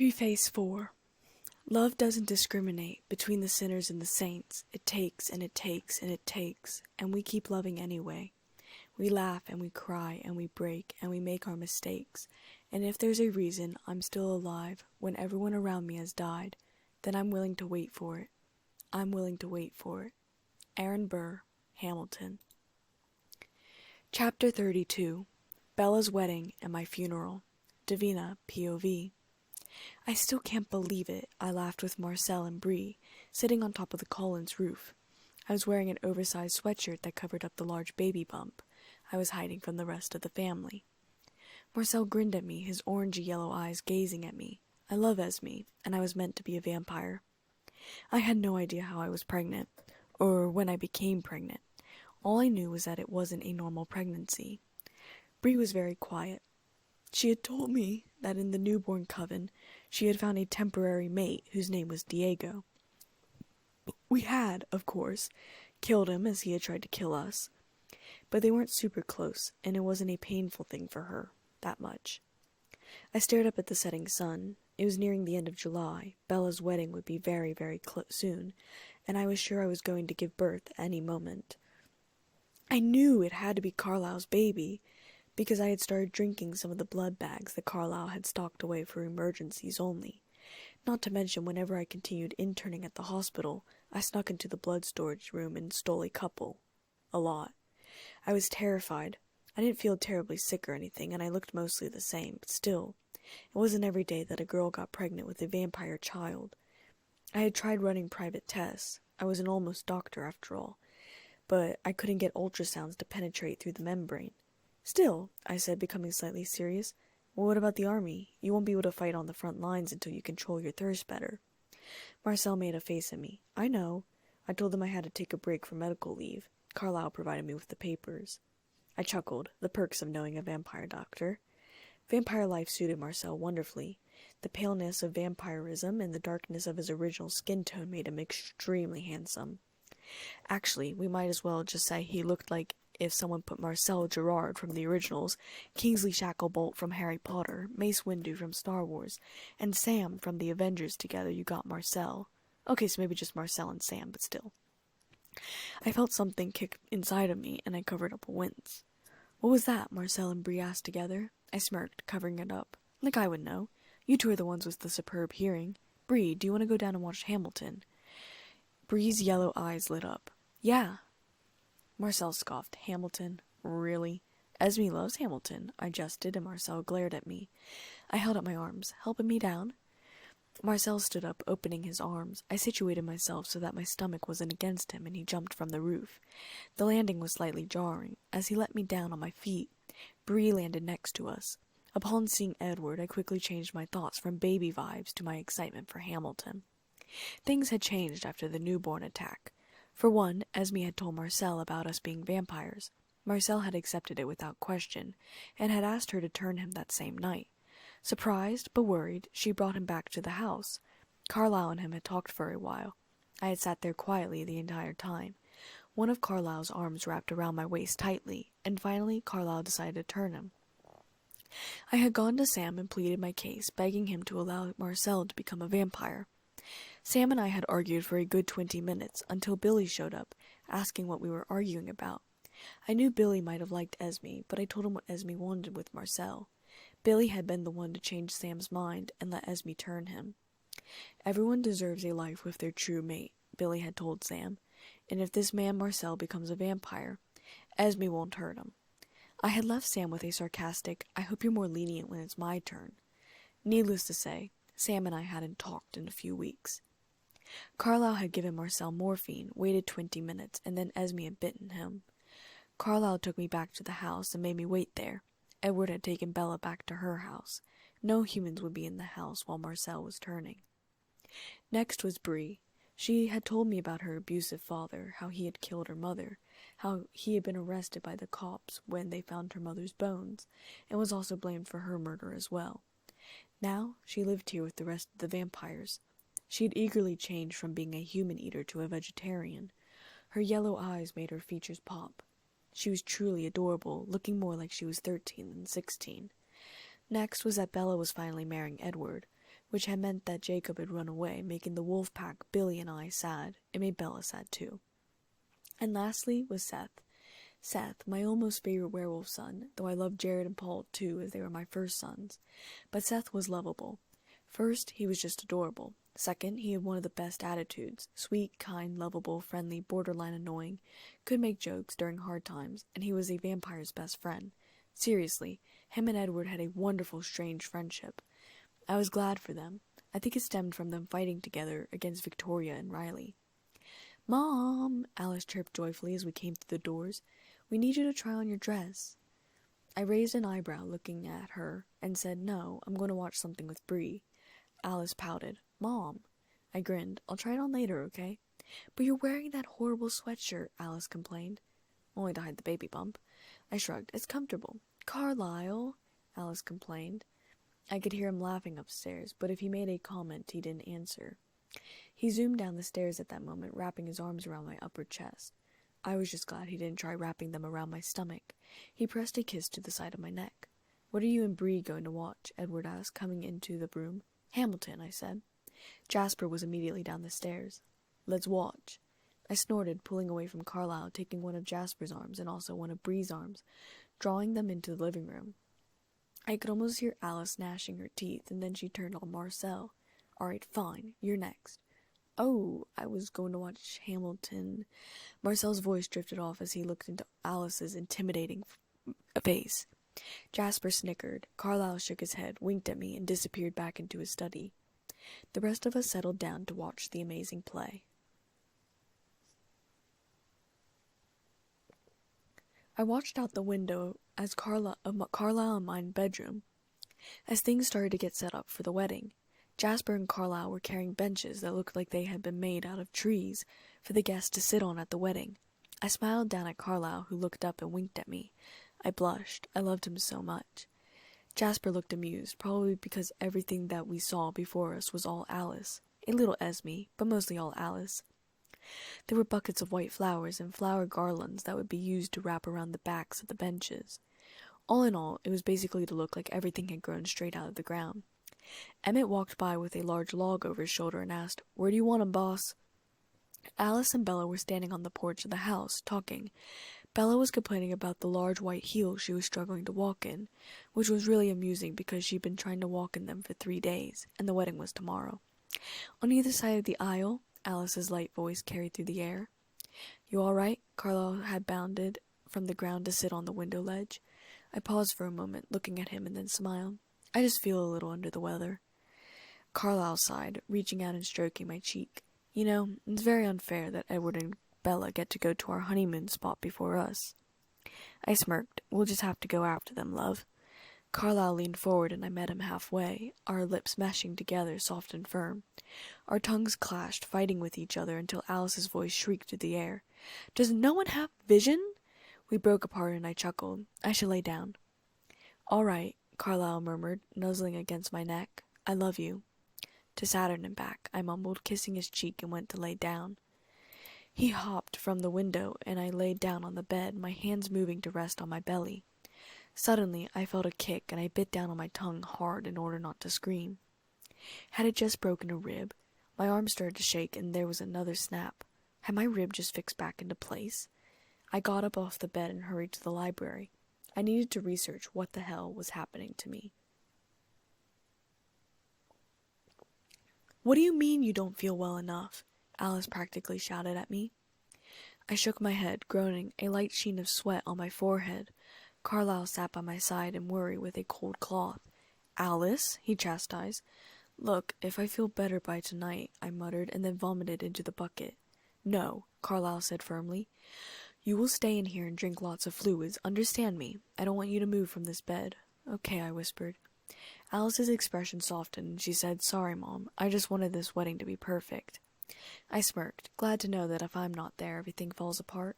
Preface 4. Love doesn't discriminate between the sinners and the saints. It takes and it takes and it takes, and we keep loving anyway. We laugh and we cry and we break and we make our mistakes, and if there's a reason I'm still alive when everyone around me has died, then I'm willing to wait for it. I'm willing to wait for it. Aaron Burr, Hamilton. Chapter 32. Bella's Wedding and My Funeral. Davina, POV. I still can't believe it, I laughed with Marcel and Bree, sitting on top of the Cullens' roof. I was wearing an oversized sweatshirt that covered up the large baby bump. I was hiding from the rest of the family. Marcel grinned at me, his orangey-yellow eyes gazing at me. I love Esme, and I was meant to be a vampire. I had no idea how I was pregnant, or when I became pregnant. All I knew was that it wasn't a normal pregnancy. Bree was very quiet. She had told me that in the newborn coven, she had found a temporary mate whose name was Diego. We had, of course, killed him as he had tried to kill us, but they weren't super close, and it wasn't a painful thing for her, that much. I stared up at the setting sun. It was nearing the end of July. Bella's wedding would be very, very soon, and I was sure I was going to give birth any moment. I knew it had to be Carlisle's baby, because I had started drinking some of the blood bags that Carlisle had stocked away for emergencies only. Not to mention, whenever I continued interning at the hospital, I snuck into the blood storage room and stole a couple. A lot. I was terrified. I didn't feel terribly sick or anything, and I looked mostly the same, but still, it wasn't every day that a girl got pregnant with a vampire child. I had tried running private tests. I was an almost doctor after all, but I couldn't get ultrasounds to penetrate through the membrane. Still, I said, becoming slightly serious, well, what about the army? You won't be able to fight on the front lines until you control your thirst better. Marcel made a face at me. I know. I told him I had to take a break for medical leave. Carlisle provided me with the papers. I chuckled, the perks of knowing a vampire doctor. Vampire life suited Marcel wonderfully. The paleness of vampirism and the darkness of his original skin tone made him extremely handsome. Actually, we might as well just say he looked like if someone put Marcel Gerard from the originals, Kingsley Shacklebolt from Harry Potter, Mace Windu from Star Wars, and Sam from the Avengers together, you got Marcel. Okay, so maybe just Marcel and Sam, but still. I felt something kick inside of me, and I covered up a wince. What was that? Marcel and Bree asked together. I smirked, covering it up. Like I would know. You two are the ones with the superb hearing. Bree, do you want to go down and watch Hamilton? Bree's yellow eyes lit up. Yeah. Marcel scoffed. Hamilton? Really? Esme loves Hamilton, I jested, and Marcel glared at me. I held up my arms. Helping me down? Marcel stood up, opening his arms. I situated myself so that my stomach wasn't against him, and he jumped from the roof. The landing was slightly jarring. As he let me down on my feet, Bree landed next to us. Upon seeing Edward, I quickly changed my thoughts from baby vibes to my excitement for Hamilton. Things had changed after the newborn attack. For one, Esme had told Marcel about us being vampires. Marcel had accepted it without question, and had asked her to turn him that same night. Surprised, but worried, she brought him back to the house. Carlisle and him had talked for a while. I had sat there quietly the entire time. One of Carlisle's arms wrapped around my waist tightly, and finally Carlisle decided to turn him. I had gone to Sam and pleaded my case, begging him to allow Marcel to become a vampire. Sam and I had argued for a good 20 minutes, until Billy showed up, asking what we were arguing about. I knew Billy might have liked Esme, but I told him what Esme wanted with Marcel. Billy had been the one to change Sam's mind and let Esme turn him. Everyone deserves a life with their true mate, Billy had told Sam, and if this man Marcel becomes a vampire, Esme won't hurt him. I had left Sam with a sarcastic, I hope you're more lenient when it's my turn. Needless to say, Sam and I hadn't talked in a few weeks. Carlisle had given Marcel morphine, waited 20 minutes, and then Esme had bitten him. Carlisle took me back to the house and made me wait there. Edward had taken Bella back to her house. No humans would be in the house while Marcel was turning. Next was Bree. She had told me about her abusive father, how he had killed her mother, how he had been arrested by the cops when they found her mother's bones, and was also blamed for her murder as well. Now she lived here with the rest of the vampires. She had eagerly changed from being a human eater to a vegetarian. Her yellow eyes made her features pop. She was truly adorable, looking more like she was 13 than 16. Next was that Bella was finally marrying Edward. which had meant that Jacob had run away, making the wolf pack, Billy, and I sad. It made Bella sad too. And lastly was Seth. Seth, my almost favorite werewolf son, though I loved Jared and Paul too, as they were my first sons. But Seth was lovable. First, he was just adorable. Second, he had one of the best attitudes. Sweet, kind, lovable, friendly, borderline annoying. Could make jokes during hard times, and he was a vampire's best friend. Seriously, him and Edward had a wonderful, strange friendship. I was glad for them. I think it stemmed from them fighting together against Victoria and Riley. "Mom!" Alice chirped joyfully as we came through the doors. "We need you to try on your dress." I raised an eyebrow looking at her and said, "No, I'm going to watch something with Bree." Alice pouted. "Mom." I grinned. "I'll try it on later, okay?" "But you're wearing that horrible sweatshirt," Alice complained. "Only to hide the baby bump." I shrugged. "It's comfortable." "Carlisle," Alice complained. I could hear him laughing upstairs, but if he made a comment, he didn't answer. He zoomed down the stairs at that moment, wrapping his arms around my upper chest. I was just glad he didn't try wrapping them around my stomach. He pressed a kiss to the side of my neck. "What are you and Bree going to watch?" Edward asked, coming into the room. "Hamilton," I said. Jasper was immediately down the stairs. "Let's watch." I snorted, pulling away from Carlisle, taking one of Jasper's arms and also one of Bree's arms, drawing them into the living room. I could almost hear Alice gnashing her teeth, and then she turned on Marcel. "All right, fine. You're next." "Oh, I was going to watch Hamilton." Marcel's voice drifted off as he looked into Alice's intimidating face. Jasper snickered. Carlisle shook his head, winked at me, and disappeared back into his study. The rest of us settled down to watch the amazing play. I watched out the window as Carlisle and mine bedroom, as things started to get set up for the wedding. Jasper and Carlisle were carrying benches that looked like they had been made out of trees for the guests to sit on at the wedding. I smiled down at Carlisle, who looked up and winked at me. I blushed. I loved him so much. Jasper looked amused, probably because everything that we saw before us was all Alice. A little Esme, but mostly all Alice. There were buckets of white flowers and flower garlands that would be used to wrap around the backs of the benches. All in all, it was basically to look like everything had grown straight out of the ground. Emmett walked by with a large log over his shoulder and asked, "Where do you want 'em, boss?" Alice and Bella were standing on the porch of the house, talking. Bella was complaining about the large white heels she was struggling to walk in, which was really amusing because she'd been trying to walk in them for 3 days, and the wedding was tomorrow. On either side of the aisle, Alice's light voice carried through the air. "You all right?" Carlisle had bounded from the ground to sit on the window ledge. I paused for a moment, looking at him, and then smiled. "I just feel a little under the weather." Carlisle sighed, reaching out and stroking my cheek. "You know, it's very unfair that Edward and Bella get to go to our honeymoon spot before us." I smirked. "We'll just have to go after them, love." Carlisle leaned forward and I met him halfway, our lips meshing together, soft and firm. Our tongues clashed, fighting with each other until Alice's voice shrieked through the air. "Does no one have vision?" We broke apart and I chuckled. "I should lay down." "All right," Carlisle murmured, nuzzling against my neck. "I love you." "To Saturn and back," I mumbled, kissing his cheek, and went to lay down. He hopped from the window, and I laid down on the bed, my hands moving to rest on my belly. Suddenly, I felt a kick, and I bit down on my tongue hard in order not to scream. Had it just broken a rib? My arm started to shake, and there was another snap. Had my rib just fixed back into place? I got up off the bed and hurried to the library. I needed to research what the hell was happening to me. "What do you mean you don't feel well enough?" Alice practically shouted at me. I shook my head, groaning, a light sheen of sweat on my forehead. Carlisle sat by my side in worry with a cold cloth. "Alice," he chastised. "Look, if I feel better by tonight," I muttered, and then vomited into the bucket. "No," Carlisle said firmly. "You will stay in here and drink lots of fluids. Understand me? I don't want you to move from this bed." "Okay," I whispered. Alice's expression softened, and she said, "Sorry, Mom. I just wanted this wedding to be perfect." I smirked, glad to know that if I'm not there, everything falls apart.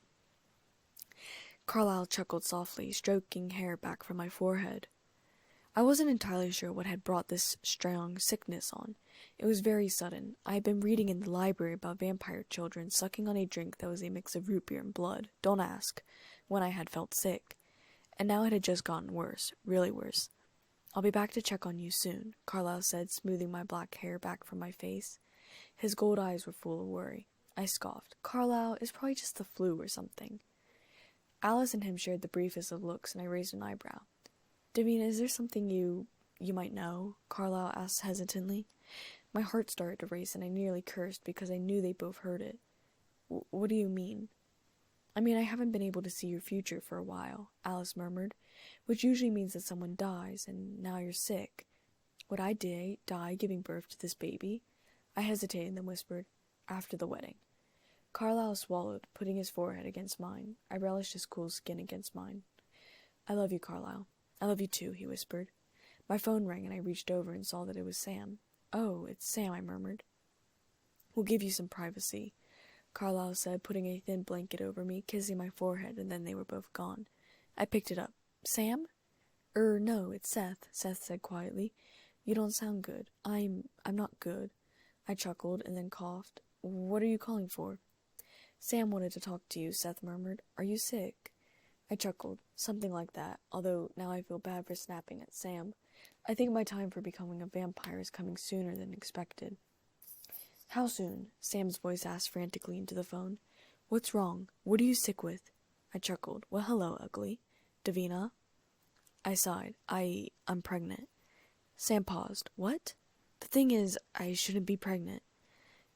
Carlisle chuckled softly, stroking hair back from my forehead. I wasn't entirely sure what had brought this strong sickness on. It was very sudden. I had been reading in the library about vampire children sucking on a drink that was a mix of root beer and blood, don't ask, when I had felt sick. And now it had just gotten worse, really worse. I'll be back to check on you soon, Carlisle said, smoothing my black hair back from my face. His gold eyes were full of worry. I scoffed. Carlisle, it's probably just the flu or something. Alice and him shared the briefest of looks, and I raised an eyebrow. Davina, is there something you might know? Carlisle asked hesitantly. My heart started to race, and I nearly cursed because I knew they both heard it. What do you mean? I mean, I haven't been able to see your future for a while, Alice murmured, which usually means that someone dies, and now you're sick. Would I die giving birth to this baby? I hesitated and then whispered, after the wedding. Carlisle swallowed, putting his forehead against mine. I relished his cool skin against mine. I love you, Carlisle. I love you too, he whispered. My phone rang and I reached over and saw that it was Sam. Oh, it's Sam, I murmured. We'll give you some privacy, Carlisle said, putting a thin blanket over me, kissing my forehead, and then they were both gone. I picked it up. Sam? No, it's Seth, Seth said quietly. You don't sound good. I'm not good. I chuckled and then coughed. What are you calling for? Sam wanted to talk to you, Seth murmured. Are you sick? I chuckled. Something like that, although now I feel bad for snapping at Sam. I think my time for becoming a vampire is coming sooner than expected. How soon? Sam's voice asked frantically into the phone. What's wrong? What are you sick with? I chuckled. Well, hello, ugly. Davina? I sighed. I'm pregnant. Sam paused. What? The thing is, I shouldn't be pregnant.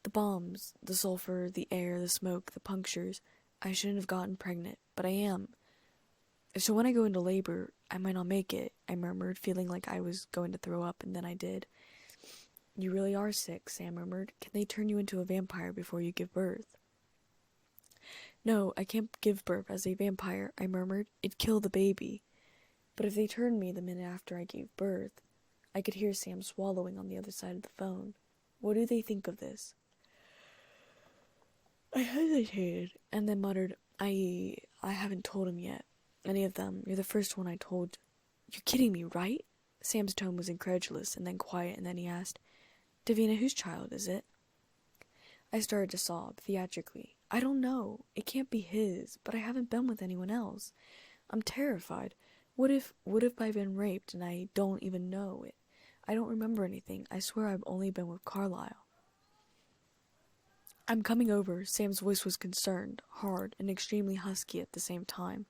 The bombs, the sulfur, the air, the smoke, the punctures. I shouldn't have gotten pregnant, but I am. So when I go into labor, I might not make it, I murmured, feeling like I was going to throw up, and then I did. You really are sick, Sam murmured. Can they turn you into a vampire before you give birth? No, I can't give birth as a vampire, I murmured. It'd kill the baby. But if they turned me the minute after I gave birth, I could hear Sam swallowing on the other side of the phone. What do they think of this? I hesitated, and then muttered, I haven't told him yet. Any of them. You're the first one I told. You're kidding me, right? Sam's tone was incredulous, and then quiet, and then he asked, Davina, whose child is it? I started to sob, theatrically. I don't know. It can't be his, but I haven't been with anyone else. I'm terrified. What if I've been raped and I don't even know it? I don't remember anything. I swear I've only been with Carlisle. I'm coming over. Sam's voice was concerned, hard, and extremely husky at the same time.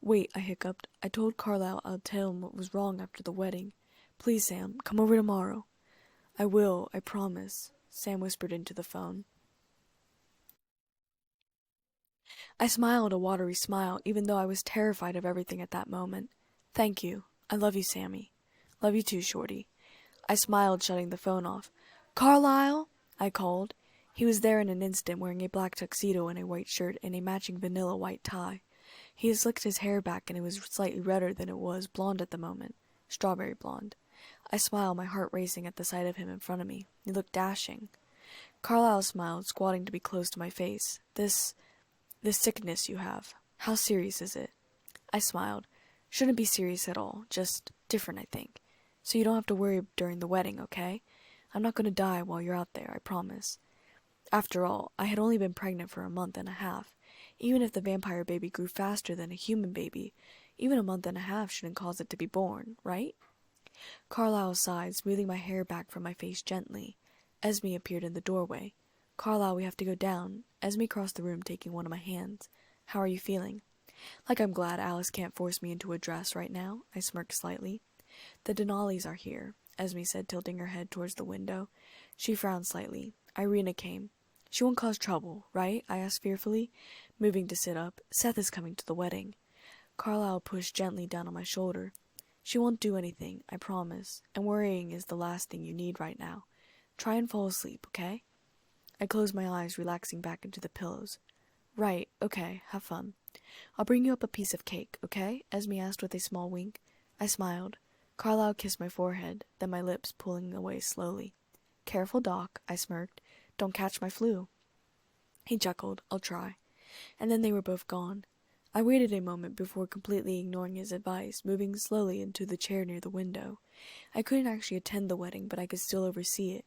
Wait, I hiccuped. I told Carlisle I'd tell him what was wrong after the wedding. Please, Sam, come over tomorrow. I will, I promise, Sam whispered into the phone. I smiled a watery smile, even though I was terrified of everything at that moment. Thank you. I love you, Sammy. Love you too, Shorty. I smiled, shutting the phone off. Carlisle? I called. He was there in an instant, wearing a black tuxedo and a white shirt and a matching vanilla white tie. He had slicked his hair back, and it was slightly redder than it was, blonde at the moment. Strawberry blonde. I smiled, my heart racing at the sight of him in front of me. He looked dashing. Carlisle smiled, squatting to be close to my face. This sickness you have. How serious is it? I smiled. Shouldn't be serious at all. Just different, I think. So you don't have to worry during the wedding, okay? I'm not going to die while you're out there, I promise. After all, I had only been pregnant for a month and a half. Even if the vampire baby grew faster than a human baby, even a month and a half shouldn't cause it to be born, right? Carlisle sighed, smoothing my hair back from my face gently. Esme appeared in the doorway. Carlisle, we have to go down. Esme crossed the room, taking one of my hands. How are you feeling? Like I'm glad Alice can't force me into a dress right now, I smirked slightly. The Denali's are here, Esme said, tilting her head towards the window. She frowned slightly. Irina came. She won't cause trouble, right? I asked fearfully, moving to sit up. Seth is coming to the wedding. Carlisle pushed gently down on my shoulder. She won't do anything, I promise, and worrying is the last thing you need right now. Try and fall asleep, okay? I closed my eyes, relaxing back into the pillows. Right, okay, have fun. I'll bring you up a piece of cake, okay? Esme asked with a small wink. I smiled. Carlisle kissed my forehead, then my lips pulling away slowly. Careful, Doc, I smirked. Don't catch my flu. He chuckled. I'll try. And then they were both gone. I waited a moment before completely ignoring his advice, moving slowly into the chair near the window. I couldn't actually attend the wedding, but I could still oversee it.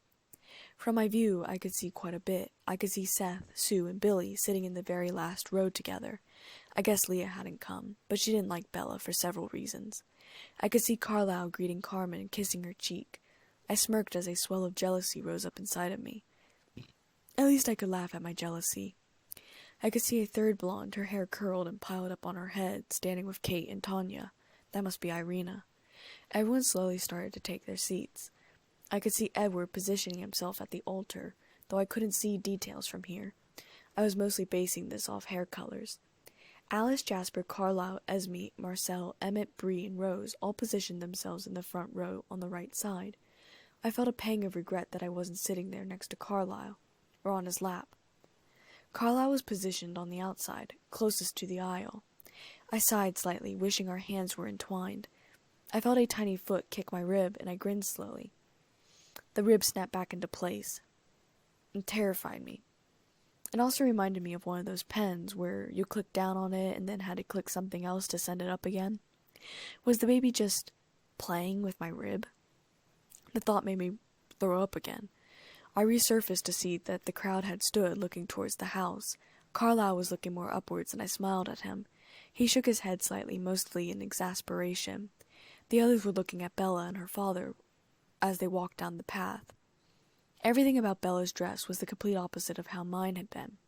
From my view, I could see quite a bit. I could see Seth, Sue, and Billy sitting in the very last row together. I guess Leah hadn't come, but she didn't like Bella for several reasons. I could see Carlisle greeting Carmen and kissing her cheek. I smirked as a swell of jealousy rose up inside of me. At least I could laugh at my jealousy. I could see a third blonde, her hair curled and piled up on her head, standing with Kate and Tanya. That must be Irina. Everyone slowly started to take their seats. I could see Edward positioning himself at the altar, though I couldn't see details from here. I was mostly basing this off hair colors. Alice, Jasper, Carlisle, Esme, Marcel, Emmett, Bree, and Rose all positioned themselves in the front row on the right side. I felt a pang of regret that I wasn't sitting there next to Carlisle, or on his lap. Carlisle was positioned on the outside, closest to the aisle. I sighed slightly, wishing our hands were entwined. I felt a tiny foot kick my rib, and I grinned slowly. The rib snapped back into place. It terrified me. It also reminded me of one of those pens where you click down on it and then had to click something else to send it up again. Was the baby just playing with my rib? The thought made me throw up again. I resurfaced to see that the crowd had stood looking towards the house. Carlisle was looking more upwards, and I smiled at him. He shook his head slightly, mostly in exasperation. The others were looking at Bella and her father as they walked down the path. Everything about Bella's dress was the complete opposite of how mine had been.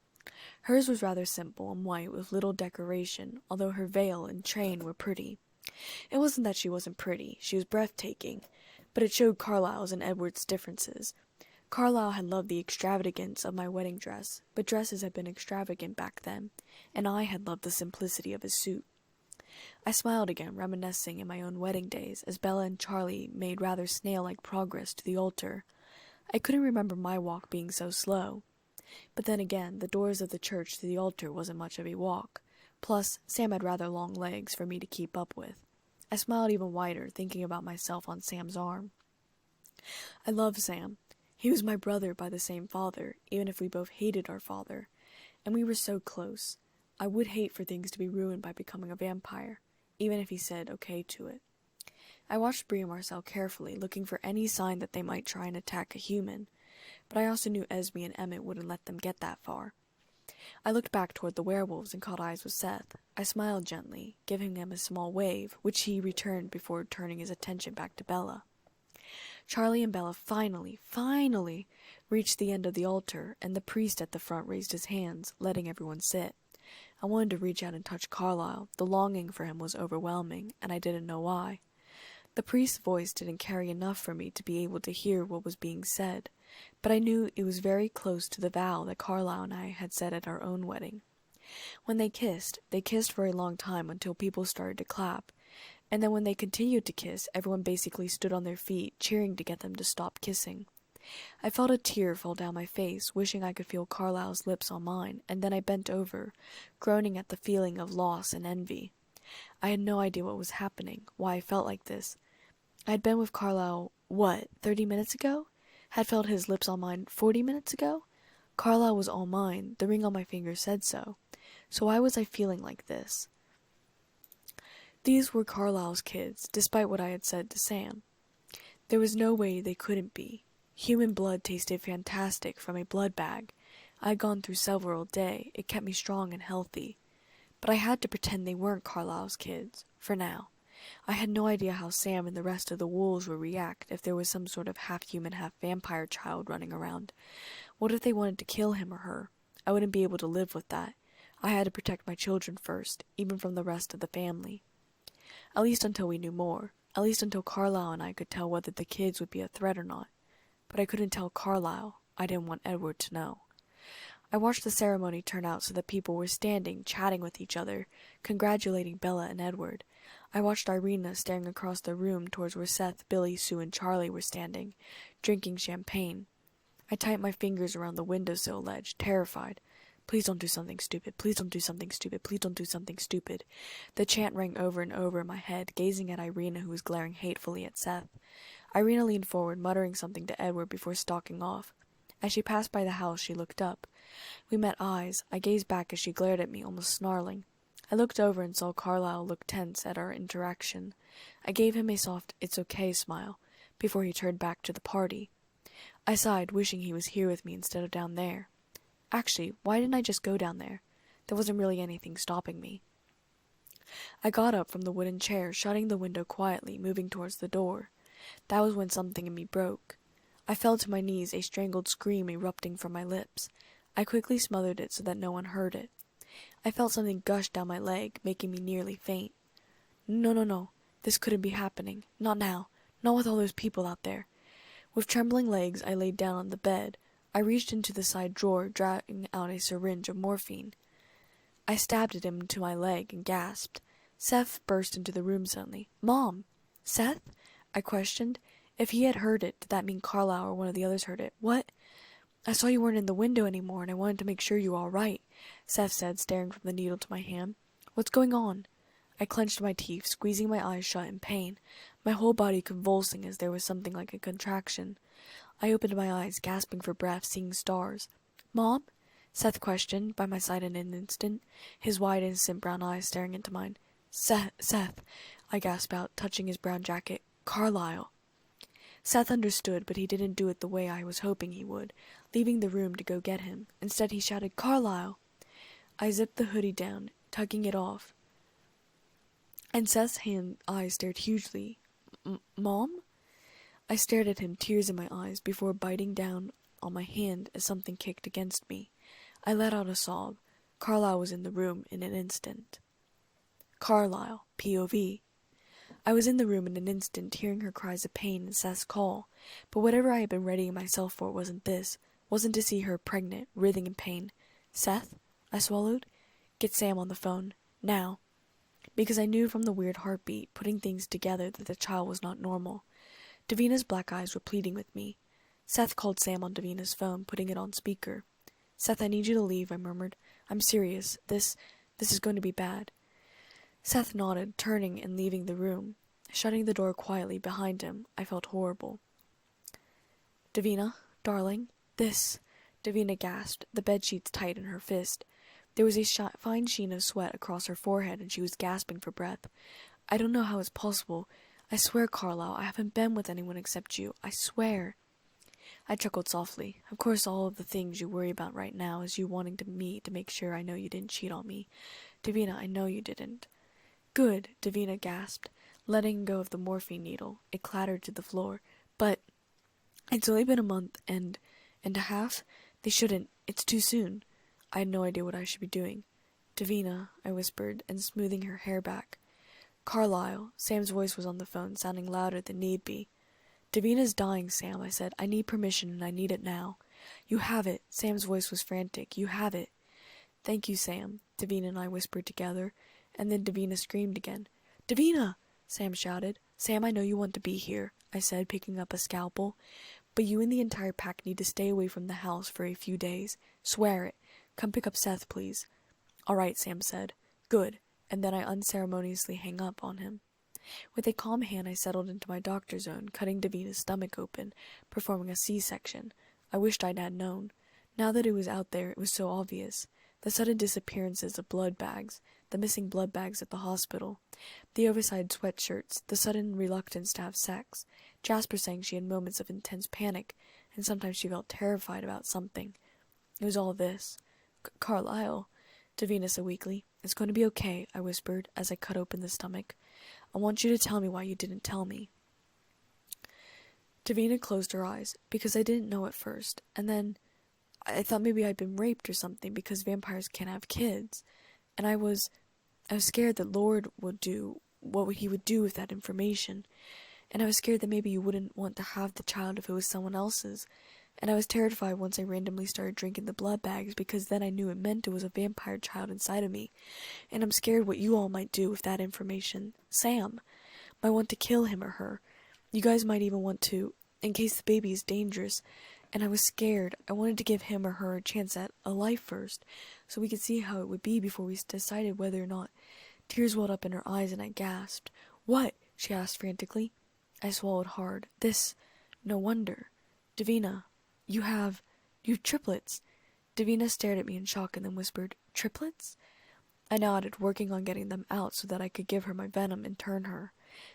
Hers was rather simple and white with little decoration, although her veil and train were pretty. It wasn't that she wasn't pretty, she was breathtaking, but it showed Carlisle's and Edward's differences. Carlisle had loved the extravagance of my wedding dress, but dresses had been extravagant back then, and I had loved the simplicity of his suit. I smiled again, reminiscing in my own wedding days, as Bella and Charlie made rather snail-like progress to the altar. I couldn't remember my walk being so slow. But then again, the doors of the church to the altar wasn't much of a walk. Plus, Sam had rather long legs for me to keep up with. I smiled even wider, thinking about myself on Sam's arm. I loved Sam. He was my brother by the same father, even if we both hated our father. And we were so close. I would hate for things to be ruined by becoming a vampire, even if he said okay to it. I watched Bree and Marcel carefully, looking for any sign that they might try and attack a human, but I also knew Esme and Emmett wouldn't let them get that far. I looked back toward the werewolves and caught eyes with Seth. I smiled gently, giving him a small wave, which he returned before turning his attention back to Bella. Charlie and Bella finally reached the end of the altar, and the priest at the front raised his hands, letting everyone sit. I wanted to reach out and touch Carlisle. The longing for him was overwhelming, and I didn't know why. The priest's voice didn't carry enough for me to be able to hear what was being said, but I knew it was very close to the vow that Carlisle and I had said at our own wedding. When they kissed for a long time until people started to clap, and then when they continued to kiss, everyone basically stood on their feet, cheering to get them to stop kissing. I felt a tear fall down my face, wishing I could feel Carlisle's lips on mine, and then I bent over, groaning at the feeling of loss and envy. I had no idea what was happening, why I felt like this. I had been with Carlisle, 30 minutes ago? Had felt his lips on mine 40 minutes ago? Carlisle was all mine, the ring on my finger said so. So why was I feeling like this? These were Carlisle's kids, despite what I had said to Sam. There was no way they couldn't be. Human blood tasted fantastic from a blood bag. I had gone through several a day, it kept me strong and healthy. But I had to pretend they weren't Carlisle's kids, for now. I had no idea how Sam and the rest of the wolves would react if there was some sort of half-human, half-vampire child running around. What if they wanted to kill him or her? I wouldn't be able to live with that. I had to protect my children first, even from the rest of the family. At least until we knew more. At least until Carlisle and I could tell whether the kids would be a threat or not. But I couldn't tell Carlisle. I didn't want Edward to know. I watched the ceremony turn out so that people were standing, chatting with each other, congratulating Bella and Edward. I watched Irina staring across the room towards where Seth, Billy, Sue, and Charlie were standing, drinking champagne. I tightened my fingers around the windowsill ledge, terrified. Please don't do something stupid. Please don't do something stupid. Please don't do something stupid. The chant rang over and over in my head, gazing at Irina, who was glaring hatefully at Seth. Irina leaned forward, muttering something to Edward before stalking off. As she passed by the house, she looked up. We met eyes. I gazed back as she glared at me, almost snarling. I looked over and saw Carlisle look tense at our interaction. I gave him a soft, "it's okay" smile, before he turned back to the party. I sighed, wishing he was here with me instead of down there. Actually, why didn't I just go down there? There wasn't really anything stopping me. I got up from the wooden chair, shutting the window quietly, moving towards the door. That was when something in me broke. I fell to my knees, a strangled scream erupting from my lips. I quickly smothered it so that no one heard it. I felt something gush down my leg, making me nearly faint. No. This couldn't be happening. Not now. Not with all those people out there. With trembling legs, I laid down on the bed. I reached into the side drawer, dragging out a syringe of morphine. I stabbed it into my leg and gasped. Seth burst into the room suddenly. "Mom!" "Seth?" I questioned. If he had heard it, did that mean Carlisle or one of the others heard it? "What?" "I saw you weren't in the window anymore, and I wanted to make sure you were all right," Seth said, staring from the needle to my hand. "What's going on?" I clenched my teeth, squeezing my eyes shut in pain, my whole body convulsing as there was something like a contraction. I opened my eyes, gasping for breath, seeing stars. "Mom?" Seth questioned, by my side in an instant, his wide, innocent brown eyes staring into mine. Seth, I gasped out, touching his brown jacket. "Carlisle." Seth understood, but he didn't do it the way I was hoping he would, leaving the room to go get him. Instead, he shouted, "Carlisle!" I zipped the hoodie down, tugging it off, and Seth's eyes stared hugely. "Mom?" I stared at him, tears in my eyes, before biting down on my hand as something kicked against me. I let out a sob. Carlisle was in the room in an instant. Carlisle, POV. I was in the room in an instant, hearing her cries of pain and Seth's call, but whatever I had been readying myself for wasn't to see her pregnant, writhing in pain. "Seth?" I swallowed. "Get Sam on the phone. Now." Because I knew from the weird heartbeat, putting things together, that the child was not normal. Davina's black eyes were pleading with me. Seth called Sam on Davina's phone, putting it on speaker. "Seth, I need you to leave," I murmured. "I'm serious. This is going to be bad." Seth nodded, turning and leaving the room. Shutting the door quietly behind him, I felt horrible. "Davina, darling, this..." Davina gasped, the bedsheets tight in her fist. There was a fine sheen of sweat across her forehead, and she was gasping for breath. "I don't know how it's possible. I swear, Carlisle, I haven't been with anyone except you. I swear." I chuckled softly. "Of course, all of the things you worry about right now is you wanting me to make sure I know you didn't cheat on me. Davina, I know you didn't." "Good," Davina gasped, letting go of the morphine needle. It clattered to the floor. "But it's only been a month and a half. They shouldn't. It's too soon." I had no idea what I should be doing. "Davina," I whispered, and smoothing her hair back. "Carlisle." Sam's voice was on the phone, sounding louder than need be. "Davina's dying, Sam," I said. "I need permission, and I need it now." "You have it." Sam's voice was frantic. "You have it." "Thank you, Sam," Davina and I whispered together, and then Davina screamed again. "Davina!" Sam shouted. "Sam, I know you want to be here," I said, picking up a scalpel, "but you and the entire pack need to stay away from the house for a few days. Swear it. Come pick up Seth, please." "All right," Sam said. "Good," and then I unceremoniously hung up on him. With a calm hand, I settled into my doctor zone, cutting Davina's stomach open, performing a C-section. I wished I'd had known. Now that it was out there, it was so obvious. The sudden disappearances of blood bags, the missing blood bags at the hospital, the oversized sweatshirts, the sudden reluctance to have sex. Jasper saying she had moments of intense panic, and sometimes she felt terrified about something. It was all this. "Carlisle," Davina said weakly. "It's going to be okay," I whispered as I cut open the stomach. "I want you to tell me why you didn't tell me." Davina closed her eyes, because I didn't know at first, and then I thought maybe I'd been raped or something, because vampires can't have kids, and I was scared that Lord would do what he would do with that information, and I was scared that maybe you wouldn't want to have the child if it was someone else's, and I was terrified once I randomly started drinking the blood bags, because then I knew it meant it was a vampire child inside of me, and I'm scared what you all might do with that information. Sam might want to kill him or her. You guys might even want to, in case the baby is dangerous, and I was scared. I wanted to give him or her a chance at a life first, so we could see how it would be before we decided whether or not. Tears welled up in her eyes, and I gasped. "What?" she asked frantically. I swallowed hard. No wonder. "Davina, you've triplets." Davina stared at me in shock and then whispered, "Triplets?" I nodded, working on getting them out so that I could give her my venom and turn her.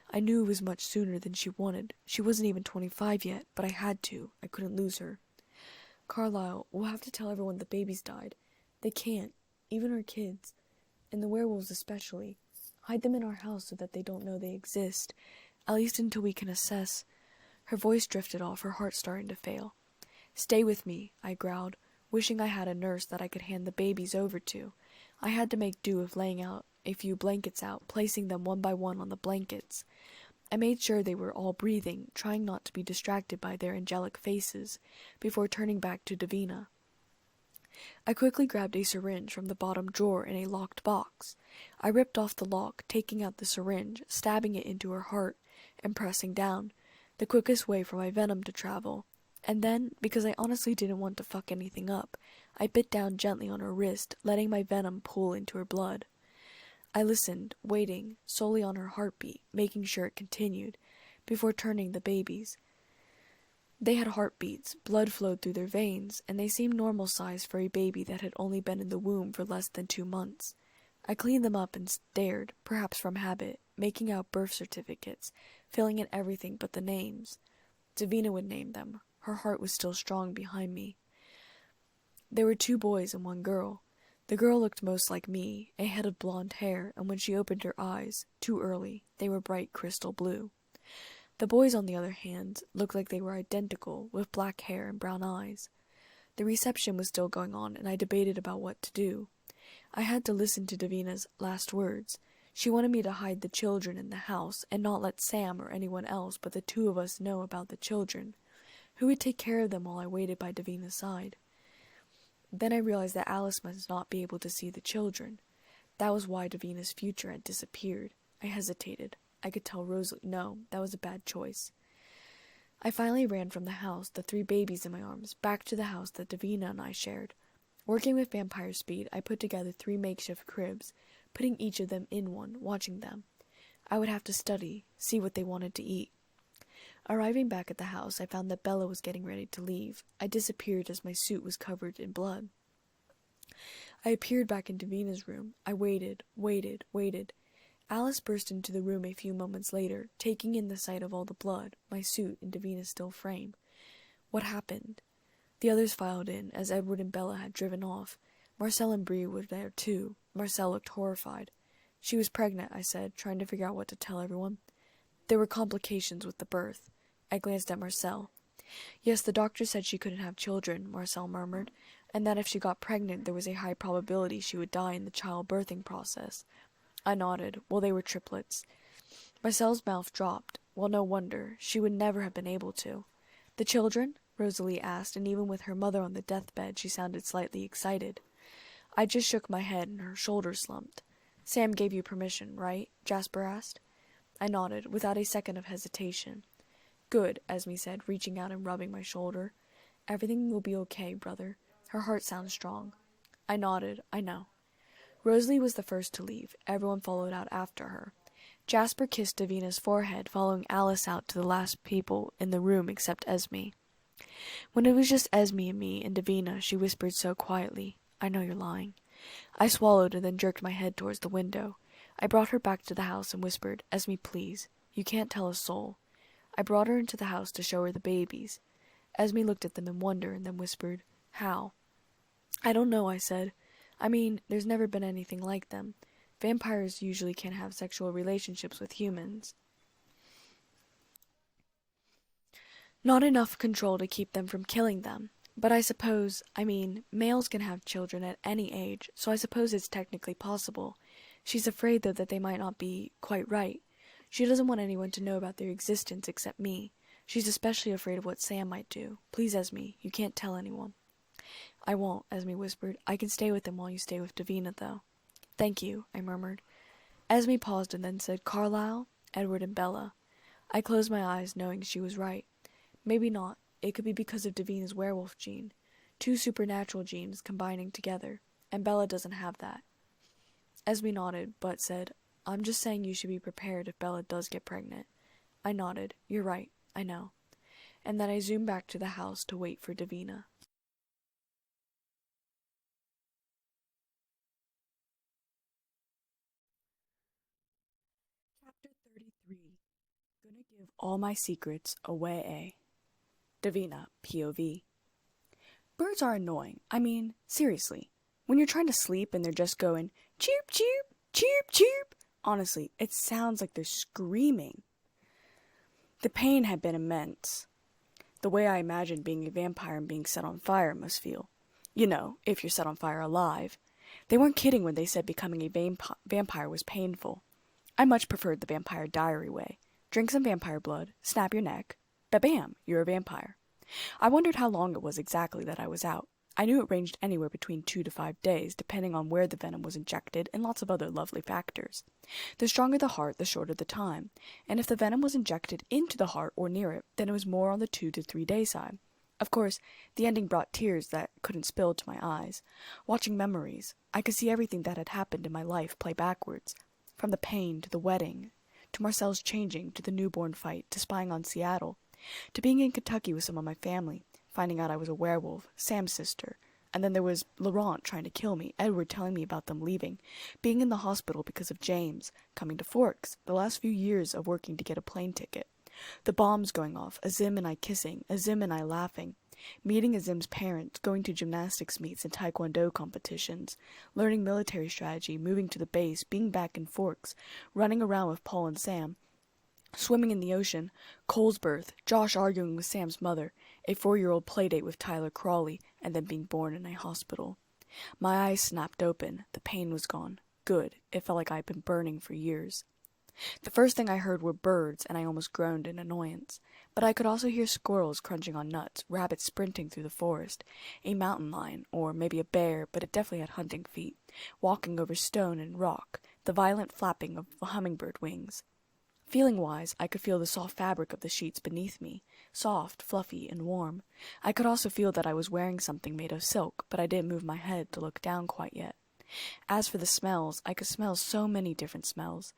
I knew it was much sooner than she wanted. She wasn't even 25 yet, but I had to. I couldn't lose her. "Carlisle, we'll have to tell everyone the baby's died. They can't, even our kids, and the werewolves especially. Hide them in our house so that they don't know they exist, at least until we can assess. Her voice drifted off, her heart starting to fail. Stay with me, I growled, wishing I had a nurse that I could hand the babies over to. I had to make do with laying out a few blankets out, placing them one by one on the blankets. I made sure they were all breathing, trying not to be distracted by their angelic faces, before turning back to Davina. I quickly grabbed a syringe from the bottom drawer in a locked box. I ripped off the lock, taking out the syringe, stabbing it into her heart, and pressing down, the quickest way for my venom to travel. And then, because I honestly didn't want to fuck anything up, I bit down gently on her wrist, letting my venom pool into her blood. I listened, waiting, solely on her heartbeat, making sure it continued, before turning the babies. They had heartbeats, blood flowed through their veins, and they seemed normal size for a baby that had only been in the womb for less than 2 months. I cleaned them up and stared, perhaps from habit, making out birth certificates, filling in everything but the names. Davina would name them. Her heart was still strong behind me. There were 2 boys and 1 girl. The girl looked most like me, a head of blonde hair, and when she opened her eyes, too early, they were bright crystal blue. The boys, on the other hand, looked like they were identical, with black hair and brown eyes. The reception was still going on, and I debated about what to do. I had to listen to Davina's last words. She wanted me to hide the children in the house, and not let Sam or anyone else but the 2 of us know about the children. Who would take care of them while I waited by Davina's side? Then I realized that Alice must not be able to see the children. That was why Davina's future had disappeared. I hesitated. I could tell Rosalie, no, that was a bad choice. I finally ran from the house, the 3 babies in my arms, back to the house that Davina and I shared. Working with vampire speed, I put together 3 makeshift cribs, putting each of them in one, watching them. I would have to study, see what they wanted to eat. Arriving back at the house, I found that Bella was getting ready to leave. I disappeared as my suit was covered in blood. I appeared back in Davina's room. I waited. Alice burst into the room a few moments later, taking in the sight of all the blood, my suit, and Davina's still frame. What happened? The others filed in, as Edward and Bella had driven off. Marcel and Bree were there too. Marcel looked horrified. She was pregnant, I said, trying to figure out what to tell everyone. There were complications with the birth. I glanced at Marcel. Yes, the doctor said she couldn't have children, Marcel murmured, and that if she got pregnant there was a high probability she would die in the childbirthing process. I nodded. Well, they were triplets. Marcel's mouth dropped. Well, no wonder. She would never have been able to. The children? Rosalie asked, and even with her mother on the deathbed she sounded slightly excited. I just shook my head and her shoulders slumped. Sam gave you permission, right? Jasper asked. I nodded, without a second of hesitation. Good, Esme said, reaching out and rubbing my shoulder. Everything will be okay, brother. Her heart sounds strong. I nodded. I know. Rosalie was the first to leave. Everyone followed out after her. Jasper kissed Davina's forehead, following Alice out to the last people in the room except Esme. When it was just Esme and me and Davina, she whispered so quietly, I know you're lying. I swallowed and then jerked my head towards the window. I brought her back to the house and whispered, Esme, please. You can't tell a soul. I brought her into the house to show her the babies. Esme looked at them in wonder and then whispered, How? I don't know, I said. I mean, there's never been anything like them. Vampires usually can't have sexual relationships with humans. Not enough control to keep them from killing them. But I suppose, males can have children at any age, so I suppose it's technically possible. She's afraid, though, that they might not be quite right. She doesn't want anyone to know about their existence except me. She's especially afraid of what Sam might do. Please, Esme, you can't tell anyone. I won't, Esme whispered. I can stay with them while you stay with Davina, though. Thank you, I murmured. Esme paused and then said, Carlisle, Edward, and Bella. I closed my eyes, knowing she was right. Maybe not. It could be because of Davina's werewolf gene. 2 supernatural genes combining together, and Bella doesn't have that. Esme nodded, but said, I'm just saying you should be prepared if Bella does get pregnant. I nodded. You're right. I know. And then I zoomed back to the house to wait for Davina. Chapter 33. Gonna give all my secrets away. Davina, POV. Birds are annoying. Seriously. When you're trying to sleep and they're just going chirp, chirp, chirp, chirp Honestly, it sounds like they're screaming. The pain had been immense. The way I imagined being a vampire and being set on fire must feel. You know, if you're set on fire alive. They weren't kidding when they said becoming a vampire was painful. I much preferred the Vampire Diary way. Drink some vampire blood, snap your neck, ba-bam, you're a vampire. I wondered how long it was exactly that I was out. I knew it ranged anywhere between 2 to 5 days, depending on where the venom was injected and lots of other lovely factors. The stronger the heart, the shorter the time, and if the venom was injected into the heart or near it, then it was more on the 2 to 3 day side. Of course, the ending brought tears that couldn't spill to my eyes. Watching memories, I could see everything that had happened in my life play backwards. From the pain, to the wedding, to Marcel's changing, to the newborn fight, to spying on Seattle, to being in Kentucky with some of my family, finding out I was a werewolf, Sam's sister, and then there was Laurent trying to kill me, Edward telling me about them leaving, being in the hospital because of James, coming to Forks, the last few years of working to get a plane ticket, the bombs going off, Azim and I kissing, Azim and I laughing, meeting Azim's parents, going to gymnastics meets and taekwondo competitions, learning military strategy, moving to the base, being back in Forks, running around with Paul and Sam, swimming in the ocean, Cole's birth, Josh arguing with Sam's mother, a 4-year-old playdate with Tyler Crawley, and then being born in a hospital. My eyes snapped open. The pain was gone. Good. It felt like I had been burning for years. The first thing I heard were birds, and I almost groaned in annoyance. But I could also hear squirrels crunching on nuts, rabbits sprinting through the forest, a mountain lion, or maybe a bear, but it definitely had hunting feet, walking over stone and rock, the violent flapping of hummingbird wings. Feeling-wise, I could feel the soft fabric of the sheets beneath me, soft, fluffy, and warm. I could also feel that I was wearing something made of silk, but I didn't move my head to look down quite yet. As for the smells, I could smell so many different smells.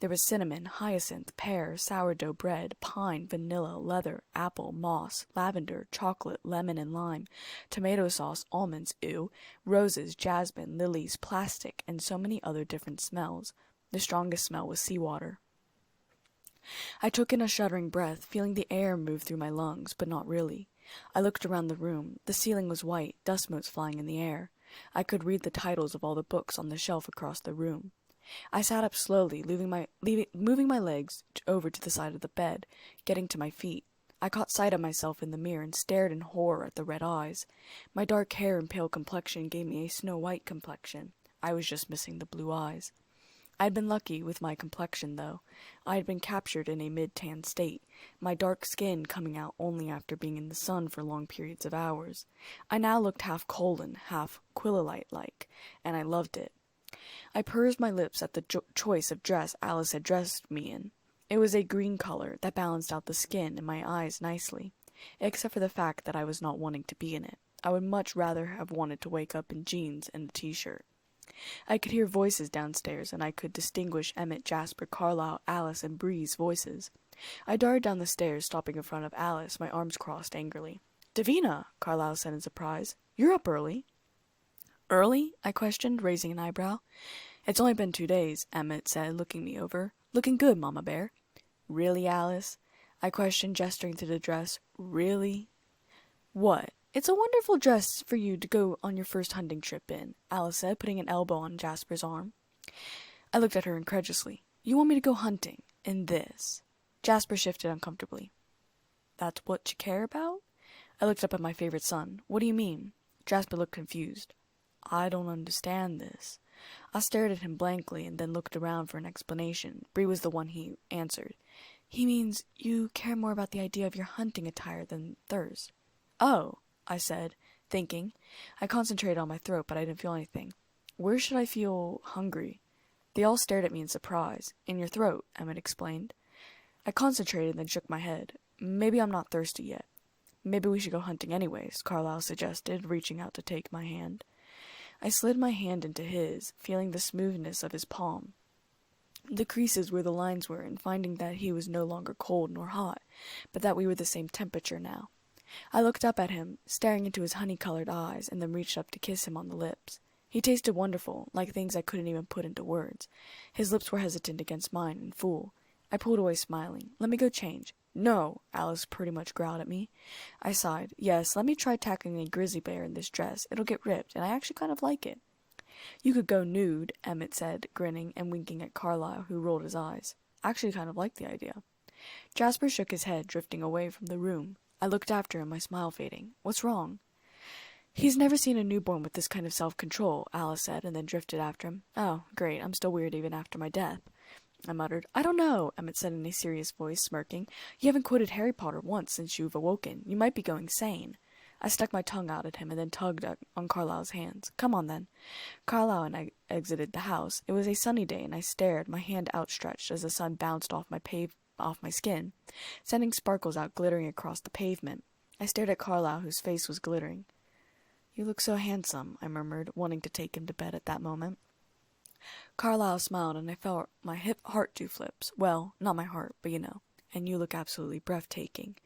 There was cinnamon, hyacinth, pear, sourdough bread, pine, vanilla, leather, apple, moss, lavender, chocolate, lemon and lime, tomato sauce, almonds, ew, roses, jasmine, lilies, plastic, and so many other different smells. The strongest smell was seawater. I took in a shuddering breath, feeling the air move through my lungs, but not really. I looked around the room. The ceiling was white, dust motes flying in the air. I could read the titles of all the books on the shelf across the room. I sat up slowly, moving my legs over to the side of the bed, getting to my feet. I caught sight of myself in the mirror and stared in horror at the red eyes. My dark hair and pale complexion gave me a snow-white complexion. I was just missing the blue eyes. I had been lucky with my complexion, though. I had been captured in a mid-tan state, my dark skin coming out only after being in the sun for long periods of hours. I now looked half Cullen, half Twilight-like, and I loved it. I pursed my lips at the choice of dress Alice had dressed me in. It was a green color that balanced out the skin and my eyes nicely, except for the fact that I was not wanting to be in it. I would much rather have wanted to wake up in jeans and a t-shirt. I could hear voices downstairs, and I could distinguish Emmett, Jasper, Carlisle, Alice, and Bree's voices. I darted down the stairs, stopping in front of Alice, my arms crossed angrily. "Davina!" Carlisle said in surprise. "You're up early." "Early?" I questioned, raising an eyebrow. "It's only been 2 days," Emmett said, looking me over. "Looking good, Mama Bear." "Really, Alice?" I questioned, gesturing to the dress. "Really?" "What?" "It's a wonderful dress for you to go on your first hunting trip in," Alice said, putting an elbow on Jasper's arm. I looked at her incredulously. "You want me to go hunting in this?" Jasper shifted uncomfortably. "That's what you care about?" I looked up at my favorite son. "What do you mean?" Jasper looked confused. "I don't understand this." I stared at him blankly and then looked around for an explanation. Bree was the one he answered. "He means you care more about the idea of your hunting attire than thirst." "Oh," I said, thinking. I concentrated on my throat, but I didn't feel anything. "Where should I feel hungry?" They all stared at me in surprise. "In your throat," Emmett explained. I concentrated and then shook my head. "Maybe I'm not thirsty yet." "Maybe we should go hunting anyways," Carlisle suggested, reaching out to take my hand. I slid my hand into his, feeling the smoothness of his palm, the creases where the lines were, and finding that he was no longer cold nor hot, but that we were the same temperature now. I looked up at him, staring into his honey-colored eyes, and then reached up to kiss him on the lips. He tasted wonderful, like things I couldn't even put into words. His lips were hesitant against mine and full. I pulled away smiling. "Let me go change." "No," Alice pretty much growled at me. I sighed. "Yes, let me try tackling a grizzly bear in this dress. It'll get ripped, and I actually kind of like it." You could go nude, Emmett said, grinning and winking at Carlisle, who rolled his eyes. I actually kind of liked the idea. Jasper shook his head, drifting away from the room. I looked after him, my smile fading. What's wrong? He's never seen a newborn with this kind of self-control, Alice said, and then drifted after him. Oh, great, I'm still weird even after my death. I muttered. I don't know, Emmett said in a serious voice, smirking. You haven't quoted Harry Potter once since you've awoken. You might be going sane. I stuck my tongue out at him and then tugged on Carlisle's hands. Come on, then. Carlisle and I exited the house. It was a sunny day, and I stared, my hand outstretched as the sun bounced off my skin, sending sparkles out glittering across the pavement. I stared at Carlisle, whose face was glittering. You look so handsome, I murmured, wanting to take him to bed at that moment. Carlisle smiled, and I felt my heart do flips. Well, not my heart, but you know. And you look absolutely breathtaking.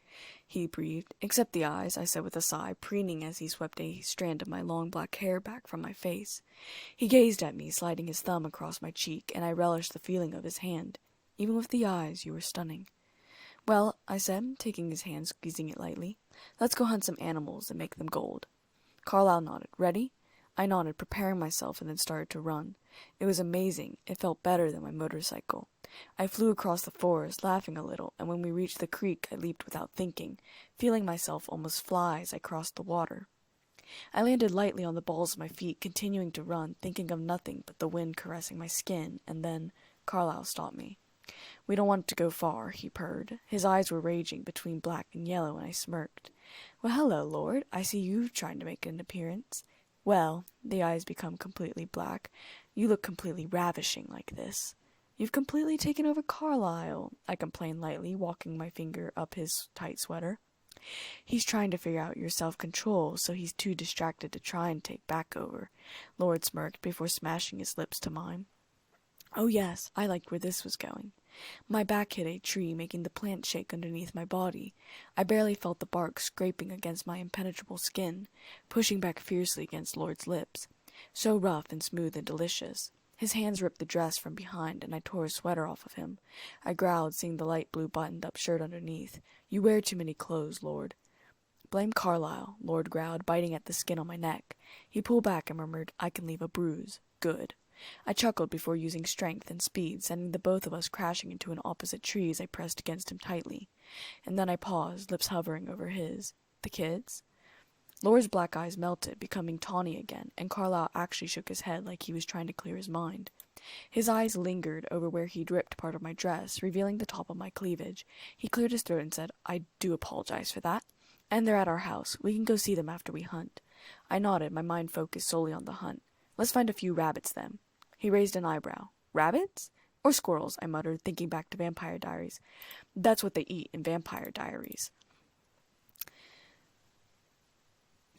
He breathed. Except the eyes, I said with a sigh, preening as he swept a strand of my long black hair back from my face. He gazed at me, sliding his thumb across my cheek, and I relished the feeling of his hand. Even with the eyes, you were stunning. Well, I said, taking his hand, squeezing it lightly. Let's go hunt some animals and make them gold. Carlisle nodded. Ready? I nodded, preparing myself, and then started to run. It was amazing. It felt better than my motorcycle. I flew across the forest, laughing a little, and when we reached the creek, I leaped without thinking, feeling myself almost fly as I crossed the water. I landed lightly on the balls of my feet, continuing to run, thinking of nothing but the wind caressing my skin, and then Carlisle stopped me. We don't want to go far, he purred. His eyes were raging between black and yellow, and I smirked. Well, hello, Lord. I see you trying to make an appearance. Well, the eyes become completely black. You look completely ravishing like this. You've completely taken over Carlisle, I complained lightly, walking my finger up his tight sweater. He's trying to figure out your self-control, so he's too distracted to try and take back over. Lord smirked before smashing his lips to mine. Oh yes, I liked where this was going. My back hit a tree, making the plant shake underneath my body. I barely felt the bark scraping against my impenetrable skin, pushing back fiercely against Lord's lips. So rough and smooth and delicious. His hands ripped the dress from behind, and I tore his sweater off of him. I growled, seeing the light blue buttoned-up shirt underneath. You wear too many clothes, Lord. Blame Carlisle, Lord growled, biting at the skin on my neck. He pulled back and murmured, I can leave a bruise. Good. I chuckled before using strength and speed, sending the both of us crashing into an opposite tree as I pressed against him tightly. And then I paused, lips hovering over his. The kids? Lord's black eyes melted, becoming tawny again, and Carlisle actually shook his head like he was trying to clear his mind. His eyes lingered over where he'd ripped part of my dress, revealing the top of my cleavage. He cleared his throat and said, I do apologize for that. And they're at our house. We can go see them after we hunt. I nodded, my mind focused solely on the hunt. Let's find a few rabbits, then. He raised an eyebrow. Rabbits? Or squirrels, I muttered, thinking back to Vampire Diaries. That's what they eat in Vampire Diaries.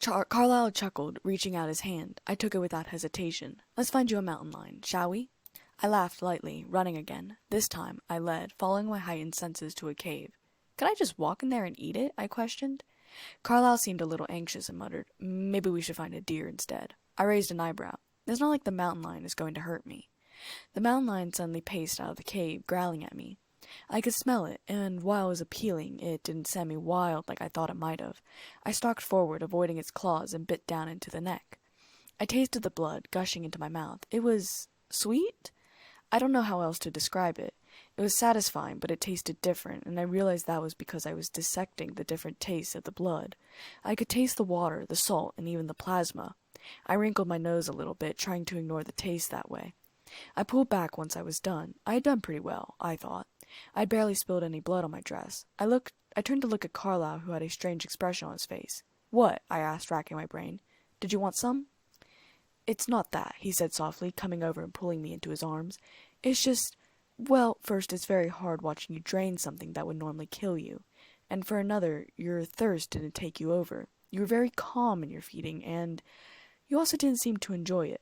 Carlisle chuckled, reaching out his hand. I took it without hesitation. Let's find you a mountain lion, shall we? I laughed lightly, running again. This time, I led, following my heightened senses to a cave. Could I just walk in there and eat it? I questioned. Carlisle seemed a little anxious and muttered, Maybe we should find a deer instead. I raised an eyebrow. It's not like the mountain lion is going to hurt me. The mountain lion suddenly paced out of the cave, growling at me. I could smell it, and while it was appealing, it didn't send me wild like I thought it might have. I stalked forward, avoiding its claws, and bit down into the neck. I tasted the blood gushing into my mouth. It was sweet? I don't know how else to describe it. It was satisfying, but it tasted different, and I realized that was because I was dissecting the different tastes of the blood. I could taste the water, the salt, and even the plasma. I wrinkled my nose a little bit, trying to ignore the taste that way. I pulled back once I was done. I had done pretty well, I thought. I'd barely spilled any blood on my dress. I turned to look at Carlisle, who had a strange expression on his face. What? I asked, racking my brain. Did you want some? It's not that, he said softly, coming over and pulling me into his arms. It's just, well, first, it's very hard watching you drain something that would normally kill you. And for another, your thirst didn't take you over. You were very calm in your feeding, and you also didn't seem to enjoy it.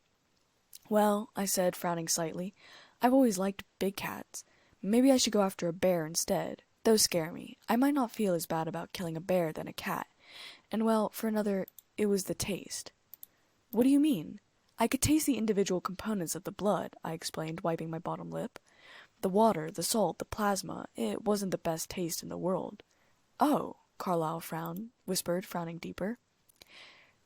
Well, I said, frowning slightly, I've always liked big cats. Maybe I should go after a bear instead. Those scare me. I might not feel as bad about killing a bear than a cat. And well, for another, it was the taste. What do you mean? I could taste the individual components of the blood, I explained, wiping my bottom lip. The water, the salt, the plasma, it wasn't the best taste in the world. Oh, Carlisle whispered, frowning deeper.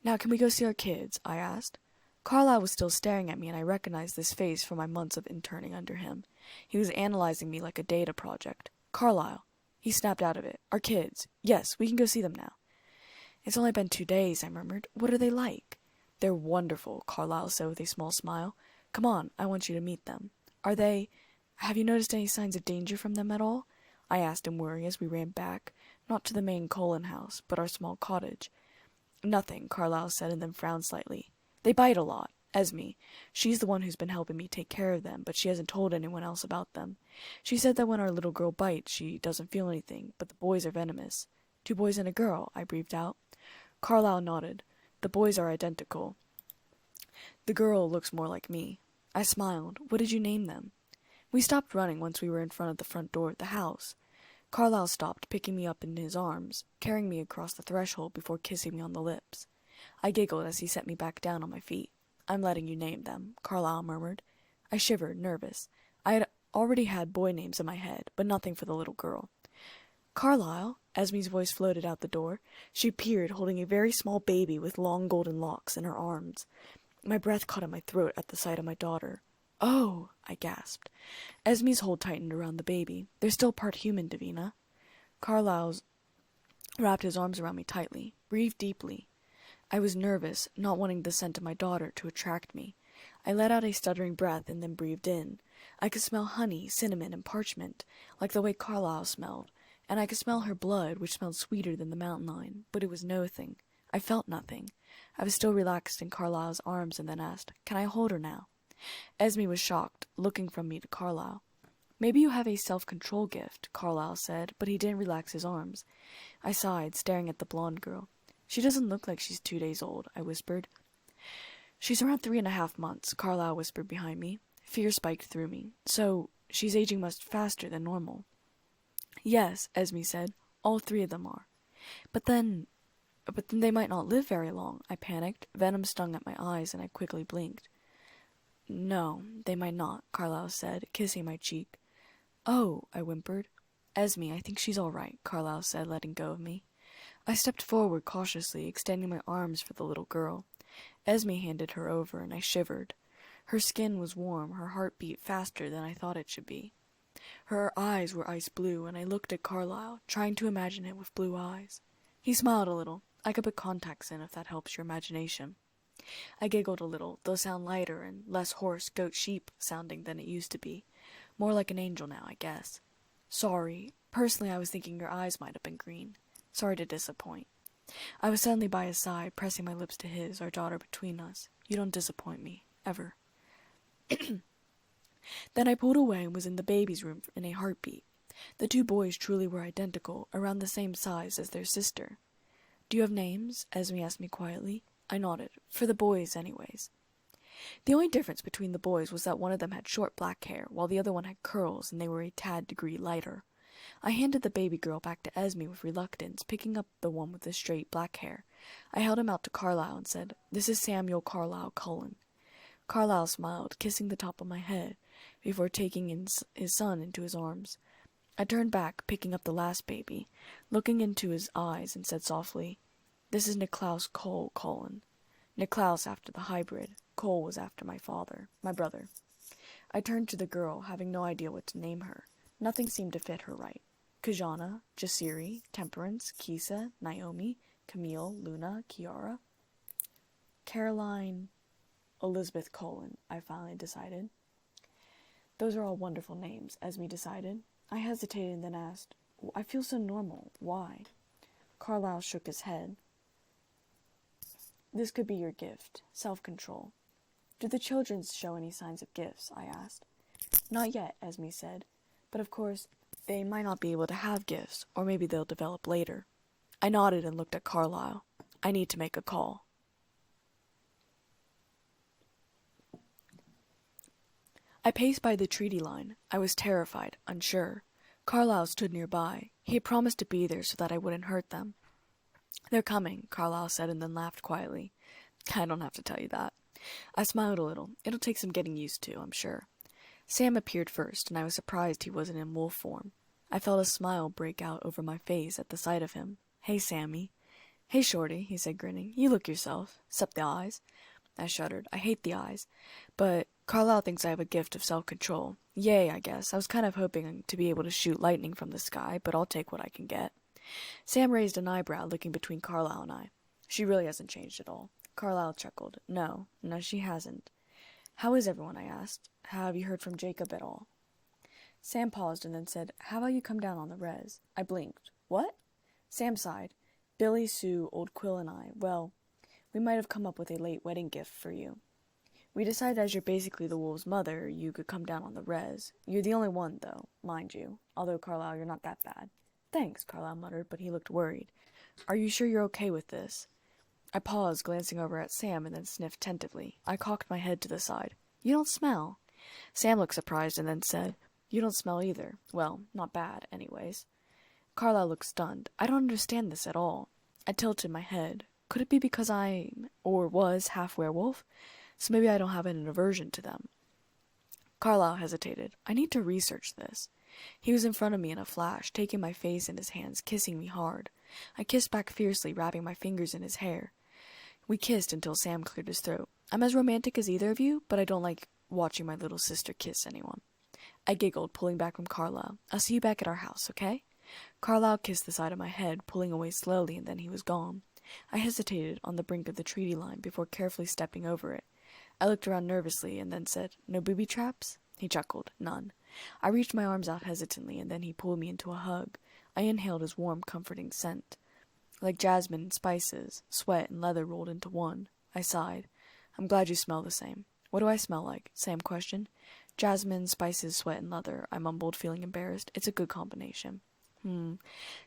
Now can we go see our kids? I asked. Carlisle was still staring at me, and I recognized this face from my months of interning under him. He was analyzing me like a data project. "Carlisle." He snapped out of it. "Our kids. Yes, we can go see them now." "It's only been 2 days," I murmured. "What are they like?" "They're wonderful," Carlisle said with a small smile. "Come on, I want you to meet them." Have you noticed any signs of danger from them at all?" I asked in worry as we ran back, not to the main Cullen house, but our small cottage. "Nothing," Carlisle said, and then frowned slightly. "They bite a lot. Esme. She's the one who's been helping me take care of them, but she hasn't told anyone else about them. She said that when our little girl bites, she doesn't feel anything, but the boys are venomous." "2 boys and a girl," I breathed out. Carlisle nodded. "The boys are identical. The girl looks more like me." I smiled. "What did you name them?" We stopped running once we were in front of the front door of the house. Carlisle stopped, picking me up in his arms, carrying me across the threshold before kissing me on the lips. I giggled as he set me back down on my feet. "I'm letting you name them," Carlisle murmured. I shivered, nervous. I had already had boy names in my head, but nothing for the little girl. "Carlisle," Esme's voice floated out the door. She appeared, holding a very small baby with long golden locks in her arms. My breath caught in my throat at the sight of my daughter. "Oh," I gasped. Esme's hold tightened around the baby. "They're still part human, Davina." Carlisle's wrapped his arms around me tightly. "Breathe deeply." I was nervous, not wanting the scent of my daughter to attract me. I let out a stuttering breath and then breathed in. I could smell honey, cinnamon, and parchment, like the way Carlisle smelled, and I could smell her blood, which smelled sweeter than the mountain lion, but it was nothing. I felt nothing. I was still relaxed in Carlisle's arms and then asked, "Can I hold her now?" Esme was shocked, looking from me to Carlisle. "Maybe you have a self-control gift," Carlisle said, but he didn't relax his arms. I sighed, staring at the blonde girl. "She doesn't look like she's 2 days old," I whispered. "She's around 3.5 months, Carlisle whispered behind me. Fear spiked through me. "So, she's aging much faster than normal." "Yes," Esme said. "All 3 of them are." But then they might not live very long," I panicked. Venom stung at my eyes, and I quickly blinked. "No, they might not," Carlisle said, kissing my cheek. "Oh," I whimpered. "Esme, I think she's all right," Carlisle said, letting go of me. I stepped forward cautiously, extending my arms for the little girl. Esme handed her over, and I shivered. Her skin was warm, her heart beat faster than I thought it should be. Her eyes were ice blue, and I looked at Carlisle, trying to imagine it with blue eyes. He smiled a little. I could put contacts in if that helps your imagination. I giggled a little, though sound lighter and less hoarse goat-sheep sounding than it used to be. More like an angel now, I guess. "Sorry. Personally, I was thinking your eyes might have been green. Sorry to disappoint." I was suddenly by his side, pressing my lips to his, our daughter between us. "You don't disappoint me. Ever." Then I pulled away and was in the baby's room in a heartbeat. The 2 boys truly were identical, around the same size as their sister. "Do you have names?" Esme asked me quietly. I nodded. "For the boys, anyways." The only difference between the boys was that one of them had short black hair, while the other one had curls, and they were a tad degree lighter. I handed the baby girl back to Esme with reluctance, picking up the one with the straight black hair. I held him out to Carlisle and said, "This is Samuel Carlisle Cullen." Carlisle smiled, kissing the top of my head, before taking his son into his arms. I turned back, picking up the last baby, looking into his eyes, and said softly, "This is Niklaus Cullen." Niklaus after the hybrid. Cole was after my brother. I turned to the girl, having no idea what to name her. Nothing seemed to fit her right. Kajana, Jasiri, Temperance, Kisa, Naomi, Camille, Luna, Kiara. Caroline, Elizabeth Cullen, I finally decided. "Those are all wonderful names," Esme decided. I hesitated and then asked, "I feel so normal. Why?" Carlisle shook his head. "This could be your gift. Self-control." "Do the children show any signs of gifts?" I asked. "Not yet," Esme said. "But of course, they might not be able to have gifts, or maybe they'll develop later." I nodded and looked at Carlisle. "I need to make a call." I paced by the treaty line. I was terrified, unsure. Carlisle stood nearby. He had promised to be there so that I wouldn't hurt them. "They're coming," Carlisle said, and then laughed quietly. "I don't have to tell you that." I smiled a little. "It'll take some getting used to, I'm sure." Sam appeared first, and I was surprised he wasn't in wolf form. I felt a smile break out over my face at the sight of him. "Hey, Sammy." "Hey, Shorty," he said, grinning. "You look yourself, except the eyes." I shuddered. I hate the eyes. But Carlisle thinks I have a gift of self-control. Yay, I guess. I was kind of hoping to be able to shoot lightning from the sky, but I'll take what I can get. Sam raised an eyebrow, looking between Carlisle and I. She really hasn't changed at all. Carlisle chuckled. No, she hasn't. How is everyone? I asked. Have you heard from Jacob at all? Sam paused and then said, how about you come down on the res? I blinked. What? Sam sighed. Billy, Sue, old Quill and I, well, we might have come up with a late wedding gift for you. We decided as you're basically the wolf's mother, you could come down on the res. You're the only one, though, mind you. Although, Carlisle, you're not that bad. Thanks, Carlisle muttered, but he looked worried. Are you sure you're okay with this? I paused, glancing over at Sam, and then sniffed tentatively. I cocked my head to the side. You don't smell. Sam looked surprised and then said, You don't smell either. Well, not bad, anyways. Carlisle looked stunned. I don't understand this at all. I tilted my head. Could it be because I'm, or was, half werewolf? So maybe I don't have an aversion to them. Carlisle hesitated. I need to research this. He was in front of me in a flash, taking my face in his hands, kissing me hard. I kissed back fiercely, wrapping my fingers in his hair. We kissed until Sam cleared his throat. I'm as romantic as either of you, but I don't like watching my little sister kiss anyone. I giggled, pulling back from Carlisle. I'll see you back at our house, okay? Carlisle kissed the side of my head, pulling away slowly, and then he was gone. I hesitated on the brink of the treaty line before carefully stepping over it. I looked around nervously and then said, No booby traps? He chuckled. None. I reached my arms out hesitantly, and then he pulled me into a hug. I inhaled his warm, comforting scent. Like jasmine and spices, sweat and leather rolled into one. I sighed. I'm glad you smell the same. What do I smell like? Sam questioned. Jasmine, spices, sweat, and leather, I mumbled, feeling embarrassed. It's a good combination.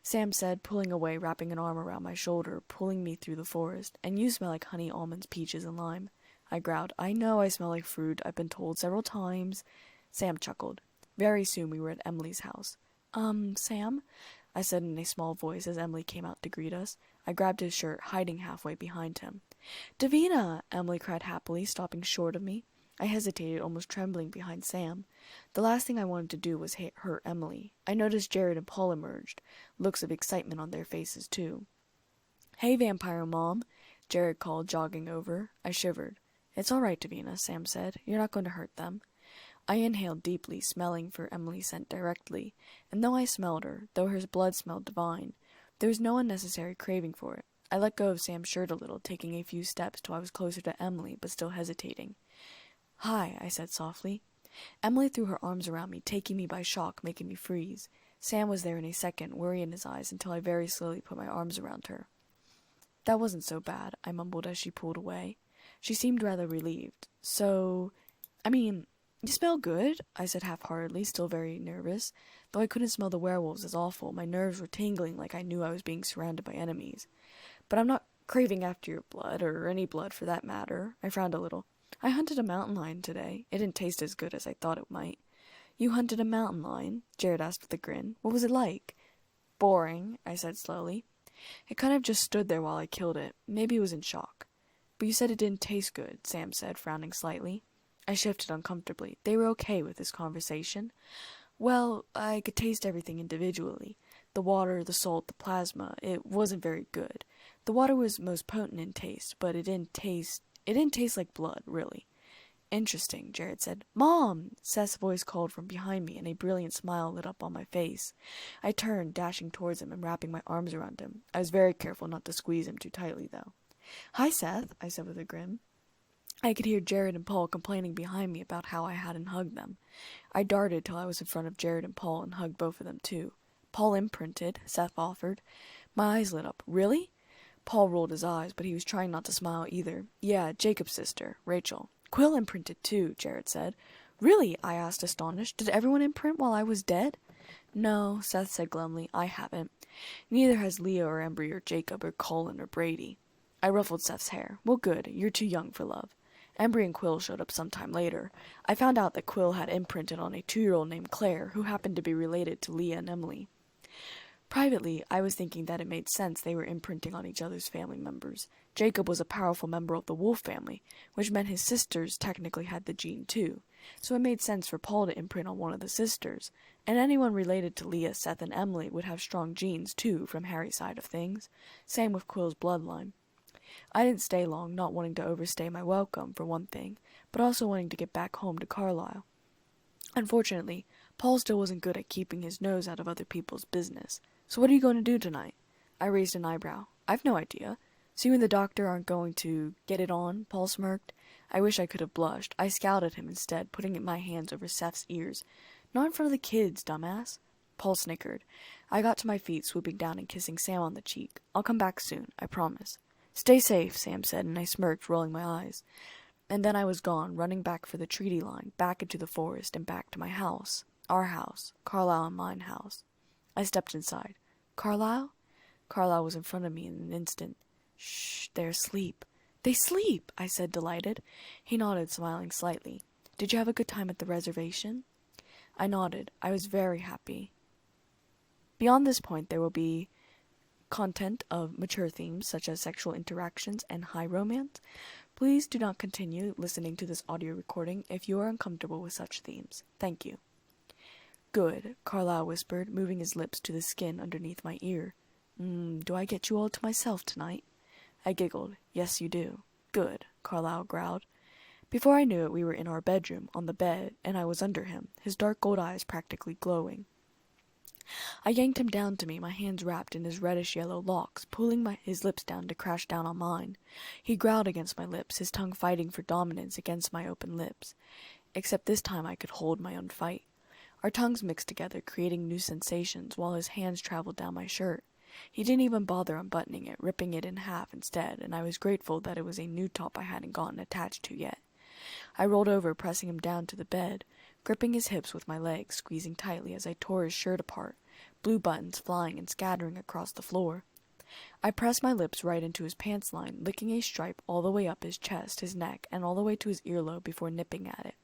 Sam said, pulling away, wrapping an arm around my shoulder, pulling me through the forest. And you smell like honey, almonds, peaches, and lime. I growled. I know I smell like fruit. I've been told several times. Sam chuckled. Very soon we were at Emily's house. Sam? I said in a small voice as Emily came out to greet us. I grabbed his shirt, hiding halfway behind him. Davina! Emily cried happily, stopping short of me. I hesitated, almost trembling behind Sam. The last thing I wanted to do was hurt Emily. I noticed Jared and Paul emerged, looks of excitement on their faces, too. Hey, Vampire Mom, Jared called, jogging over. I shivered. It's all right, Davina, Sam said. You're not going to hurt them. I inhaled deeply, smelling for Emily's scent directly, and though I smelled her, though her blood smelled divine, there was no unnecessary craving for it. I let go of Sam's shirt a little, taking a few steps till I was closer to Emily, but still hesitating. Hi, I said softly. Emily threw her arms around me, taking me by shock, making me freeze. Sam was there in a second, worry in his eyes, until I very slowly put my arms around her. That wasn't so bad, I mumbled as she pulled away. She seemed rather relieved. You smell good, I said half-heartedly, still very nervous. Though I couldn't smell the werewolves as awful, my nerves were tingling like I knew I was being surrounded by enemies. But I'm not craving after your blood, or any blood for that matter. I frowned a little. I hunted a mountain lion today. It didn't taste as good as I thought it might. You hunted a mountain lion? Jared asked with a grin. What was it like? Boring, I said slowly. It kind of just stood there while I killed it. Maybe it was in shock. But you said it didn't taste good, Sam said, frowning slightly. I shifted uncomfortably. They were okay with this conversation. Well, I could taste everything individually. The water, the salt, the plasma. It wasn't very good. The water was most potent in taste, but it didn't taste like blood, really. Interesting, Jared said. Mom! Seth's voice called from behind me, and a brilliant smile lit up on my face. I turned, dashing towards him and wrapping my arms around him. I was very careful not to squeeze him too tightly, though. Hi, Seth, I said with a grin. I could hear Jared and Paul complaining behind me about how I hadn't hugged them. I darted till I was in front of Jared and Paul and hugged both of them, too. Paul imprinted, Seth offered. My eyes lit up. Really? Paul rolled his eyes, but he was trying not to smile either. Yeah, Jacob's sister, Rachel. Quill imprinted, too, Jared said. Really? I asked, astonished. Did everyone imprint while I was dead? No, Seth said glumly. I haven't. Neither has Leah or Embry or Jacob or Cullen or Brady. I ruffled Seth's hair. Well, good. You're too young for love. Embry and Quill showed up sometime later. I found out that Quill had imprinted on a 2-year-old named Claire, who happened to be related to Leah and Emily. Privately, I was thinking that it made sense they were imprinting on each other's family members. Jacob was a powerful member of the wolf family, which meant his sisters technically had the gene too. So it made sense for Paul to imprint on one of the sisters, and anyone related to Leah, Seth, and Emily would have strong genes too from Harry's side of things. Same with Quill's bloodline. I didn't stay long, not wanting to overstay my welcome, for one thing, but also wanting to get back home to Carlisle. Unfortunately, Paul still wasn't good at keeping his nose out of other people's business. "So what are you going to do tonight?" I raised an eyebrow. "I've no idea. So you and the doctor aren't going to get it on?" Paul smirked. I wish I could have blushed. I scowled at him instead, putting my hands over Seth's ears. "Not in front of the kids, dumbass." Paul snickered. I got to my feet, swooping down and kissing Sam on the cheek. "I'll come back soon, I promise." "Stay safe," Sam said, and I smirked, rolling my eyes. And then I was gone, running back for the treaty line, back into the forest, and back to my house. Our house. Carlisle and mine house. I stepped inside. "Carlisle?" Carlisle was in front of me in an instant. "Shh, they're asleep." "They sleep," I said, delighted. He nodded, smiling slightly. "Did you have a good time at the reservation?" I nodded. I was very happy. Beyond this point, there will be content of mature themes, such as sexual interactions and high romance. Please do not continue listening to this audio recording if you are uncomfortable with such themes. Thank you. "Good," Carlisle whispered, moving his lips to the skin underneath my ear. Do I get you all to myself tonight?" I giggled. "Yes, you do." "Good," Carlisle growled. Before I knew it, we were in our bedroom, on the bed, and I was under him, his dark gold eyes practically glowing. I yanked him down to me, my hands wrapped in his reddish-yellow locks, pulling his lips down to crash down on mine. He growled against my lips, his tongue fighting for dominance against my open lips. Except this time I could hold my own fight. Our tongues mixed together, creating new sensations, while his hands traveled down my shirt. He didn't even bother unbuttoning it, ripping it in half instead, and I was grateful that it was a new top I hadn't gotten attached to yet. I rolled over, pressing him down to the bed, gripping his hips with my legs, squeezing tightly as I tore his shirt apart, blue buttons flying and scattering across the floor. I pressed my lips right into his pants line, licking a stripe all the way up his chest, his neck, and all the way to his earlobe before nipping at it.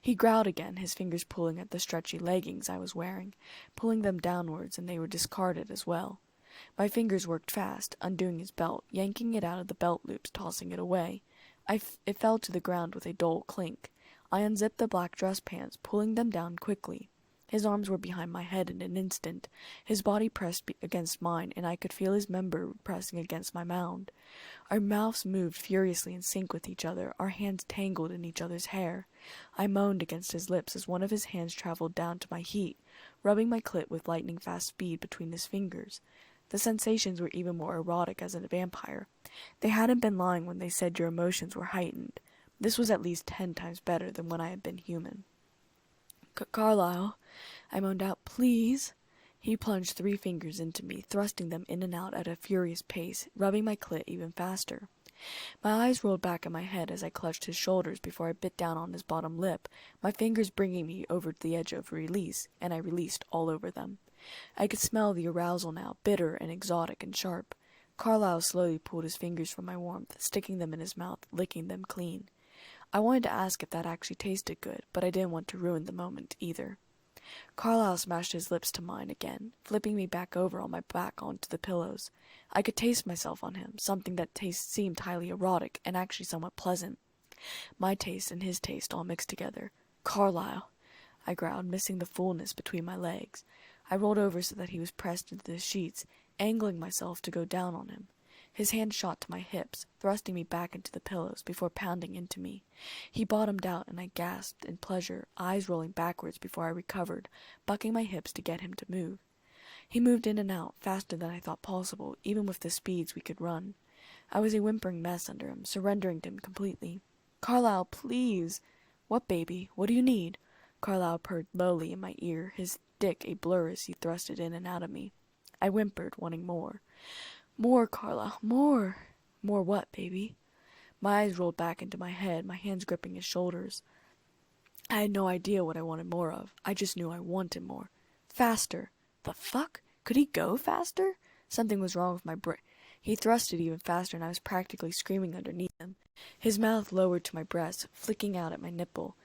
He growled again, his fingers pulling at the stretchy leggings I was wearing, pulling them downwards, and they were discarded as well. My fingers worked fast, undoing his belt, yanking it out of the belt loops, tossing it away. It fell to the ground with a dull clink. I unzipped the black dress pants, pulling them down quickly. His arms were behind my head in an instant. His body pressed against mine, and I could feel his member pressing against my mound. Our mouths moved furiously in sync with each other, our hands tangled in each other's hair. I moaned against his lips as one of his hands traveled down to my heat, rubbing my clit with lightning-fast speed between his fingers. The sensations were even more erotic as a vampire. They hadn't been lying when they said your emotions were heightened. This was at least 10 times better than when I had been human. "Carlisle," I moaned out, "please." He plunged 3 fingers into me, thrusting them in and out at a furious pace, rubbing my clit even faster. My eyes rolled back in my head as I clutched his shoulders before I bit down on his bottom lip, my fingers bringing me over to the edge of release, and I released all over them. I could smell the arousal now, bitter and exotic and sharp. Carlisle slowly pulled his fingers from my warmth, sticking them in his mouth, licking them clean. I wanted to ask if that actually tasted good, but I didn't want to ruin the moment either. Carlisle smashed his lips to mine again, flipping me back over on my back onto the pillows. I could taste myself on him, something that seemed highly erotic and actually somewhat pleasant. My taste and his taste all mixed together. "Carlisle," I growled, missing the fullness between my legs. I rolled over so that he was pressed into the sheets, angling myself to go down on him. His hand shot to my hips, thrusting me back into the pillows before pounding into me. He bottomed out, and I gasped in pleasure, eyes rolling backwards before I recovered, bucking my hips to get him to move. He moved in and out, faster than I thought possible, even with the speeds we could run. I was a whimpering mess under him, surrendering to him completely. "Carlisle, please." "What, baby? What do you need?" Carlisle purred lowly in my ear, his dick a blur as he thrust it in and out of me. I whimpered, wanting more. "More, Carlisle, more." "More what, baby?" My eyes rolled back into my head, my hands gripping his shoulders. I had no idea what I wanted more of. I just knew I wanted more. "Faster." The fuck? Could he go faster? Something was wrong with my brain. He thrust it even faster, and I was practically screaming underneath him. His mouth lowered to my breast, flicking out at my nipple.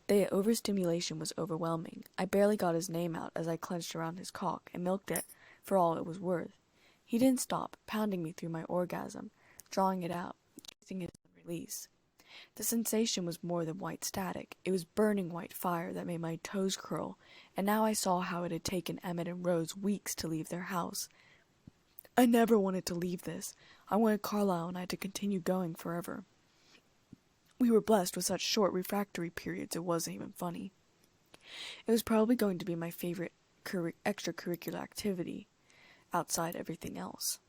The overstimulation was overwhelming. I barely got his name out as I clenched around his cock and milked it for all it was worth. He didn't stop, pounding me through my orgasm, drawing it out, kissing it on release. The sensation was more than white static. It was burning white fire that made my toes curl, and now I saw how it had taken Emmett and Rose weeks to leave their house. I never wanted to leave this. I wanted Carlisle and I to continue going forever. We were blessed with such short refractory periods it wasn't even funny. It was probably going to be my favorite extracurricular activity, outside everything else.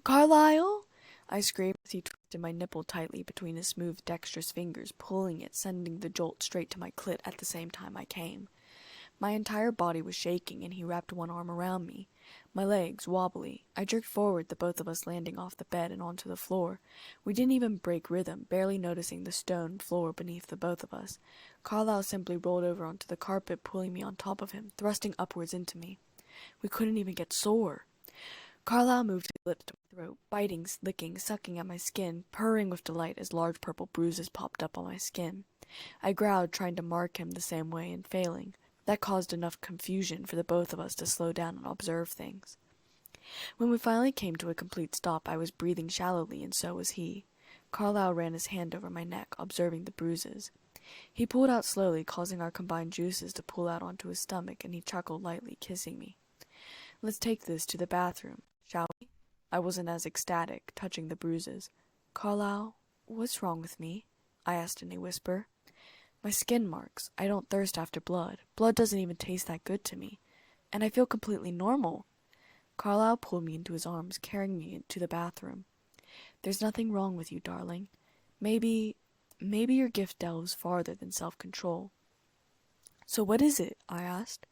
"Carlisle!" I screamed as he twisted my nipple tightly between his smooth, dexterous fingers, pulling it, sending the jolt straight to my clit at the same time I came. My entire body was shaking, and he wrapped one arm around me. My legs wobbly. I jerked forward, the both of us landing off the bed and onto the floor. We didn't even break rhythm, barely noticing the stone floor beneath the both of us. Carlisle simply rolled over onto the carpet, pulling me on top of him, thrusting upwards into me. We couldn't even get sore. Carlisle moved his lips to my throat, biting, licking, sucking at my skin, purring with delight as large purple bruises popped up on my skin. I growled, trying to mark him the same way and failing. That caused enough confusion for the both of us to slow down and observe things. When we finally came to a complete stop, I was breathing shallowly, and so was he. Carlisle ran his hand over my neck, observing the bruises. He pulled out slowly, causing our combined juices to pool out onto his stomach, and he chuckled lightly, kissing me. "Let's take this to the bathroom, shall we?" I wasn't as ecstatic, touching the bruises. "Carlisle, what's wrong with me?" I asked in a whisper. "My skin marks. I don't thirst after blood. Blood doesn't even taste that good to me. And I feel completely normal." Carlisle pulled me into his arms, carrying me to the bathroom. "There's nothing wrong with you, darling. Maybe your gift delves farther than self-control." "So what is it?" I asked.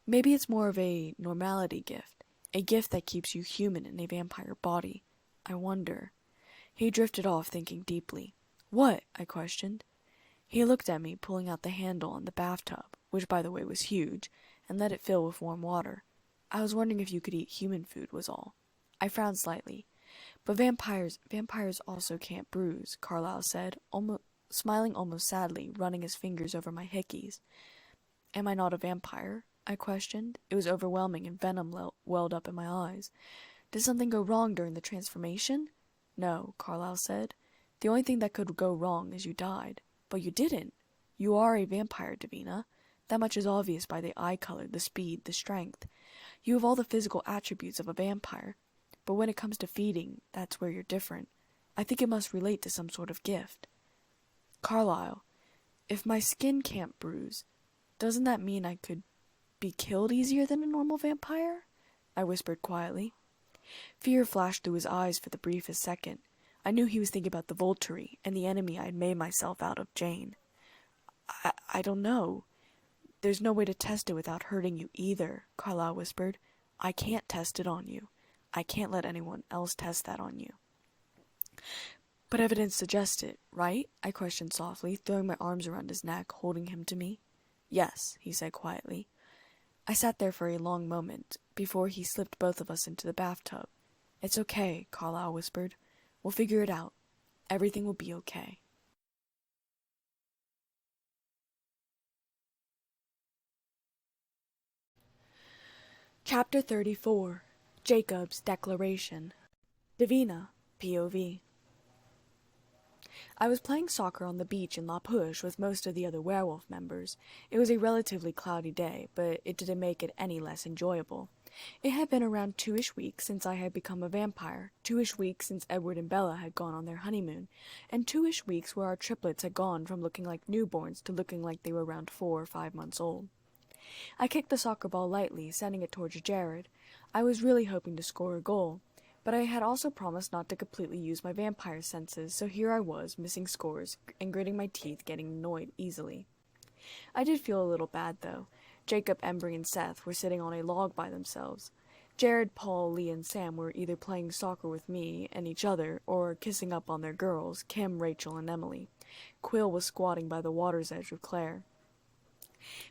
"Maybe it's more of a normality gift. A gift that keeps you human in a vampire body. I wonder." He drifted off, thinking deeply. "What?" I questioned. He looked at me, pulling out the handle on the bathtub, which by the way was huge, and let it fill with warm water. "I was wondering if you could eat human food, was all." I frowned slightly. "But vampires also can't bruise," Carlisle said, smiling almost sadly, running his fingers over my hickeys. "Am I not a vampire?" I questioned. It was overwhelming, and venom welled up in my eyes. "Did something go wrong during the transformation?" "No," Carlisle said. "The only thing that could go wrong is you died. But you didn't. You are a vampire, Davina. That much is obvious by the eye color, the speed, the strength. You have all the physical attributes of a vampire. But when it comes to feeding, that's where you're different. I think it must relate to some sort of gift." "Carlisle, if my skin can't bruise, doesn't that mean I could be killed easier than a normal vampire?" I whispered quietly. Fear flashed through his eyes for the briefest second. I knew he was thinking about the Volturi and the enemy I had made myself out of, Jane. I don't know. There's no way to test it without hurting you either," Carlisle whispered. "I can't test it on you. I can't let anyone else test that on you." "But evidence suggests it, right?" I questioned softly, throwing my arms around his neck, holding him to me. "Yes," he said quietly. I sat there for a long moment, before he slipped both of us into the bathtub. "It's okay," Carlisle whispered. "We'll figure it out. Everything will be okay." Chapter 34. Jacob's Declaration. Davina, POV. I was playing soccer on the beach in La Push with most of the other werewolf members. It was a relatively cloudy day, but it didn't make it any less enjoyable. It had been around 2-ish weeks since I had become a vampire, 2-ish weeks since Edward and Bella had gone on their honeymoon, and 2-ish weeks where our triplets had gone from looking like newborns to looking like they were around 4 or 5 months old. I kicked the soccer ball lightly, sending it towards Jared. I was really hoping to score a goal, but I had also promised not to completely use my vampire senses, so here I was, missing scores, and gritting my teeth, getting annoyed easily. I did feel a little bad, though. Jacob, Embry, and Seth were sitting on a log by themselves. Jared, Paul, Lee, and Sam were either playing soccer with me and each other, or kissing up on their girls, Kim, Rachel, and Emily. Quill was squatting by the water's edge with Claire.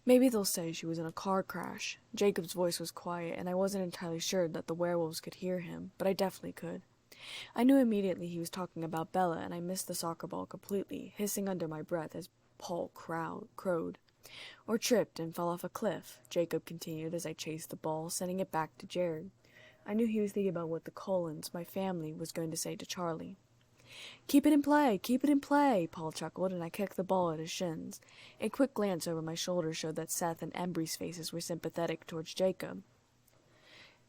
"Maybe they'll say she was in a car crash." Jacob's voice was quiet, and I wasn't entirely sure that the werewolves could hear him, but I definitely could. I knew immediately he was talking about Bella, and I missed the soccer ball completely, hissing under my breath as Paul crowed. "Or tripped and fell off a cliff," Jacob continued as I chased the ball, sending it back to Jared. I knew he was thinking about what the Cullens, my family, was going to say to Charlie. Keep it in play, Paul chuckled, and I kicked the ball at his shins. A quick glance over my shoulder showed that Seth and Embry's faces were sympathetic towards Jacob.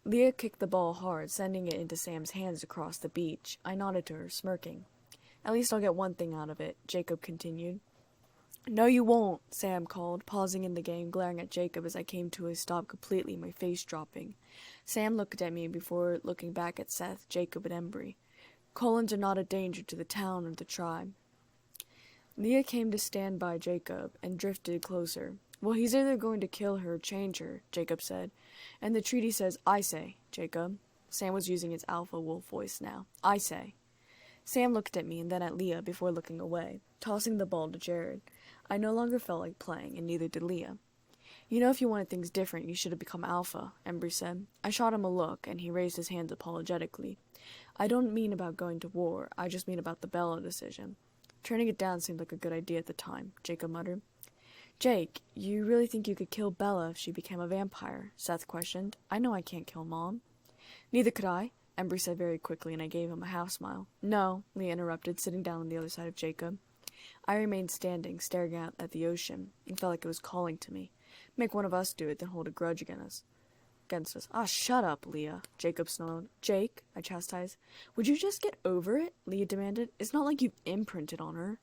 Leah kicked the ball hard, sending it into Sam's hands across the beach. I nodded to her, smirking. At least I'll get one thing out of it, Jacob continued. No, you won't, Sam called, pausing in the game, glaring at Jacob as I came to a stop completely, my face dropping. Sam looked at me before looking back at Seth, Jacob, and Embry. Cullens are not a danger to the town or the tribe. Leah came to stand by Jacob and drifted closer. Well, he's either going to kill her or change her, Jacob said. And the treaty says, I say, Jacob. Sam was using his alpha wolf voice now. I say. Sam looked at me and then at Leah before looking away, tossing the ball to Jared. I no longer felt like playing, and neither did Leah. You know, if you wanted things different, you should have become alpha, Embry said. I shot him a look, and he raised his hands apologetically. I don't mean about going to war, I just mean about the Bella decision. Turning it down seemed like a good idea at the time, Jacob muttered. Jake, you really think you could kill Bella if she became a vampire? Seth questioned. I know I can't kill Mom. Neither could I, Embry said very quickly, and I gave him a half smile. No, Leah interrupted, sitting down on the other side of Jacob. I remained standing, staring out at the ocean, and felt like it was calling to me. Make one of us do it, then hold a grudge against us. Ah, shut up, Leah, Jacob snarled. Jake, I chastised. Would you just get over it? Leah demanded. It's not like you've imprinted on her.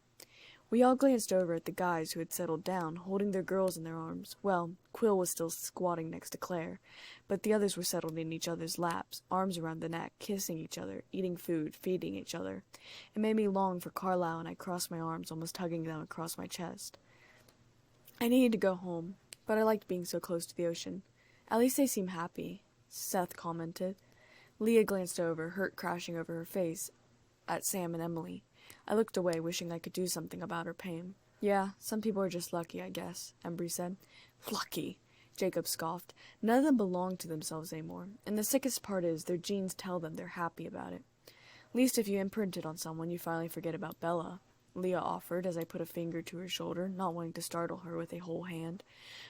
We all glanced over at the guys who had settled down, holding their girls in their arms. Well, Quill was still squatting next to Claire, but the others were settled in each other's laps, arms around the neck, kissing each other, eating food, feeding each other. It made me long for Carlisle, and I crossed my arms, almost hugging them across my chest. I needed to go home, but I liked being so close to the ocean. At least they seem happy, Seth commented. Leah glanced over, hurt crashing over her face, at Sam and Emily. I looked away, wishing I could do something about her pain. Yeah, some people are just lucky, I guess, Embry said. Lucky, Jacob scoffed. None of them belong to themselves anymore, and the sickest part is their genes tell them they're happy about it. At least if you imprint it on someone, you finally forget about Bella, Leah offered as I put a finger to her shoulder, not wanting to startle her with a whole hand.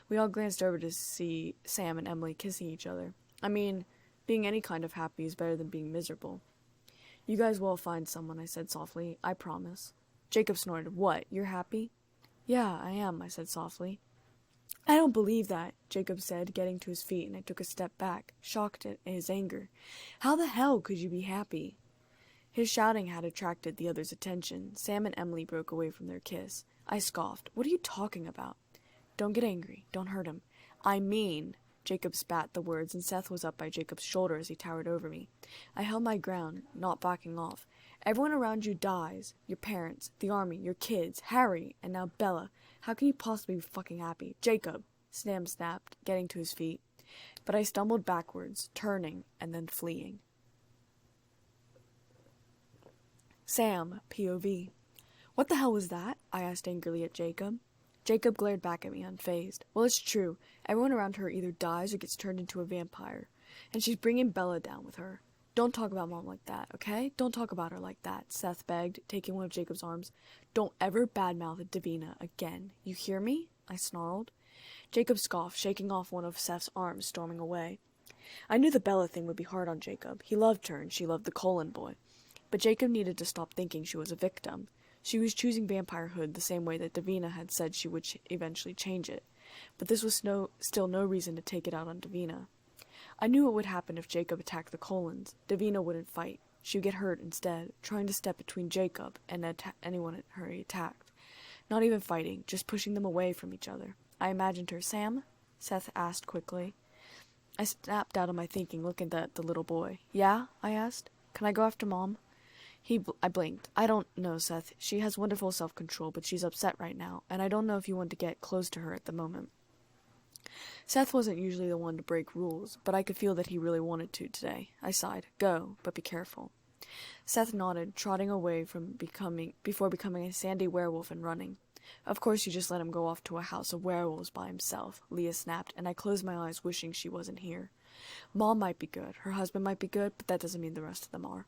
We all glanced over to see Sam and Emily kissing each other. I mean, being any kind of happy is better than being miserable. You guys will find someone, I said softly. I promise. Jacob snorted. What, you're happy? Yeah, I am, I said softly. I don't believe that, Jacob said, getting to his feet, and I took a step back, shocked at his anger. How the hell could you be happy? His shouting had attracted the others' attention. Sam and Emily broke away from their kiss. I scoffed. What are you talking about? Don't get angry. Don't hurt him. I mean... Jacob spat the words, and Seth was up by Jacob's shoulder as he towered over me. I held my ground, not backing off. Everyone around you dies. Your parents, the army, your kids, Harry, and now Bella. How can you possibly be fucking happy? Jacob, Sam snapped, getting to his feet. But I stumbled backwards, turning, and then fleeing. Sam, POV. What the hell was that? I asked angrily at Jacob. Jacob glared back at me, unfazed. Well, it's true. Everyone around her either dies or gets turned into a vampire. And she's bringing Bella down with her. Don't talk about Mom like that, okay? Don't talk about her like that, Seth begged, taking one of Jacob's arms. Don't ever badmouth Davina again. You hear me? I snarled. Jacob scoffed, shaking off one of Seth's arms, storming away. I knew the Bella thing would be hard on Jacob. He loved her, and she loved the Cullen boy. But Jacob needed to stop thinking she was a victim. She was choosing vampirehood the same way that Davina had said she would eventually change it. But this was still no reason to take it out on Davina. I knew what would happen if Jacob attacked the Cullens. Davina wouldn't fight. She would get hurt instead, trying to step between Jacob and anyone her he attacked. Not even fighting, just pushing them away from each other. I imagined her. Sam? Seth asked quickly. I snapped out of my thinking, looking at the little boy. Yeah? I asked. Can I go after Mom? I blinked. I don't know, Seth. She has wonderful self-control, but she's upset right now, and I don't know if you want to get close to her at the moment. Seth wasn't usually the one to break rules, but I could feel that he really wanted to today. I sighed. Go, but be careful. Seth nodded, trotting away before becoming a sandy werewolf and running. Of course you just let him go off to a house of werewolves by himself, Leah snapped, and I closed my eyes wishing she wasn't here. Mom might be good, her husband might be good, but that doesn't mean the rest of them are.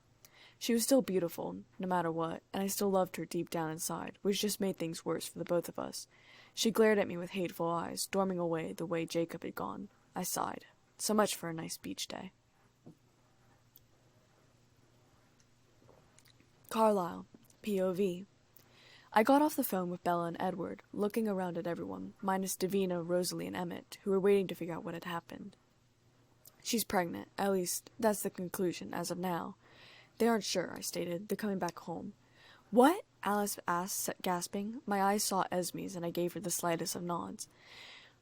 She was still beautiful, no matter what, and I still loved her deep down inside, which just made things worse for the both of us. She glared at me with hateful eyes, storming away the way Jacob had gone. I sighed. So much for a nice beach day. Carlisle, POV. I got off the phone with Bella and Edward, looking around at everyone, minus Davina, Rosalie, and Emmett, who were waiting to figure out what had happened. She's pregnant. At least, that's the conclusion, as of now. They aren't sure, I stated. They're coming back home. What? Alice asked, gasping. My eyes saw Esme's, and I gave her the slightest of nods.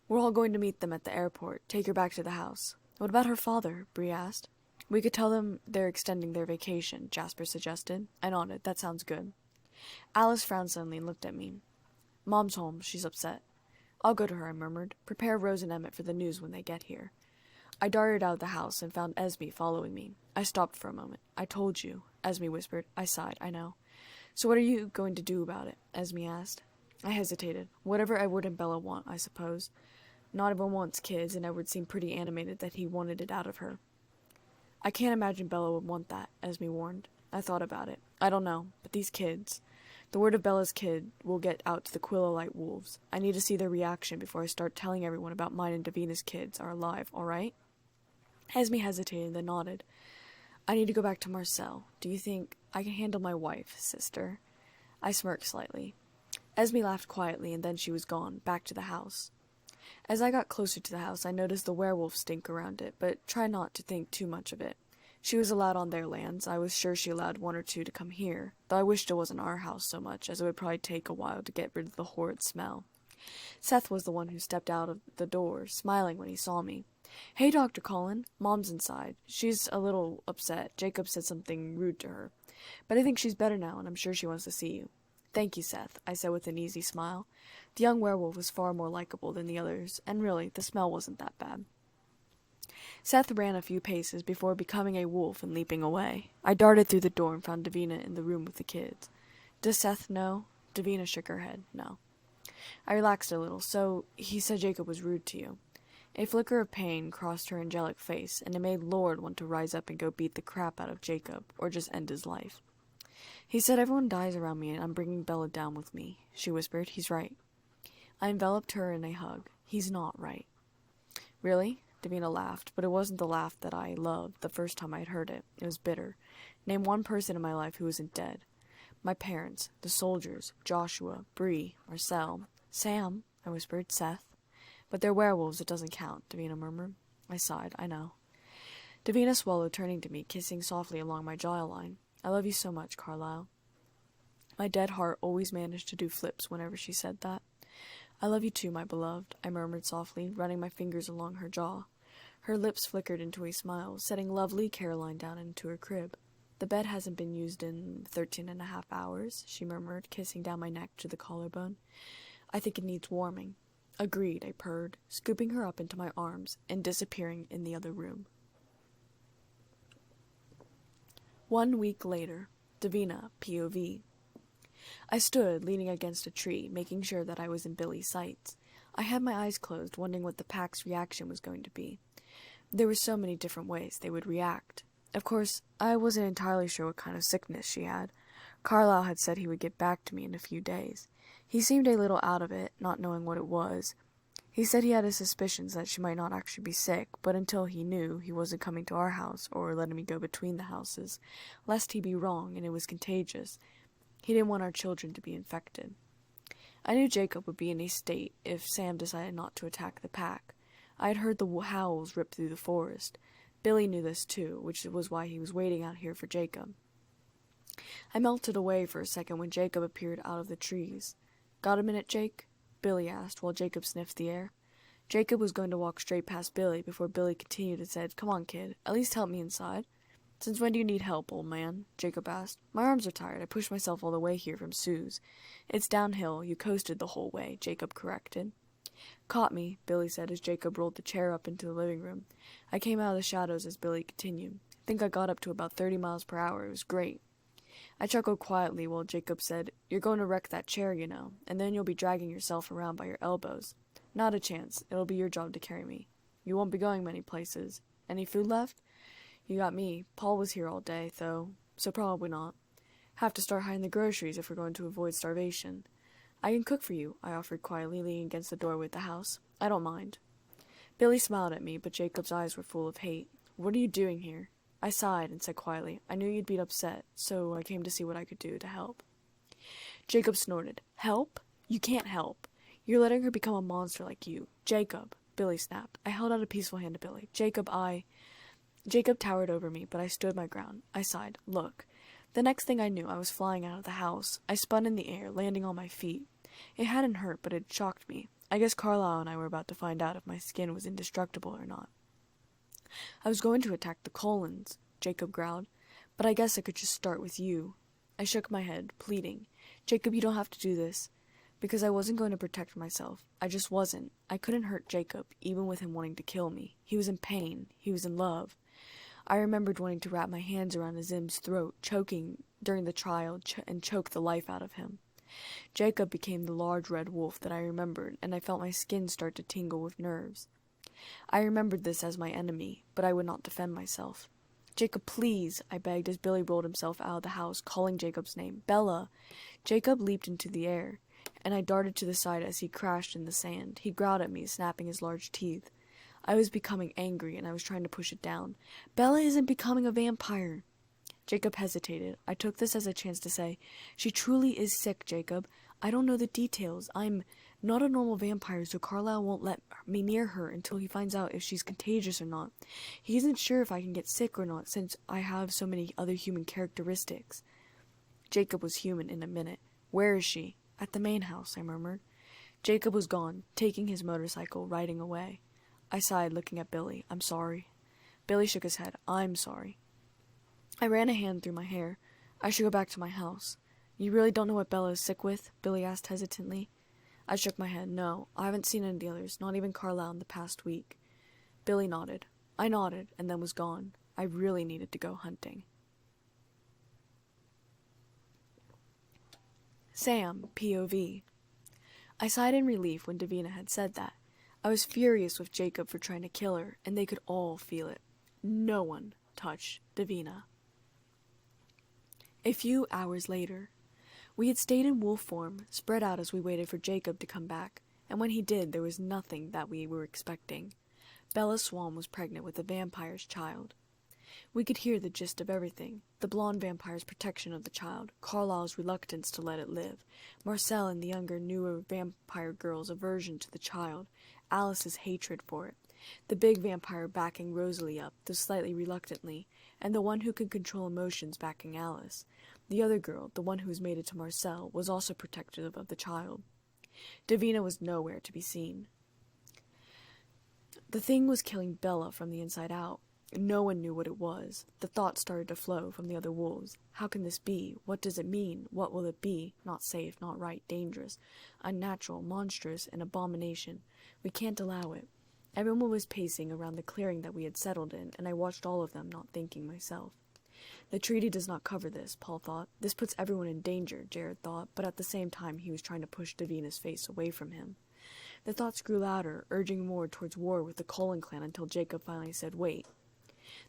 We're all going to meet them at the airport. Take her back to the house. What about her father? Bree asked. We could tell them they're extending their vacation, Jasper suggested. I nodded. That sounds good. Alice frowned suddenly and looked at me. Mom's home. She's upset. I'll go to her, I murmured. Prepare Rose and Emmett for the news when they get here. I darted out of the house and found Esme following me. I stopped for a moment. I told you, Esme whispered. I sighed. I know. So what are you going to do about it? Esme asked. I hesitated. Whatever Edward and Bella want, I suppose. Not everyone wants kids, and Edward seemed pretty animated that he wanted it out of her. I can't imagine Bella would want that, Esme warned. I thought about it. I don't know, but these kids... The word of Bella's kid will get out to the Quillolite wolves. I need to see their reaction before I start telling everyone about mine and Davina's kids are alive, all right? Esme hesitated, then nodded. I need to go back to Marcel. Do you think I can handle my wife, sister? I smirked slightly. Esme laughed quietly, and then she was gone, back to the house. As I got closer to the house, I noticed the werewolf stink around it, but tried not to think too much of it. She was allowed on their lands. I was sure she allowed one or two to come here, though I wished it wasn't our house so much, as it would probably take a while to get rid of the horrid smell. Seth was the one who stepped out of the door, smiling when he saw me. Hey, Dr. Cullen. Mom's inside. She's a little upset. Jacob said something rude to her. But I think she's better now, and I'm sure she wants to see you. Thank you, Seth, I said with an easy smile. The young werewolf was far more likable than the others, and really, the smell wasn't that bad. Seth ran a few paces before becoming a wolf and leaping away. I darted through the door and found Davina in the room with the kids. Does Seth know? Davina shook her head. No. I relaxed a little. So, he said Jacob was rude to you. A flicker of pain crossed her angelic face, and it made Lord want to rise up and go beat the crap out of Jacob, or just end his life. He said everyone dies around me, and I'm bringing Bella down with me, she whispered. He's right. I enveloped her in a hug. He's not right. Really? Davina laughed, but it wasn't the laugh that I loved the first time I'd heard it. It was bitter. Name one person in my life who isn't dead. My parents, the soldiers, Joshua, Bree, Marcel. Sam, I whispered. Seth. But they're werewolves, it doesn't count, Davina murmured. I sighed. I know. Davina swallowed, turning to me, kissing softly along my jawline. I love you so much, Carlisle. My dead heart always managed to do flips whenever she said that. I love you too, my beloved, I murmured softly, running my fingers along her jaw. Her lips flickered into a smile, setting lovely Caroline down into her crib. The bed hasn't been used in 13.5 hours, she murmured, kissing down my neck to the collarbone. I think it needs warming. Agreed, I purred, scooping her up into my arms and disappearing in the other room. 1 week later, Davina, POV. I stood, leaning against a tree, making sure that I was in Billy's sights. I had my eyes closed, wondering what the pack's reaction was going to be. There were so many different ways they would react. Of course, I wasn't entirely sure what kind of sickness she had. Carlisle had said he would get back to me in a few days. He seemed a little out of it, not knowing what it was. He said he had his suspicions that she might not actually be sick, but until he knew, he wasn't coming to our house or letting me go between the houses, lest he be wrong and it was contagious. He didn't want our children to be infected. I knew Jacob would be in a state if Sam decided not to attack the pack. I had heard the howls rip through the forest. Billy knew this too, which was why he was waiting out here for Jacob. I melted away for a second when Jacob appeared out of the trees. Got a minute, Jake? Billy asked, while Jacob sniffed the air. Jacob was going to walk straight past Billy before Billy continued and said, Come on, kid, at least help me inside. Since when do you need help, old man? Jacob asked. My arms are tired. I pushed myself all the way here from Sue's. It's downhill. You coasted the whole way, Jacob corrected. Caught me, Billy said as Jacob rolled the chair up into the living room. I came out of the shadows as Billy continued. Think I got up to about 30 miles per hour. It was great. I chuckled quietly while Jacob said, You're going to wreck that chair, you know, and then you'll be dragging yourself around by your elbows. Not a chance. It'll be your job to carry me. You won't be going many places. Any food left? You got me. Paul was here all day, though, so probably not. Have to start hiding the groceries if we're going to avoid starvation. I can cook for you, I offered quietly, leaning against the doorway of the house. I don't mind. Billy smiled at me, but Jacob's eyes were full of hate. What are you doing here? I sighed and said quietly, I knew you'd be upset, so I came to see what I could do to help. Jacob snorted. Help? You can't help. You're letting her become a monster like you. Jacob, Billy snapped. I held out a peaceful hand to Billy. Jacob, Jacob towered over me, but I stood my ground. I sighed. Look. The next thing I knew, I was flying out of the house. I spun in the air, landing on my feet. It hadn't hurt, but it shocked me. I guess Carlisle and I were about to find out if my skin was indestructible or not. I was going to attack the Cullens, Jacob growled, but I guess I could just start with you. I shook my head, pleading. Jacob, you don't have to do this. Because I wasn't going to protect myself. I just wasn't. I couldn't hurt Jacob, even with him wanting to kill me. He was in pain. He was in love. I remembered wanting to wrap my hands around Azim's throat, choking during the trial, and choke the life out of him. Jacob became the large red wolf that I remembered, and I felt my skin start to tingle with nerves. I remembered this as my enemy, but I would not defend myself. Jacob, please, I begged as Billy rolled himself out of the house, calling Jacob's name. Bella! Jacob leaped into the air, and I darted to the side as he crashed in the sand. He growled at me, snapping his large teeth. I was becoming angry, and I was trying to push it down. Bella isn't becoming a vampire. Jacob hesitated. I took this as a chance to say, she truly is sick, Jacob. I don't know the details. I'm not a normal vampire, so Carlisle won't let me near her until he finds out if she's contagious or not. He isn't sure if I can get sick or not, since I have so many other human characteristics. Jacob was human in a minute. Where is she? At the main house, I murmured. Jacob was gone, taking his motorcycle, riding away. I sighed, looking at Billy. I'm sorry. Billy shook his head. I'm sorry. I ran a hand through my hair. I should go back to my house. You really don't know what Bella is sick with? Billy asked hesitantly. I shook my head. No, I haven't seen any of the others, not even Carlisle in the past week. Billy nodded. I nodded, and then was gone. I really needed to go hunting. Sam, POV. I sighed in relief when Davina had said that. I was furious with Jacob for trying to kill her, and they could all feel it. No one touched Davina. A few hours later, we had stayed in wolf form, spread out as we waited for Jacob to come back, and when he did, there was nothing that we were expecting. Bella Swan was pregnant with a vampire's child. We could hear the gist of everything. The blonde vampire's protection of the child, Carlisle's reluctance to let it live, Marcel and the younger, newer vampire girl's aversion to the child, Alice's hatred for it, the big vampire backing Rosalie up, though slightly reluctantly, and the one who could control emotions backing Alice. The other girl, the one who was mated to Marcel, was also protective of the child. Davina was nowhere to be seen. The thing was killing Bella from the inside out. No one knew what it was. The thoughts started to flow from the other wolves. How can this be? What does it mean? What will it be? Not safe, not right, dangerous, unnatural, monstrous, an abomination. We can't allow it. Everyone was pacing around the clearing that we had settled in, and I watched all of them, not thinking myself. The treaty does not cover this, Paul thought. This puts everyone in danger, Jared thought, but at the same time he was trying to push Davina's face away from him. The thoughts grew louder, urging more towards war with the Cullen clan until Jacob finally said, wait.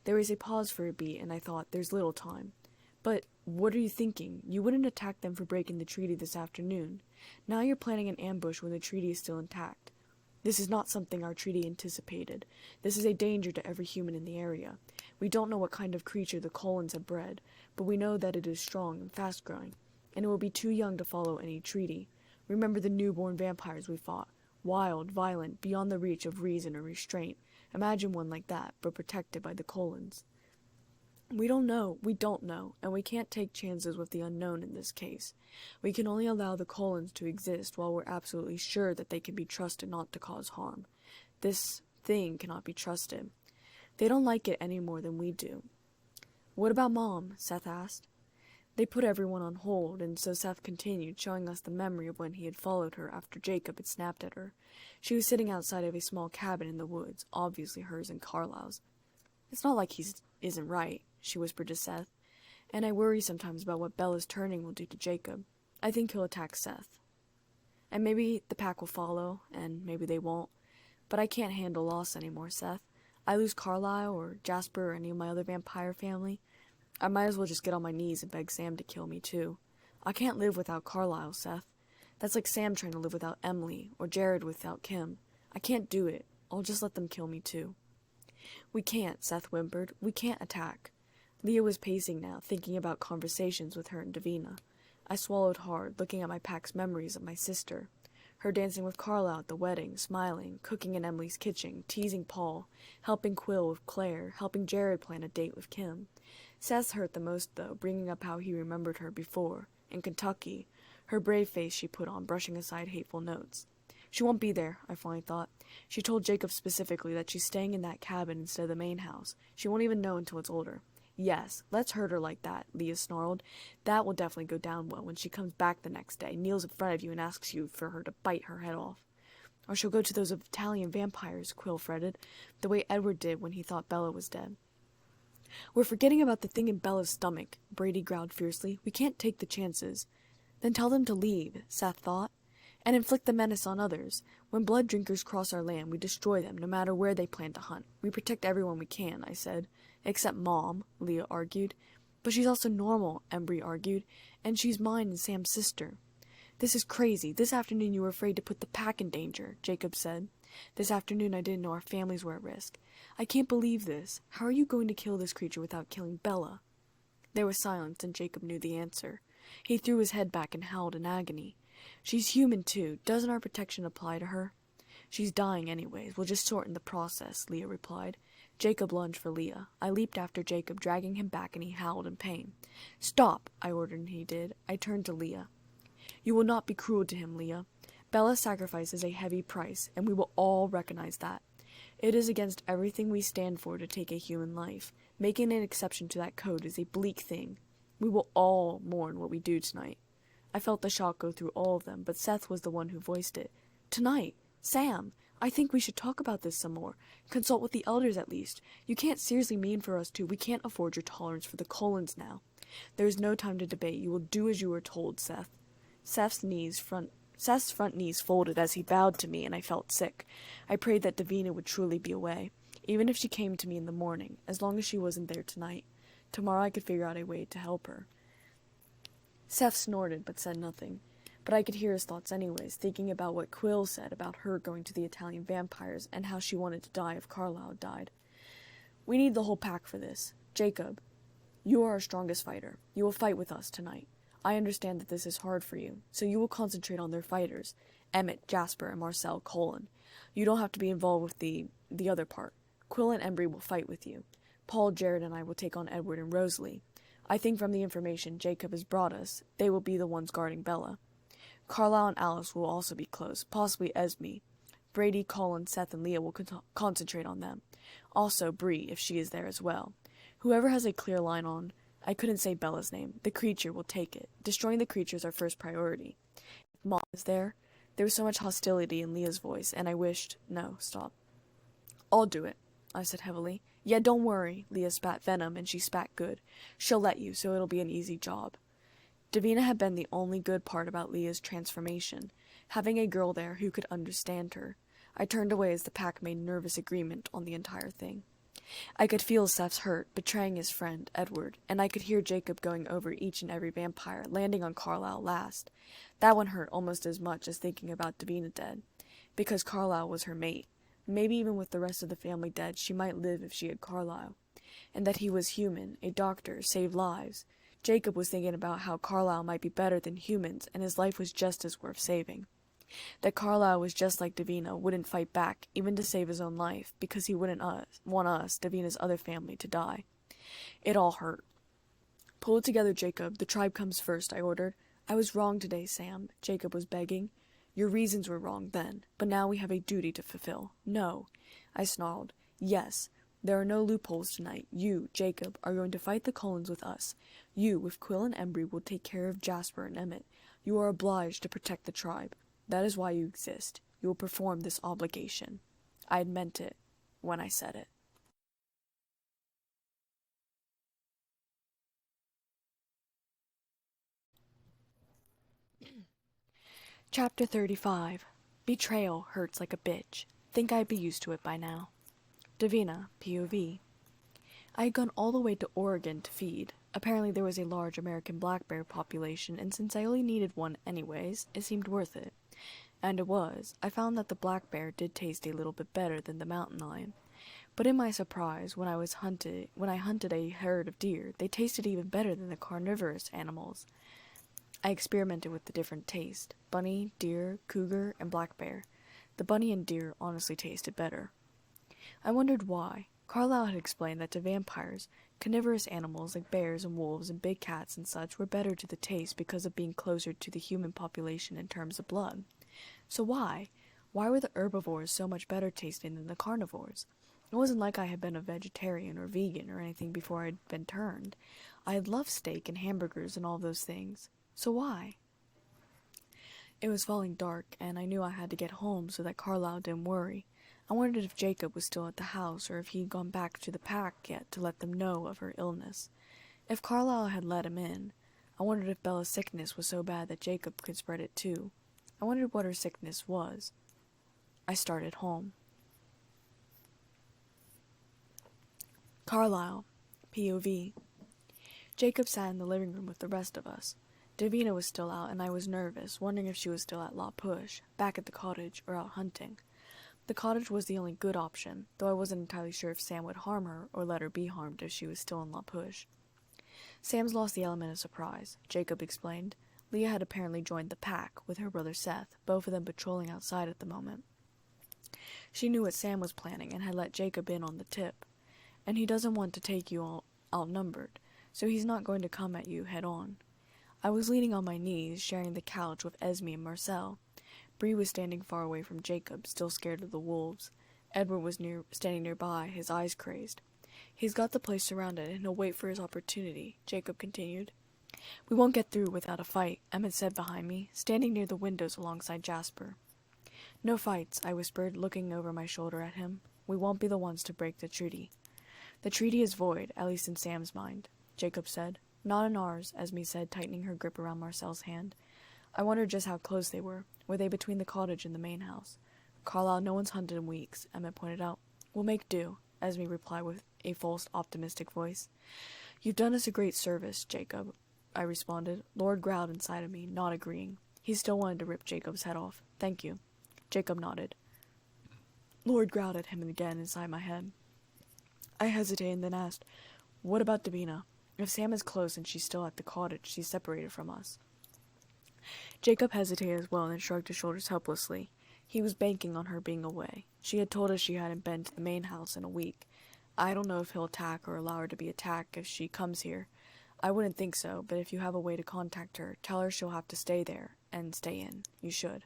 There was a pause for a beat, and I thought, there's little time. But what are you thinking? You wouldn't attack them for breaking the treaty this afternoon. Now you're planning an ambush when the treaty is still intact. This is not something our treaty anticipated. This is a danger to every human in the area. We don't know what kind of creature the Cullens have bred, but we know that it is strong and fast-growing, and it will be too young to follow any treaty. Remember the newborn vampires we fought. Wild, violent, beyond the reach of reason or restraint. Imagine one like that, but protected by the Cullens. We don't know, and we can't take chances with the unknown in this case. We can only allow the Cullens to exist while we're absolutely sure that they can be trusted not to cause harm. This thing cannot be trusted. They don't like it any more than we do. What about Mom? Seth asked. They put everyone on hold, and so Seth continued, showing us the memory of when he had followed her after Jacob had snapped at her. She was sitting outside of a small cabin in the woods, obviously hers and Carlisle's. It's not like he isn't right, she whispered to Seth, and I worry sometimes about what Bella's turning will do to Jacob. I think he'll attack Seth. And maybe the pack will follow, and maybe they won't. But I can't handle loss anymore, Seth. I lose Carlisle or Jasper or any of my other vampire family. I might as well just get on my knees and beg Sam to kill me, too. I can't live without Carlisle, Seth. That's like Sam trying to live without Emily, or Jared without Kim. I can't do it. I'll just let them kill me, too. We can't, Seth whimpered. We can't attack. Leah was pacing now, thinking about conversations with her and Davina. I swallowed hard, looking at my pack's memories of my sister. Her dancing with Carlisle at the wedding, smiling, cooking in Emily's kitchen, teasing Paul, helping Quill with Claire, helping Jared plan a date with Kim. Seth hurt the most, though, bringing up how he remembered her before, in Kentucky, her brave face she put on, brushing aside hateful notes. She won't be there, I finally thought. She told Jacob specifically that she's staying in that cabin instead of the main house. She won't even know until it's older. Yes, let's hurt her like that, Leah snarled. That will definitely go down well when she comes back the next day, kneels in front of you and asks you for her to bite her head off. Or she'll go to those Italian vampires, Quill fretted, the way Edward did when he thought Bella was dead. We're forgetting about the thing in Bella's stomach, Brady growled fiercely. We can't take the chances. Then tell them to leave, Seth thought, and inflict the menace on others. When blood drinkers cross our land, we destroy them, no matter where they plan to hunt. We protect everyone we can, I said. Except Mom, Leah argued. But she's also normal, Embry argued, and she's mine and Sam's sister. This is crazy. This afternoon you were afraid to put the pack in danger, Jacob said. This afternoon I didn't know our families were at risk. I can't believe this. How are you going to kill this creature without killing Bella? There was silence, and Jacob knew the answer. He threw his head back and howled in agony. She's human, too. Doesn't our protection apply to her? She's dying anyways. We'll just shorten the process, Leah replied. Jacob lunged for Leah. I leaped after Jacob, dragging him back, and he howled in pain. Stop, I ordered, and he did. I turned to Leah. You will not be cruel to him, Leah. Bella's sacrifice is a heavy price, and we will all recognize that. It is against everything we stand for to take a human life. Making an exception to that code is a bleak thing. We will all mourn what we do tonight. I felt the shock go through all of them, but Seth was the one who voiced it. Tonight, Sam, I think we should talk about this some more. Consult with the elders at least. You can't seriously mean for us to. We can't afford your tolerance for the Cullens now. There is no time to debate. You will do as you are told, Seth. Seth's front knees folded as he bowed to me, and I felt sick. I prayed that Davina would truly be away, even if she came to me in the morning, as long as she wasn't there tonight. Tomorrow I could figure out a way to help her. Seth snorted, but said nothing. But I could hear his thoughts anyways, thinking about what Quill said about her going to the Italian vampires, and how she wanted to die if Carlisle died. We need the whole pack for this. Jacob, you are our strongest fighter. You will fight with us tonight. I understand that this is hard for you, so you will concentrate on their fighters, Emmett, Jasper, and Marcel Cullen. You don't have to be involved with the other part. Quill and Embry will fight with you. Paul, Jared, and I will take on Edward and Rosalie. I think from the information Jacob has brought us, they will be the ones guarding Bella. Carlisle and Alice will also be close, possibly Esme. Brady, Colin, Seth, and Leah will concentrate on them. Also Bree, if she is there as well. Whoever has a clear line on, I couldn't say Bella's name, the creature will take it. Destroying the creature is our first priority. If Mom is there was so much hostility in Leah's voice, and I wished, no, stop. I'll do it, I said heavily. Yeah, don't worry, Leah spat venom, and she spat good. She'll let you, so it'll be an easy job. Davina had been the only good part about Leah's transformation, having a girl there who could understand her. I turned away as the pack made nervous agreement on the entire thing. I could feel Seth's hurt, betraying his friend, Edward, and I could hear Jacob going over each and every vampire, landing on Carlisle last. That one hurt almost as much as thinking about Davina dead, because Carlisle was her mate. Maybe even with the rest of the family dead, she might live if she had Carlisle. And that he was human, a doctor, saved lives. Jacob was thinking about how Carlisle might be better than humans, and his life was just as worth saving. That Carlisle was just like Davina, wouldn't fight back, even to save his own life, because he wouldn't want us, Davina's other family, to die. It all hurt. Pull it together, Jacob. The tribe comes first, I ordered. I was wrong today, Sam, Jacob was begging. Your reasons were wrong then, but now we have a duty to fulfill. No, I snarled. Yes, there are no loopholes tonight. You, Jacob, are going to fight the Cullens with us. You, with Quill and Embry, will take care of Jasper and Emmett. You are obliged to protect the tribe. That is why you exist. You will perform this obligation. I had meant it when I said it. Chapter 35. Betrayal hurts like a bitch. Think I'd be used to it by now. Davina, POV. I had gone all the way to Oregon to feed. Apparently there was a large American black bear population, and since I only needed one anyways, it seemed worth it. And it was. I found that the black bear did taste a little bit better than the mountain lion. But in my surprise, when I hunted a herd of deer, they tasted even better than the carnivorous animals. I experimented with the different taste: bunny, deer, cougar, and black bear. The bunny and deer honestly tasted better. I wondered why. Carlisle had explained that to vampires, carnivorous animals like bears and wolves and big cats and such were better to the taste because of being closer to the human population in terms of blood. So why? Why were the herbivores so much better tasting than the carnivores? It wasn't like I had been a vegetarian or vegan or anything before I'd been turned. I had loved steak and hamburgers and all those things. So why? It was falling dark, and I knew I had to get home so that Carlisle didn't worry. I wondered if Jacob was still at the house, or if he'd gone back to the pack yet to let them know of her illness. If Carlisle had let him in, I wondered if Bella's sickness was so bad that Jacob could spread it too. I wondered what her sickness was. I started home. Carlisle, POV. Jacob sat in the living room with the rest of us. Davina was still out, and I was nervous, wondering if she was still at La Push, back at the cottage, or out hunting. The cottage was the only good option, though I wasn't entirely sure if Sam would harm her or let her be harmed if she was still in La Push. Sam's lost the element of surprise, Jacob explained. Leah had apparently joined the pack, with her brother Seth, both of them patrolling outside at the moment. She knew what Sam was planning and had let Jacob in on the tip. And he doesn't want to take you all outnumbered, so he's not going to come at you head-on. I was leaning on my knees, sharing the couch with Esme and Marcel. Bree was standing far away from Jacob, still scared of the wolves. Edward was standing nearby, his eyes crazed. He's got the place surrounded, and he'll wait for his opportunity, Jacob continued. We won't get through without a fight, Emmett said behind me, standing near the windows alongside Jasper. No fights, I whispered, looking over my shoulder at him. We won't be the ones to break the treaty. The treaty is void, at least in Sam's mind, Jacob said. Not in ours, Esme said, tightening her grip around Marcel's hand. I wondered just how close they were. Were they between the cottage and the main house? Carlisle, no one's hunted in weeks, Emmett pointed out. We'll make do, Esme replied with a false, optimistic voice. You've done us a great service, Jacob, I responded. Lord growled inside of me, not agreeing. He still wanted to rip Jacob's head off. Thank you. Jacob nodded. Lord growled at him again inside my head. I hesitated and then asked, What about Davina? If Sam is close and she's still at the cottage, she's separated from us. Jacob hesitated as well and then shrugged his shoulders helplessly. He was banking on her being away. She had told us she hadn't been to the main house in a week. I don't know if he'll attack or allow her to be attacked if she comes here. I wouldn't think so, but if you have a way to contact her, tell her she'll have to stay there, and stay in. You should.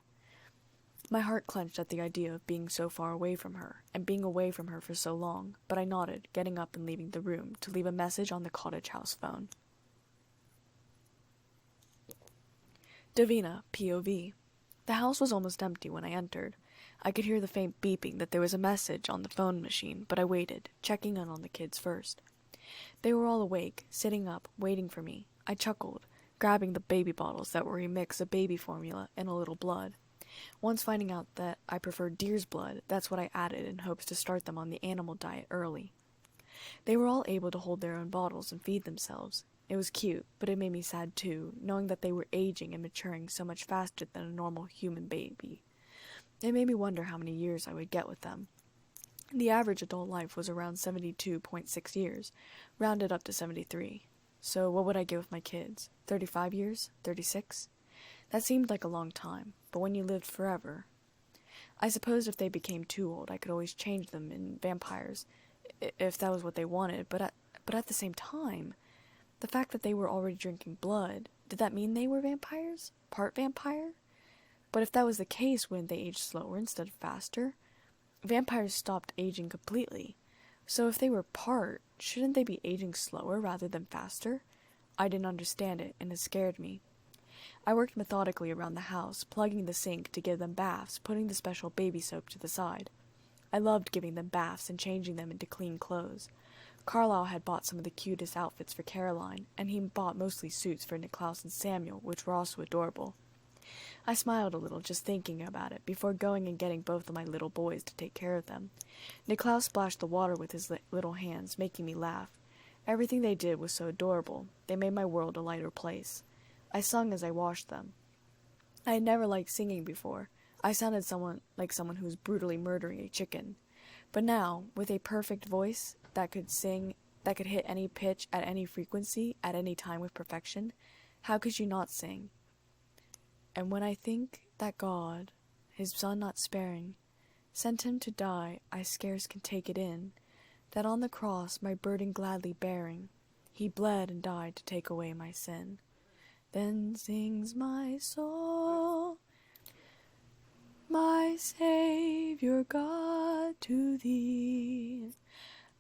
My heart clenched at the idea of being so far away from her, and being away from her for so long, but I nodded, getting up and leaving the room, to leave a message on the cottage house phone. Davina, POV. The house was almost empty when I entered. I could hear the faint beeping that there was a message on the phone machine, but I waited, checking in on the kids first. They were all awake, sitting up, waiting for me. I chuckled, grabbing the baby bottles that were a mix of baby formula and a little blood. Once finding out that I preferred deer's blood, that's what I added in hopes to start them on the animal diet early. They were all able to hold their own bottles and feed themselves. It was cute, but it made me sad too, knowing that they were aging and maturing so much faster than a normal human baby. It made me wonder how many years I would get with them. The average adult life was around 72.6 years, rounded up to 73. So what would I get with my kids? 35 years? 36? That seemed like a long time, but when you lived forever... I suppose if they became too old, I could always change them in vampires, if that was what they wanted, but at the same time, the fact that they were already drinking blood, did that mean they were vampires? Part vampire? But if that was the case, wouldn't they age slower instead of faster? Vampires stopped aging completely, so if they were part, shouldn't they be aging slower rather than faster? I didn't understand it, and it scared me. I worked methodically around the house, plugging the sink to give them baths, putting the special baby soap to the side. I loved giving them baths and changing them into clean clothes. Carlisle had bought some of the cutest outfits for Caroline, and he bought mostly suits for Niklaus and Samuel, which were also adorable. I smiled a little just thinking about it, before going and getting both of my little boys to take care of them. Niklaus splashed the water with his little hands, making me laugh. Everything they did was so adorable. They made my world a lighter place. I sung as I washed them. I had never liked singing before. I sounded like someone who was brutally murdering a chicken. But now, with a perfect voice that could sing, that could hit any pitch at any frequency, at any time with perfection, how could you not sing? And when I think that God, his Son not sparing, sent him to die, I scarce can take it in, that on the cross my burden gladly bearing, he bled and died to take away my sin. Then sings my soul, my Saviour God, to thee.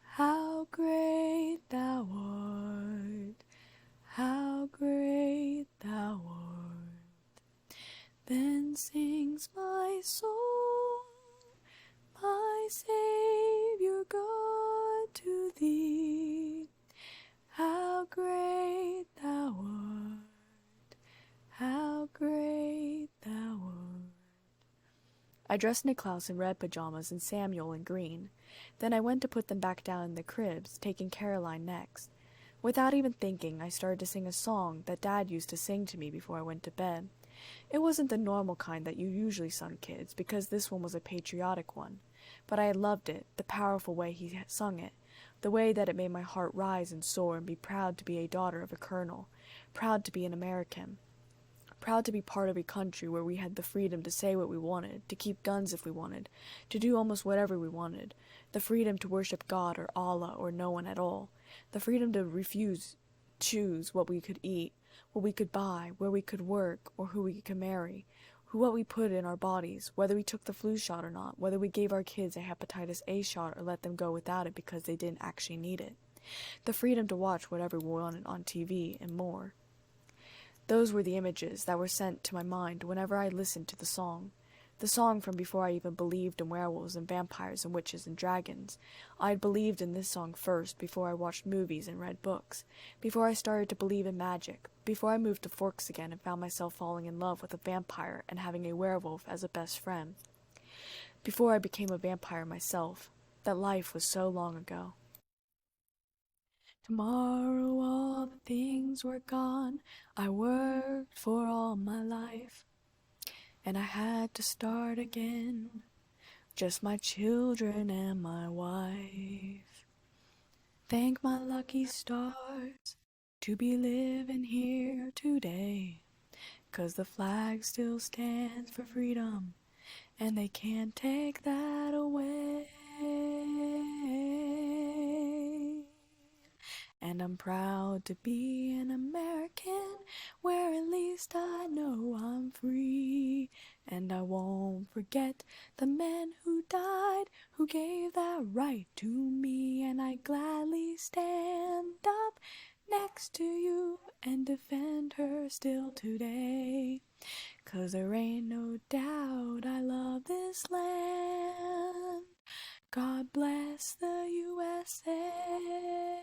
How great thou art, how great thou art. Then sings my soul, my Saviour God, to thee. How great thou art, how great thou art. I dressed Niklaus in red pajamas and Samuel in green. Then I went to put them back down in the cribs, taking Caroline next. Without even thinking, I started to sing a song that Dad used to sing to me before I went to bed. It wasn't the normal kind that you usually sung kids, because this one was a patriotic one. But I had loved it, the powerful way he had sung it, the way that it made my heart rise and soar and be proud to be a daughter of a colonel, proud to be an American, proud to be part of a country where we had the freedom to say what we wanted, to keep guns if we wanted, to do almost whatever we wanted, the freedom to worship God or Allah or no one at all, the freedom to choose what we could eat, what we could buy, where we could work, or who we could marry, what we put in our bodies, whether we took the flu shot or not, whether we gave our kids a hepatitis A shot or let them go without it because they didn't actually need it, the freedom to watch whatever we wanted on TV, and more. Those were the images that were sent to my mind whenever I listened to the song from before I even believed in werewolves and vampires and witches and dragons. I had believed in this song first before I watched movies and read books, before I started to believe in magic, before I moved to Forks again and found myself falling in love with a vampire and having a werewolf as a best friend, before I became a vampire myself. That life was so long ago. Tomorrow all the things were gone I worked for all my life, and I had to start again, just my children and my wife. Thank my lucky stars to be living here today, 'cause the flag still stands for freedom, and they can't take that away. And I'm proud to be an American, where at least I know I'm free. And I won't forget the men who died, who gave that right to me. And I gladly stand up next to you and defend her still today. 'Cause there ain't no doubt I love this land. God bless the USA.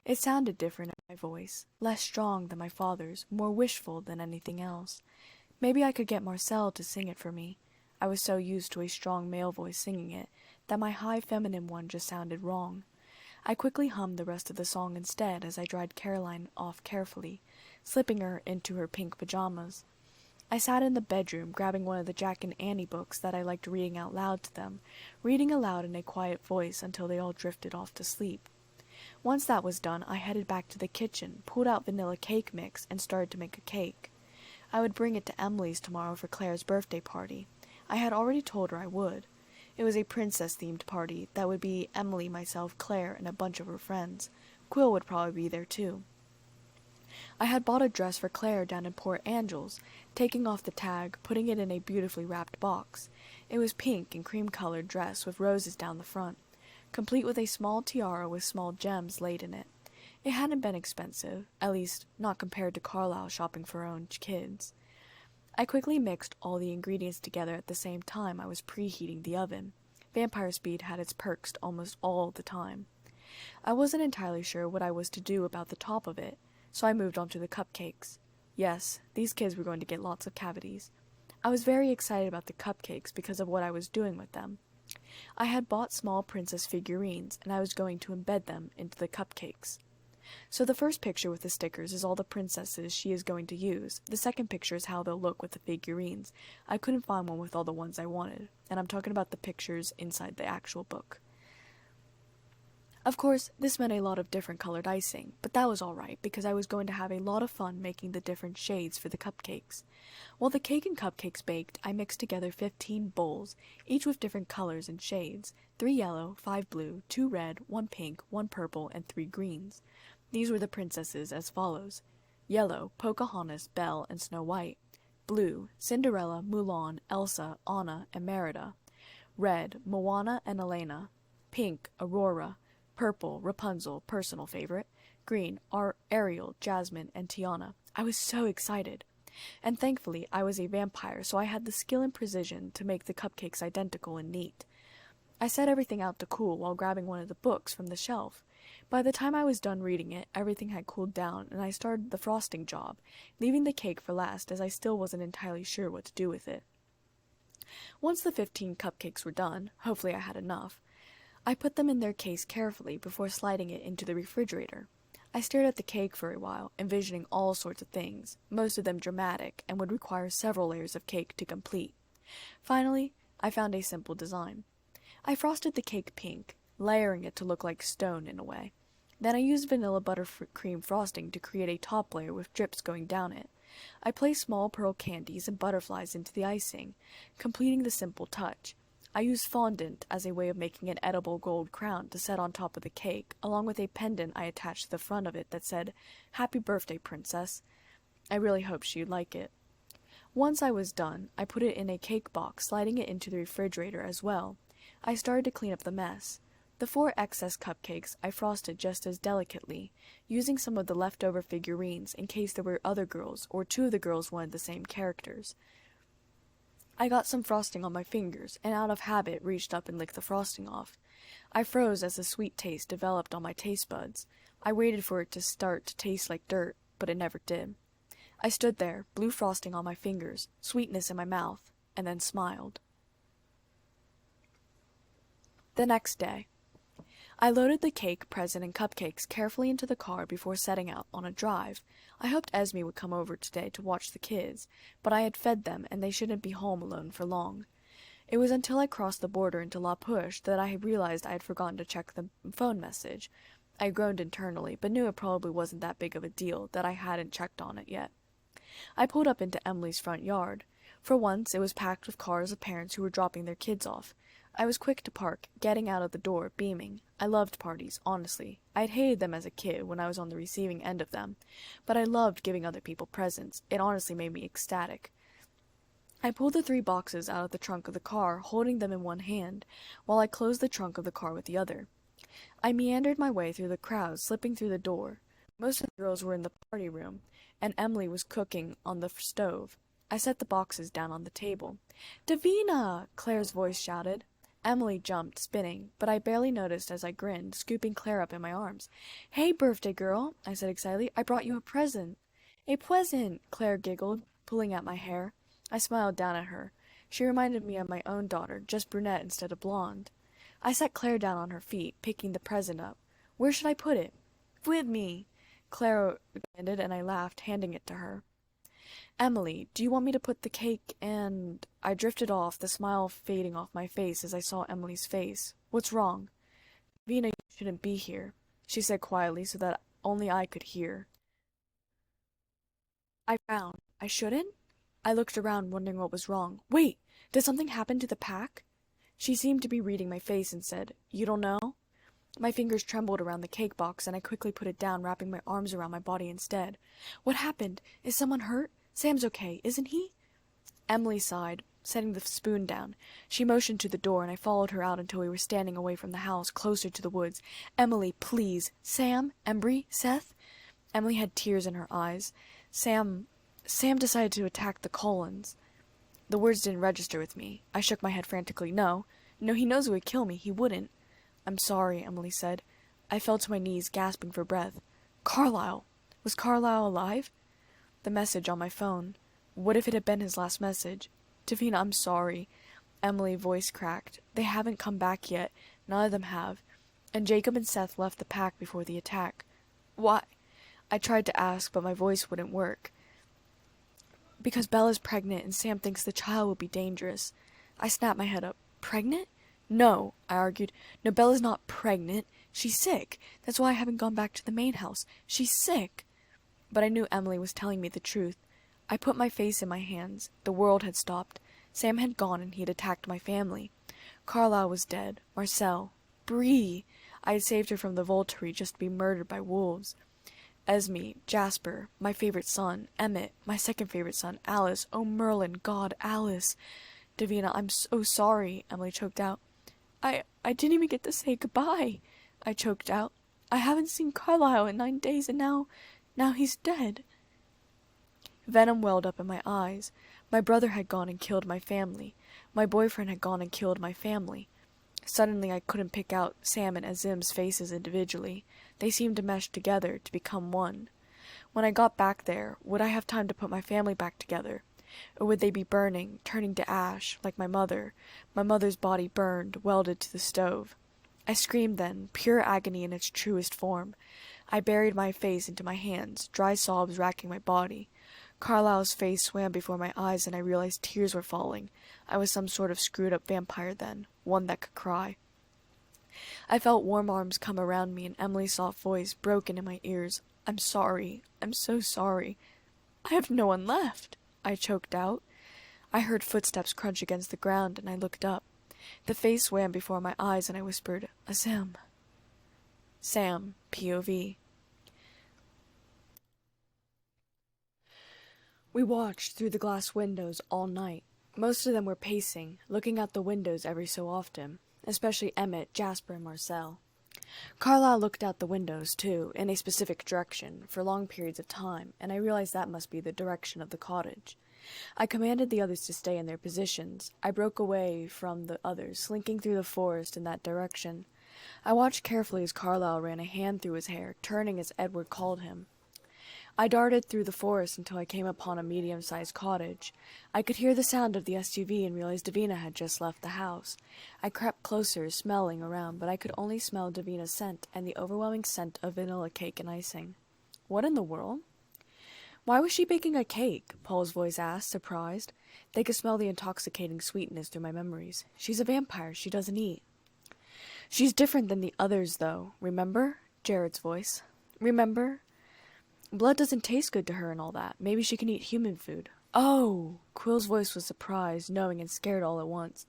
It sounded different in my voice, less strong than my father's, more wishful than anything else. Maybe I could get Marcel to sing it for me. I was so used to a strong male voice singing it, that my high feminine one just sounded wrong. I quickly hummed the rest of the song instead as I dried Caroline off carefully, slipping her into her pink pajamas. I sat in the bedroom, grabbing one of the Jack and Annie books that I liked reading out loud to them, reading aloud in a quiet voice until they all drifted off to sleep. Once that was done, I headed back to the kitchen, pulled out vanilla cake mix, and started to make a cake. I would bring it to Emily's tomorrow for Claire's birthday party. I had already told her I would. It was a princess-themed party that would be Emily, myself, Claire, and a bunch of her friends. Quill would probably be there, too. I had bought a dress for Claire down in Port Angeles, taking off the tag, putting it in a beautifully wrapped box. It was pink and cream-colored dress with roses down the front, complete with a small tiara with small gems laid in it. It hadn't been expensive, at least not compared to Carlisle shopping for her own kids. I quickly mixed all the ingredients together at the same time I was preheating the oven. Vampire Speed had its perks almost all the time. I wasn't entirely sure what I was to do about the top of it, so I moved on to the cupcakes. Yes, these kids were going to get lots of cavities. I was very excited about the cupcakes because of what I was doing with them. I had bought small princess figurines, and I was going to embed them into the cupcakes. So the first picture with the stickers is all the princesses she is going to use. The second picture is how they'll look with the figurines. I couldn't find one with all the ones I wanted, and I'm talking about the pictures inside the actual book. Of course, this meant a lot of different colored icing, but that was alright because I was going to have a lot of fun making the different shades for the cupcakes. While the cake and cupcakes baked, I mixed together 15 bowls, each with different colors and shades, 3 yellow, 5 blue, 2 red, 1 pink, 1 purple, and 3 greens. These were the princesses as follows: yellow, Pocahontas, Belle, and Snow White; blue, Cinderella, Mulan, Elsa, Anna, and Merida; red, Moana and Elena; pink, Aurora; purple, Rapunzel, personal favorite; green, Ariel, Jasmine, and Tiana. I was so excited. And thankfully, I was a vampire, so I had the skill and precision to make the cupcakes identical and neat. I set everything out to cool while grabbing one of the books from the shelf. By the time I was done reading it, everything had cooled down, and I started the frosting job, leaving the cake for last as I still wasn't entirely sure what to do with it. Once the 15 cupcakes were done, hopefully I had enough, I put them in their case carefully before sliding it into the refrigerator. I stared at the cake for a while, envisioning all sorts of things, most of them dramatic, and would require several layers of cake to complete. Finally, I found a simple design. I frosted the cake pink, layering it to look like stone in a way. Then I used vanilla buttercream frosting to create a top layer with drips going down it. I placed small pearl candies and butterflies into the icing, completing the simple touch. I used fondant as a way of making an edible gold crown to set on top of the cake, along with a pendant I attached to the front of it that said, "Happy birthday, princess." I really hoped she'd like it. Once I was done, I put it in a cake box, sliding it into the refrigerator as well. I started to clean up the mess. The 4 excess cupcakes I frosted just as delicately, using some of the leftover figurines in case there were other girls, or 2 of the girls wanted the same characters. I got some frosting on my fingers, and out of habit reached up and licked the frosting off. I froze as the sweet taste developed on my taste buds. I waited for it to start to taste like dirt, but it never did. I stood there, blue frosting on my fingers, sweetness in my mouth, and then smiled. The next day, I loaded the cake, present, and cupcakes carefully into the car before setting out on a drive. I hoped Esme would come over today to watch the kids, but I had fed them and they shouldn't be home alone for long. It was until I crossed the border into La Push that I realized I had forgotten to check the phone message. I groaned internally, but knew it probably wasn't that big of a deal that I hadn't checked on it yet. I pulled up into Emily's front yard. For once, it was packed with cars of parents who were dropping their kids off. I was quick to park, getting out of the door, beaming. I loved parties, honestly. I had hated them as a kid when I was on the receiving end of them, but I loved giving other people presents. It honestly made me ecstatic. I pulled the 3 boxes out of the trunk of the car, holding them in one hand, while I closed the trunk of the car with the other. I meandered my way through the crowd, slipping through the door. Most of the girls were in the party room, and Emily was cooking on the stove. I set the boxes down on the table. "Davina!" Claire's voice shouted. Emily jumped, spinning, but I barely noticed as I grinned, scooping Claire up in my arms. "Hey, birthday girl," I said excitedly. "I brought you a present." "A present," Claire giggled, pulling at my hair. I smiled down at her. She reminded me of my own daughter, just brunette instead of blonde. I set Claire down on her feet, picking the present up. "Where should I put it?" "With me," Claire demanded, and I laughed, handing it to her. "Emily, do you want me to put the cake and—" I drifted off, the smile fading off my face as I saw Emily's face. "What's wrong?" "Vina, you shouldn't be here," she said quietly so that only I could hear. I frowned. "I shouldn't?" I looked around, wondering what was wrong. "Wait! Did something happen to the pack?" She seemed to be reading my face and said, "You don't know?" My fingers trembled around the cake box, and I quickly put it down, wrapping my arms around my body instead. "What happened? Is someone hurt? Sam's okay, isn't he?" Emily sighed, setting the spoon down. She motioned to the door, and I followed her out until we were standing away from the house, closer to the woods. "Emily, please. Sam? Embry? Seth?" Emily had tears in her eyes. Sam decided to attack the Cullens." The words didn't register with me. I shook my head frantically. No, he knows it would kill me. He wouldn't." "I'm sorry," Emily said. I fell to my knees, gasping for breath. Carlisle! Was Carlisle alive? The message on my phone. What if it had been his last message? "Davina, I'm sorry." Emily's voice cracked. "They haven't come back yet. None of them have. And Jacob and Seth left the pack before the attack." "Why?" I tried to ask, but my voice wouldn't work. "Because Bella's pregnant and Sam thinks the child will be dangerous." I snapped my head up. "Pregnant?" "No," I argued. "No, Bella's not pregnant. She's sick. That's why I haven't gone back to the main house. She's sick. But I knew Emily was telling me the truth. I put my face in my hands. The world had stopped. Sam had gone and he had attacked my family. Carlisle was dead. Marcel. Bree. I had saved her from the Volturi just to be murdered by wolves. Esme, Jasper, my favorite son, Emmett, my second favorite son, Alice. Oh, Merlin, God, Alice. Davina, I'm so sorry, Emily choked out. I didn't even get to say goodbye, I choked out. I haven't seen Carlisle in 9 days, and now he's dead. Venom welled up in my eyes. My brother had gone and killed my family. My boyfriend had gone and killed my family. Suddenly I couldn't pick out Sam and Azim's faces individually. They seemed to mesh together, to become one. When I got back there, would I have time to put my family back together? Or would they be burning, turning to ash, like my mother? My mother's body burned, welded to the stove. I screamed then, pure agony in its truest form. I buried my face into my hands, dry sobs racking my body. Carlisle's face swam before my eyes, and I realized tears were falling. I was some sort of screwed-up vampire then, one that could cry. I felt warm arms come around me, and Emily's soft voice broken in my ears. I'm sorry. I'm so sorry. I have no one left, I choked out. I heard footsteps crunch against the ground, and I looked up. The face swam before my eyes, and I whispered, Azim. Sam, POV. We watched through the glass windows all night. Most of them were pacing, looking out the windows every so often, especially Emmett, Jasper, and Marcel. Carlisle looked out the windows, too, in a specific direction, for long periods of time, and I realized that must be the direction of the cottage. I commanded the others to stay in their positions. I broke away from the others, slinking through the forest in that direction. I watched carefully as Carlisle ran a hand through his hair, turning as Edward called him. I darted through the forest until I came upon a medium-sized cottage. I could hear the sound of the SUV and realized Davina had just left the house. I crept closer, smelling around, but I could only smell Davina's scent and the overwhelming scent of vanilla cake and icing. What in the world? Why was she baking a cake? Paul's voice asked, surprised. They could smell the intoxicating sweetness through my memories. She's a vampire. She doesn't eat. She's different than the others, though. Remember? Jared's voice. Remember? Blood doesn't taste good to her and all that. Maybe she can eat human food. Oh! Quill's voice was surprised, knowing, and scared all at once.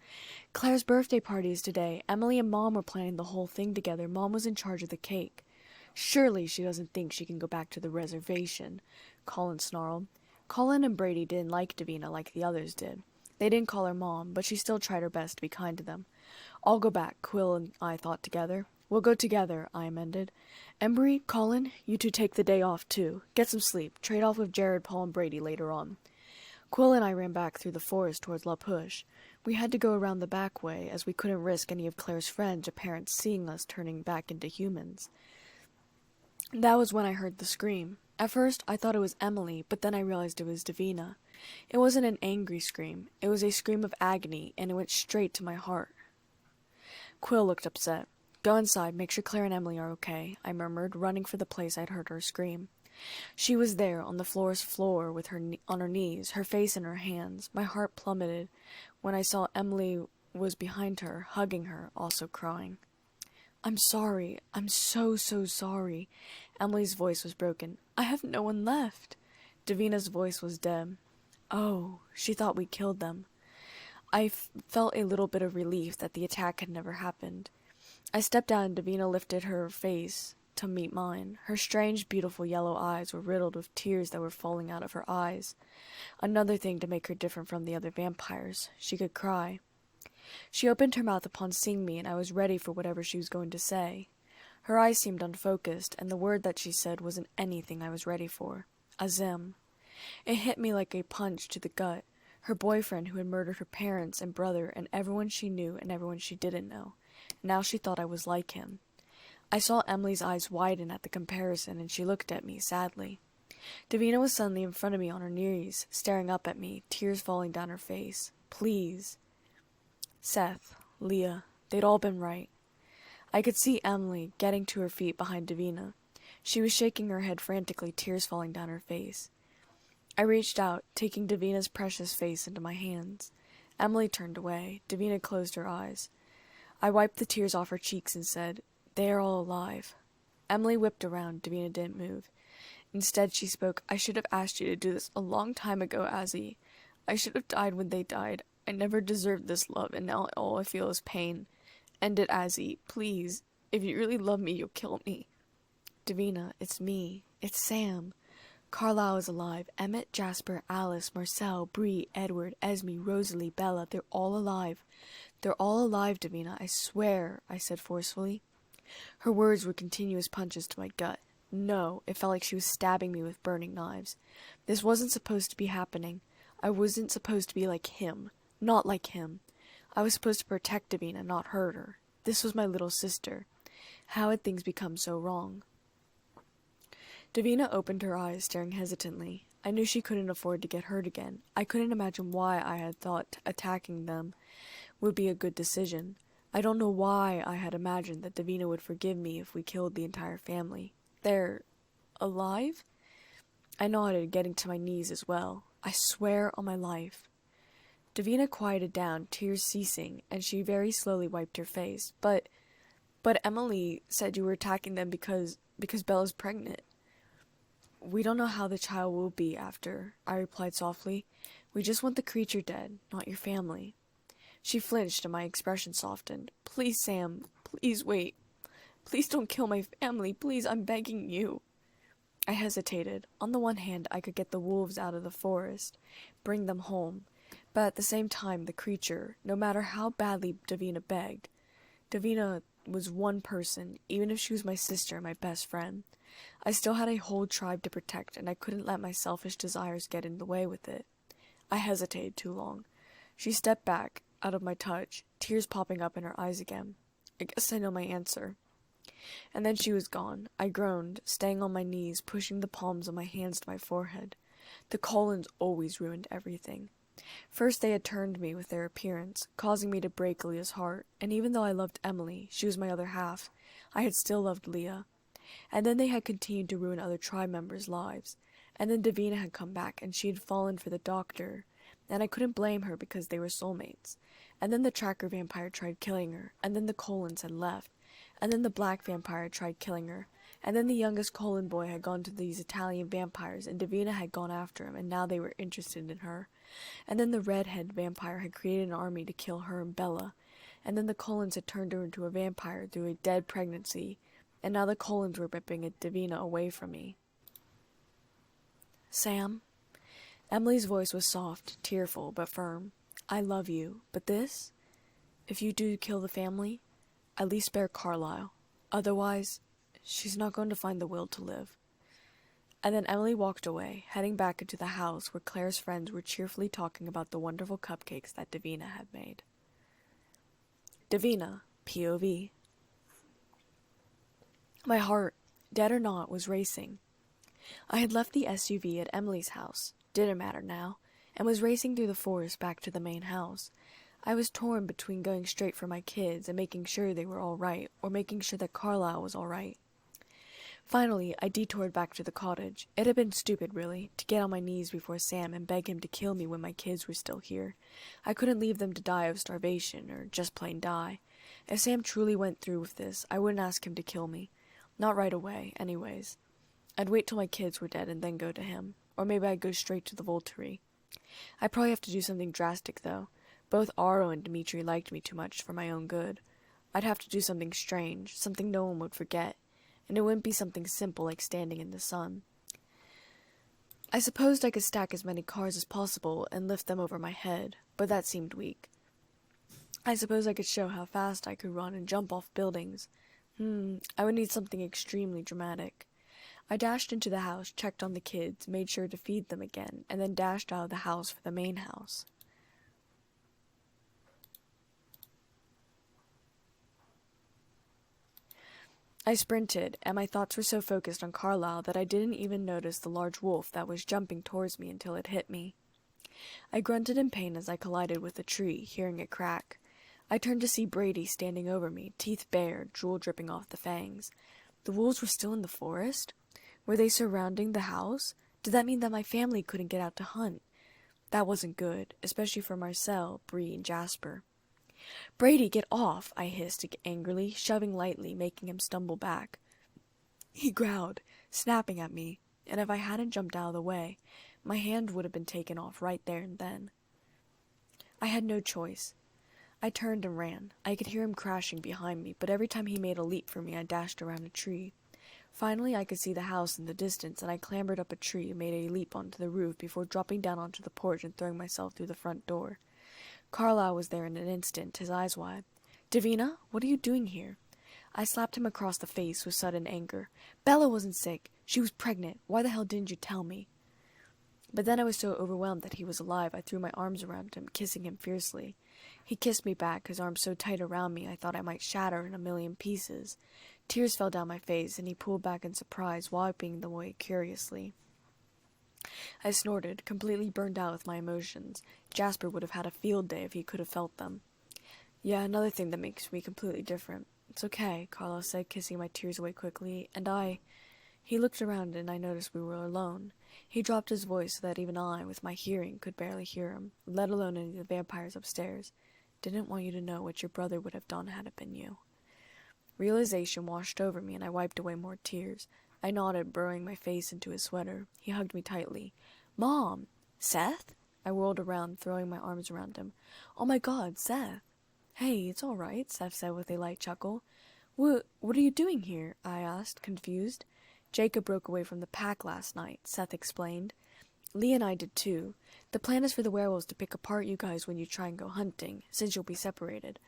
Claire's birthday party is today. Emily and Mom were planning the whole thing together. Mom was in charge of the cake. Surely she doesn't think she can go back to the reservation, Colin snarled. Colin and Brady didn't like Davina like the others did. They didn't call her Mom, but she still tried her best to be kind to them. I'll go back, Quill and I thought together. We'll go together, I amended. Embry, Colin, you two take the day off, too. Get some sleep. Trade off with Jared, Paul, and Brady later on. Quill and I ran back through the forest towards La Push. We had to go around the back way, as we couldn't risk any of Claire's friends or parents seeing us turning back into humans. That was when I heard the scream. At first, I thought it was Emily, but then I realized it was Davina. It wasn't an angry scream. It was a scream of agony, and it went straight to my heart. Quill looked upset. Go inside, make sure Claire and Emily are okay, I murmured, running for the place I'd heard her scream. She was there, on the floor with her on her knees, her face in her hands. My heart plummeted when I saw Emily was behind her, hugging her, also crying. I'm sorry. I'm so sorry. Emily's voice was broken. I have no one left. Davina's voice was dead. Oh, she thought we killed them. I felt a little bit of relief that the attack had never happened. I stepped down and Davina lifted her face to meet mine. Her strange, beautiful yellow eyes were riddled with tears that were falling out of her eyes. Another thing to make her different from the other vampires. She could cry. She opened her mouth upon seeing me, and I was ready for whatever she was going to say. Her eyes seemed unfocused, and the word that she said wasn't anything I was ready for. Azim. It hit me like a punch to the gut. Her boyfriend who had murdered her parents and brother and everyone she knew and everyone she didn't know. Now she thought I was like him. I saw Emily's eyes widen at the comparison, and she looked at me sadly. Davina was suddenly in front of me on her knees, staring up at me, tears falling down her face. Please. Seth, Leah, they'd all been right. I could see Emily getting to her feet behind Davina. She was shaking her head frantically, tears falling down her face. I reached out, taking Davina's precious face into my hands. Emily turned away. Davina closed her eyes. I wiped the tears off her cheeks and said, They are all alive. Emily whipped around. Davina didn't move. Instead, she spoke. I should have asked you to do this a long time ago, Azzy. I should have died when they died. I never deserved this love, and now all I feel is pain. End it, Azzy. Please. If you really love me, you'll kill me. Davina, it's me. It's Sam. Carlisle is alive. Emmett, Jasper, Alice, Marcel, Bree, Edward, Esme, Rosalie, Bella. They're all alive. They're all alive, Davina. I swear, I said forcefully. Her words were continuous punches to my gut. No, it felt like she was stabbing me with burning knives. This wasn't supposed to be happening. I wasn't supposed to be like him. Not like him. I was supposed to protect Davina, not hurt her. This was my little sister. How had things become so wrong? Davina opened her eyes, staring hesitantly. I knew she couldn't afford to get hurt again. I couldn't imagine why I had thought attacking them would be a good decision. I don't know why I had imagined that Davina would forgive me if we killed the entire family. They're alive? I nodded, getting to my knees as well. I swear on my life. Davina quieted down, tears ceasing, and she very slowly wiped her face. But Emily said you were attacking them because Bella's pregnant. We don't know how the child will be after, I replied softly. We just want the creature dead, not your family. She flinched and my expression softened. Please, Sam, please wait. Please don't kill my family, please, I'm begging you. I hesitated. On the one hand, I could get the wolves out of the forest, bring them home, but at the same time, the creature, no matter how badly Davina begged. Davina was one person, even if she was my sister and my best friend. I still had a whole tribe to protect, and I couldn't let my selfish desires get in the way with it. I hesitated too long. She stepped back, out of my touch, tears popping up in her eyes again. I guess I know my answer. And then she was gone. I groaned, staying on my knees, pushing the palms of my hands to my forehead. The Cullens always ruined everything. First they had turned me with their appearance, causing me to break Leah's heart, and even though I loved Emily, she was my other half, I had still loved Leah. And then they had continued to ruin other tribe members' lives. And then Davina had come back, and she had fallen for the doctor, and I couldn't blame her because they were soulmates. And then the tracker vampire tried killing her, and then the Cullens had left. And then the black vampire tried killing her, and then the youngest Cullen boy had gone to these Italian vampires, and Davina had gone after him, and now they were interested in her. And then the redhead vampire had created an army to kill her and Bella, and then the Cullens had turned her into a vampire through a dead pregnancy, and now the Cullens were ripping Davina away from me. Sam? Emily's voice was soft, tearful, but firm. I love you, but this? If you do kill the family, at least spare Carlisle. Otherwise, she's not going to find the will to live. And then Emily walked away, heading back into the house where Claire's friends were cheerfully talking about the wonderful cupcakes that Davina had made. Davina, POV. My heart, dead or not, was racing. I had left the SUV at Emily's house, didn't matter now, and was racing through the forest back to the main house. I was torn between going straight for my kids and making sure they were all right, or making sure that Carlisle was all right. Finally, I detoured back to the cottage. It had been stupid, really, to get on my knees before Sam and beg him to kill me when my kids were still here. I couldn't leave them to die of starvation, or just plain die. If Sam truly went through with this, I wouldn't ask him to kill me. Not right away, anyways. I'd wait till my kids were dead and then go to him. Or maybe I'd go straight to the Volturi. I'd probably have to do something drastic, though. Both Aro and Dimitri liked me too much for my own good. I'd have to do something strange, something no one would forget, and it wouldn't be something simple like standing in the sun. I supposed I could stack as many cars as possible and lift them over my head, but that seemed weak. I suppose I could show how fast I could run and jump off buildings. I would need something extremely dramatic. I dashed into the house, checked on the kids, made sure to feed them again, and then dashed out of the house for the main house. I sprinted, and my thoughts were so focused on Carlisle that I didn't even notice the large wolf that was jumping towards me until it hit me. I grunted in pain as I collided with a tree, hearing it crack. I turned to see Brady standing over me, teeth bared, drool dripping off the fangs. The wolves were still in the forest? Were they surrounding the house? Did that mean that my family couldn't get out to hunt? That wasn't good, especially for Marcel, Bree, and Jasper. "Brady, get off!" I hissed angrily, shoving lightly, making him stumble back. He growled, snapping at me, and if I hadn't jumped out of the way, my hand would have been taken off right there and then. I had no choice. I turned and ran. I could hear him crashing behind me, but every time he made a leap for me, I dashed around a tree. Finally, I could see the house in the distance, and I clambered up a tree and made a leap onto the roof before dropping down onto the porch and throwing myself through the front door. Carlisle was there in an instant, his eyes wide. "Davina, what are you doing here?" I slapped him across the face with sudden anger. "Bella wasn't sick. She was pregnant. Why the hell didn't you tell me?" But then I was so overwhelmed that he was alive, I threw my arms around him, kissing him fiercely. He kissed me back, his arms so tight around me I thought I might shatter in a million pieces. Tears fell down my face, and he pulled back in surprise, wiping them away curiously. I snorted, completely burned out with my emotions. Jasper would have had a field day if he could have felt them. "Yeah, another thing that makes me completely different." "It's okay," Carlisle said, kissing my tears away quickly, and He looked around, and I noticed we were alone. He dropped his voice so that even I, with my hearing, could barely hear him, let alone any of the vampires upstairs. "Didn't want you to know what your brother would have done had it been you." Realization washed over me, and I wiped away more tears. I nodded, burrowing my face into his sweater. He hugged me tightly. "Mom! Seth?" I whirled around, throwing my arms around him. "Oh my God, Seth!" "Hey, it's all right," Seth said with a light chuckle. What are you doing here?" I asked, confused. "Jacob broke away from the pack last night," Seth explained. "Lee and I did too. The plan is for the werewolves to pick apart you guys when you try and go hunting, since you'll be separated."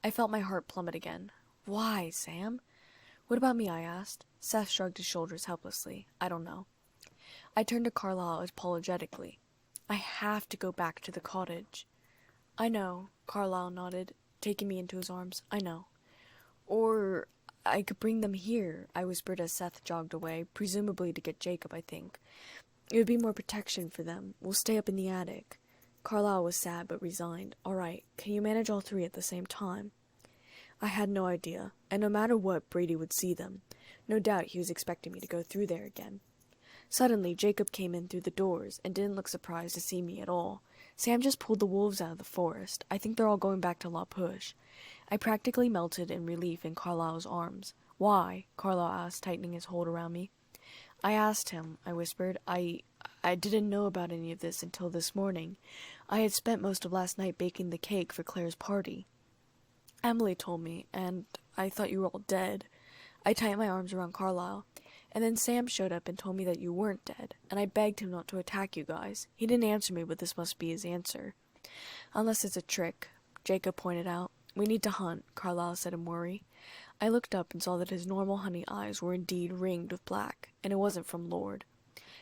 I felt my heart plummet again. "Why, Sam?" "What about me?" I asked. Seth shrugged his shoulders helplessly. "I don't know." I turned to Carlisle apologetically. "I have to go back to the cottage." "I know," Carlisle nodded, taking me into his arms. "I know." "Or I could bring them here," I whispered as Seth jogged away, presumably to get Jacob, I think. "It would be more protection for them. We'll stay up in the attic." Carlisle was sad but resigned. "All right, can you manage all three at the same time?" I had no idea, and no matter what, Brady would see them. No doubt he was expecting me to go through there again. Suddenly, Jacob came in through the doors, and didn't look surprised to see me at all. "Sam just pulled the wolves out of the forest. I think they're all going back to La Push." I practically melted in relief in Carlisle's arms. "Why?" Carlisle asked, tightening his hold around me. "I asked him," I whispered. I didn't know about any of this until this morning. I had spent most of last night baking the cake for Claire's party. Emily told me, and I thought you were all dead." I tightened my arms around Carlisle. "And then Sam showed up and told me that you weren't dead, and I begged him not to attack you guys. He didn't answer me, but this must be his answer." "Unless it's a trick," Jacob pointed out. "We need to hunt," Carlisle said in worry. I looked up and saw that his normal honey eyes were indeed ringed with black, and it wasn't from Lord.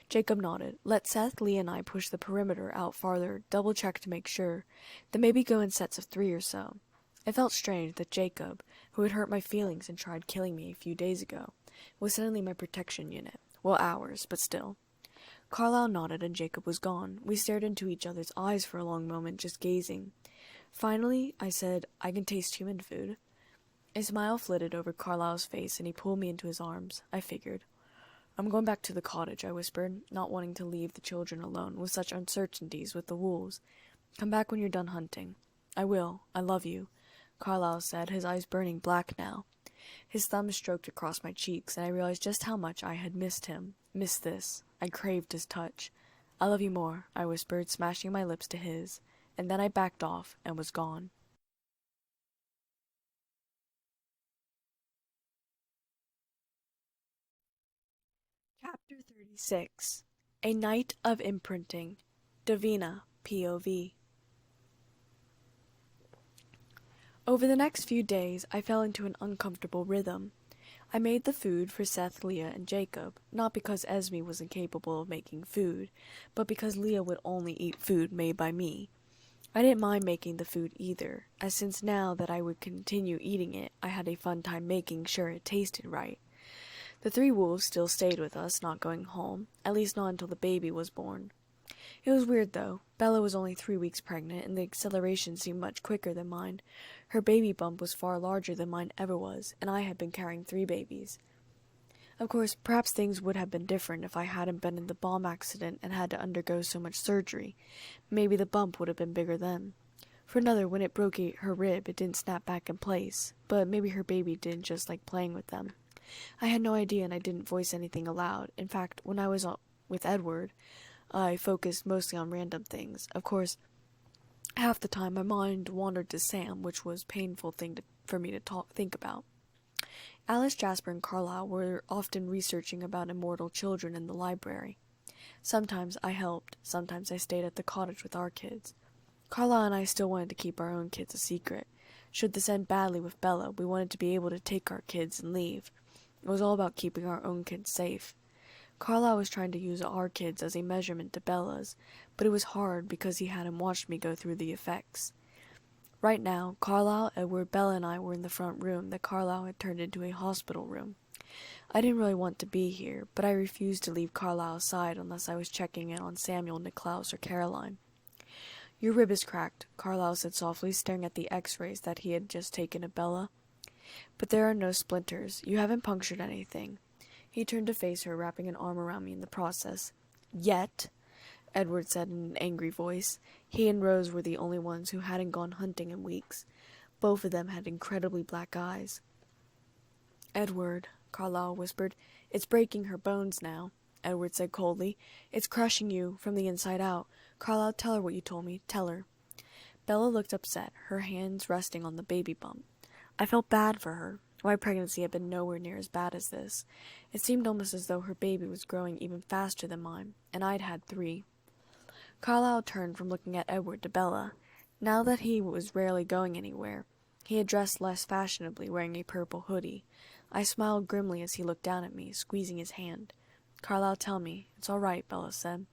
Jacob nodded. "Let Seth, Lee, and I push the perimeter out farther, double-check to make sure. Then maybe go in sets of 3 or so." It felt strange that Jacob, who had hurt my feelings and tried killing me a few days ago, was suddenly my protection unit. Well, ours, but still. Carlisle nodded and Jacob was gone. We stared into each other's eyes for a long moment, just gazing. Finally, I said, "I can taste human food." A smile flitted over Carlisle's face, and he pulled me into his arms. I figured. "I'm going back to the cottage," I whispered, not wanting to leave the children alone with such uncertainties with the wolves. "Come back when you're done hunting." "I will. I love you," Carlisle said, his eyes burning black now. His thumb stroked across my cheeks, and I realized just how much I had missed him. Missed this. I craved his touch. "I love you more," I whispered, smashing my lips to his, and then I backed off and was gone. Chapter 36. A Night of Imprinting. Davina, POV. Over the next few days, I fell into an uncomfortable rhythm. I made the food for Seth, Leah, and Jacob, not because Esme was incapable of making food, but because Leah would only eat food made by me. I didn't mind making the food either, as since now that I would continue eating it, I had a fun time making sure it tasted right. The 3 wolves still stayed with us, not going home, at least not until the baby was born. It was weird, though. Bella was only 3 weeks pregnant, and the acceleration seemed much quicker than mine. Her baby bump was far larger than mine ever was, and I had been carrying 3 babies. Of course, perhaps things would have been different if I hadn't been in the bomb accident and had to undergo so much surgery. Maybe the bump would have been bigger then. For another, when it broke her rib, it didn't snap back in place, but maybe her baby didn't just like playing with them. I had no idea, and I didn't voice anything aloud. In fact, when I was with Edward, I focused mostly on random things. Of course, half the time my mind wandered to Sam, which was a painful thing for me to think about. Alice, Jasper, and Carlisle were often researching about immortal children in the library. Sometimes I helped, sometimes I stayed at the cottage with our kids. Carlisle and I still wanted to keep our own kids a secret. Should this end badly with Bella, we wanted to be able to take our kids and leave. It was all about keeping our own kids safe. Carlisle was trying to use our kids as a measurement to Bella's, but it was hard because he hadn't watched me go through the effects. Right now, Carlisle, Edward, Bella, and I were in the front room that Carlisle had turned into a hospital room. I didn't really want to be here, but I refused to leave Carlisle's side unless I was checking in on Samuel, Niklaus, or Caroline. "Your rib is cracked," Carlisle said softly, staring at the x-rays that he had just taken of Bella. "But there are no splinters. You haven't punctured anything." He turned to face her, wrapping an arm around me in the process. "Yet," Edward said in an angry voice. He and Rose were the only ones who hadn't gone hunting in weeks. Both of them had incredibly black eyes. "Edward," Carlisle whispered, "it's breaking her bones now," Edward said coldly. "It's crushing you from the inside out. Carlisle, tell her what you told me. Tell her." Bella looked upset, her hands resting on the baby bump. I felt bad for her. My pregnancy had been nowhere near as bad as this. It seemed almost as though her baby was growing even faster than mine, and I'd had 3. Carlisle turned from looking at Edward to Bella. Now that he was rarely going anywhere, he had dressed less fashionably, wearing a purple hoodie. I smiled grimly as he looked down at me, squeezing his hand. "Carlisle, tell me. It's all right," Bella said.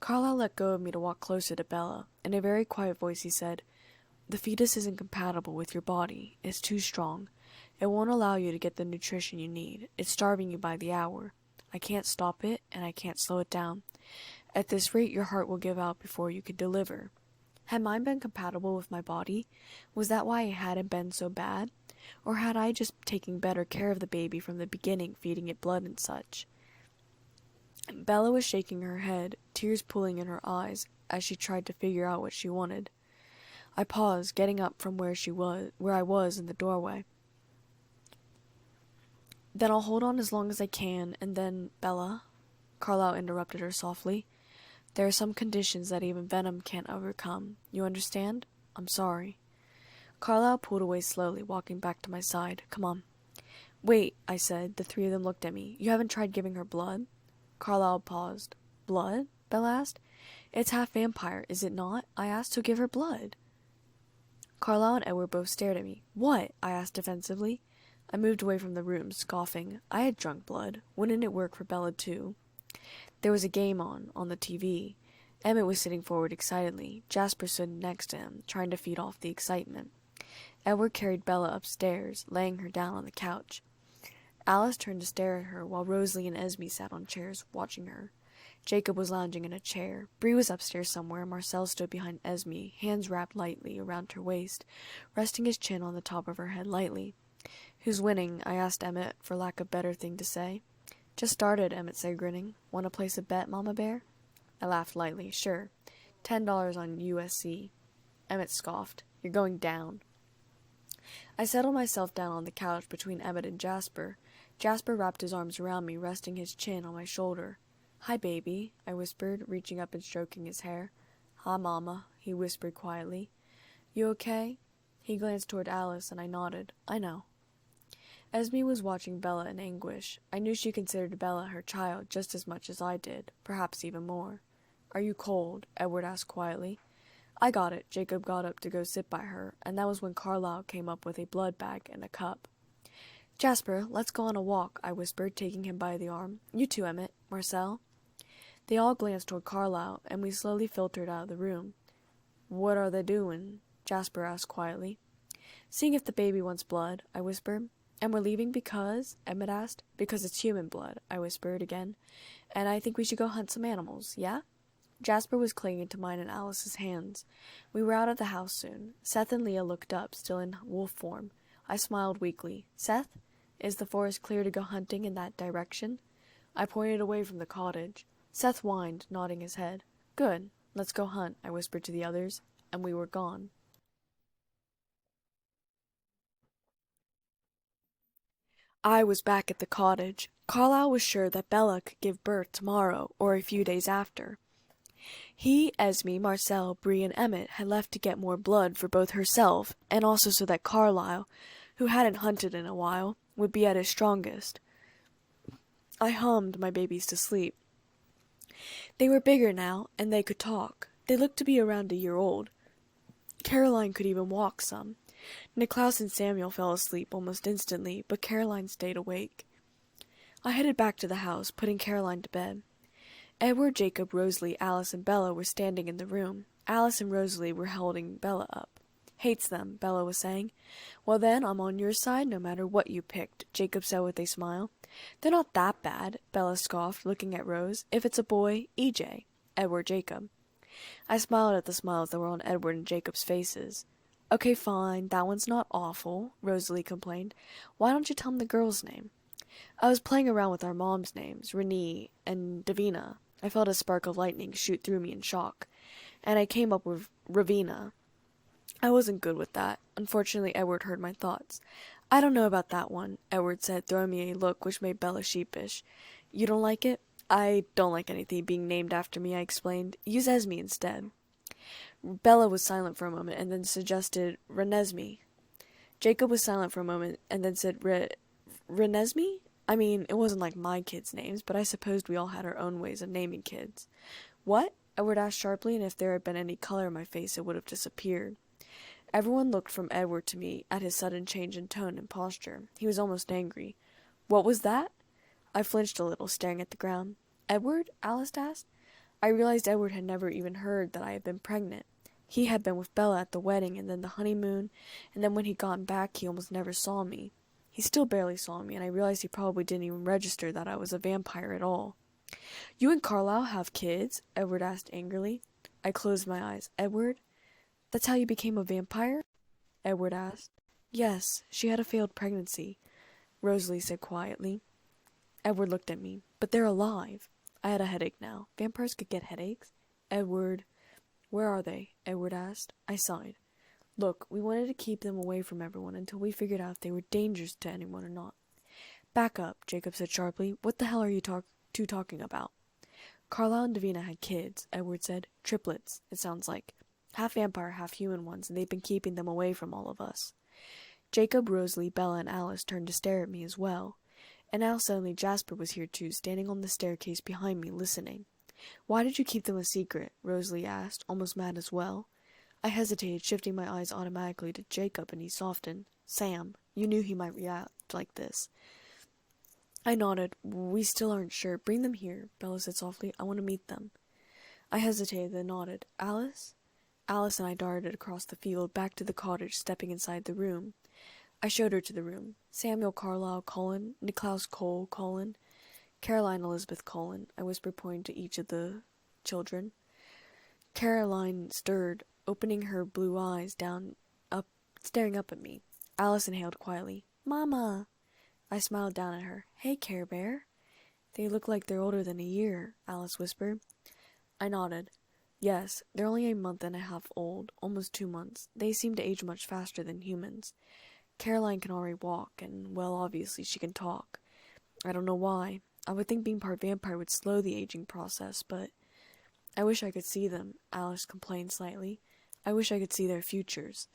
Carlisle let go of me to walk closer to Bella. In a very quiet voice he said, "The fetus isn't compatible with your body. It's too strong. It won't allow you to get the nutrition you need. It's starving you by the hour. I can't stop it, and I can't slow it down. At this rate, your heart will give out before you could deliver." Had mine been compatible with my body? Was that why it hadn't been so bad? Or had I just taken better care of the baby from the beginning, feeding it blood and such? Bella was shaking her head, tears pooling in her eyes, as she tried to figure out what she wanted. I paused, getting up from where I was in the doorway. "Then I'll hold on as long as I can, and then, Bella," Carlisle interrupted her softly, "there are some conditions that even venom can't overcome. You understand? I'm sorry." Carlisle pulled away slowly, walking back to my side. "Come on." "Wait," I said. The 3 of them looked at me. "You haven't tried giving her blood?" Carlisle paused. "Blood?" Bella asked. "It's half vampire, is it not?" I asked. "So give her blood." Carlisle and Edward both stared at me. "What?" I asked defensively. I moved away from the room, scoffing. I had drunk blood. Wouldn't it work for Bella, too? There was a game on the TV. Emmett was sitting forward excitedly. Jasper stood next to him, trying to feed off the excitement. Edward carried Bella upstairs, laying her down on the couch. Alice turned to stare at her, while Rosalie and Esme sat on chairs, watching her. Jacob was lounging in a chair. Bree was upstairs somewhere. Marcel stood behind Esme, hands wrapped lightly around her waist, resting his chin on the top of her head lightly. "Who's winning?" I asked Emmett, for lack of better thing to say. "Just started," Emmett said, grinning. "Want to place a bet, Mama Bear?" I laughed lightly. "Sure. $10 on USC. Emmett scoffed. "You're going down." I settled myself down on the couch between Emmett and Jasper. Jasper wrapped his arms around me, resting his chin on my shoulder. "Hi, baby," I whispered, reaching up and stroking his hair. "Hi, Mama," he whispered quietly. "You okay?" He glanced toward Alice, and I nodded. "I know." Esme was watching Bella in anguish. I knew she considered Bella her child just as much as I did, perhaps even more. "Are you cold?" Edward asked quietly. "I got it." Jacob got up to go sit by her, and that was when Carlisle came up with a blood bag and a cup. "Jasper, let's go on a walk," I whispered, taking him by the arm. "You too, Emmett. Marcel." They all glanced toward Carlisle, and we slowly filtered out of the room. "What are they doing?" Jasper asked quietly. "Seeing if the baby wants blood," I whispered. "And we're leaving because?" Emmett asked. "Because it's human blood," I whispered again. "And I think we should go hunt some animals, yeah?" Jasper was clinging to mine and Alice's hands. We were out of the house soon. Seth and Leah looked up, still in wolf form. I smiled weakly. "Seth, is the forest clear to go hunting in that direction?" I pointed away from the cottage. Seth whined, nodding his head. "Good. Let's go hunt," I whispered to the others, and we were gone. I was back at the cottage. Carlisle was sure that Bella could give birth tomorrow or a few days after. He, Esme, Marcel, Bree, and Emmett had left to get more blood for both herself and also so that Carlisle, who hadn't hunted in a while, would be at his strongest. I hummed my babies to sleep. They were bigger now, and they could talk. They looked to be around a year old. Caroline could even walk some. Niklaus and Samuel fell asleep almost instantly, but Caroline stayed awake. I headed back to the house, putting Caroline to bed. Edward, Jacob, Rosalie, Alice, and Bella were standing in the room. Alice and Rosalie were holding Bella up. "Hates them," Bella was saying. "Well then, I'm on your side no matter what you picked," Jacob said with a smile. "They're not that bad," Bella scoffed, looking at Rose. "If it's a boy, EJ. Edward, Jacob." I smiled at the smiles that were on Edward and Jacob's faces. "Okay, fine, that one's not awful," Rosalie complained. "Why don't you tell him the girl's name?" I was playing around with our moms' names, Renee and Davina. I felt a spark of lightning shoot through me in shock, and I came up with Ravina. I wasn't good with that. Unfortunately, Edward heard my thoughts. "I don't know about that one," Edward said, throwing me a look which made Bella sheepish. "You don't like it?" "I don't like anything being named after me," I explained. "Use Esme instead." Bella was silent for a moment and then suggested Renesmee. Jacob was silent for a moment and then said Renesmee? I mean, it wasn't like my kids' names, but I supposed we all had our own ways of naming kids. "What?" Edward asked sharply, and if there had been any color in my face it would have disappeared. Everyone looked from Edward to me at his sudden change in tone and posture. He was almost angry. "What was that?" I flinched a little, staring at the ground. "Edward?" Alice asked. I realized Edward had never even heard that I had been pregnant. He had been with Bella at the wedding and then the honeymoon, and then when he'd gotten back he almost never saw me. He still barely saw me, and I realized he probably didn't even register that I was a vampire at all. "You and Carlisle have kids?" Edward asked angrily. I closed my eyes. "Edward? That's how you became a vampire?" Edward asked. "Yes, she had a failed pregnancy," Rosalie said quietly. Edward looked at me. "But they're alive." I had a headache now. Vampires could get headaches? "Edward, where are they?" Edward asked. I sighed. "Look, we wanted to keep them away from everyone until we figured out if they were dangerous to anyone or not." "Back up," Jacob said sharply. "What the hell are you two talking about?" "Carlisle and Davina had kids," Edward said. "Triplets, it sounds like. Half vampire, half human ones, and they've been keeping them away from all of us." Jacob, Rosalie, Bella, and Alice turned to stare at me as well. And now suddenly Jasper was here too, standing on the staircase behind me, listening. "Why did you keep them a secret?" Rosalie asked, almost mad as well. I hesitated, shifting my eyes automatically to Jacob, and he softened. "Sam, you knew he might react like this." I nodded. "We still aren't sure. Bring them here," Bella said softly. "I want to meet them." I hesitated, then nodded. "Alice?" Alice and I darted across the field, back to the cottage, stepping inside the room. I showed her to the room. "Samuel Carlisle Cullen, Niklaus Cullen, Caroline Elizabeth Cullen," I whispered, pointing to each of the children. Caroline stirred, opening her blue eyes staring up at me. Alice inhaled quietly. "Mama!" I smiled down at her. "Hey, Care Bear." "They look like they're older than a year," Alice whispered. I nodded. "Yes, they're only a month and a half old, almost 2 months. They seem to age much faster than humans. Caroline can already walk, and, well, obviously she can talk. I don't know why. I would think being part vampire would slow the aging process, but I wish I could see them," Alice complained slightly. "I wish I could see their futures."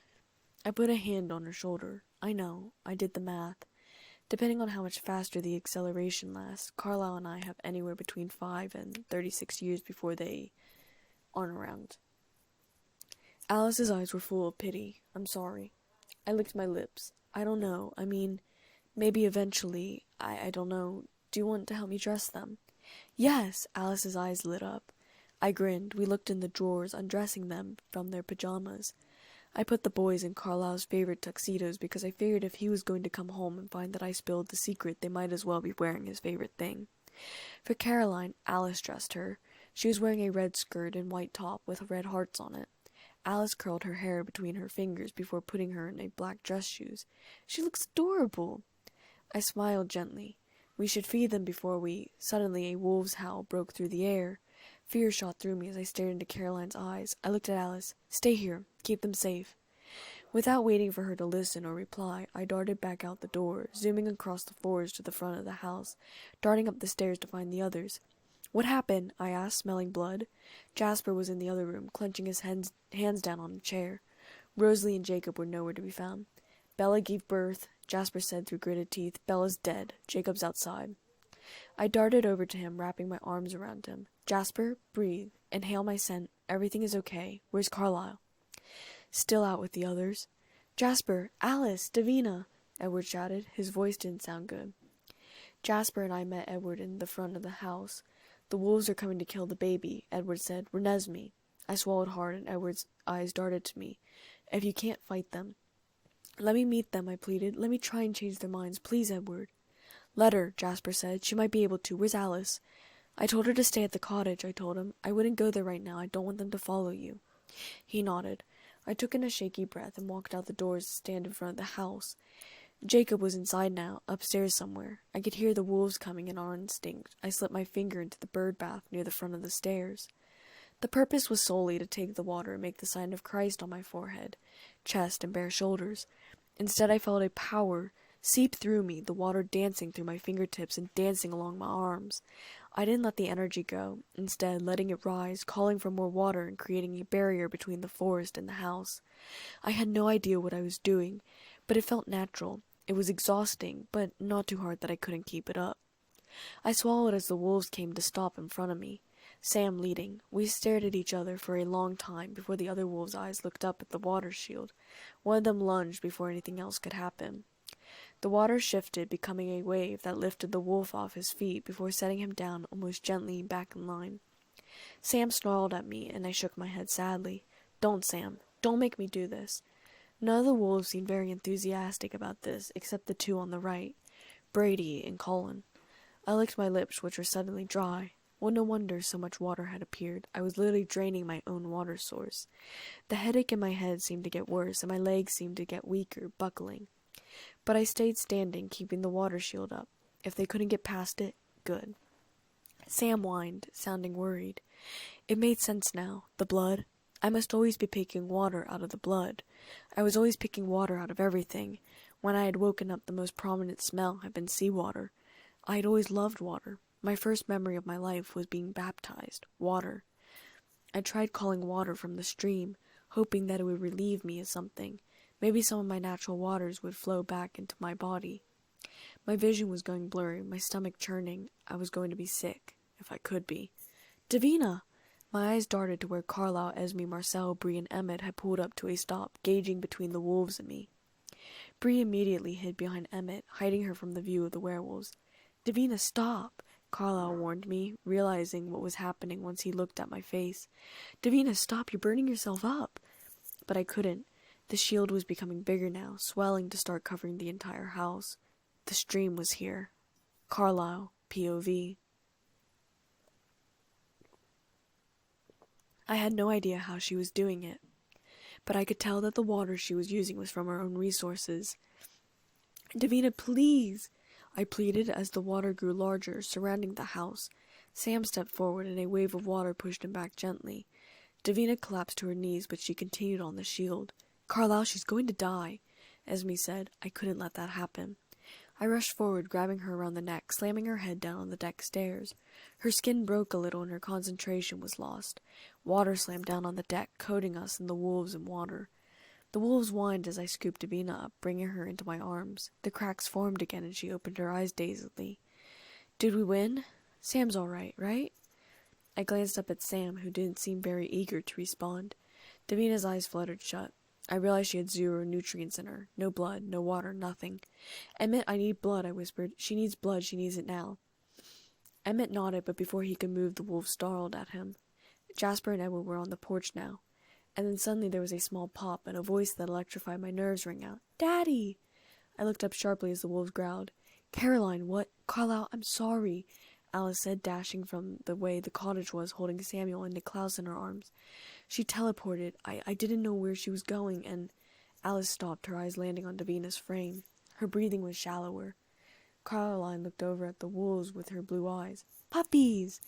I put a hand on her shoulder. "I know. I did the math. Depending on how much faster the acceleration lasts, Carlisle and I have anywhere between 5 and 36 years before they aren't around." Alice's eyes were full of pity. "I'm sorry." I licked my lips. "I don't know. I mean, maybe eventually. I don't know. Do you want to help me dress them?" "Yes!" Alice's eyes lit up. I grinned. We looked in the drawers, undressing them from their pajamas. I put the boys in Carlisle's favorite tuxedos because I figured if he was going to come home and find that I spilled the secret, they might as well be wearing his favorite thing. For Caroline, Alice dressed her. She was wearing a red skirt and white top with red hearts on it. Alice curled her hair between her fingers before putting her in a black dress shoes. "She looks adorable." I smiled gently. "We should feed them before we—" Suddenly a wolf's howl broke through the air. Fear shot through me as I stared into Caroline's eyes. I looked at Alice. "Stay here. Keep them safe." Without waiting for her to listen or reply, I darted back out the door, zooming across the floors to the front of the house, darting up the stairs to find the others. "What happened?" I asked, smelling blood. Jasper was in the other room, clenching his hands down on a chair. Rosalie and Jacob were nowhere to be found. "Bella gave birth," Jasper said through gritted teeth. "Bella's dead. Jacob's outside." I darted over to him, wrapping my arms around him. "Jasper, breathe. Inhale my scent. Everything is okay. Where's Carlisle?" "Still out with the others." "Jasper! Alice! Davina!" Edward shouted. His voice didn't sound good. Jasper and I met Edward in the front of the house. "The wolves are coming to kill the baby," Edward said. "Renesmee." I swallowed hard, and Edward's eyes darted to me. "If you can't fight them—" "Let me meet them," I pleaded. "Let me try and change their minds. Please, Edward." "Let her," Jasper said. "She might be able to. Where's Alice?" "I told her to stay at the cottage," I told him. "I wouldn't go there right now. I don't want them to follow you." He nodded. I took in a shaky breath and walked out the doors to stand in front of the house. Jacob was inside now, upstairs somewhere. I could hear the wolves coming, and on instinct I slipped my finger into the bird bath near the front of the stairs. The purpose was solely to take the water and make the sign of Christ on my forehead, chest, and bare shoulders. Instead, I felt a power seep through me, the water dancing through my fingertips and dancing along my arms. I didn't let the energy go, instead letting it rise, calling for more water and creating a barrier between the forest and the house. I had no idea what I was doing, but it felt natural. It was exhausting, but not too hard that I couldn't keep it up. I swallowed as the wolves came to stop in front of me, Sam leading. We stared at each other for a long time before the other wolves' eyes looked up at the water shield. One of them lunged before anything else could happen. The water shifted, becoming a wave that lifted the wolf off his feet before setting him down almost gently back in line. Sam snarled at me, and I shook my head sadly. "Don't, Sam. Don't make me do this." None of the wolves seemed very enthusiastic about this, except the two on the right, Brady and Cullen. I licked my lips, which were suddenly dry. Well, no wonder so much water had appeared. I was literally draining my own water source. The headache in my head seemed to get worse, and my legs seemed to get weaker, buckling. But I stayed standing, keeping the water shield up. If they couldn't get past it, good. Sam whined, sounding worried. It made sense now. The blood. I must always be picking water out of the blood. I was always picking water out of everything. When I had woken up, the most prominent smell had been seawater. I had always loved water. My first memory of my life was being baptized. Water. I tried calling water from the stream, hoping that it would relieve me of something. Maybe some of my natural waters would flow back into my body. My vision was going blurry, my stomach churning. I was going to be sick, if I could be. "Davina!" My eyes darted to where Carlisle, Esme, Marcel, Bree, and Emmett had pulled up to a stop, gauging between the wolves and me. Bree immediately hid behind Emmett, hiding her from the view of the werewolves. "Davina, stop!" Carlisle warned me, realizing what was happening once he looked at my face. "Davina, stop! You're burning yourself up!" But I couldn't. The shield was becoming bigger now, swelling to start covering the entire house. The stream was here. Carlisle, POV. I had no idea how she was doing it, but I could tell that the water she was using was from her own resources. "Davina, please!" I pleaded as the water grew larger, surrounding the house. Sam stepped forward, and a wave of water pushed him back gently. Davina collapsed to her knees, but she continued on the shield. "Carlisle, she's going to die," Esme said. I couldn't let that happen. I rushed forward, grabbing her around the neck, slamming her head down on the deck stairs. Her skin broke a little and her concentration was lost. Water slammed down on the deck, coating us and the wolves in water. The wolves whined as I scooped Davina up, bringing her into my arms. The cracks formed again and she opened her eyes dazedly. "Did we win? Sam's all right, right?" I glanced up at Sam, who didn't seem very eager to respond. Davina's eyes fluttered shut. I realized she had 0 nutrients in her. No blood, no water, nothing. "Emmett, I need blood," I whispered. "She needs blood, she needs it now." Emmett nodded, but before he could move, the wolf snarled at him. Jasper and Edward were on the porch now. And then suddenly there was a small pop, and a voice that electrified my nerves rang out. "Daddy!" I looked up sharply as the wolves growled. "Caroline, what—" "Carlisle, I'm sorry," Alice said, dashing from the way the cottage was, holding Samuel and Niklaus in her arms. "She teleported. I didn't know where she was going, and—" Alice stopped, her eyes landing on Davina's frame. Her breathing was shallower. Caroline looked over at the wolves with her blue eyes. "Puppies!"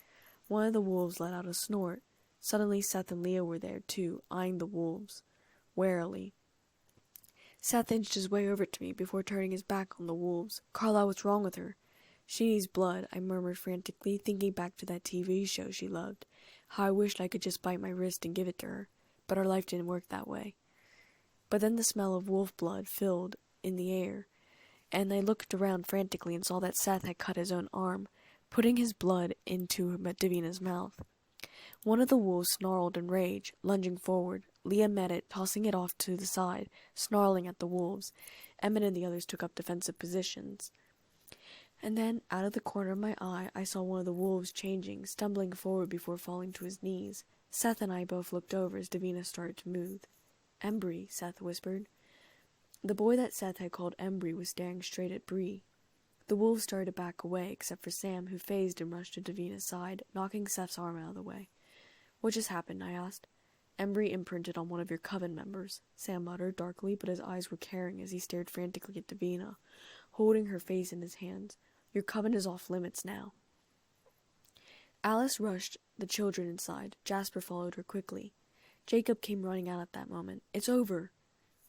One of the wolves let out a snort. Suddenly Seth and Leah were there, too, eyeing the wolves warily. Seth inched his way over to me before turning his back on the wolves. Carlisle, what's wrong with her? She needs blood, I murmured frantically, thinking back to that TV show she loved. How I wished I could just bite my wrist and give it to her. But our life didn't work that way. But then the smell of wolf blood filled in the air, and I looked around frantically and saw that Seth had cut his own arm, putting his blood into Davina's mouth. One of the wolves snarled in rage, lunging forward. Leah met it, tossing it off to the side, snarling at the wolves. Emmett and the others took up defensive positions. And then, out of the corner of my eye, I saw one of the wolves changing, stumbling forward before falling to his knees. Seth and I both looked over as Davina started to move. Embry, Seth whispered. The boy that Seth had called Embry was staring straight at Bree. The wolves started to back away, except for Sam, who phased and rushed to Davina's side, knocking Seth's arm out of the way. What just happened? I asked. Embry imprinted on one of your coven members, Sam muttered darkly, but his eyes were caring as he stared frantically at Davina, holding her face in his hands. Your coven is off limits now. Alice rushed the children inside. Jasper followed her quickly. Jacob came running out at that moment. It's over.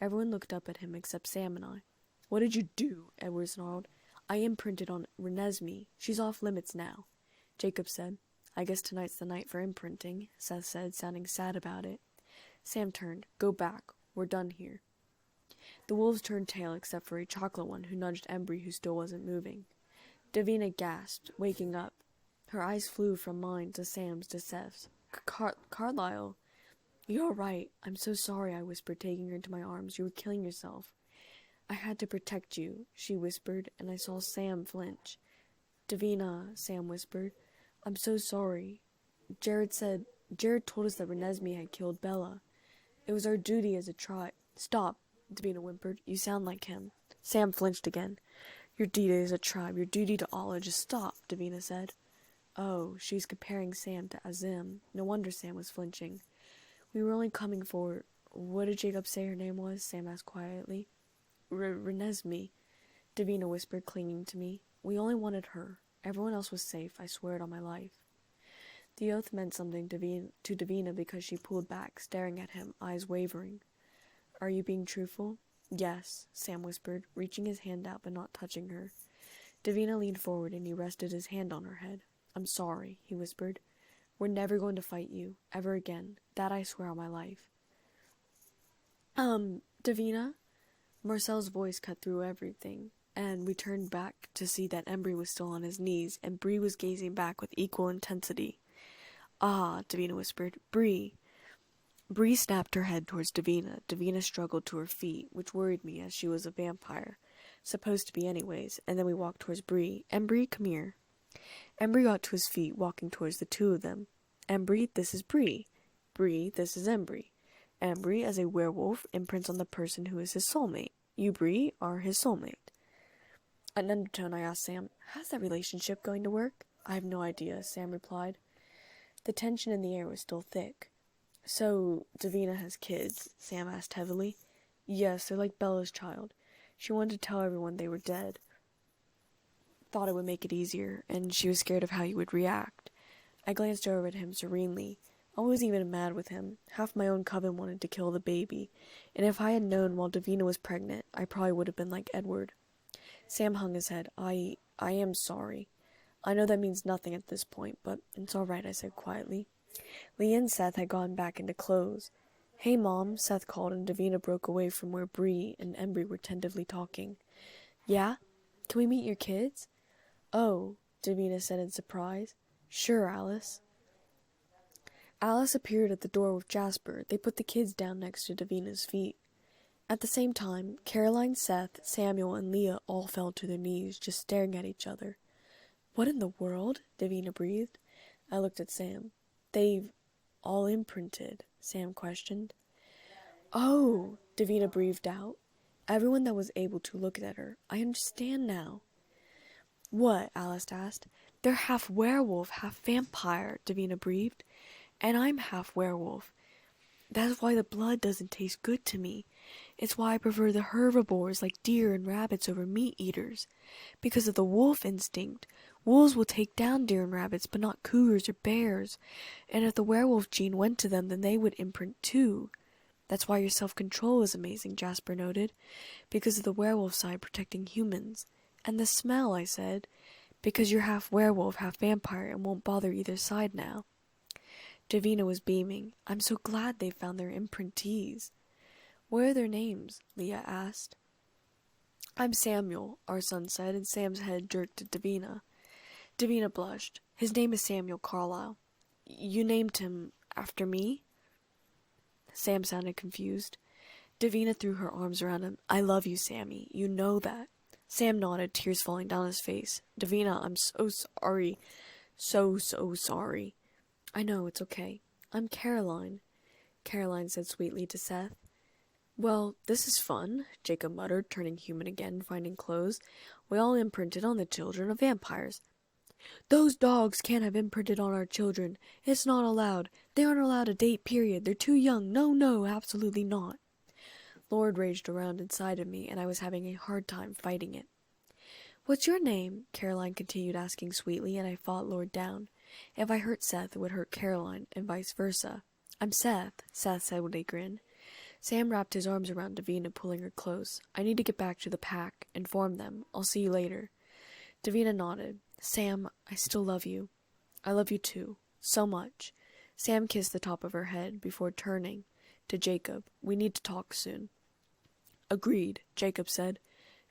Everyone looked up at him except Sam and I. What did you do? Edward snarled. I imprinted on Renesmee. She's off limits now. Jacob said. I guess tonight's the night for imprinting, Seth said, sounding sad about it. Sam turned. Go back. We're done here. The wolves turned tail except for a chocolate one who nudged Embry, who still wasn't moving. Davina gasped, waking up. Her eyes flew from mine to Sam's to Seth's. Carlisle. You're all right. I'm so sorry, I whispered, taking her into my arms. You were killing yourself. I had to protect you, she whispered, and I saw Sam flinch. Davina, Sam whispered. I'm so sorry. Jared told us that Renesmee had killed Bella. It was our duty as a tribe. Stop, Davina whimpered. You sound like him. Sam flinched again. Your duty as a tribe, your duty to Allah. Just stop, Davina said. Oh, she was comparing Sam to Azim. No wonder Sam was flinching. We were only coming for... What did Jacob say her name was? Sam asked quietly. Renesmee, Davina whispered, clinging to me. We only wanted her. Everyone else was safe, I swear it on my life. The oath meant something to Davina because she pulled back, staring at him, eyes wavering. Are you being truthful? Yes, Sam whispered, reaching his hand out but not touching her. Davina leaned forward and he rested his hand on her head. I'm sorry, he whispered. We're never going to fight you, ever again. That I swear on my life. Davina? Marcel's voice cut through everything, and we turned back to see that Embry was still on his knees, and Bree was gazing back with equal intensity. Ah, Davina whispered. Bree. Bree snapped her head towards Davina. Davina struggled to her feet, which worried me as she was a vampire. Supposed to be anyways, and then we walked towards Bree. Embry, come here. Embry got to his feet, walking towards the two of them. Embry, this is Bree. Bree, this is Embry. Embry, as a werewolf, imprints on the person who is his soulmate. You, Bree, are his soulmate. In an undertone, I asked Sam, how's that relationship going to work? I have no idea, Sam replied. The tension in the air was still thick. So, Davina has kids? Sam asked heavily. Yes, they're like Bella's child. She wanted to tell everyone they were dead. Thought it would make it easier, and she was scared of how he would react. I glanced over at him serenely. I wasn't even mad with him. Half my own coven wanted to kill the baby, and if I had known while Davina was pregnant, I probably would have been like Edward. Sam hung his head. I am sorry. I know that means nothing at this point, but it's all right, I said quietly. Leah and Seth had gone back into clothes. Hey, Mom, Seth called, and Davina broke away from where Bree and Embry were tentatively talking. Yeah? Can we meet your kids? Oh, Davina said in surprise. Sure, Alice. Alice appeared at the door with Jasper. They put the kids down next to Davina's feet. At the same time, Caroline, Seth, Samuel, and Leah all fell to their knees, just staring at each other. What in the world? Davina breathed. I looked at Sam. They've all imprinted, Sam questioned. Oh, Davina breathed out. Everyone that was able to looked at her. I understand now. What? Alice asked. They're half werewolf, half vampire, Davina breathed. And I'm half werewolf. That's why the blood doesn't taste good to me. It's why I prefer the herbivores like deer and rabbits over meat eaters. Because of the wolf instinct. Wolves will take down deer and rabbits, but not cougars or bears. And if the werewolf gene went to them, then they would imprint too. That's why your self-control is amazing, Jasper noted. Because of the werewolf side protecting humans. And the smell, I said. Because you're half werewolf, half vampire, and won't bother either side now. Davina was beaming. I'm so glad they found their imprintees. What are their names? Leah asked. I'm Samuel, our son said, and Sam's head jerked at Davina. Davina blushed. His name is Samuel Carlisle. You named him after me? Sam sounded confused. Davina threw her arms around him. I love you, Sammy. You know that. Sam nodded, tears falling down his face. Davina, I'm so sorry. So sorry. I know, it's okay. I'm Caroline, Caroline said sweetly to Seth. Well, this is fun, Jacob muttered, turning human again and finding clothes. We all imprinted on the children of vampires. Those dogs can't have imprinted on our children. It's not allowed. They aren't allowed a date, period. They're too young. No, absolutely not. Lord raged around inside of me, and I was having a hard time fighting it. What's your name? Caroline continued asking sweetly, and I fought Lord down. If I hurt Seth, it would hurt Caroline, and vice versa. I'm Seth, Seth said with a grin. Sam wrapped his arms around Davina, pulling her close. I need to get back to the pack. Inform them. I'll see you later. Davina nodded. Sam, I still love you. I love you too. So much. Sam kissed the top of her head before turning to Jacob. We need to talk soon. Agreed, Jacob said.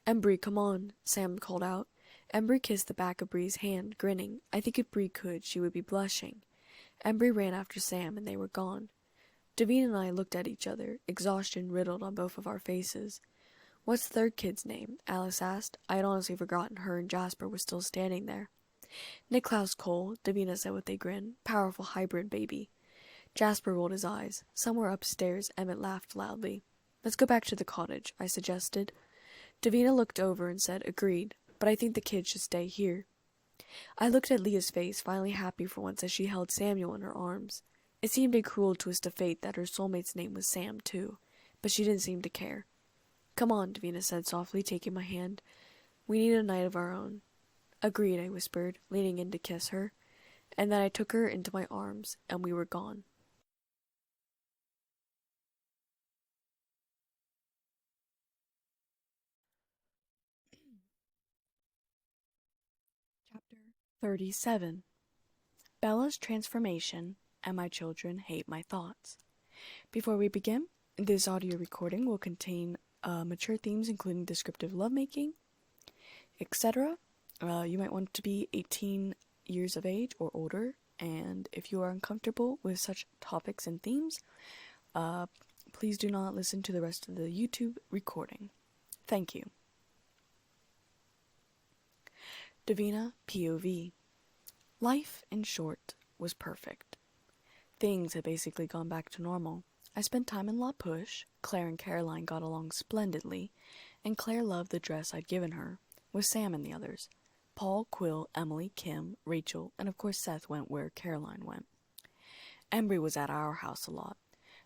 Embry, come on, Sam called out. Embry kissed the back of Bree's hand, grinning. I think if Bree could, she would be blushing. Embry ran after Sam, and they were gone. Davina and I looked at each other, exhaustion riddled on both of our faces. What's the third kid's name? Alice asked. I had honestly forgotten her and Jasper were still standing there. Niklaus Cole, Davina said with a grin. Powerful hybrid baby. Jasper rolled his eyes. Somewhere upstairs, Emmett laughed loudly. Let's go back to the cottage, I suggested. Davina looked over and said, agreed, but I think the kids should stay here. I looked at Leah's face, finally happy for once as she held Samuel in her arms. It seemed a cruel twist of fate that her soulmate's name was Sam, too, but she didn't seem to care. Come on, Davina said softly, taking my hand. We need a night of our own. Agreed, I whispered, leaning in to kiss her, and then I took her into my arms, and we were gone. Chapter 37. Bella's transformation, and my children hate my thoughts. Before we begin, this audio recording will contain mature themes including descriptive lovemaking, etc. You might want to be 18 years of age or older, and if you are uncomfortable with such topics and themes, please do not listen to the rest of the YouTube recording. Thank you. Davina POV. Life, in short, was perfect. Things had basically gone back to normal. I spent time in La Push, Claire and Caroline got along splendidly, and Claire loved the dress I'd given her, with Sam and the others. Paul, Quill, Emily, Kim, Rachel, and of course Seth went where Caroline went. Embry was at our house a lot.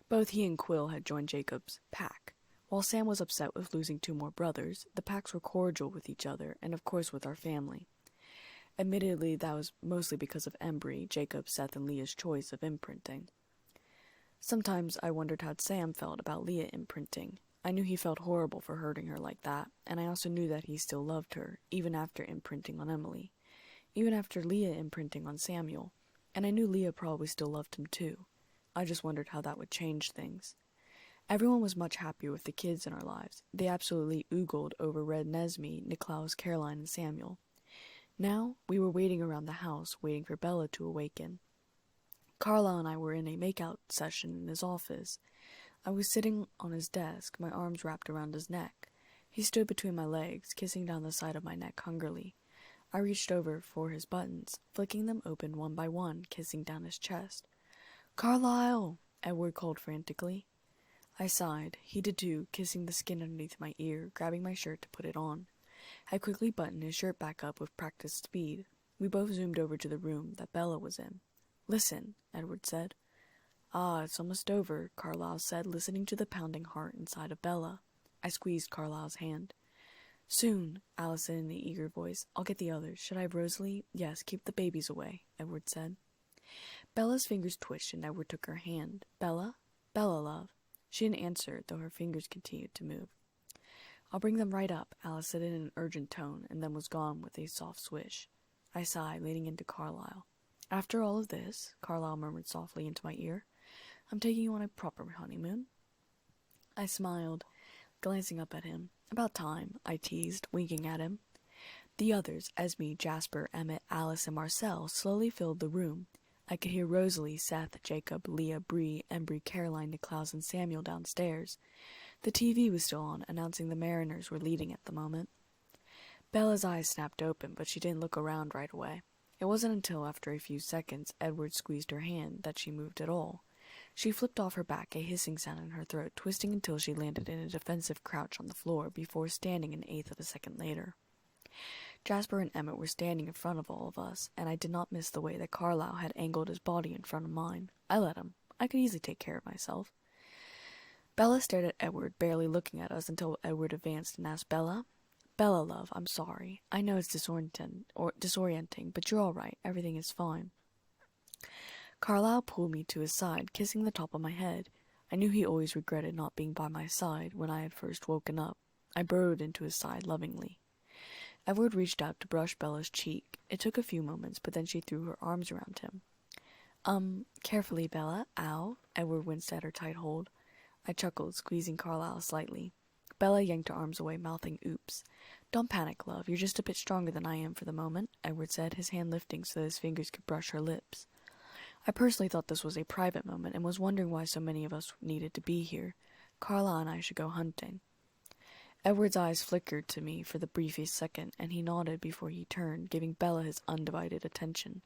Both he and Quill had joined Jacob's pack. While Sam was upset with losing 2 more brothers, the packs were cordial with each other, and of course with our family. Admittedly, that was mostly because of Embry, Jacob, Seth, and Leah's choice of imprinting. Sometimes I wondered how Sam felt about Leah imprinting. I knew he felt horrible for hurting her like that, and I also knew that he still loved her, even after imprinting on Emily. Even after Leah imprinting on Samuel, and I knew Leah probably still loved him too. I just wondered how that would change things. Everyone was much happier with the kids in our lives. They absolutely oogled over Red Nesme, Niklaus, Caroline, and Samuel. Now, we were waiting around the house, waiting for Bella to awaken. Carlisle and I were in a make-out session in his office. I was sitting on his desk, my arms wrapped around his neck. He stood between my legs, kissing down the side of my neck hungrily. I reached over for his buttons, flicking them open one by one, kissing down his chest. "Carlisle!" Edward called frantically. I sighed. He did too, kissing the skin underneath my ear, grabbing my shirt to put it on. I quickly buttoned his shirt back up with practiced speed. We both zoomed over to the room that Bella was in. "Listen," Edward said. "Ah, it's almost over," Carlisle said, listening to the pounding heart inside of Bella. I squeezed Carlisle's hand. "Soon," Alice said in an eager voice. "I'll get the others. Should I have Rosalie?" "Yes, keep the babies away," Edward said. Bella's fingers twitched and Edward took her hand. "Bella? Bella, love." She didn't answer, though her fingers continued to move. "I'll bring them right up," Alice said in an urgent tone, and then was gone with a soft swish. I sighed, leaning into Carlisle. "After all of this," Carlisle murmured softly into my ear, "I'm taking you on a proper honeymoon." I smiled, glancing up at him. "About time," I teased, winking at him. The others, Esme, Jasper, Emmett, Alice, and Marcel, slowly filled the room. I could hear Rosalie, Seth, Jacob, Leah, Bree, Embry, Caroline, Niklaus, and Samuel downstairs. The TV was still on, announcing the Mariners were leading at the moment. Bella's eyes snapped open, but she didn't look around right away. It wasn't until after a few seconds Edward squeezed her hand that she moved at all. She flipped off her back, a hissing sound in her throat, twisting until she landed in a defensive crouch on the floor before standing an eighth of a second later. Jasper and Emmett were standing in front of all of us, and I did not miss the way that Carlisle had angled his body in front of mine. I let him. I could easily take care of myself. Bella stared at Edward, barely looking at us until Edward advanced and asked Bella, "Bella, love, I'm sorry. I know it's disorienting, but you're all right. Everything is fine." Carlisle pulled me to his side, kissing the top of my head. I knew he always regretted not being by my side when I had first woken up. I burrowed into his side lovingly. Edward reached out to brush Bella's cheek. It took a few moments, but then she threw her arms around him. Carefully, Bella. Ow." Edward winced at her tight hold. I chuckled, squeezing Carlisle slightly. Bella yanked her arms away, mouthing oops. "Don't panic, love. You're just a bit stronger than I am for the moment," Edward said, his hand lifting so that his fingers could brush her lips. I personally thought this was a private moment and was wondering why so many of us needed to be here. Carlisle and I should go hunting. Edward's eyes flickered to me for the briefest second, and he nodded before he turned, giving Bella his undivided attention.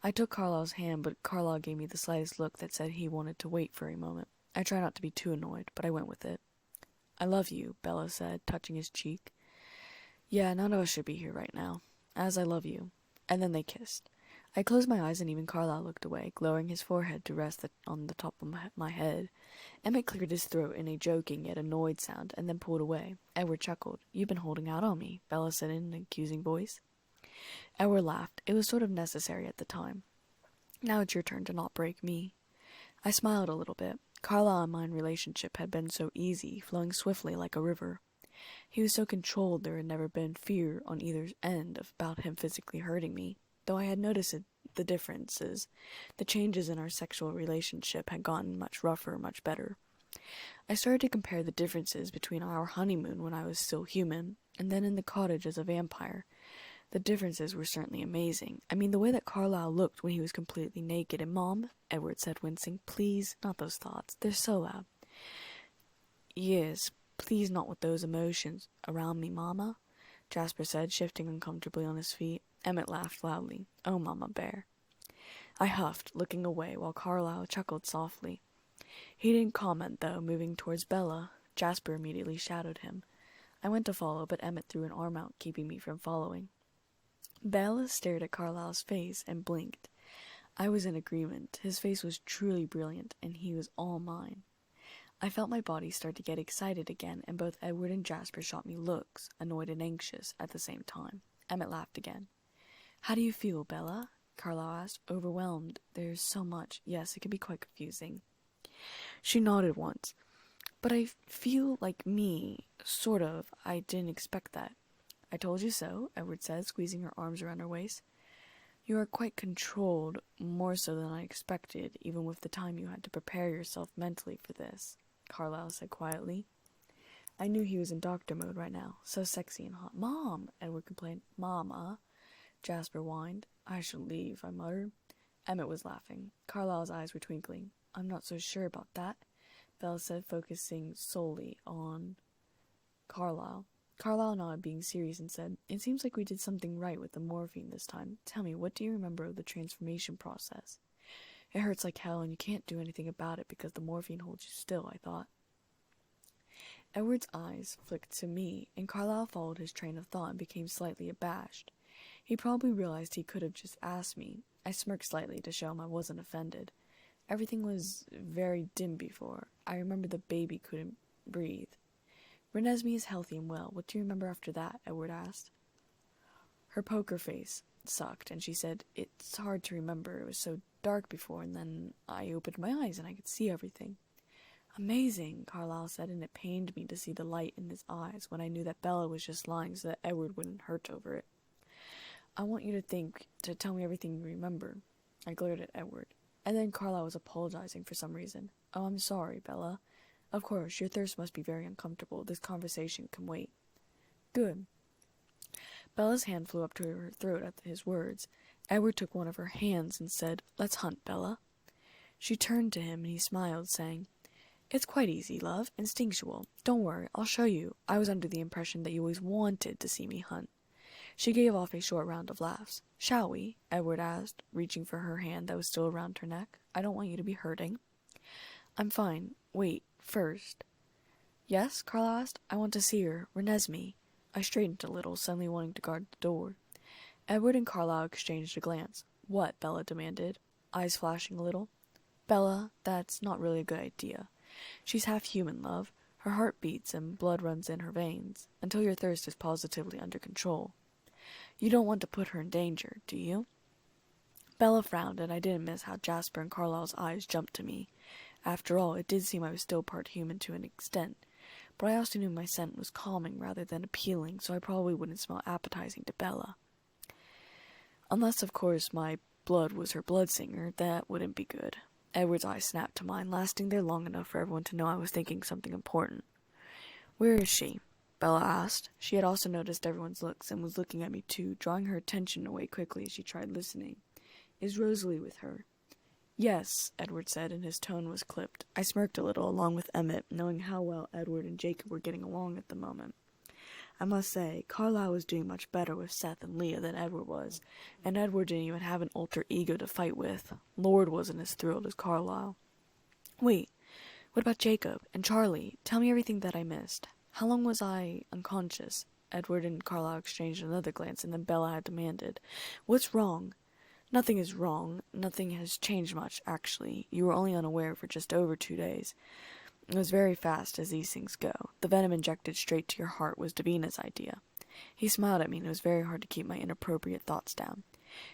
I took Carlisle's hand, but Carlisle gave me the slightest look that said he wanted to wait for a moment. I tried not to be too annoyed, but I went with it. "I love you," Bella said, touching his cheek. "Yeah, none of us should be here right now. As I love you." And then they kissed. I closed my eyes and even Carlisle looked away, lowering his forehead to rest on the top of my head. Emmett cleared his throat in a joking yet annoyed sound and then pulled away. Edward chuckled. "You've been holding out on me," Bella said in an accusing voice. Edward laughed. It was sort of necessary at the time. "Now it's your turn to not break me." I smiled a little bit. Carlisle and mine relationship had been so easy, flowing swiftly like a river. He was so controlled there had never been fear on either end about him physically hurting me. Though I had noticed the differences, the changes in our sexual relationship had gotten much rougher, much better. I started to compare the differences between our honeymoon when I was still human, and then in the cottage as a vampire. The differences were certainly amazing. I mean, the way that Carlisle looked when he was completely naked. And Mom, Edward said, wincing, "Please, not those thoughts. They're so loud." "Yes, please not with those emotions around me, Mama," Jasper said, shifting uncomfortably on his feet. Emmett laughed loudly. "Oh, Mama Bear." I huffed, looking away, while Carlisle chuckled softly. He didn't comment, though, moving towards Bella. Jasper immediately shadowed him. I went to follow, but Emmett threw an arm out, keeping me from following. Bella stared at Carlisle's face and blinked. I was in agreement. His face was truly brilliant, and he was all mine. I felt my body start to get excited again, and both Edward and Jasper shot me looks, annoyed and anxious, at the same time. Emmett laughed again. "How do you feel, Bella?" Carlisle asked. "Overwhelmed. There's so much. Yes, it can be quite confusing." She nodded once. "But I feel like me, sort of. I didn't expect that." "I told you so," Edward said, squeezing her arms around her waist. "You are quite controlled, more so than I expected, even with the time you had to prepare yourself mentally for this," Carlisle said quietly. I knew he was in doctor mode right now, so sexy and hot. "Mom," Edward complained. "Mama," Jasper whined. "I shall leave," I muttered. Emmett was laughing. Carlisle's eyes were twinkling. "I'm not so sure about that," Bella said, focusing solely on Carlisle. Carlisle nodded, being serious, and said, "It seems like we did something right with the morphine this time. Tell me, what do you remember of the transformation process?" "It hurts like hell, and you can't do anything about it because the morphine holds you still," I thought. Edward's eyes flicked to me, and Carlisle followed his train of thought and became slightly abashed. He probably realized he could have just asked me. I smirked slightly to show him I wasn't offended. Everything was very dim before. I remember the baby couldn't breathe. "Renesmee is healthy and well. What do you remember after that?" Edward asked. Her poker face sucked, and she said, "It's hard to remember. It was so dark before, and then I opened my eyes and I could see everything." Amazing, Carlisle said, and it pained me to see the light in his eyes when I knew that Bella was just lying so that Edward wouldn't hurt over it. I want you to tell me everything you remember. I glared at Edward. And then Carlisle was apologizing for some reason. Oh, I'm sorry, Bella. Of course, your thirst must be very uncomfortable. This conversation can wait. Good. Bella's hand flew up to her throat at his words. Edward took one of her hands and said, Let's hunt, Bella. She turned to him and he smiled, saying, It's quite easy, love. Instinctual. Don't worry, I'll show you. I was under the impression that you always wanted to see me hunt. She gave off a short round of laughs. Shall we? Edward asked, reaching for her hand that was still around her neck. I don't want you to be hurting. I'm fine. Wait, first. Yes? Carlisle asked. I want to see her. Renesmee. I straightened a little, suddenly wanting to guard the door. Edward and Carlisle exchanged a glance. What? Bella demanded, eyes flashing a little. Bella, that's not really a good idea. She's half human, love. Her heart beats and blood runs in her veins, until your thirst is positively under control. You don't want to put her in danger, do you? Bella frowned, and I didn't miss how Jasper and Carlisle's eyes jumped to me. After all, it did seem I was still part human to an extent, but I also knew my scent was calming rather than appealing, so I probably wouldn't smell appetizing to Bella. Unless, of course, my blood was her blood singer, that wouldn't be good. Edward's eyes snapped to mine, lasting there long enough for everyone to know I was thinking something important. Where is she? Bella asked. She had also noticed everyone's looks and was looking at me too, drawing her attention away quickly as she tried listening. Is Rosalie with her? Yes, Edward said, and his tone was clipped. I smirked a little, along with Emmett, knowing how well Edward and Jacob were getting along at the moment. I must say, Carlisle was doing much better with Seth and Leah than Edward was, and Edward didn't even have an alter ego to fight with. Lord wasn't as thrilled as Carlisle. Wait, what about Jacob and Charlie? Tell me everything that I missed. How long was I unconscious? Edward and Carlisle exchanged another glance, and then Bella had demanded, What's wrong? Nothing is wrong. Nothing has changed much, actually. You were only unaware for just over 2 days. It was very fast, as these things go. The venom injected straight to your heart was Davina's idea. He smiled at me, and it was very hard to keep my inappropriate thoughts down.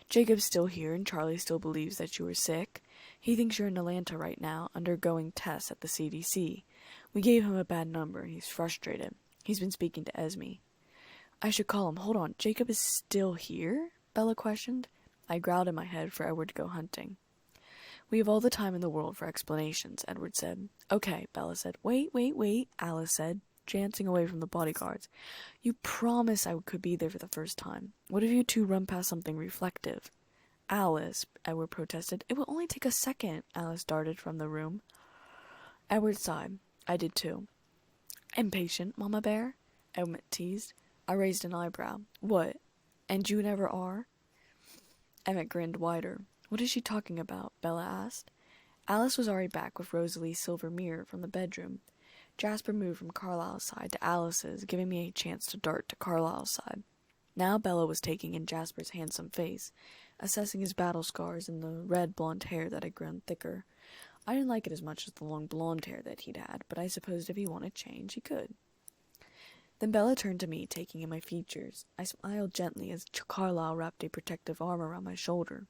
Jacob's still here, and Charlie still believes that you were sick. He thinks you're in Atlanta right now, undergoing tests at the CDC. We gave him a bad number, and he's frustrated. He's been speaking to Esme. I should call him. Hold on, Jacob is still here? Bella questioned. I growled in my head for Edward to go hunting. We have all the time in the world for explanations, Edward said. Okay, Bella said. Wait, Alice said, dancing away from the bodyguards. You promised I could be there for the first time. What if you two run past something reflective? Alice, Edward protested. It will only take a second, Alice darted from the room. Edward sighed. I did too. Impatient, Mama Bear? Emmett teased. I raised an eyebrow. What? And you never are? Emmett grinned wider. What is she talking about? Bella asked. Alice was already back with Rosalie's silver mirror from the bedroom. Jasper moved from Carlisle's side to Alice's, giving me a chance to dart to Carlisle's side. Now Bella was taking in Jasper's handsome face, assessing his battle scars and the red blonde hair that had grown thicker. I didn't like it as much as the long blonde hair that he'd had, but I supposed if he wanted change, he could. Then Bella turned to me, taking in my features. I smiled gently as Carlisle wrapped a protective arm around my shoulder.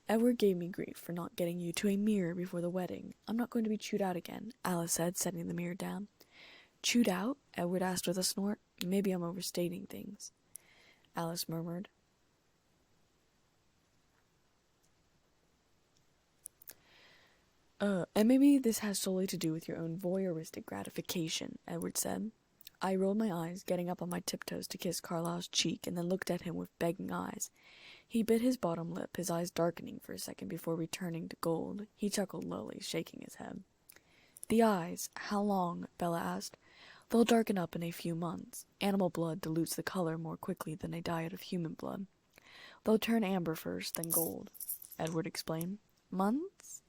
Edward gave me grief for not getting you to a mirror before the wedding. I'm not going to be chewed out again, Alice said, setting the mirror down. Chewed out? Edward asked with a snort. Maybe I'm overstating things, Alice murmured. And maybe this has solely to do with your own voyeuristic gratification, Edward said. I rolled my eyes, getting up on my tiptoes to kiss Carlisle's cheek, and then looked at him with begging eyes. He bit his bottom lip, his eyes darkening for a second before returning to gold. He chuckled lowly, shaking his head. The eyes, how long? Bella asked. They'll darken up in a few months. Animal blood dilutes the color more quickly than a diet of human blood. They'll turn amber first, then gold, Edward explained. Months?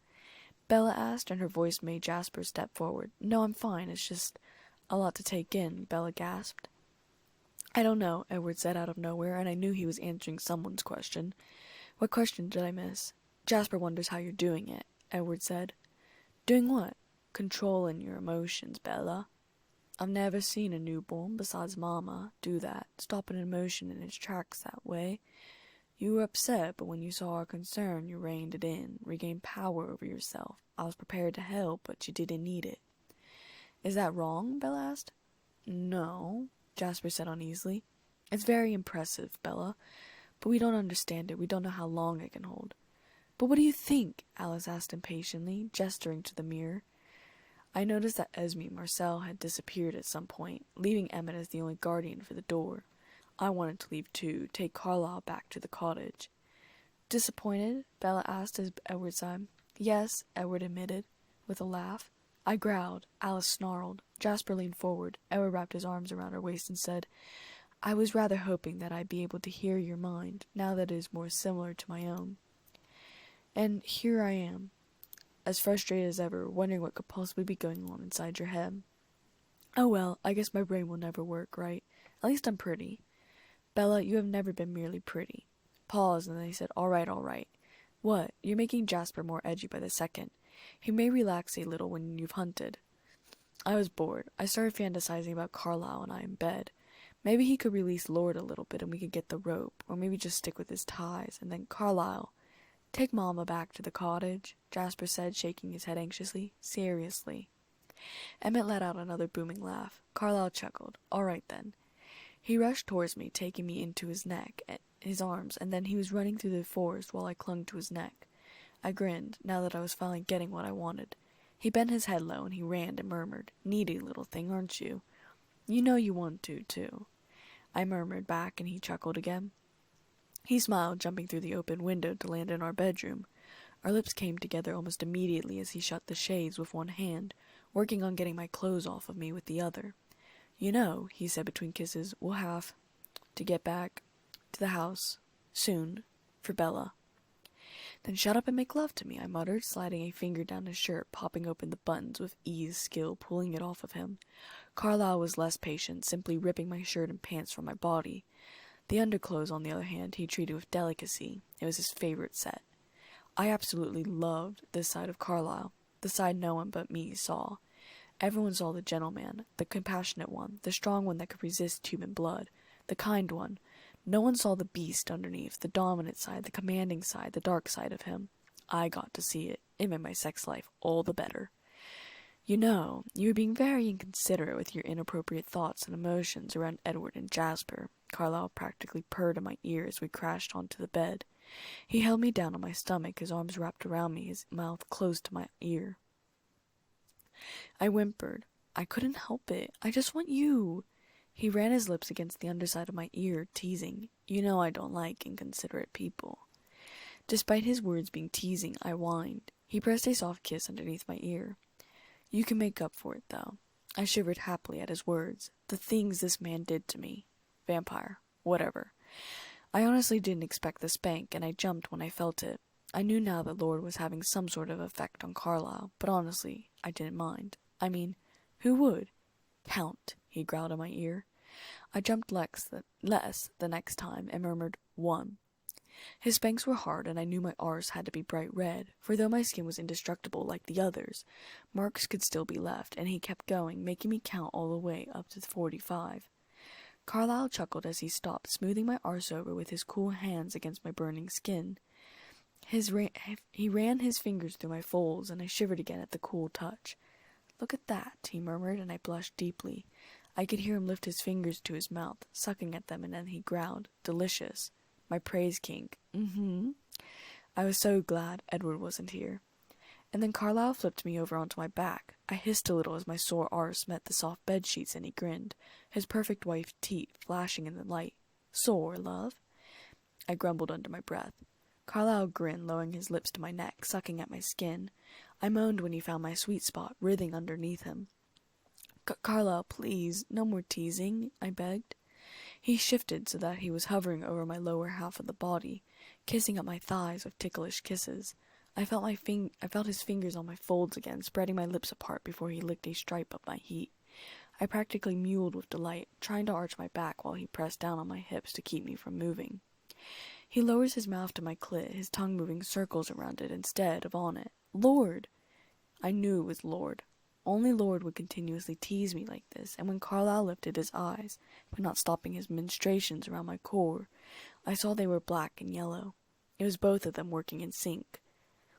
Bella asked, and her voice made Jasper step forward. No, I'm fine. It's just a lot to take in, Bella gasped. I don't know, Edward said out of nowhere, and I knew he was answering someone's question. What question did I miss? Jasper wonders how you're doing it, Edward said. Doing what? Controlling your emotions, Bella. I've never seen a newborn, besides Mama, do that, stop an emotion in its tracks that way. You were upset, but when you saw our concern, you reined it in, regained power over yourself. I was prepared to help, but you didn't need it. Is that wrong? Bella asked. No, Jasper said uneasily. It's very impressive, Bella, but we don't understand it. We don't know how long it can hold. But what do you think? Alice asked impatiently, gesturing to the mirror. I noticed that Esme Marcel had disappeared at some point, leaving Emmett as the only guardian for the door. I wanted to leave too, take Carlisle back to the cottage. Disappointed? Bella asked as Edward sighed. Yes, Edward admitted, with a laugh. I growled. Alice snarled. Jasper leaned forward. Edward wrapped his arms around her waist and said, I was rather hoping that I'd be able to hear your mind, now that it is more similar to my own. And here I am, as frustrated as ever, wondering what could possibly be going on inside your head. Oh well, I guess my brain will never work, right? At least I'm pretty. Bella, you have never been merely pretty. Paused, and then he said, all right. What? You're making Jasper more edgy by the second. He may relax a little when you've hunted. I was bored. I started fantasizing about Carlisle and I in bed. Maybe he could release Lord a little bit and we could get the rope, or maybe just stick with his ties, and then Carlisle. Take Mama back to the cottage, Jasper said, shaking his head anxiously. Seriously. Emmett let out another booming laugh. Carlisle chuckled. All right, then. He rushed towards me, taking me into his arms, and then he was running through the forest while I clung to his neck. I grinned, now that I was finally getting what I wanted. He bent his head low and he ran and murmured, Needy little thing, aren't you? You know you want to, too. I murmured back, and he chuckled again. He smiled, jumping through the open window to land in our bedroom. Our lips came together almost immediately as he shut the shades with one hand, working on getting my clothes off of me with the other. You know, he said between kisses, we'll have to get back to the house soon for Bella. Then shut up and make love to me, I muttered, sliding a finger down his shirt, popping open the buttons with ease, skill, pulling it off of him. Carlisle was less patient, simply ripping my shirt and pants from my body. The underclothes, on the other hand, he treated with delicacy. It was his favorite set. I absolutely loved this side of Carlisle, the side no one but me saw. Everyone saw the gentleman, the compassionate one, the strong one that could resist human blood, the kind one. No one saw the beast underneath, the dominant side, the commanding side, the dark side of him. I got to see it. It made my sex life all the better. You know, you were being very inconsiderate with your inappropriate thoughts and emotions around Edward and Jasper. Carlisle practically purred in my ear as we crashed onto the bed. He held me down on my stomach, his arms wrapped around me, his mouth close to my ear. I whimpered. I couldn't help it. I just want you. He ran his lips against the underside of my ear, teasing. You know I don't like inconsiderate people. Despite his words being teasing, I whined. He pressed a soft kiss underneath my ear. You can make up for it, though. I shivered happily at his words. The things this man did to me. Vampire. Whatever. I honestly didn't expect the spank, and I jumped when I felt it. I knew now that Lord was having some sort of effect on Carlisle, but honestly, I didn't mind. I mean, who would? Count, he growled in my ear. I jumped less the next time and murmured, 1. His spanks were hard, and I knew my arse had to be bright red, for though my skin was indestructible like the others, marks could still be left, and he kept going, making me count all the way up to 45. Carlisle chuckled as he stopped, smoothing my arse over with his cool hands against my burning skin. He ran his fingers through my folds, and I shivered again at the cool touch. Look at that, he murmured, and I blushed deeply. I could hear him lift his fingers to his mouth, sucking at them, and then he growled, Delicious. My praise kink. I was so glad Edward wasn't here. And then Carlisle flipped me over onto my back. I hissed a little as my sore arse met the soft bed sheets, and he grinned, his perfect white teeth flashing in the light. Sore, love? I grumbled under my breath. Carlisle grinned, lowering his lips to my neck, sucking at my skin. I moaned when he found my sweet spot, writhing underneath him. Carlisle, please, no more teasing, I begged. He shifted so that he was hovering over my lower half of the body, kissing up my thighs with ticklish kisses. I felt his fingers on my folds again, spreading my lips apart before he licked a stripe up my heat. I practically mewed with delight, trying to arch my back while he pressed down on my hips to keep me from moving. He lowers his mouth to my clit, his tongue moving circles around it instead of on it. Lord! I knew it was Lord. Only Lord would continuously tease me like this, and when Carlisle lifted his eyes, but not stopping his ministrations around my core, I saw they were black and yellow. It was both of them working in sync.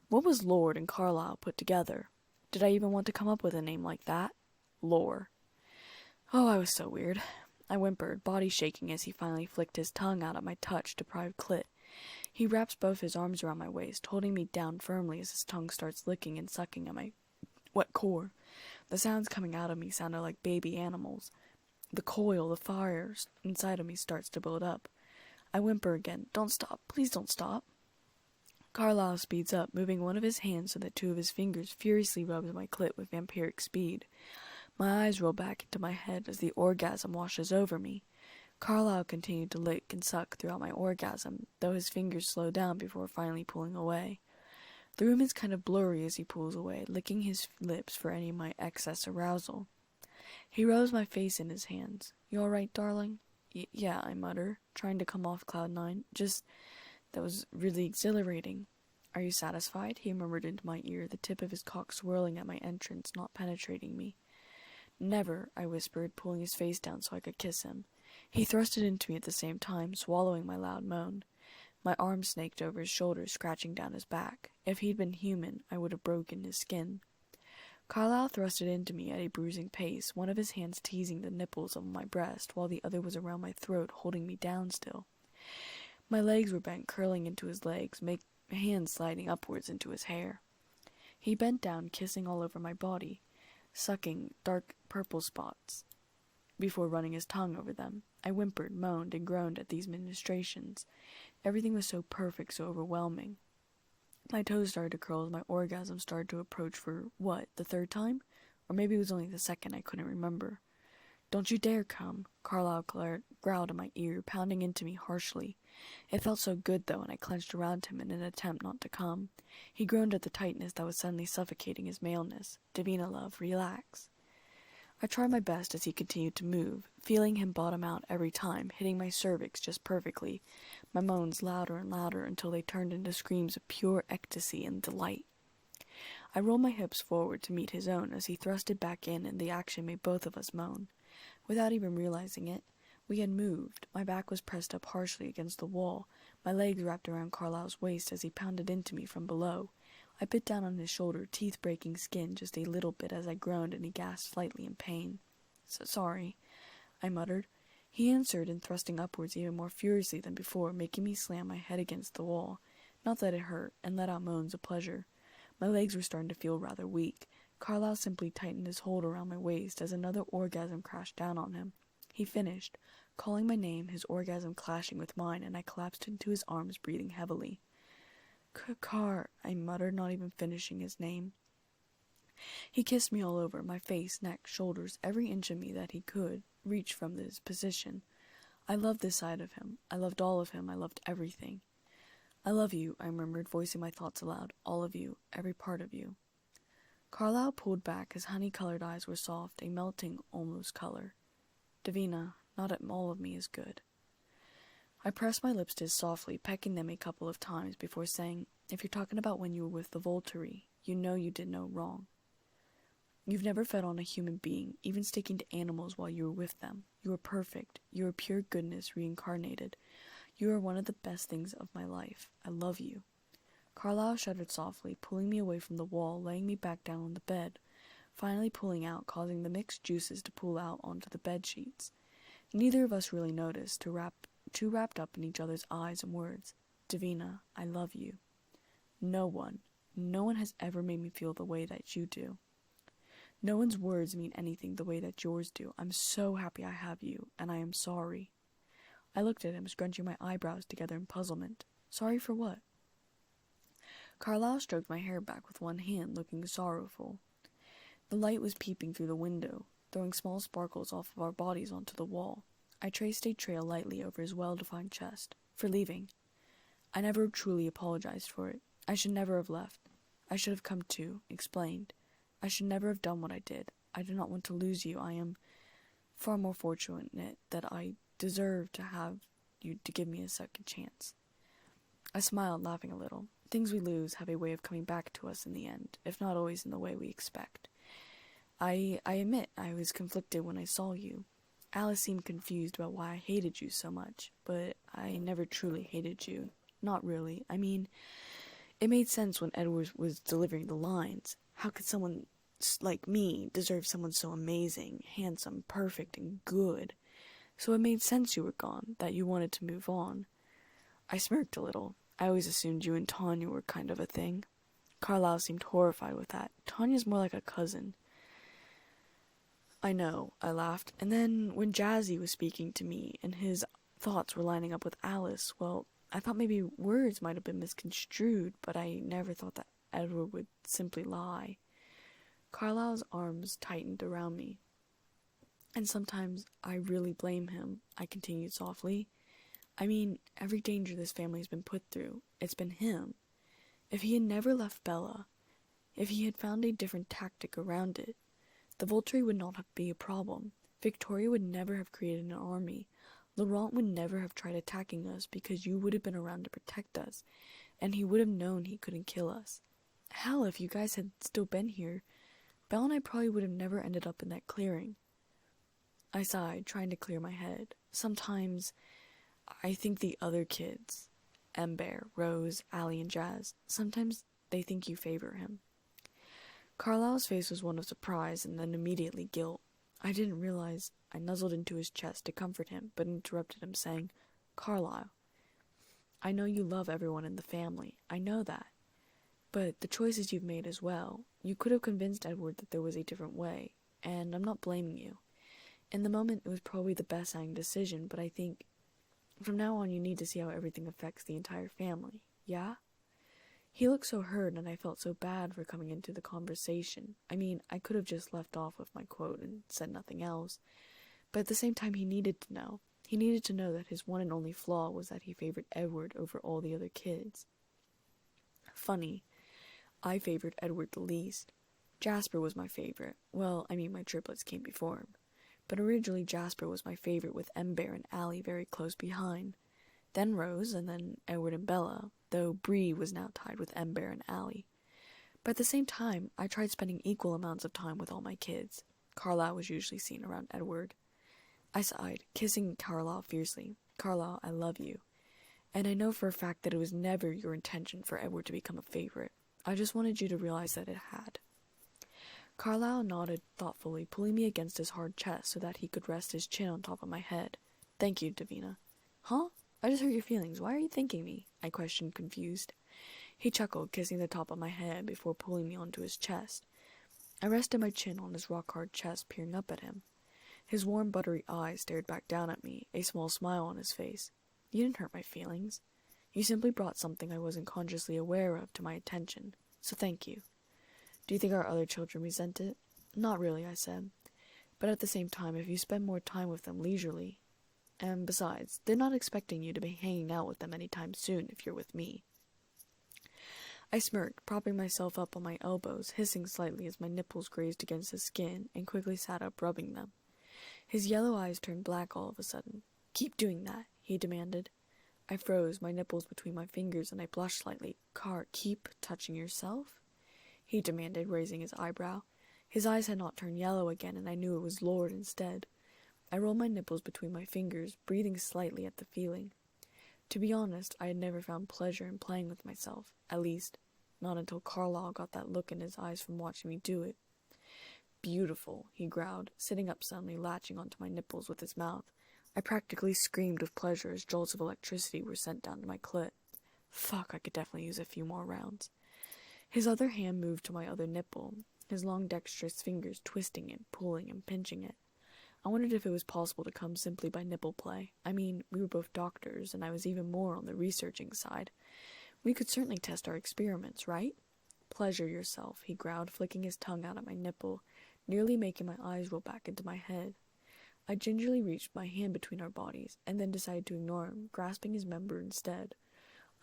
What was Lord and Carlisle put together? Did I even want to come up with a name like that? Lore. Oh, I was so weird. I whimpered, body shaking as he finally flicked his tongue out at my touch-deprived clit. He wraps both his arms around my waist, holding me down firmly as his tongue starts licking and sucking at my wet core. The sounds coming out of me sounded like baby animals. The fire inside of me starts to build up. I whimper again. Don't stop. Please don't stop. Carlisle speeds up, moving one of his hands so that two of his fingers furiously rubs my clit with vampiric speed. My eyes roll back into my head as the orgasm washes over me. Carlisle continued to lick and suck throughout my orgasm, though his fingers slow down before finally pulling away. The room is kind of blurry as he pulls away, licking his lips for any of my excess arousal. He rubs my face in his hands. You all right, darling? Yeah, I mutter, trying to come off cloud nine. That was really exhilarating. Are you satisfied? He murmured into my ear, the tip of his cock swirling at my entrance, not penetrating me. Never, I whispered, pulling his face down so I could kiss him. He thrust it into me at the same time, swallowing my loud moan. My arm snaked over his shoulders, scratching down his back. If he'd been human, I would have broken his skin. Carlisle thrust it into me at a bruising pace, one of his hands teasing the nipples of my breast, while the other was around my throat, holding me down still. My legs were bent, curling into his legs, hands sliding upwards into his hair. He bent down, kissing all over my body, sucking dark purple spots, before running his tongue over them. I whimpered, moaned, and groaned at these ministrations. Everything was so perfect, so overwhelming. My toes started to curl as my orgasm started to approach for, the third time? Or maybe it was only the second, I couldn't remember. Don't you dare come, Carlisle growled in my ear, pounding into me harshly. It felt so good, though, and I clenched around him in an attempt not to come. He groaned at the tightness that was suddenly suffocating his maleness. Davina, love, relax. I tried my best as he continued to move, feeling him bottom out every time, hitting my cervix just perfectly, my moans louder and louder until they turned into screams of pure ecstasy and delight. I rolled my hips forward to meet his own as he thrusted back in, and the action made both of us moan. Without even realizing it, we had moved. My back was pressed up harshly against the wall, my legs wrapped around Carlisle's waist as he pounded into me from below. I bit down on his shoulder, teeth breaking skin just a little bit as I groaned, and he gasped slightly in pain. Sorry, I muttered. He answered in thrusting upwards even more furiously than before, making me slam my head against the wall. Not that it hurt, and let out moans of pleasure. My legs were starting to feel rather weak. Carlisle simply tightened his hold around my waist as another orgasm crashed down on him. He finished, calling my name, his orgasm clashing with mine, and I collapsed into his arms, breathing heavily. Car, I muttered, not even finishing his name. He kissed me all over, my face, neck, shoulders, every inch of me that he could reach from this position. I loved this side of him. I loved all of him. I loved everything. I love you, I murmured, voicing my thoughts aloud. All of you, every part of you. Carlisle pulled back, his honey-colored eyes were soft, a melting, almost color. Davina, not all of me is good. I pressed my lips to his softly, pecking them a couple of times before saying, if you're talking about when you were with the Volturi, you know you did no wrong. You've never fed on a human being, even sticking to animals while you were with them. You are perfect. You are pure goodness reincarnated. You are one of the best things of my life. I love you. Carlisle shuddered softly, pulling me away from the wall, laying me back down on the bed, finally pulling out, causing the mixed juices to pool out onto the bed sheets. Neither of us really noticed, too wrapped up in each other's eyes and words. Davina, I love you. No one has ever made me feel the way that you do. No one's words mean anything the way that yours do. I'm so happy I have you, and I am sorry. I looked at him, scrunching my eyebrows together in puzzlement. Sorry for what? Carlisle stroked my hair back with one hand, looking sorrowful. The light was peeping through the window, throwing small sparkles off of our bodies onto the wall. I traced a trail lightly over his well-defined chest. For leaving. I never truly apologized for it. I should never have left. I should have come to, explained. I should never have done what I did. I do not want to lose you. I am far more fortunate that I deserve to have you to give me a second chance. I smiled, laughing a little. Things we lose have a way of coming back to us in the end, if not always in the way we expect. I admit I was conflicted when I saw you. Alice seemed confused about why I hated you so much, but I never truly hated you. Not really. I mean, it made sense when Edward was delivering the lines. How could someone like me deserve someone so amazing, handsome, perfect, and good? So it made sense you were gone, that you wanted to move on. I smirked a little. I always assumed you and Tanya were kind of a thing. Carlisle seemed horrified with that. Tanya's more like a cousin. I know, I laughed. And then when Jazzy was speaking to me and his thoughts were lining up with Alice, well, I thought maybe words might have been misconstrued, but I never thought that Edward would simply lie. Carlisle's arms tightened around me. And sometimes I really blame him, I continued softly. I mean, every danger this family's been put through, it's been him. If he had never left Bella, if he had found a different tactic around it, the Volturi would not be a problem. Victoria would never have created an army. Laurent would never have tried attacking us because you would have been around to protect us, and he would have known he couldn't kill us. Hell, if you guys had still been here, Belle and I probably would have never ended up in that clearing. I sighed, trying to clear my head. Sometimes I think the other kids, Ember, Rose, Allie, and Jazz, sometimes they think you favor him. Carlisle's face was one of surprise and then immediately guilt. I didn't realize. I nuzzled into his chest to comfort him, but interrupted him, saying, Carlisle, I know you love everyone in the family. I know that. But the choices you've made as well, you could have convinced Edward that there was a different way, and I'm not blaming you. In the moment, it was probably the best-sounding decision, but I think from now on you need to see how everything affects the entire family, yeah? He looked so hurt, and I felt so bad for coming into the conversation. I mean, I could have just left off with my quote and said nothing else. But at the same time, he needed to know. He needed to know that his one and only flaw was that he favored Edward over all the other kids. Funny, I favored Edward the least. Jasper was my favorite. Well, I mean, my triplets came before him. But originally Jasper was my favorite, with Ember and Allie very close behind. Then Rose, and then Edward and Bella, though Bree was now tied with Ember and Allie. But at the same time, I tried spending equal amounts of time with all my kids. Carlisle was usually seen around Edward. I sighed, kissing Carlisle fiercely. Carlisle, I love you. And I know for a fact that it was never your intention for Edward to become a favorite. I just wanted you to realize that it had. Carlisle nodded thoughtfully, pulling me against his hard chest so that he could rest his chin on top of my head. Thank you, Davina. Huh? I just hurt your feelings. Why are you thanking me? I questioned, confused. He chuckled, kissing the top of my head before pulling me onto his chest. I rested my chin on his rock-hard chest, peering up at him. His warm, buttery eyes stared back down at me, a small smile on his face. You didn't hurt my feelings. You simply brought something I wasn't consciously aware of to my attention, so thank you. Do you think our other children resent it? Not really, I said. But at the same time, if you spend more time with them leisurely... And besides, they're not expecting you to be hanging out with them anytime soon if you're with me. I smirked, propping myself up on my elbows, hissing slightly as my nipples grazed against his skin, and quickly sat up, rubbing them. His yellow eyes turned black all of a sudden. Keep doing that, he demanded. I froze, my nipples between my fingers, and I blushed slightly. Keep touching yourself? He demanded, raising his eyebrow. His eyes had not turned yellow again, and I knew it was Lord instead. I rolled my nipples between my fingers, breathing slightly at the feeling. To be honest, I had never found pleasure in playing with myself, at least, not until Carlisle got that look in his eyes from watching me do it. Beautiful, he growled, sitting up suddenly, latching onto my nipples with his mouth. I practically screamed with pleasure as jolts of electricity were sent down to my clit. Fuck, I could definitely use a few more rounds. His other hand moved to my other nipple, his long dexterous fingers twisting it, pulling and pinching it. I wondered if it was possible to come simply by nipple play. I mean, we were both doctors, and I was even more on the researching side. We could certainly test our experiments, right? Pleasure yourself, he growled, flicking his tongue out at my nipple, nearly making my eyes roll back into my head. I gingerly reached my hand between our bodies, and then decided to ignore him, grasping his member instead,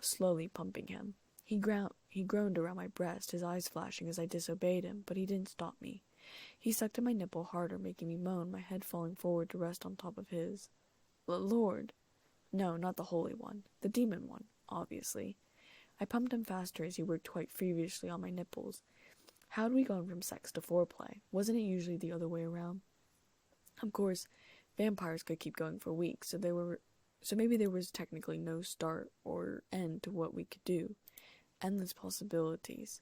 slowly pumping him. He groaned around my breast, his eyes flashing as I disobeyed him, but he didn't stop me. He sucked at my nipple harder, making me moan, my head falling forward to rest on top of his. Lord. No, not the Holy One. The Demon One, obviously. I pumped him faster as he worked quite feverishly on my nipples. How'd we gone from sex to foreplay? Wasn't it usually the other way around? Of course, vampires could keep going for weeks, so maybe there was technically no start or end to what we could do. Endless possibilities.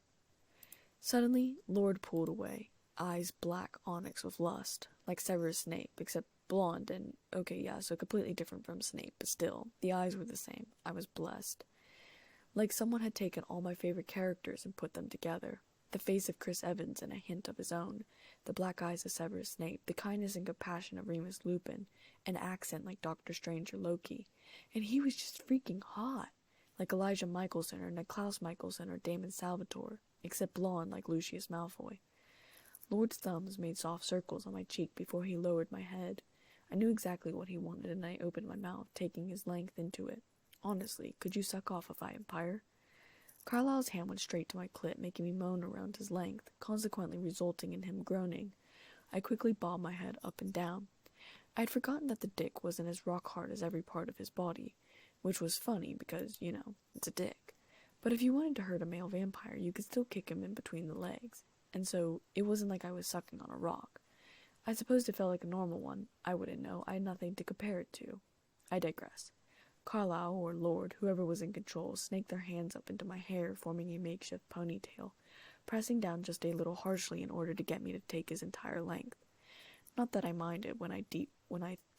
Suddenly, Lord pulled away, eyes black onyx with lust, like Severus Snape, except blonde and, okay, yeah, so completely different from Snape, but still, the eyes were the same. I was blessed. Like someone had taken all my favorite characters and put them together. The face of Chris Evans and a hint of his own, the black eyes of Severus Snape, the kindness and compassion of Remus Lupin, an accent like Doctor Strange or Loki, and he was just freaking hot, like Elijah Michaelson or Niklaus Michaelson or Damon Salvatore, except blonde like Lucius Malfoy. Lord's thumbs made soft circles on my cheek before he lowered my head. I knew exactly what he wanted, and I opened my mouth, taking his length into it. Honestly, could you suck off a vampire? Carlisle's hand went straight to my clit, making me moan around his length, consequently resulting in him groaning. I quickly bobbed my head up and down. I had forgotten that the dick wasn't as rock hard as every part of his body, which was funny because, it's a dick. But if you wanted to hurt a male vampire, you could still kick him in between the legs, and so it wasn't like I was sucking on a rock. I suppose it felt like a normal one. I wouldn't know. I had nothing to compare it to. I digress. Carlisle, or Lord, whoever was in control, snaked their hands up into my hair, forming a makeshift ponytail, pressing down just a little harshly in order to get me to take his entire length. Not that I minded when I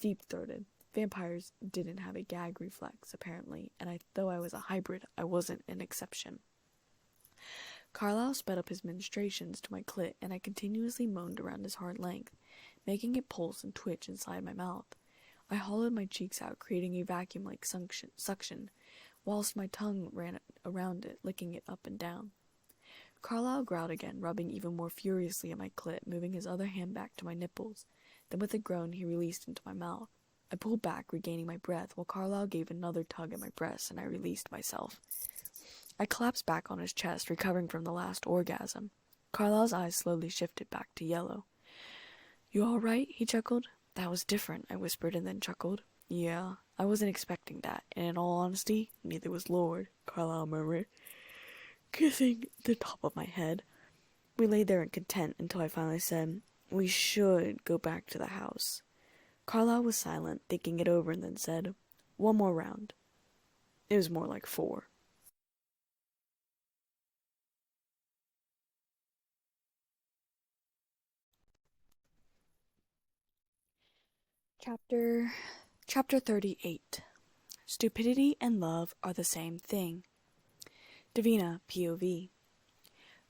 deep-throated. Vampires didn't have a gag reflex, apparently, and though I was a hybrid, I wasn't an exception. Carlisle sped up his ministrations to my clit, and I continuously moaned around his hard length, making it pulse and twitch inside my mouth. I hollowed my cheeks out, creating a vacuum-like suction, whilst my tongue ran around it, licking it up and down. Carlisle growled again, rubbing even more furiously at my clit, moving his other hand back to my nipples. Then with a groan he released into my mouth. I pulled back, regaining my breath, while Carlisle gave another tug at my breast, and I released myself. I collapsed back on his chest, recovering from the last orgasm. Carlisle's eyes slowly shifted back to yellow. "You all right?" he chuckled. "That was different," I whispered, and then chuckled. "Yeah, I wasn't expecting that, and in all honesty, neither was Lord," Carlisle murmured, kissing the top of my head. We lay there in content until I finally said, "We should go back to the house." Carlisle was silent, thinking it over, and then said, "One more round." It was more like 4. Chapter 38. Stupidity and love are the same thing. Davina, POV.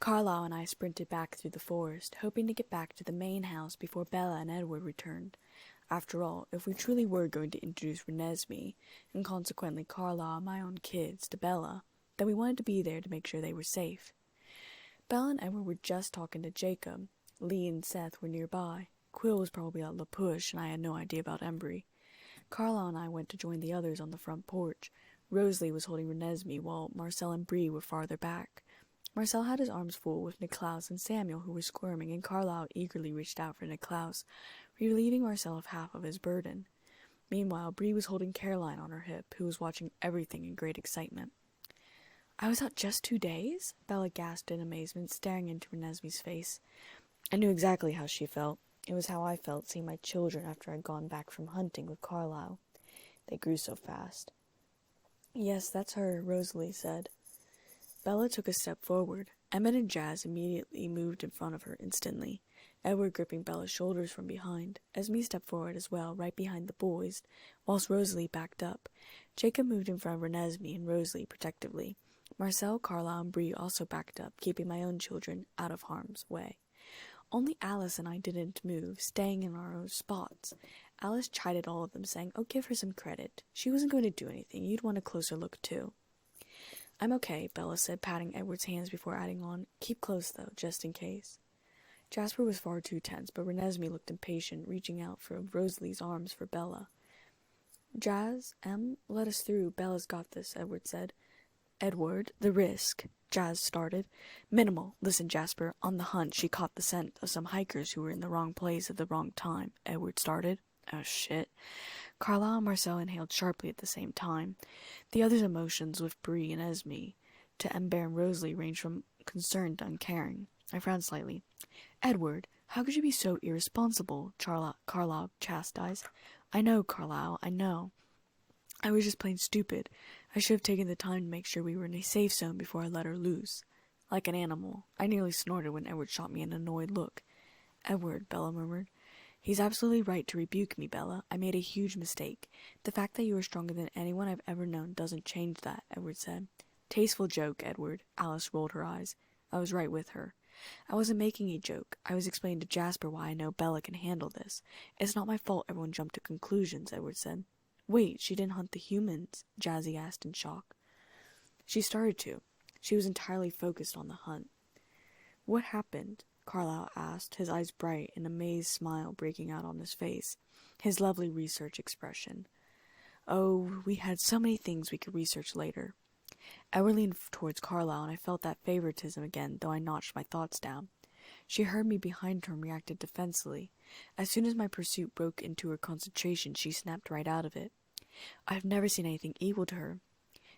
Carlisle and I sprinted back through the forest, hoping to get back to the main house before Bella and Edward returned. After all, if we truly were going to introduce Renesmee, and consequently Carlisle and my own kids, to Bella, then we wanted to be there to make sure they were safe. Bella and Edward were just talking to Jacob. Lee and Seth were nearby. Quill was probably at La Push, and I had no idea about Embry. Carlisle and I went to join the others on the front porch. Rosalie was holding Renesmee, while Marcel and Bree were farther back. Marcel had his arms full with Niklaus and Samuel, who were squirming, and Carlisle eagerly reached out for Niklaus, relieving Marcel of half of his burden. Meanwhile, Bree was holding Caroline on her hip, who was watching everything in great excitement. "I was out just 2 days?" Bella gasped in amazement, staring into Renesmee's face. I knew exactly how she felt. It was how I felt seeing my children after I'd gone back from hunting with Carlisle. They grew so fast. "Yes, that's her," Rosalie said. Bella took a step forward. Emmett and Jazz immediately moved in front of her instantly, Edward gripping Bella's shoulders from behind. Esme stepped forward as well, right behind the boys, whilst Rosalie backed up. Jacob moved in front of Renesmee and Rosalie protectively. Marcel, Carlisle, and Bree also backed up, keeping my own children out of harm's way. Only Alice and I didn't move, staying in our own spots. Alice chided all of them, saying, "Oh, give her some credit. She wasn't going to do anything. You'd want a closer look, too." "I'm okay," Bella said, patting Edward's hands before adding on, "Keep close, though, just in case." Jasper was far too tense, but Renesmee looked impatient, reaching out for Rosalie's arms for Bella. "Jazz, let us through. Bella's got this," Edward said. "Edward, the risk," Jazz started. "Minimal. Listen, Jasper, on the hunt she caught the scent of some hikers who were in the wrong place at the wrong time," Edward started. "Oh, shit." Carlisle and Marcel inhaled sharply at the same time. The others' emotions, with Bree and Esme, to Ember and Rosalie, ranged from concern to uncaring. I frowned slightly. "Edward, how could you be so irresponsible?" Carlisle chastised. I know, Carlisle, I know. I was just plain stupid. I should have taken the time to make sure we were in a safe zone before I let her loose. Like an animal. I nearly snorted when Edward shot me an annoyed look. Edward, Bella murmured. He's absolutely right to rebuke me, Bella. I made a huge mistake. The fact that you are stronger than anyone I've ever known doesn't change that, Edward said. Tasteful joke, Edward. Alice rolled her eyes. I was right with her. I wasn't making a joke. I was explaining to Jasper why I know Bella can handle this. It's not my fault everyone jumped to conclusions, Edward said. Wait, she didn't hunt the humans? Jazzy asked in shock. She started to. She was entirely focused on the hunt. What happened? Carlisle asked, his eyes bright, an amazed smile breaking out on his face, his lovely research expression. Oh, we had so many things we could research later. Edward leaned towards Carlisle, and I felt that favoritism again, though I notched my thoughts down. She heard me behind her and reacted defensively. As soon as my pursuit broke into her concentration, she snapped right out of it. I've never seen anything equal to her.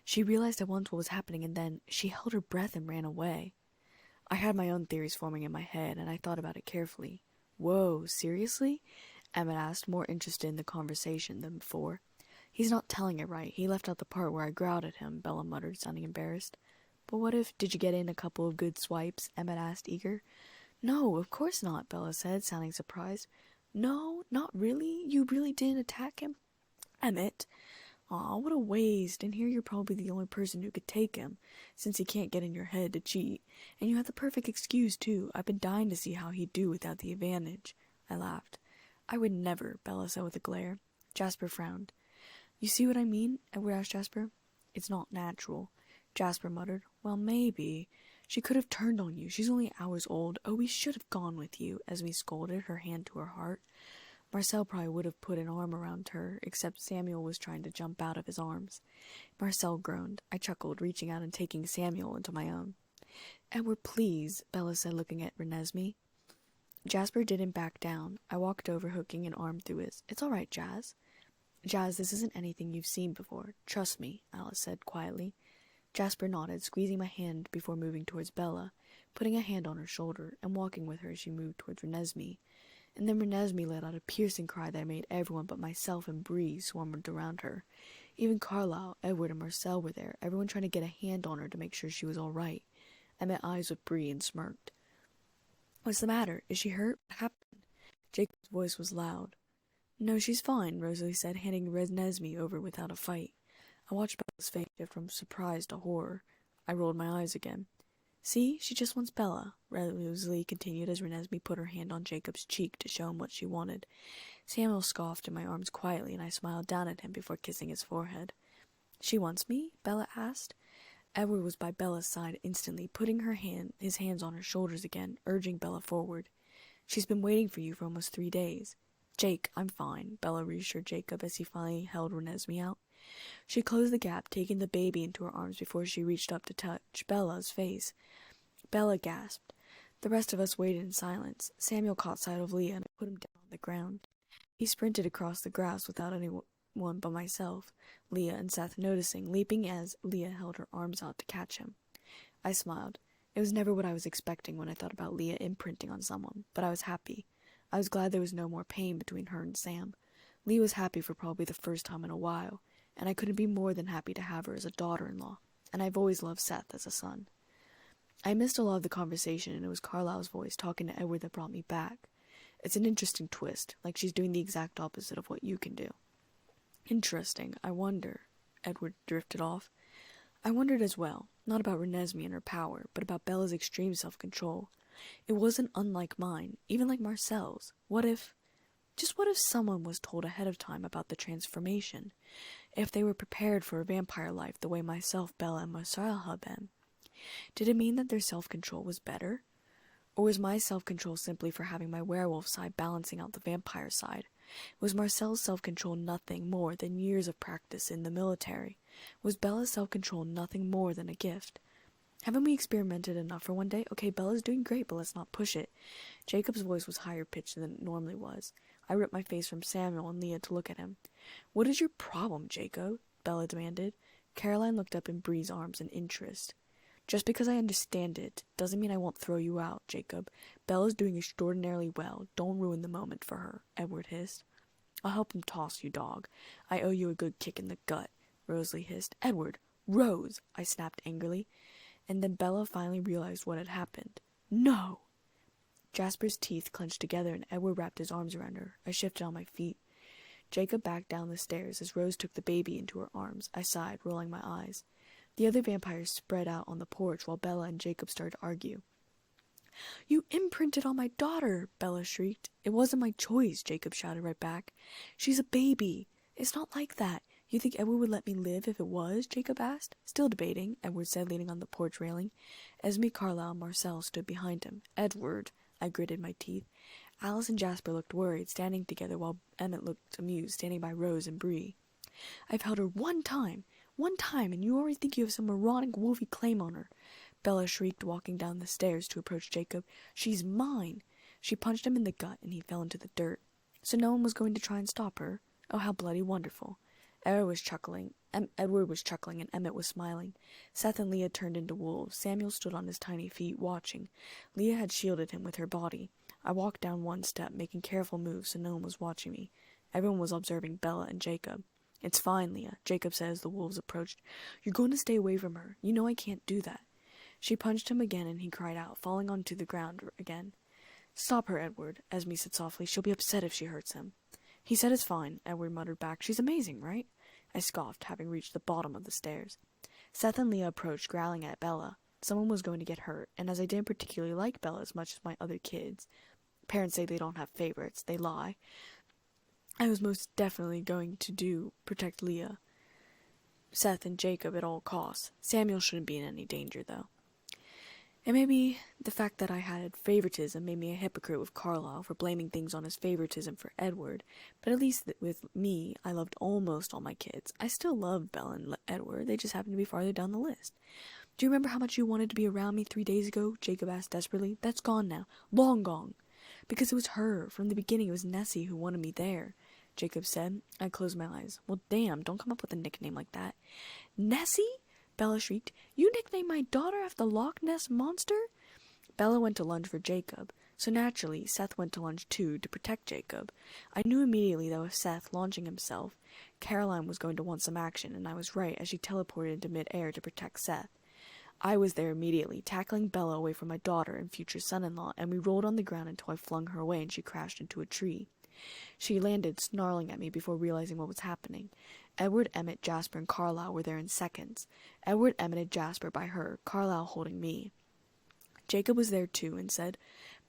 She realized at once what was happening, and then she held her breath and ran away. I had my own theories forming in my head, and I thought about it carefully. Whoa, seriously? Emmett asked, more interested in the conversation than before. He's not telling it right. He left out the part where I growled at him, Bella muttered, sounding embarrassed. But what if— Did you get in a couple of good swipes? Emmett asked, eager. No, of course not, Bella said, sounding surprised. No, not really? You really didn't attack him? Emmett. Aw, what a waste, and here you're probably the only person who could take him, since he can't get in your head to cheat. And you have the perfect excuse, too. I've been dying to see how he'd do without the advantage. I laughed. I would never, Bella said with a glare. Jasper frowned. You see what I mean? Edward asked Jasper. It's not natural. Jasper muttered. Well, maybe. She could have turned on you. She's only hours old. Oh, we should have gone with you, Esme scolded, her hand to her heart. Marcel probably would have put an arm around her, except Samuel was trying to jump out of his arms. Marcel groaned. I chuckled, reaching out and taking Samuel into my own. Edward, please, Bella said, looking at Renesmee. Jasper didn't back down. I walked over, hooking an arm through his. It's all right, Jazz. Jazz, this isn't anything you've seen before. Trust me, Alice said quietly. Jasper nodded, squeezing my hand before moving towards Bella, putting a hand on her shoulder, and walking with her as she moved towards Renesmee. And then Renesmee let out a piercing cry that made everyone but myself and Bree swarm around her. Even Carlisle, Edward, and Marcel were there, everyone trying to get a hand on her to make sure she was all right. I met eyes with Bree and smirked. What's the matter? Is she hurt? What happened? Jacob's voice was loud. No, she's fine, Rosalie said, handing Renesmee over without a fight. I watched Bella's face shift from surprise to horror. I rolled my eyes again. See, she just wants Bella, Rosalie continued as Renesmee put her hand on Jacob's cheek to show him what she wanted. Samuel scoffed in my arms quietly, and I smiled down at him before kissing his forehead. She wants me? Bella asked. Edward was by Bella's side instantly, putting his hands on her shoulders again, urging Bella forward. She's been waiting for you for almost 3 days. Jake, I'm fine, Bella reassured Jacob as he finally held Renesmee out. She closed the gap, taking the baby into her arms before she reached up to touch Bella's face. Bella gasped. The rest of us waited in silence. Samuel caught sight of Leah and put him down on the ground. He sprinted across the grass without anyone but myself, Leah and Seth noticing, leaping as Leah held her arms out to catch him. I smiled. It was never what I was expecting when I thought about Leah imprinting on someone, but I was happy. I was glad there was no more pain between her and Sam. Leah was happy for probably the first time in a while, and I couldn't be more than happy to have her as a daughter-in-law, and I've always loved Seth as a son. I missed a lot of the conversation, and it was Carlisle's voice talking to Edward that brought me back. It's an interesting twist, like she's doing the exact opposite of what you can do. Interesting, I wonder. Edward drifted off. I wondered as well, not about Renesmee and her power, but about Bella's extreme self-control. It wasn't unlike mine, even like Marcel's. What if someone was told ahead of time about the transformation? If they were prepared for a vampire life the way myself, Bella, and Marcel had been? Did it mean that their self-control was better? Or was my self-control simply for having my werewolf side balancing out the vampire side? Was Marcel's self-control nothing more than years of practice in the military? Was Bella's self-control nothing more than a gift? Haven't we experimented enough for one day? Okay, Bella's doing great, but let's not push it. Jacob's voice was higher pitched than it normally was. I ripped my face from Samuel and Leah to look at him. What is your problem, Jacob? Bella demanded. Caroline looked up in Bree's arms in interest. Just because I understand it doesn't mean I won't throw you out, Jacob. Bella's doing extraordinarily well. Don't ruin the moment for her, Edward hissed. I'll help him toss you, dog. I owe you a good kick in the gut, Rosalie hissed. Edward! Rose! I snapped angrily. And then Bella finally realized what had happened. No! Jasper's teeth clenched together and Edward wrapped his arms around her. I shifted on my feet. Jacob backed down the stairs as Rose took the baby into her arms. I sighed, rolling my eyes. The other vampires spread out on the porch while Bella and Jacob started to argue. You imprinted on my daughter, Bella shrieked. It wasn't my choice, Jacob shouted right back. She's a baby. It's not like that. You think Edward would let me live if it was? Jacob asked. Still debating, Edward said, leaning on the porch railing. Esme, Carlisle, and Marcel stood behind him. Edward, I gritted my teeth. Alice and Jasper looked worried, standing together, while Emmett looked amused, standing by Rose and Bree. I've held her one time, and you already think you have some moronic, wolfy claim on her. Bella shrieked, walking down the stairs to approach Jacob. She's mine! She punched him in the gut, and he fell into the dirt. So no one was going to try and stop her? Oh, how bloody wonderful. Edward was chuckling, and Emmett was smiling. Seth and Leah turned into wolves. Samuel stood on his tiny feet, watching. Leah had shielded him with her body. I walked down one step, making careful moves so no one was watching me. Everyone was observing Bella and Jacob. It's fine, Leah, Jacob said as the wolves approached. You're going to stay away from her. You know I can't do that. She punched him again, and he cried out, falling onto the ground again. Stop her, Edward, Esme said softly. She'll be upset if she hurts him. He said it's fine, Edward muttered back. She's amazing, right? I scoffed, having reached the bottom of the stairs. Seth and Leah approached, growling at Bella. Someone was going to get hurt, and as I didn't particularly like Bella as much as my other kids, parents say they don't have favorites, they lie, I was most definitely going to protect Leah, Seth, and Jacob at all costs. Samuel shouldn't be in any danger, though. And maybe the fact that I had favoritism made me a hypocrite with Carlisle for blaming things on his favoritism for Edward, but at least with me, I loved almost all my kids. I still love Bella and Edward, they just happen to be farther down the list. Do you remember how much you wanted to be around me 3 days ago? Jacob asked desperately. That's gone now. Long gone. Because it was her. From the beginning, it was Nessie who wanted me there, Jacob said. I closed my eyes. Well, damn, don't come up with a nickname like that. Nessie? Bella shrieked. You nicknamed my daughter after the Loch Ness Monster? Bella went to lunge for Jacob, so naturally Seth went to lunge too to protect Jacob. I knew immediately that with Seth launching himself, Caroline was going to want some action, and I was right as she teleported into mid-air to protect Seth. I was there immediately, tackling Bella away from my daughter and future son-in-law, and we rolled on the ground until I flung her away and she crashed into a tree. She landed, snarling at me before realizing what was happening. Edward, Emmett, Jasper, and Carlisle were there in seconds. Edward, Emmett, and Jasper by her, Carlisle holding me. Jacob was there too and said,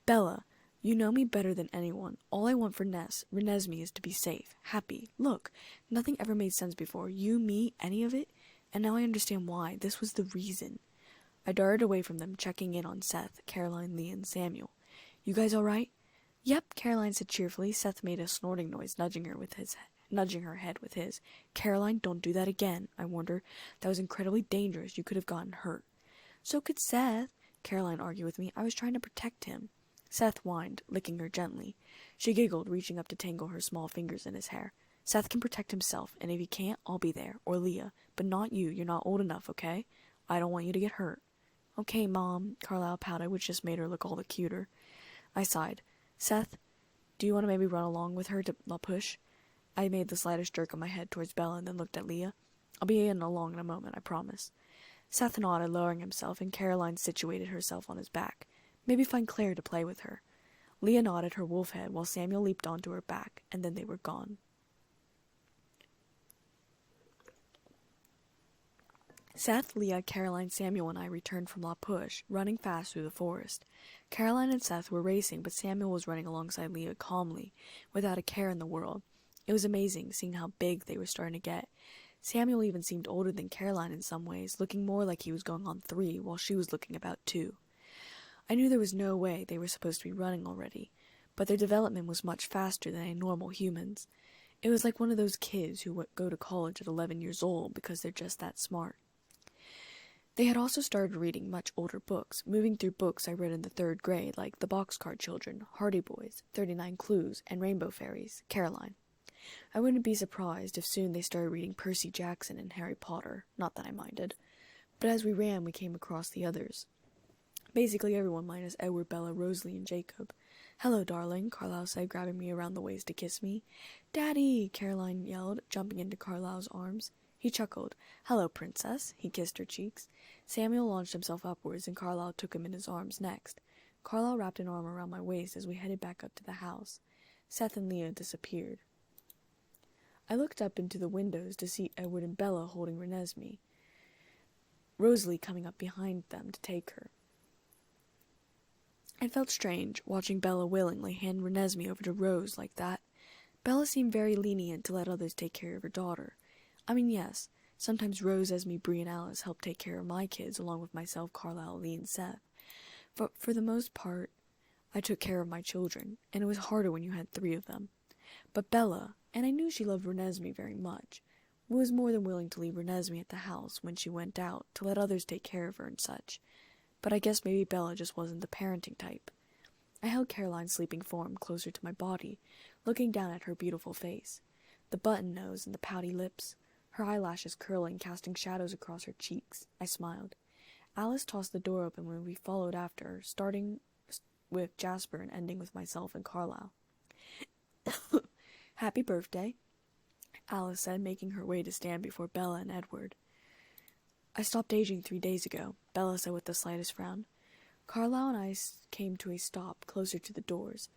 Bella, you know me better than anyone. All I want for Renesmee is to be safe, happy. Look, nothing ever made sense before. You, me, any of it? And now I understand why. This was the reason. I darted away from them, checking in on Seth, Caroline, Lee, and Samuel. You guys all right? Yep, Caroline said cheerfully. Seth made a snorting noise, nudging her head with his. Caroline, don't do that again, I warned her. That was incredibly dangerous. You could have gotten hurt. So could Seth, Caroline argued with me. I was trying to protect him. Seth whined, licking her gently. She giggled, reaching up to tangle her small fingers in his hair. Seth can protect himself, and if he can't, I'll be there, or Leah. But not you. You're not old enough, okay? I don't want you to get hurt. Okay, Mom, Carlisle pouted, which just made her look all the cuter. I sighed. Seth, do you want to maybe run along with her to push? I made the slightest jerk of my head towards Bella and then looked at Leah. I'll be along in a moment, I promise. Seth nodded, lowering himself, and Caroline situated herself on his back. Maybe find Claire to play with her. Leah nodded her wolf head while Samuel leaped onto her back, and then they were gone. Seth, Leah, Caroline, Samuel, and I returned from La Push, running fast through the forest. Caroline and Seth were racing, but Samuel was running alongside Leah calmly, without a care in the world. It was amazing, seeing how big they were starting to get. Samuel even seemed older than Caroline in some ways, looking more like he was going on 3, while she was looking about 2. I knew there was no way they were supposed to be running already, but their development was much faster than a normal human's. It was like one of those kids who go to college at 11 years old because they're just that smart. They had also started reading much older books, moving through books I read in the 3rd grade, like The Boxcar Children, Hardy Boys, 39 Clues, and Rainbow Fairies, Caroline. I wouldn't be surprised if soon they started reading Percy Jackson and Harry Potter, not that I minded. But as we ran, we came across the others. Basically everyone minus Edward, Bella, Rosalie, and Jacob. "Hello, darling," Carlisle said, grabbing me around the waist to kiss me. "Daddy!" Caroline yelled, jumping into Carlisle's arms. He chuckled. "Hello, princess." He kissed her cheeks. Samuel launched himself upwards, and Carlisle took him in his arms next. Carlisle wrapped an arm around my waist as we headed back up to the house. Seth and Leah disappeared. I looked up into the windows to see Edward and Bella holding Renesmee, Rosalie coming up behind them to take her. It felt strange, watching Bella willingly hand Renesmee over to Rose like that. Bella seemed very lenient to let others take care of her daughter. I mean, yes, sometimes Rose, Esme, Bree, and Alice helped take care of my kids, along with myself, Carlisle, Lee, and Seth. But for the most part, I took care of my children, and it was harder when you had 3 of them. But Bella, and I knew she loved Renesmee very much, was more than willing to leave Renesmee at the house when she went out, to let others take care of her and such. But I guess maybe Bella just wasn't the parenting type. I held Caroline's sleeping form closer to my body, looking down at her beautiful face, the button nose and the pouty lips, her eyelashes curling, casting shadows across her cheeks. I smiled. Alice tossed the door open when we followed after her, starting with Jasper and ending with myself and Carlisle. "Happy birthday," Alice said, making her way to stand before Bella and Edward. "I stopped aging 3 days ago," Bella said with the slightest frown. Carlisle and I came to a stop closer to the doors.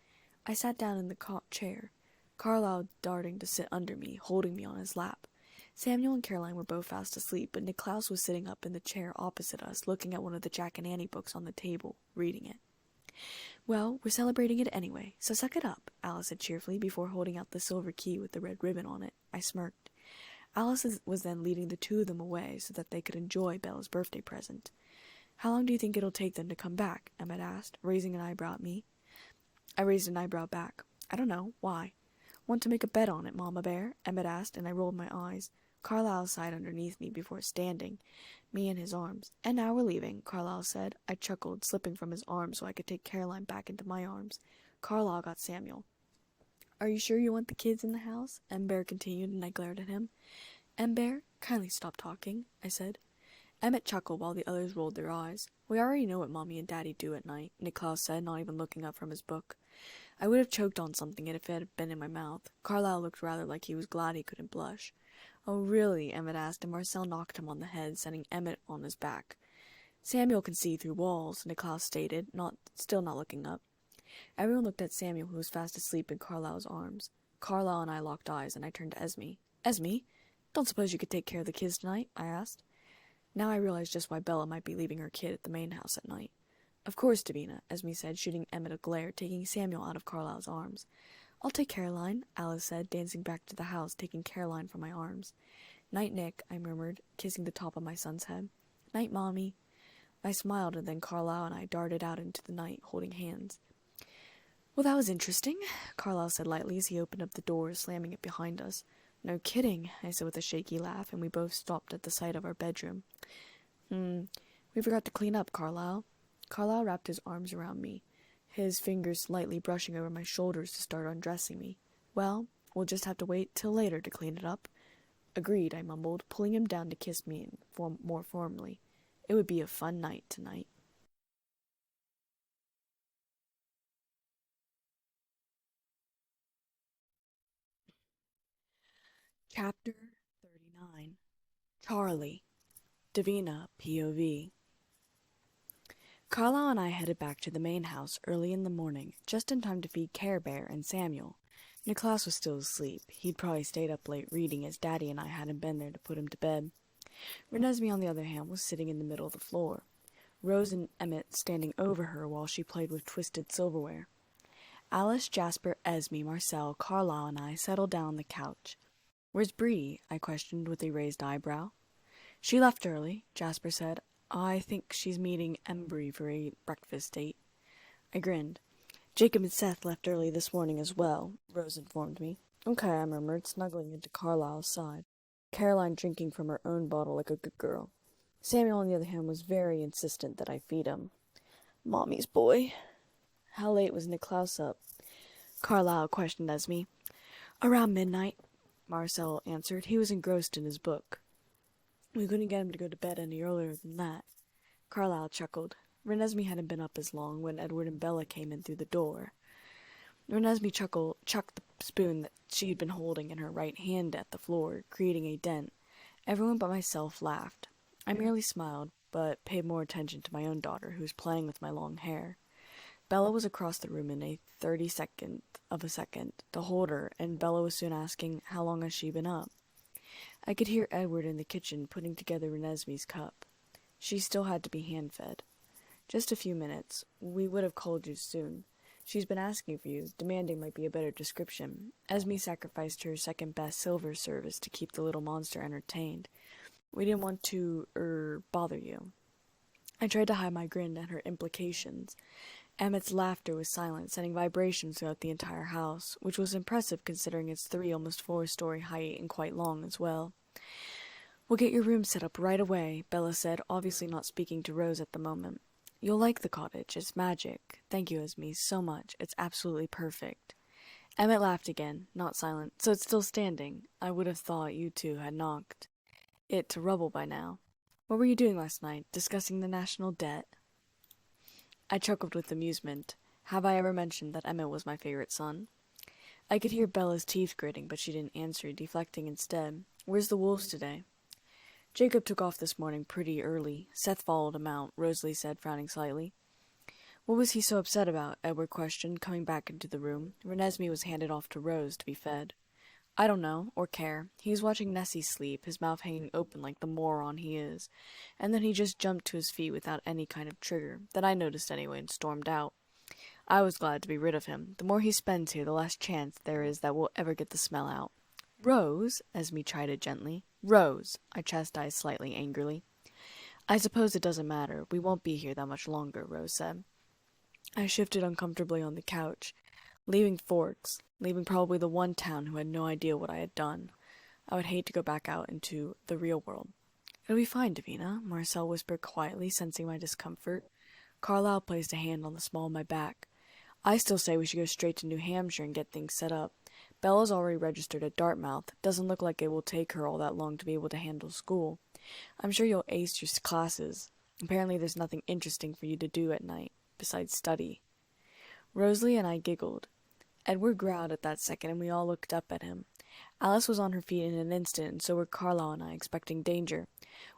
I sat down in the chair, Carlisle darting to sit under me, holding me on his lap. Samuel and Caroline were both fast asleep, but Niklaus was sitting up in the chair opposite us, looking at one of the Jack and Annie books on the table, reading it. "Well, we're celebrating it anyway, so suck it up," Alice said cheerfully, before holding out the silver key with the red ribbon on it. I smirked. Alice was then leading the 2 of them away so that they could enjoy Bella's birthday present. "How long do you think it'll take them to come back?" Emmett asked, raising an eyebrow at me. I raised an eyebrow back. "I don't know. Why?" "Want to make a bet on it, Mama Bear?" Emmett asked, and I rolled my eyes. Carlisle sighed underneath me before standing, me in his arms. "And now we're leaving," Carlisle said. I chuckled, slipping from his arms so I could take Caroline back into my arms. Carlisle got Samuel. "Are you sure you want the kids in the house?" Bear continued, and I glared at him. "Bear, kindly stop talking," I said. Emmett chuckled while the others rolled their eyes. "We already know what Mommy and Daddy do at night," Niklaus said, not even looking up from his book. I would have choked on something if it had been in my mouth. Carlisle looked rather like he was glad he couldn't blush. "Oh, really?" Emmett asked, and Marcel knocked him on the head, sending Emmett on his back. "Samuel can see through walls," Niklaus stated, still not looking up. Everyone looked at Samuel, who was fast asleep in Carlisle's arms. Carlisle and I locked eyes, and I turned to Esme. "Esme, don't suppose you could take care of the kids tonight?" I asked. Now I realized just why Bella might be leaving her kid at the main house at night. "Of course, Davina," Esme said, shooting Emmett a glare, taking Samuel out of Carlisle's arms. "I'll take Caroline," Alice said, dancing back to the house, taking Caroline from my arms. "Night, Nick," I murmured, kissing the top of my son's head. "Night, Mommy." I smiled, and then Carlisle and I darted out into the night, holding hands. "Well, that was interesting," Carlisle said lightly as he opened up the door, slamming it behind us. "No kidding," I said with a shaky laugh, and we both stopped at the sight of our bedroom. We forgot to clean up, Carlisle." Carlisle wrapped his arms around me, his fingers lightly brushing over my shoulders to start undressing me. "Well, we'll just have to wait till later to clean it up." "Agreed," I mumbled, pulling him down to kiss me more formally. It would be a fun night tonight. Chapter 39. Charlie. Davina, POV. Carlisle and I headed back to the main house early in the morning, just in time to feed Care Bear and Samuel. Niklaus was still asleep. He'd probably stayed up late reading, as Daddy and I hadn't been there to put him to bed. Renesmee, on the other hand, was sitting in the middle of the floor, Rose and Emmett standing over her while she played with twisted silverware. Alice, Jasper, Esme, Marcel, Carlisle, and I settled down on the couch. "Where's Bree?" I questioned with a raised eyebrow. "She left early," Jasper said. "I think she's meeting Embry for a breakfast date." I grinned. "Jacob and Seth left early this morning as well," Rose informed me. "Okay," I murmured, snuggling into Carlisle's side, Caroline drinking from her own bottle like a good girl. Samuel, on the other hand, was very insistent that I feed him. "Mommy's boy." "How late was Niklaus up?" Carlisle questioned Esme. "Around midnight," Marcel answered. "He was engrossed in his book. We couldn't get him to go to bed any earlier than that." Carlisle chuckled. Renesmee hadn't been up as long when Edward and Bella came in through the door. Renesmee chucked the spoon that she'd been holding in her right hand at the floor, creating a dent. Everyone but myself laughed. I merely smiled, but paid more attention to my own daughter, who was playing with my long hair. Bella was across the room in a 32nd of a second to hold her, and Bella was soon asking, "How long has she been up?" I could hear Edward in the kitchen putting together Renesmee's cup. She still had to be hand-fed. "Just a few minutes. We would have called you soon. She's been asking for you. Demanding might be a better description. Esme sacrificed her second-best silver service to keep the little monster entertained. We didn't want to, bother you." I tried to hide my grin at her implications. Emmett's laughter was silent, sending vibrations throughout the entire house, which was impressive considering its 3 almost 4-story height and quite long as well. "We'll get your room set up right away," Bella said, obviously not speaking to Rose at the moment. "You'll like the cottage. It's magic. Thank you, Esme, so much. It's absolutely perfect." Emmett laughed again, not silent. "So it's still standing. I would have thought you two had knocked it to rubble by now. What were you doing last night? Discussing the national debt?" I chuckled with amusement. Have I ever mentioned that Emmett was my favorite son? I could hear Bella's teeth gritting, but she didn't answer, deflecting instead. "Where's the wolves today?" "Jacob took off this morning pretty early. Seth followed him out," Rosalie said, frowning slightly. "What was he so upset about?" Edward questioned, coming back into the room. Renesmee was handed off to Rose to be fed. "I don't know, or care. He was watching Nessie sleep, his mouth hanging open like the moron he is. And then he just jumped to his feet without any kind of trigger, that I noticed anyway, and stormed out. I was glad to be rid of him. The more he spends here, the less chance there is that we'll ever get the smell out." "Rose," Esme chided gently. "Rose," I chastised slightly angrily. "I suppose it doesn't matter. We won't be here that much longer," Rose said. I shifted uncomfortably on the couch. Leaving Forks, leaving probably the one town who had no idea what I had done. I would hate to go back out into the real world. "It'll be fine, Davina," Marcel whispered quietly, sensing my discomfort. Carlisle placed a hand on the small of my back. "I still say we should go straight to New Hampshire and get things set up. Bella's already registered at Dartmouth. Doesn't look like it will take her all that long to be able to handle school. I'm sure you'll ace your classes. Apparently there's nothing interesting for you to do at night, besides study." Rosalie and I giggled. Edward growled at that second, and we all looked up at him. Alice was on her feet in an instant, and so were Carlisle and I, expecting danger.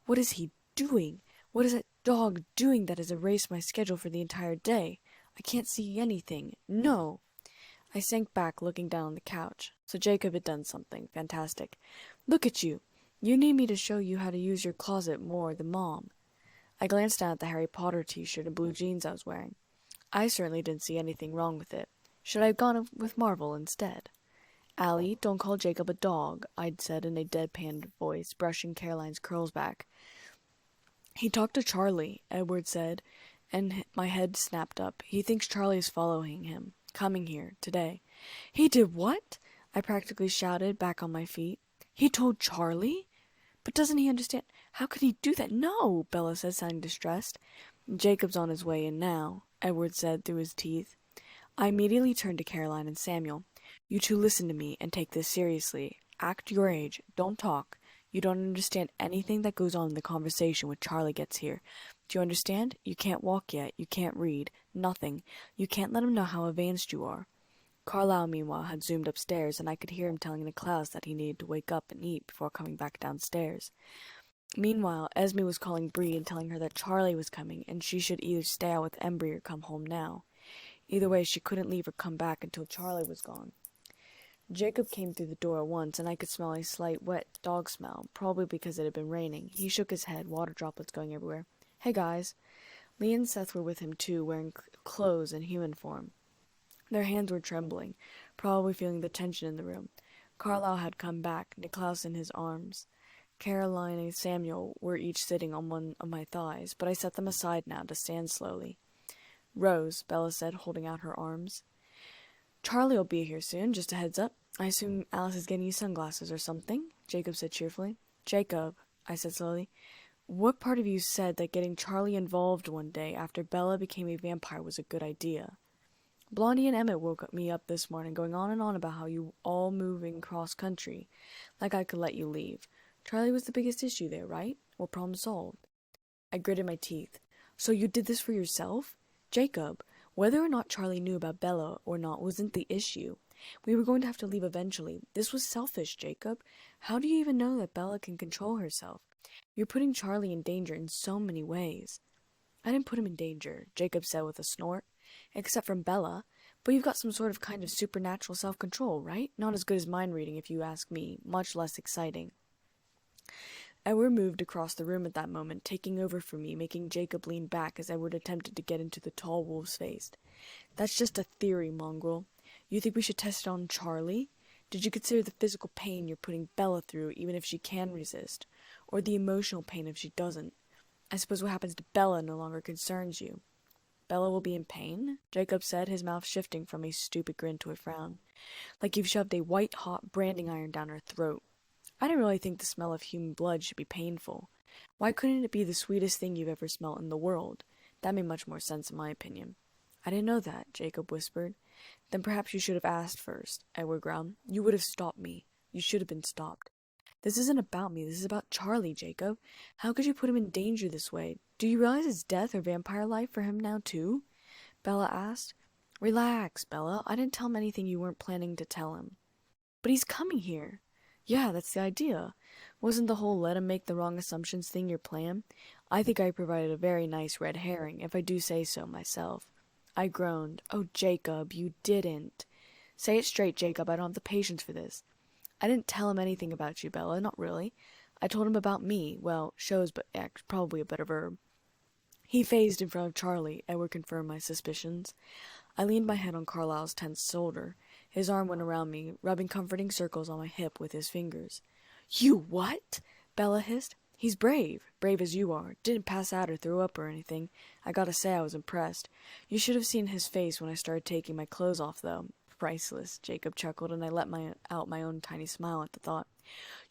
"What is he doing? What is that dog doing that has erased my schedule for the entire day? I can't see anything. No!" I sank back, looking down on the couch. So Jacob had done something. Fantastic. "Look at you! You need me to show you how to use your closet more than Mom." I glanced down at the Harry Potter t-shirt and blue jeans I was wearing. I certainly didn't see anything wrong with it. Should I have gone with Marvel instead? "Allie, don't call Jacob a dog," I'd said in a deadpan voice, brushing Caroline's curls back. "He talked to Charlie," Edward said, and my head snapped up. "He thinks Charlie is following him, coming here, today." "He did what?" I practically shouted, back on my feet. "He told Charlie? But doesn't he understand? How could he do that?" "No," Bella said, sounding distressed. "Jacob's on his way in now," Edward said through his teeth. I immediately turned to Caroline and Samuel. "You two listen to me and take this seriously. Act your age. Don't talk. You don't understand anything that goes on in the conversation when Charlie gets here. Do you understand? You can't walk yet. You can't read. Nothing. You can't let him know how advanced you are." Carlisle, meanwhile, had zoomed upstairs, and I could hear him telling Niklaus that he needed to wake up and eat before coming back downstairs. Meanwhile, Esme was calling Bree and telling her that Charlie was coming, and she should either stay out with Embry or come home now. Either way, she couldn't leave or come back until Charlie was gone. Jacob came through the door at once, and I could smell a slight wet dog smell, probably because it had been raining. He shook his head, water droplets going everywhere. "Hey, guys." Lee and Seth were with him, too, wearing clothes in human form. Their hands were trembling, probably feeling the tension in the room. Carlisle had come back, Niklaus in his arms. Caroline and Samuel were each sitting on one of my thighs, but I set them aside now to stand slowly. "Rose," Bella said, holding out her arms. "Charlie'll be here soon, just a heads up. I assume Alice is getting you sunglasses or something," Jacob said cheerfully. "Jacob," I said slowly, "what part of you said that getting Charlie involved one day after Bella became a vampire was a good idea?" "Blondie and Emmett woke me up this morning going on and on about how you all moving cross-country, like I could let you leave. Charlie was the biggest issue there, right? Well, problem solved." I gritted my teeth. "So you did this for yourself? Jacob, Whether or not Charlie knew about Bella or not wasn't the issue. We were going to have to leave eventually. This was selfish, Jacob. How do you even know that Bella can control herself? You're putting Charlie in danger in so many ways. I didn't put him in danger, Jacob said with a snort. Except from Bella. But you've got some sort of kind of supernatural self-control, right? Not as good as mind-reading, if you ask me. Much less exciting. Edward moved across the room at that moment, taking over for me, making Jacob lean back as Edward attempted to get into the tall wolf's face. That's just a theory, mongrel. You think we should test it on Charlie? Did you consider the physical pain you're putting Bella through, even if she can resist? Or the emotional pain if she doesn't? I suppose what happens to Bella no longer concerns you. Bella will be in pain? Jacob said, his mouth shifting from a stupid grin to a frown. Like you've shoved a white-hot branding iron down her throat. I didn't really think the smell of human blood should be painful. Why couldn't it be the sweetest thing you've ever smelt in the world? That made much more sense in my opinion. I didn't know that, Jacob whispered. Then perhaps you should have asked first, Edward growled. You would have stopped me. You should have been stopped. This isn't about me, this is about Charlie, Jacob. How could you put him in danger this way? Do you realize it's death or vampire life for him now, too? Bella asked. Relax, Bella. I didn't tell him anything you weren't planning to tell him. But he's coming here. Yeah, that's the idea. Wasn't the whole let him make the wrong assumptions thing your plan? I think I provided a very nice red herring, if I do say so myself. I groaned. Oh, Jacob, you didn't. Say it straight, Jacob. I don't have the patience for this. I didn't tell him anything about you, Bella. Not really. I told him about me. Well, shows, but probably a better verb. He phased in front of Charlie. Edward confirmed my suspicions. I leaned my head on Carlisle's tense shoulder. His arm went around me, rubbing comforting circles on my hip with his fingers. You what? Bella hissed. He's brave. Brave as you are. Didn't pass out or throw up or anything. I gotta say I was impressed. You should have seen his face when I started taking my clothes off, though. Priceless, Jacob chuckled, and I let out my own tiny smile at the thought.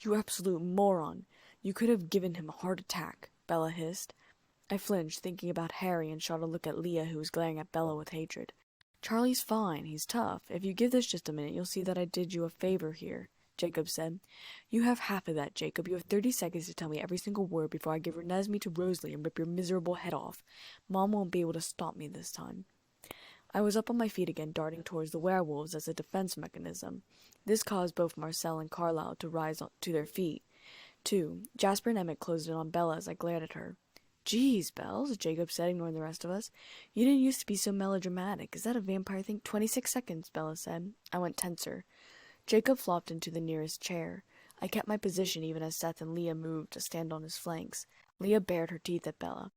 You absolute moron. You could have given him a heart attack, Bella hissed. I flinched, thinking about Harry, and shot a look at Leah, who was glaring at Bella with hatred. Charlie's fine. He's tough. If you give this just a minute, you'll see that I did you a favor here, Jacob said. You have half of that, Jacob. You have 30 seconds to tell me every single word before I give Renesmee to Rosalie and rip your miserable head off. Mom won't be able to stop me this time. I was up on my feet again, darting towards the werewolves as a defense mechanism. This caused both Marcel and Carlisle to rise to their feet. 2. Jasper and Emmett closed in on Bella as I glared at her. Geez, Bells, Jacob said, ignoring the rest of us. You didn't used to be so melodramatic. Is that a vampire thing? 26 seconds, Bella said. I went tenser. Jacob flopped into the nearest chair. I kept my position even as Seth and Leah moved to stand on his flanks. Leah bared her teeth at Bella.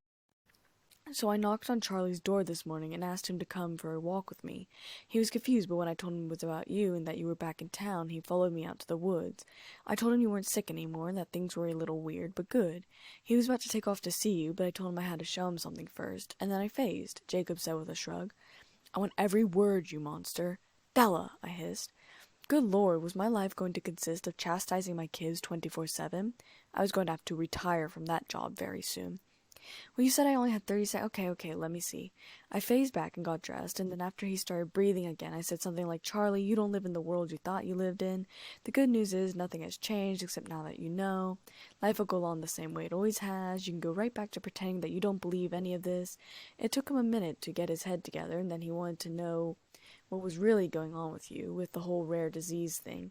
So I knocked on Charlie's door this morning and asked him to come for a walk with me. He was confused, but when I told him it was about you and that you were back in town, he followed me out to the woods. I told him you weren't sick anymore and that things were a little weird, but good. He was about to take off to see you, but I told him I had to show him something first, and then I phased, Jacob said with a shrug. I want every word, you monster. Bella, I hissed. Good Lord, was my life going to consist of chastising my kids 24/7? I was going to have to retire from that job very soon. Well, you said I only had 30 seconds. Okay, let me see. I phased back and got dressed, and then after he started breathing again, I said something like, Charlie, you don't live in the world you thought you lived in. The good news is nothing has changed except now that you know. Life will go on the same way it always has. You can go right back to pretending that you don't believe any of this. It took him a minute to get his head together, and then he wanted to know what was really going on with you, with the whole rare disease thing.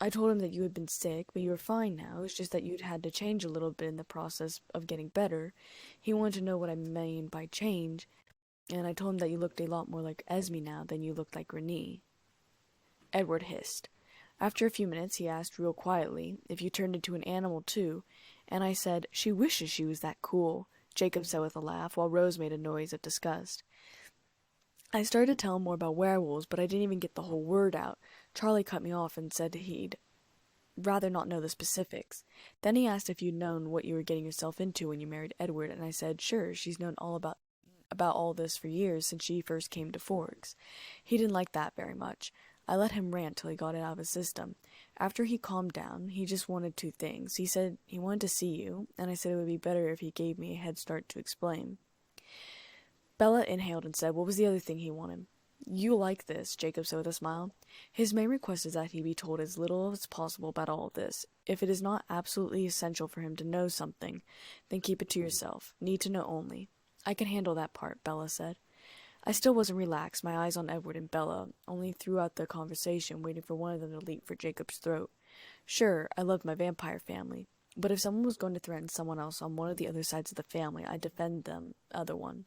I told him that you had been sick, but you were fine now. It was just that you'd had to change a little bit in the process of getting better. He wanted to know what I mean by change, and I told him that you looked a lot more like Esme now than you looked like Renee. Edward hissed. After a few minutes, he asked real quietly if you turned into an animal too, and I said, she wishes she was that cool, Jacob said with a laugh, while Rose made a noise of disgust. I started to tell him more about werewolves, but I didn't even get the whole word out. Charlie cut me off and said he'd rather not know the specifics. Then he asked if you'd known what you were getting yourself into when you married Edward, and I said, sure, she's known all about all this for years since she first came to Forks. He didn't like that very much. I let him rant till he got it out of his system. After he calmed down, he just wanted 2 things. He said he wanted to see you, and I said it would be better if he gave me a head start to explain. Bella inhaled and said, what was the other thing he wanted? You'll like this, Jacob said with a smile. His main request is that he be told as little as possible about all of this. If it is not absolutely essential for him to know something, then keep it to yourself. Need to know only. I can handle that part, Bella said. I still wasn't relaxed, my eyes on Edward and Bella, only throughout the conversation waiting for one of them to leap for Jacob's throat. Sure, I loved my vampire family, but if someone was going to threaten someone else on one of the other sides of the family, I'd defend them, other one.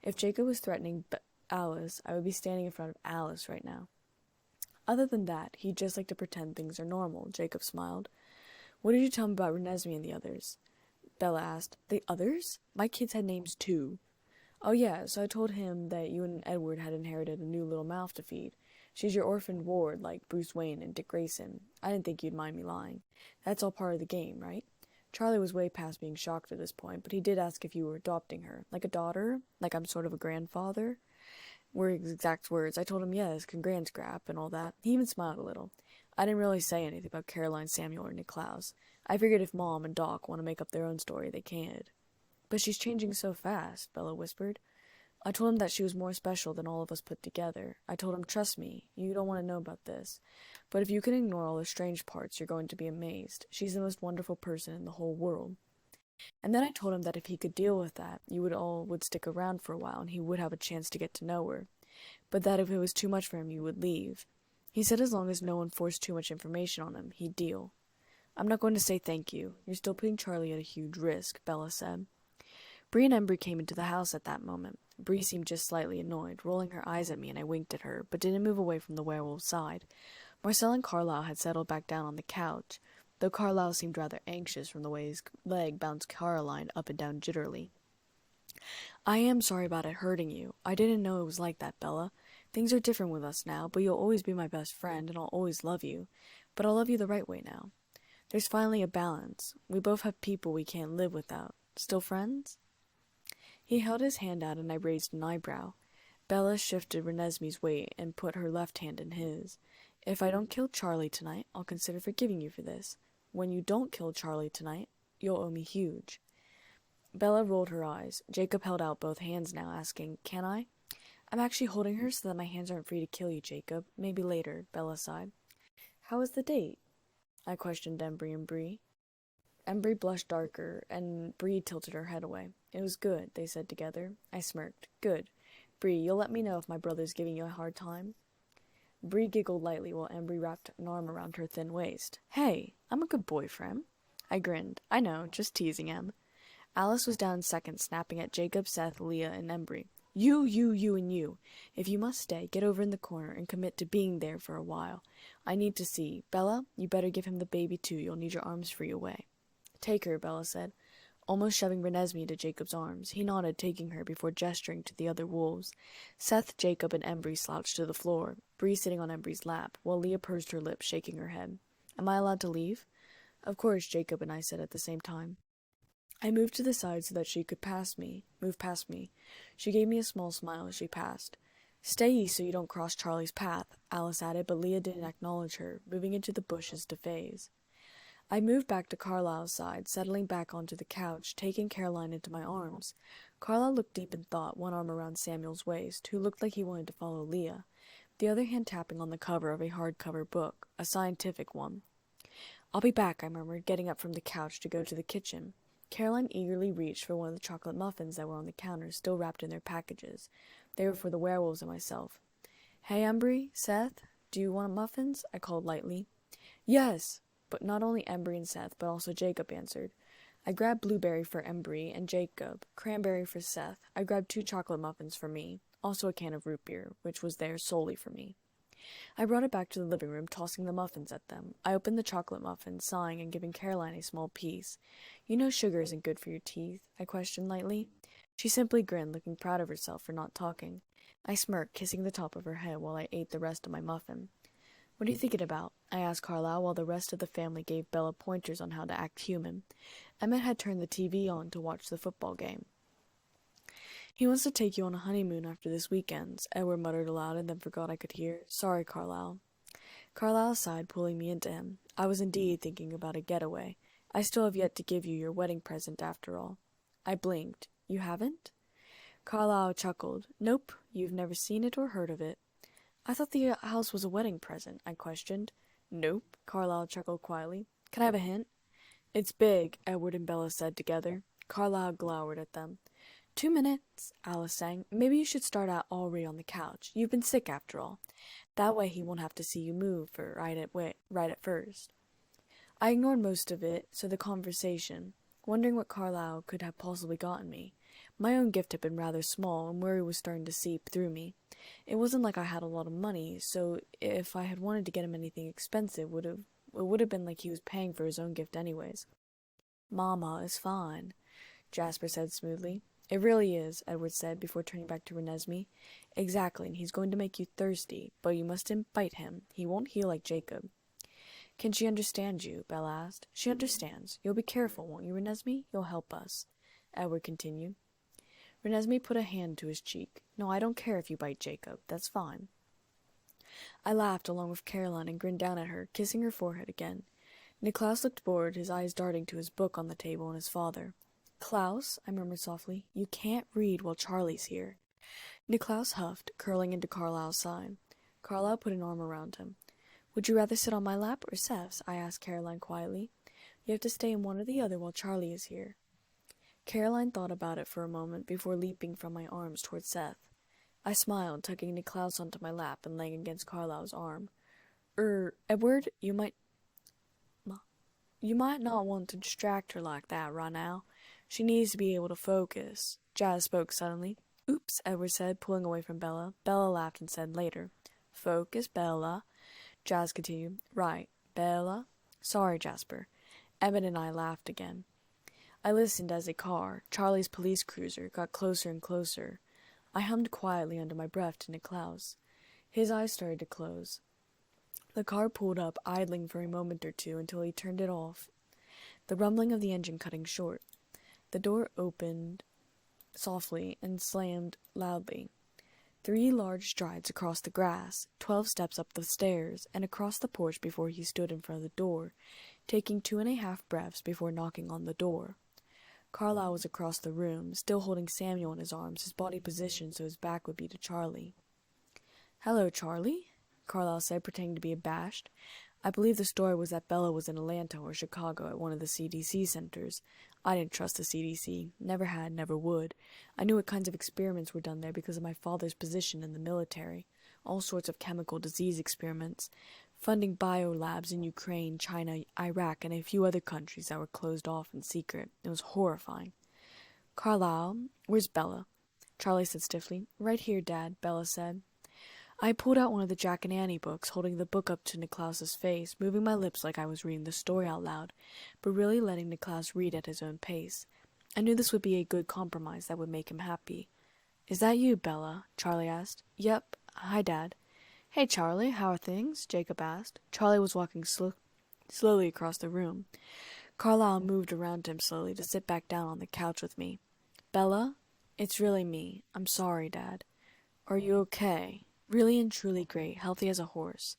If Jacob was threatening Alice, I would be standing in front of Alice right now. Other than that, he'd just like to pretend things are normal, Jacob smiled. What did you tell him about Renesmee and the others? Bella asked. The others? My kids had names too. Oh yeah, so I told him that you and Edward had inherited a new little mouth to feed. She's your orphaned ward, like Bruce Wayne and Dick Grayson. I didn't think you'd mind me lying. That's all part of the game, right? Charlie was way past being shocked at this point, but he did ask if you were adopting her. Like a daughter? Like I'm sort of a grandfather? Were his exact words. I told him yes, congrats grap, and all that. He even smiled a little. I didn't really say anything about Caroline, Samuel, or Niklaus. I figured if Mom and Doc want to make up their own story, they can. But she's changing so fast, Bella whispered. I told him that she was more special than all of us put together. I told him, trust me, you don't want to know about this. But if you can ignore all the strange parts, you're going to be amazed. She's the most wonderful person in the whole world. And then I told him that if he could deal with that, you would stick around for a while and he would have a chance to get to know her. But that if it was too much for him, you would leave. He said as long as no one forced too much information on him, he'd deal. I'm not going to say thank you. You're still putting Charlie at a huge risk, Bella said. Bree and Embry came into the house at that moment. Bree seemed just slightly annoyed, rolling her eyes at me, and I winked at her, but didn't move away from the werewolf's side. Marcel and Carlisle had settled back down on the couch, though Carlisle seemed rather anxious from the way his leg bounced Caroline up and down jitterily. I am sorry about it hurting you. I didn't know it was like that, Bella. Things are different with us now, but you'll always be my best friend, and I'll always love you. But I'll love you the right way now. There's finally a balance. We both have people we can't live without. Still friends? He held his hand out and I raised an eyebrow. Bella shifted Renesmee's weight and put her left hand in his. If I don't kill Charlie tonight, I'll consider forgiving you for this. When you don't kill Charlie tonight, you'll owe me huge. Bella rolled her eyes. Jacob held out both hands now, asking, Can I? I'm actually holding her so that my hands aren't free to kill you, Jacob. Maybe later, Bella sighed. How was the date? I questioned Embry and Bree. Embry blushed darker, and Bree tilted her head away. It was good, they said together. I smirked. Good. Bree, you'll let me know if my brother's giving you a hard time? Bree giggled lightly while Embry wrapped an arm around her thin waist. Hey, I'm a good boyfriend. I grinned. I know, just teasing him. Alice was down second, snapping at Jacob, Seth, Leah, and Embry. You, and you. If you must stay, get over in the corner and commit to being there for a while. I need to see. Bella, you better give him the baby too. You'll need your arms free away. Take her, Bella said, almost shoving Renesmee into Jacob's arms. He nodded, taking her before gesturing to the other wolves. Seth, Jacob, and Embry slouched to the floor, Bree sitting on Embry's lap, while Leah pursed her lips, shaking her head. Am I allowed to leave? Of course, Jacob and I said at the same time. I moved to the side so that she could move past me. She gave me a small smile as she passed. Stay so you don't cross Charlie's path, Alice added, but Leah didn't acknowledge her, moving into the bushes to phase. I moved back to Carlisle's side, settling back onto the couch, taking Caroline into my arms. Carlisle looked deep in thought, one arm around Samuel's waist, who looked like he wanted to follow Leah, the other hand tapping on the cover of a hardcover book, a scientific one. I'll be back, I murmured, getting up from the couch to go to the kitchen. Caroline eagerly reached for one of the chocolate muffins that were on the counter, still wrapped in their packages. They were for the werewolves and myself. Hey, Embry, Seth, do you want muffins? I called lightly. Yes! But not only Embry and Seth, but also Jacob answered. I grabbed blueberry for Embry and Jacob, cranberry for Seth. I grabbed 2 chocolate muffins for me, also a can of root beer, which was there solely for me. I brought it back to the living room, tossing the muffins at them. I opened the chocolate muffin, sighing and giving Caroline a small piece. You know sugar isn't good for your teeth? I questioned lightly. She simply grinned, looking proud of herself for not talking. I smirked, kissing the top of her head while I ate the rest of my muffin. What are you thinking about? I asked Carlisle while the rest of the family gave Bella pointers on how to act human. Emmett had turned the TV on to watch the football game. He wants to take you on a honeymoon after this weekend, Edward muttered aloud and then forgot I could hear. Sorry, Carlisle. Carlisle sighed, pulling me into him. I was indeed thinking about a getaway. I still have yet to give you your wedding present after all. I blinked. You haven't? Carlisle chuckled. Nope, you've never seen it or heard of it. I thought the house was a wedding present, I questioned. Nope, Carlisle chuckled quietly. Can I have a hint? It's big, Edward and Bella said together. Carlisle glowered at them. 2 minutes, Alice sang. Maybe you should start out already on the couch. You've been sick after all. That way he won't have to see you move right at first. I ignored most of it, so the conversation, wondering what Carlisle could have possibly gotten me. My own gift had been rather small, and worry was starting to seep through me. It wasn't like I had a lot of money, so if I had wanted to get him anything expensive, it would have been like he was paying for his own gift anyways. Mama is fine, Jasper said smoothly. It really is, Edward said before turning back to Renesmee. Exactly, and he's going to make you thirsty, but you mustn't bite him. He won't heal like Jacob. Can she understand you? Bella asked. She understands. You'll be careful, won't you, Renesmee? You'll help us, Edward continued. Renesmee put a hand to his cheek. No, I don't care if you bite Jacob. That's fine. I laughed along with Caroline and grinned down at her, kissing her forehead again. Niklaus looked bored, his eyes darting to his book on the table and his father. Klaus, I murmured softly, you can't read while Charlie's here. Niklaus huffed, curling into Carlisle's side. Carlisle put an arm around him. Would you rather sit on my lap or Seth's? I asked Caroline quietly. You have to stay in one or the other while Charlie is here. Caroline thought about it for a moment before leaping from my arms toward Seth. I smiled, tucking Niklaus onto my lap and laying against Carlisle's arm. Edward, you might not want to distract her like that right now. She needs to be able to focus. Jazz spoke suddenly. Oops, Edward said, pulling away from Bella. Bella laughed and said later. Focus, Bella. Jazz continued. Right, Bella. Sorry, Jasper. Emmett and I laughed again. I listened as a car, Charlie's police cruiser, got closer and closer. I hummed quietly under my breath to Niklaus. His eyes started to close. The car pulled up, idling for a moment or two until he turned it off, the rumbling of the engine cutting short. The door opened softly and slammed loudly. 3 large strides across the grass, 12 steps up the stairs, and across the porch before he stood in front of the door, taking 2.5 breaths before knocking on the door. Carlisle was across the room, still holding Samuel in his arms, his body positioned so his back would be to Charlie. Hello, Charlie, Carlisle said, pretending to be abashed. I believe the story was that Bella was in Atlanta or Chicago at one of the CDC centers. I didn't trust the CDC. Never had, never would. I knew what kinds of experiments were done there because of my father's position in the military. All sorts of chemical disease experiments. Funding biolabs in Ukraine, China, Iraq, and a few other countries that were closed off in secret. It was horrifying. Carlisle, where's Bella? Charlie said stiffly. Right here, Dad, Bella said. I pulled out one of the Jack and Annie books, holding the book up to Niklaus's face, moving my lips like I was reading the story out loud, but really letting Niklaus read at his own pace. I knew this would be a good compromise that would make him happy. Is that you, Bella? Charlie asked. Yep. Hi, Dad. Hey, Charlie, how are things? Jacob asked. Charlie was walking slowly across the room. Carlisle moved around him slowly to sit back down on the couch with me. Bella? It's really me. I'm sorry, Dad. Are you okay? Really and truly great, healthy as a horse.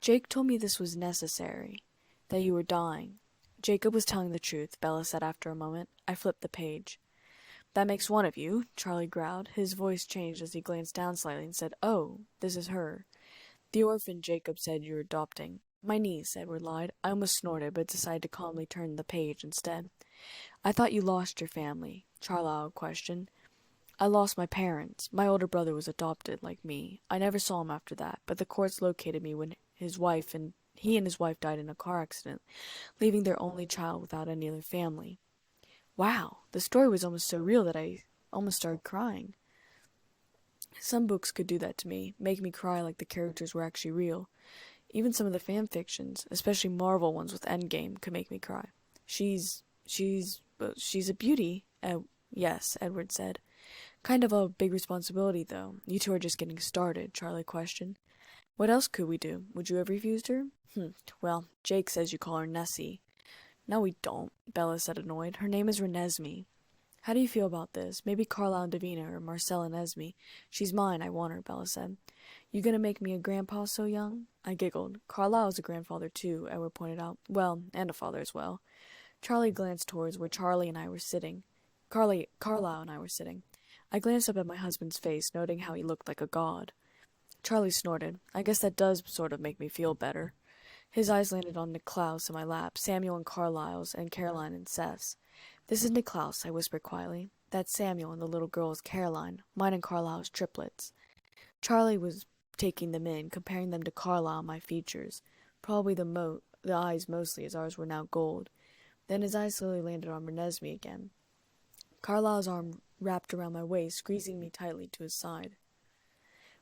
Jake told me this was necessary, that you were dying. Jacob was telling the truth, Bella said after a moment. I flipped the page. That makes one of you, Charlie growled. His voice changed as he glanced down slightly and said, Oh, this is her. The orphan Jacob said you were adopting. My niece, Edward lied. I almost snorted, but decided to calmly turn the page instead. I thought you lost your family, Carlisle questioned. I lost my parents. My older brother was adopted, like me. I never saw him after that, but the courts located me when he and his wife died in a car accident, leaving their only child without any other family. Wow, the story was almost so real that I almost started crying. Some books could do that to me, make me cry like the characters were actually real. Even some of the fan fictions, especially Marvel ones with Endgame, could make me cry. She's a beauty. Yes, Edward said. Kind of a big responsibility, though. You two are just getting started, Charlie questioned. What else could we do? Would you have refused her? Well, Jake says you call her Nessie. No, we don't, Bella said, annoyed. Her name is Renesmee. How do you feel about this? Maybe Carlisle and Davina or Marcel and Esme. She's mine, I want her, Bella said. You gonna make me a grandpa so young? I giggled. Carlisle is a grandfather, too, Edward pointed out. Well, and a father as well. Charlie glanced towards where Carlisle and I were sitting. I glanced up at my husband's face, noting how he looked like a god. Charlie snorted. I guess that does sort of make me feel better. His eyes landed on Niklaus in my lap, Samuel and Carlisle's, and Caroline and Seth's. This is Niklaus, I whispered quietly. That's Samuel, and the little girl is Caroline. Mine and Carlisle's triplets. Charlie was taking them in, comparing them to Carlisle, my features. Probably the eyes mostly, as ours were now gold. Then his eyes slowly landed on Renesmee again. Carlisle's arm wrapped around my waist, squeezing me tightly to his side.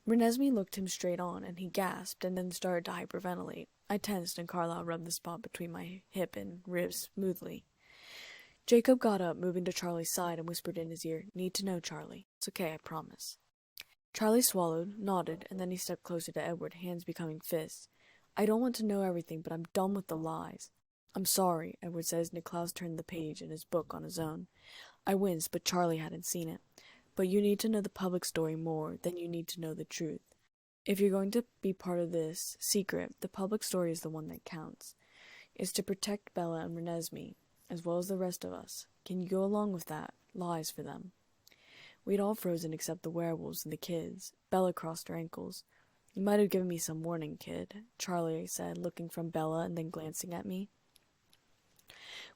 Renesmee looked him straight on, and he gasped, and then started to hyperventilate. I tensed, and Carlisle rubbed the spot between my hip and ribs smoothly. Jacob got up, moving to Charlie's side, and whispered in his ear, "Need to know, Charlie. It's okay, I promise." Charlie swallowed, nodded, and then he stepped closer to Edward, hands becoming fists. "I don't want to know everything, but I'm done with the lies." "I'm sorry," Edward said as Niklaus turned the page in his book on his own. I winced, but Charlie hadn't seen it. "But you need to know the public story more than you need to know the truth. If you're going to be part of this secret, the public story is the one that counts. It's to protect Bella and Renesmee, as well as the rest of us. Can you go along with that? Lies for them." We'd all frozen except the werewolves and the kids. Bella crossed her ankles. "You might have given me some warning, kid," Charlie said, looking from Bella and then glancing at me.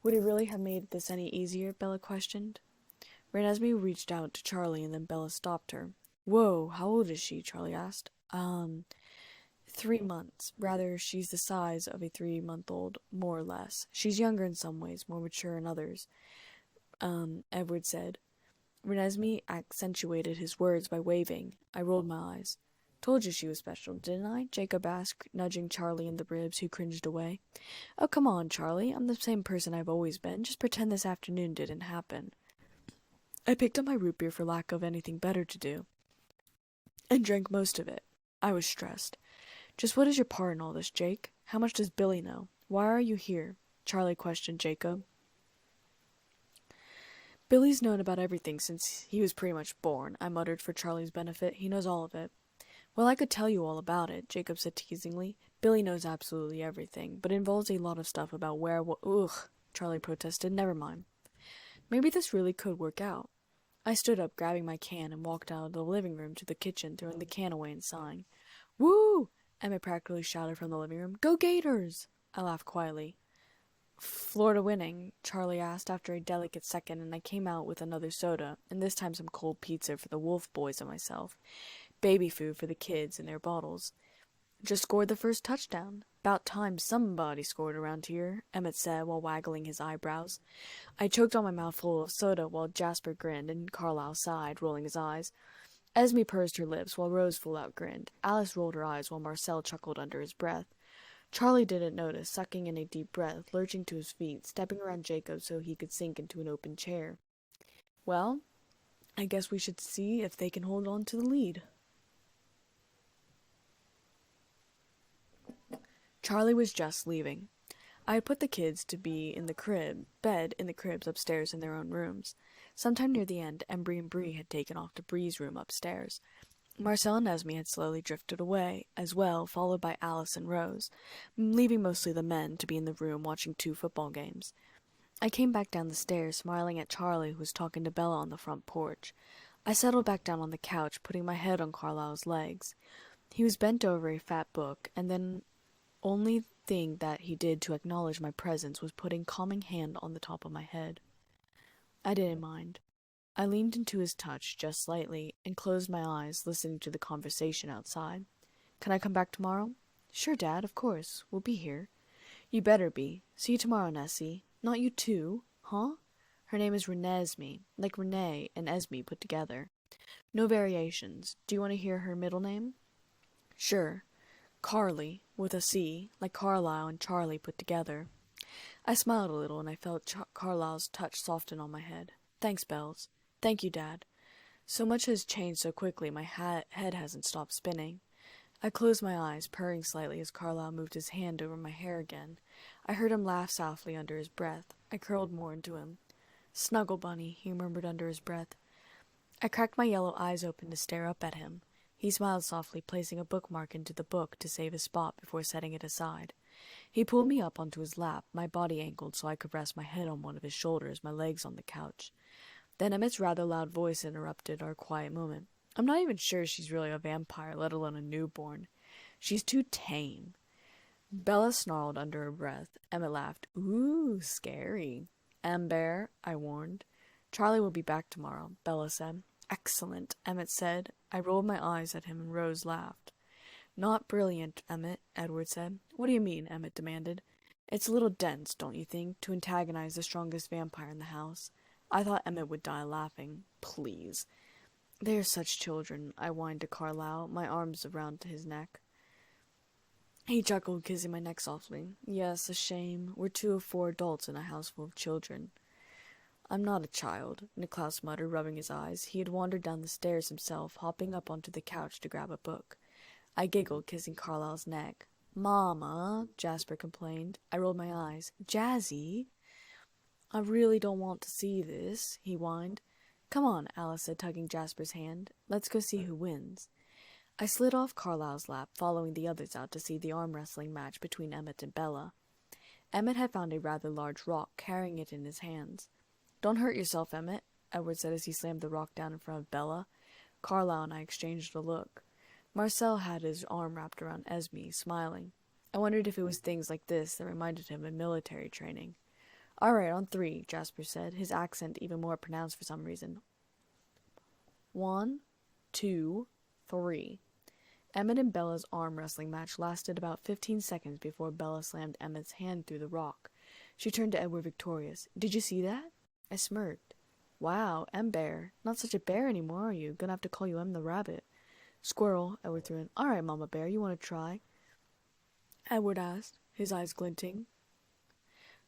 "Would it really have made this any easier?" Bella questioned. Renesmee reached out to Charlie, and then Bella stopped her. "Whoa, how old is she?" Charlie asked. 3 months. Rather, she's the size of a 3-month-old, more or less. She's younger in some ways, more mature in others," Edward said. Renesmee accentuated his words by waving. I rolled my eyes. "Told you she was special, didn't I?" Jacob asked, nudging Charlie in the ribs, who cringed away. "Oh, come on, Charlie. I'm the same person I've always been. Just pretend this afternoon didn't happen." I picked up my root beer for lack of anything better to do, and drank most of it. I was stressed. "Just what is your part in all this, Jake? How much does Billy know? Why are you here?" Charlie questioned Jacob. "Billy's known about everything since he was pretty much born," I muttered for Charlie's benefit. "He knows all of it." "Well, I could tell you all about it," Jacob said teasingly. "Billy knows absolutely everything, but it involves a lot of stuff about Ugh, Charlie protested. "Never mind. Maybe this really could work out." I stood up, grabbing my can, and walked out of the living room to the kitchen, throwing the can away and sighing. "Woo!" Emma practically shouted from the living room. "Go Gators!" I laughed quietly. "Florida winning?" Charlie asked after a delicate second, and I came out with another soda, and this time some cold pizza for the Wolf boys and myself. Baby food for the kids in their bottles. "Just scored the first touchdown. 'Bout time somebody scored around here," Emmett said while waggling his eyebrows. I choked on my mouthful of soda while Jasper grinned and Carlisle sighed, rolling his eyes. Esme pursed her lips while Rose full-out grinned. Alice rolled her eyes while Marcel chuckled under his breath. Charlie didn't notice, sucking in a deep breath, lurching to his feet, stepping around Jacob so he could sink into an open chair. "Well, I guess we should see if they can hold on to the lead." Charlie was just leaving. I had put the kids to be in the bed in the cribs upstairs in their own rooms. Sometime near the end, Embry and Bree had taken off to Bree's room upstairs. Marcel and Esme had slowly drifted away, as well, followed by Alice and Rose, leaving mostly the men to be in the room watching 2 football games. I came back down the stairs, smiling at Charlie, who was talking to Bella on the front porch. I settled back down on the couch, putting my head on Carlisle's legs. He was bent over a fat book, and then only thing that he did to acknowledge my presence was putting calming hand on the top of my head. I didn't mind. I leaned into his touch just slightly and closed my eyes, listening to the conversation outside. "Can I come back tomorrow?" "Sure, Dad, of course. We'll be here." "You better be. See you tomorrow, Nessie." "Not you too? Huh?" "Her name is Renesmee, like Renee and Esme put together. No variations. Do you want to hear her middle name?" "Sure. Carly, with a C, like Carlisle and Charlie put together." I smiled a little, and I felt Carlisle's touch soften on my head. "Thanks, Bells." "Thank you, Dad. So much has changed so quickly, my head hasn't stopped spinning." I closed my eyes, purring slightly as Carlisle moved his hand over my hair again. I heard him laugh softly under his breath. I curled more into him. "Snuggle, Bunny," he murmured under his breath. I cracked my yellow eyes open to stare up at him. He smiled softly, placing a bookmark into the book to save a spot before setting it aside. He pulled me up onto his lap, my body angled so I could rest my head on one of his shoulders, my legs on the couch. Then Emmett's rather loud voice interrupted our quiet moment. "I'm not even sure she's really a vampire, let alone a newborn. She's too tame." Bella snarled under her breath. Emmett laughed. "Ooh, scary." "Amber," I warned. Charlie will be back tomorrow, Bella said. Excellent, Emmett said. I rolled my eyes at him and Rose laughed. Not brilliant, Emmett, Edward said. What do you mean? Emmett demanded. It's a little dense, don't you think, to antagonize the strongest vampire in the house? I thought Emmett would die laughing. Please. They are such children, I whined to Carlisle, my arms around his neck. He chuckled, kissing my neck softly. Yes, a shame. We're 2 of 4 adults in a house full of children. I'm not a child, Niklaus muttered, rubbing his eyes. He had wandered down the stairs himself, hopping up onto the couch to grab a book. I giggled, kissing Carlisle's neck. Mama, Jasper complained. I rolled my eyes. Jazzy? I really don't want to see this, he whined. Come on, Alice said, tugging Jasper's hand. Let's go see who wins. I slid off Carlisle's lap, following the others out to see the arm-wrestling match between Emmett and Bella. Emmett had found a rather large rock, carrying it in his hands. Don't hurt yourself, Emmett, Edward said as he slammed the rock down in front of Bella. Carlisle and I exchanged a look. Marcel had his arm wrapped around Esme, smiling. I wondered if it was things like this that reminded him of military training. All right, on 3, Jasper said, his accent even more pronounced for some reason. 1, 2, 3. Emmett and Bella's arm wrestling match lasted about 15 seconds before Bella slammed Emmett's hand through the rock. She turned to Edward victorious. Did you see that? I smirked. Wow, M-Bear. Not such a bear anymore, are you? Gonna have to call you M the Rabbit. Squirrel, Edward threw in. All right, Mama Bear, you want to try? Edward asked, his eyes glinting.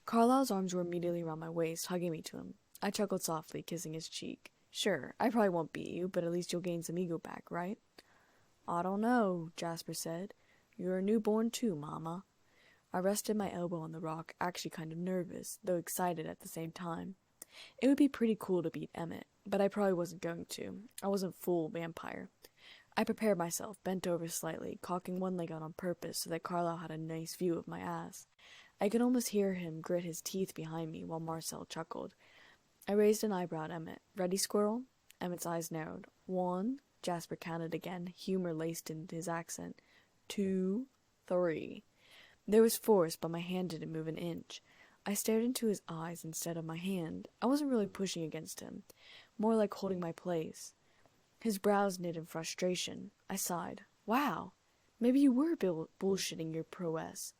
Carlisle's arms were immediately around my waist, hugging me to him. I chuckled softly, kissing his cheek. Sure, I probably won't beat you, but at least you'll gain some ego back, right? I don't know, Jasper said. You're a newborn too, Mama. I rested my elbow on the rock, actually kind of nervous, though excited at the same time. It would be pretty cool to beat Emmett, but I probably wasn't going to. I wasn't full vampire. I prepared myself, bent over slightly, cocking one leg out on purpose so that Carlisle had a nice view of my ass. I could almost hear him grit his teeth behind me while Marcel chuckled. I raised an eyebrow at Emmett. Ready, Squirrel? Emmett's eyes narrowed. 1, Jasper counted again, humor laced into his accent. 2, 3. There was force, but my hand didn't move an inch. I stared into his eyes instead of my hand. I wasn't really pushing against him, more like holding my place. His brows knit in frustration. I sighed. Wow, maybe you were bullshitting your prowess.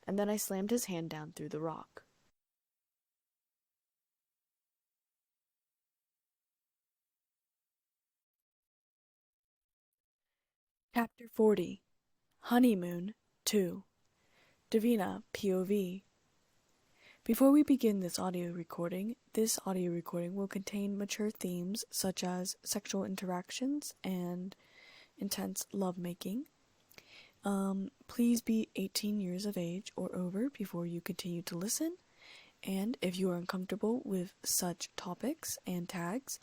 And then I slammed his hand down through the rock. Chapter 40. Honeymoon 2. Davina, POV. Before we begin this audio recording will contain mature themes such as sexual interactions and intense lovemaking. Please be 18 years of age or over before you continue to listen, and if you are uncomfortable with such topics and tags,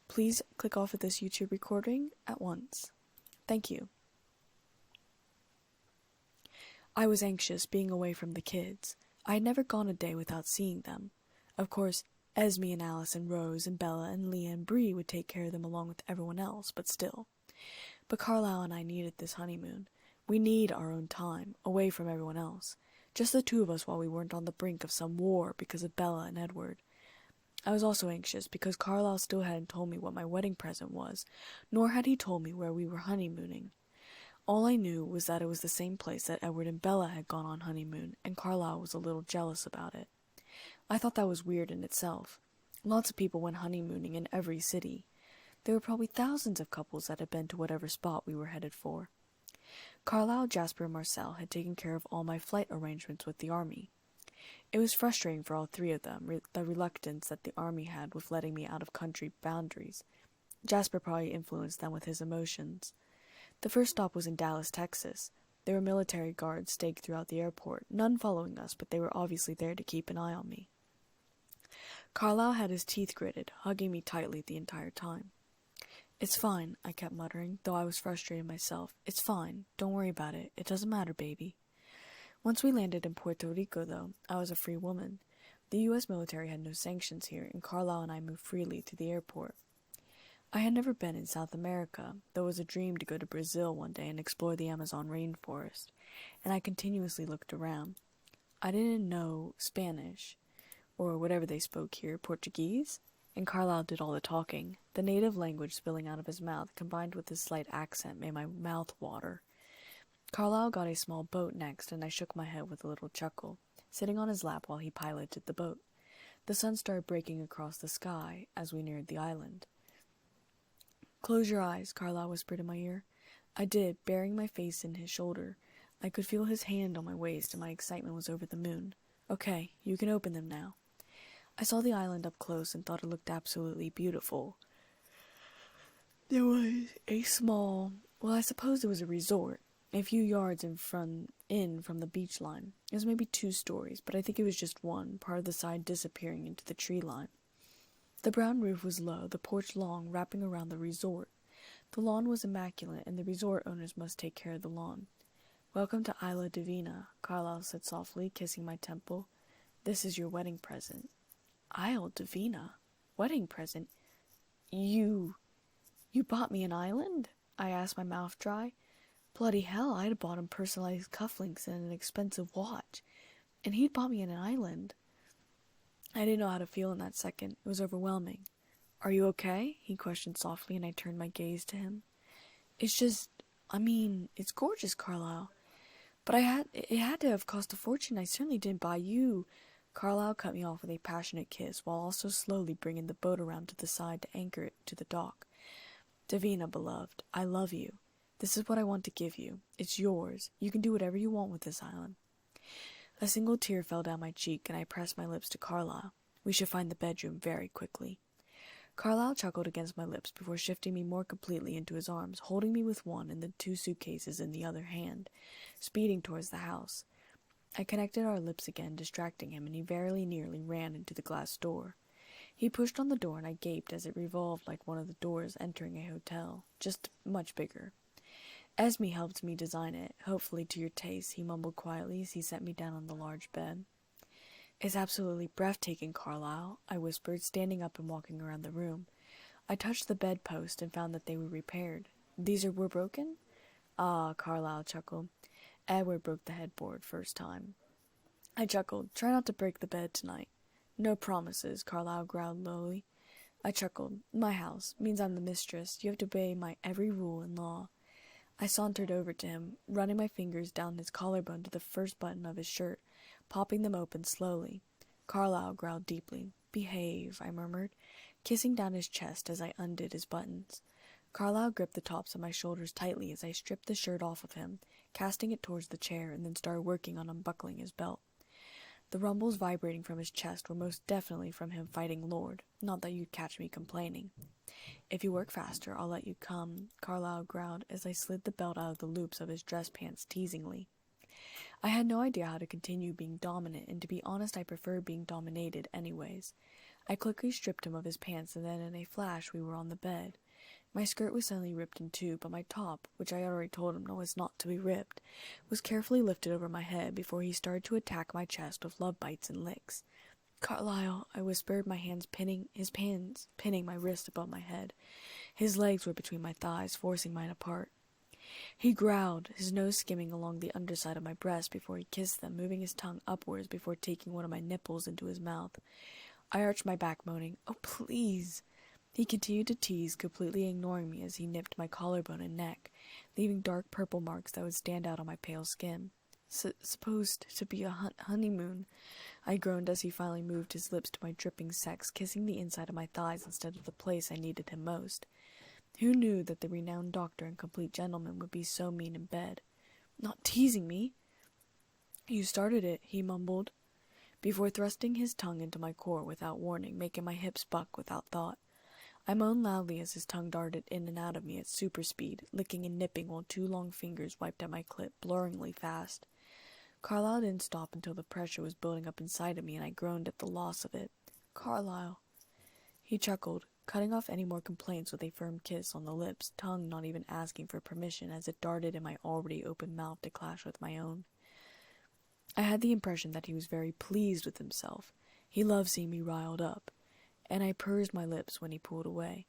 please click off of this YouTube recording at once. Thank you. I was anxious being away from the kids. I had never gone a day without seeing them. Of course, Esme and Alice and Rose and Bella and Leah and Bree would take care of them along with everyone else, but still. But Carlisle and I needed this honeymoon. We need our own time, away from everyone else. Just the 2 of us while we weren't on the brink of some war because of Bella and Edward. I was also anxious because Carlisle still hadn't told me what my wedding present was, nor had he told me where we were honeymooning. All I knew was that it was the same place that Edward and Bella had gone on honeymoon, and Carlisle was a little jealous about it. I thought that was weird in itself. Lots of people went honeymooning in every city. There were probably thousands of couples that had been to whatever spot we were headed for. Carlisle, Jasper, and Marcel had taken care of all my flight arrangements with the army. It was frustrating for all 3 of them, the reluctance that the army had with letting me out of country boundaries. Jasper probably influenced them with his emotions. The first stop was in Dallas, Texas. There were military guards staked throughout the airport, none following us, but they were obviously there to keep an eye on me. Carlisle had his teeth gritted, hugging me tightly the entire time. It's fine, I kept muttering, though I was frustrated myself. It's fine. Don't worry about it. It doesn't matter, baby. Once we landed in Puerto Rico, though, I was a free woman. The U.S. military had no sanctions here, and Carlisle and I moved freely through the airport. I had never been in South America, though it was a dream to go to Brazil one day and explore the Amazon rainforest, and I continuously looked around. I didn't know Spanish, or whatever they spoke here, Portuguese? and Carlisle did all the talking. The native language spilling out of his mouth, combined with his slight accent, made my mouth water. Carlisle got a small boat next, and I shook my head with a little chuckle, sitting on his lap while he piloted the boat. The sun started breaking across the sky as we neared the island. "Close your eyes," Carlisle whispered in my ear. I did, burying my face in his shoulder. I could feel his hand on my waist, and my excitement was over the moon. "Okay, you can open them now." I saw the island up close and thought it looked absolutely beautiful. There was a small, well, I suppose it was a resort, a few yards from the beach line. It was maybe 2 stories, but I think it was just one, part of the side disappearing into the tree line. The brown roof was low, the porch long, wrapping around the resort. The lawn was immaculate, and the resort owners must take care of the lawn. "Welcome to Isla Davina," Carlisle said softly, kissing my temple. "This is your wedding present." Isle Davina? Wedding present? You bought me an island? I asked, my mouth dry. Bloody hell, I'd have bought him personalized cufflinks and an expensive watch. And he'd bought me an island. I didn't know how to feel in that second. It was overwhelming. "Are you okay?" he questioned softly, and I turned my gaze to him. It's it's gorgeous, Carlisle. But it had to have cost a fortune. I certainly didn't buy you." Carlisle cut me off with a passionate kiss, while also slowly bringing the boat around to the side to anchor it to the dock. "Davina, beloved, I love you. This is what I want to give you. It's yours. You can do whatever you want with this island." A single tear fell down my cheek, and I pressed my lips to Carlisle. "We should find the bedroom very quickly." Carlisle chuckled against my lips before shifting me more completely into his arms, holding me with one and the 2 suitcases in the other hand, speeding towards the house. I connected our lips again, distracting him, and he very nearly ran into the glass door. He pushed on the door, and I gaped as it revolved like one of the doors entering a hotel, just much bigger. "Esme helped me design it, hopefully to your taste," he mumbled quietly as he set me down on the large bed. "It's absolutely breathtaking, Carlisle," I whispered, standing up and walking around the room. I touched the bedpost and found that they were repaired. "These were broken?" "Ah," Carlisle chuckled. "Edward broke the headboard first time." I chuckled. "Try not to break the bed tonight." "No promises," Carlisle growled lowly. I chuckled. "My house means I'm the mistress. You have to obey my every rule and law." I sauntered over to him, running my fingers down his collarbone to the first button of his shirt, popping them open slowly. Carlisle growled deeply. "Behave," I murmured, kissing down his chest as I undid his buttons. Carlisle gripped the tops of my shoulders tightly as I stripped the shirt off of him, casting it towards the chair, and then started working on unbuckling his belt. The rumbles vibrating from his chest were most definitely from him fighting Lord, not that you'd catch me complaining. "If you work faster, I'll let you come," Carlisle growled as I slid the belt out of the loops of his dress pants teasingly. I had no idea how to continue being dominant, and to be honest, I preferred being dominated anyways. I quickly stripped him of his pants, and then in a flash we were on the bed. My skirt was suddenly ripped in 2, but my top, which I had already told him was not to be ripped, was carefully lifted over my head before he started to attack my chest with love bites and licks. "Carlisle," I whispered, my hands pinning my wrist above my head. His legs were between my thighs, forcing mine apart. He growled, his nose skimming along the underside of my breast before he kissed them, moving his tongue upwards before taking one of my nipples into his mouth. I arched my back, moaning, "Oh, please." He continued to tease, completely ignoring me as he nipped my collarbone and neck, leaving dark purple marks that would stand out on my pale skin. Supposed to be a honeymoon," I groaned as he finally moved his lips to my dripping sex, kissing the inside of my thighs instead of the place I needed him most. Who knew that the renowned doctor and complete gentleman would be so mean in bed? "Not teasing me." "You started it," he mumbled, before thrusting his tongue into my core without warning, making my hips buck without thought. I moaned loudly as his tongue darted in and out of me at super speed, licking and nipping while 2 long fingers wiped at my clit blurringly fast. Carlisle didn't stop until the pressure was building up inside of me, and I groaned at the loss of it. "Carlisle." He chuckled, cutting off any more complaints with a firm kiss on the lips, tongue not even asking for permission as it darted in my already open mouth to clash with my own. I had the impression that he was very pleased with himself. He loved seeing me riled up, and I pursed my lips when he pulled away.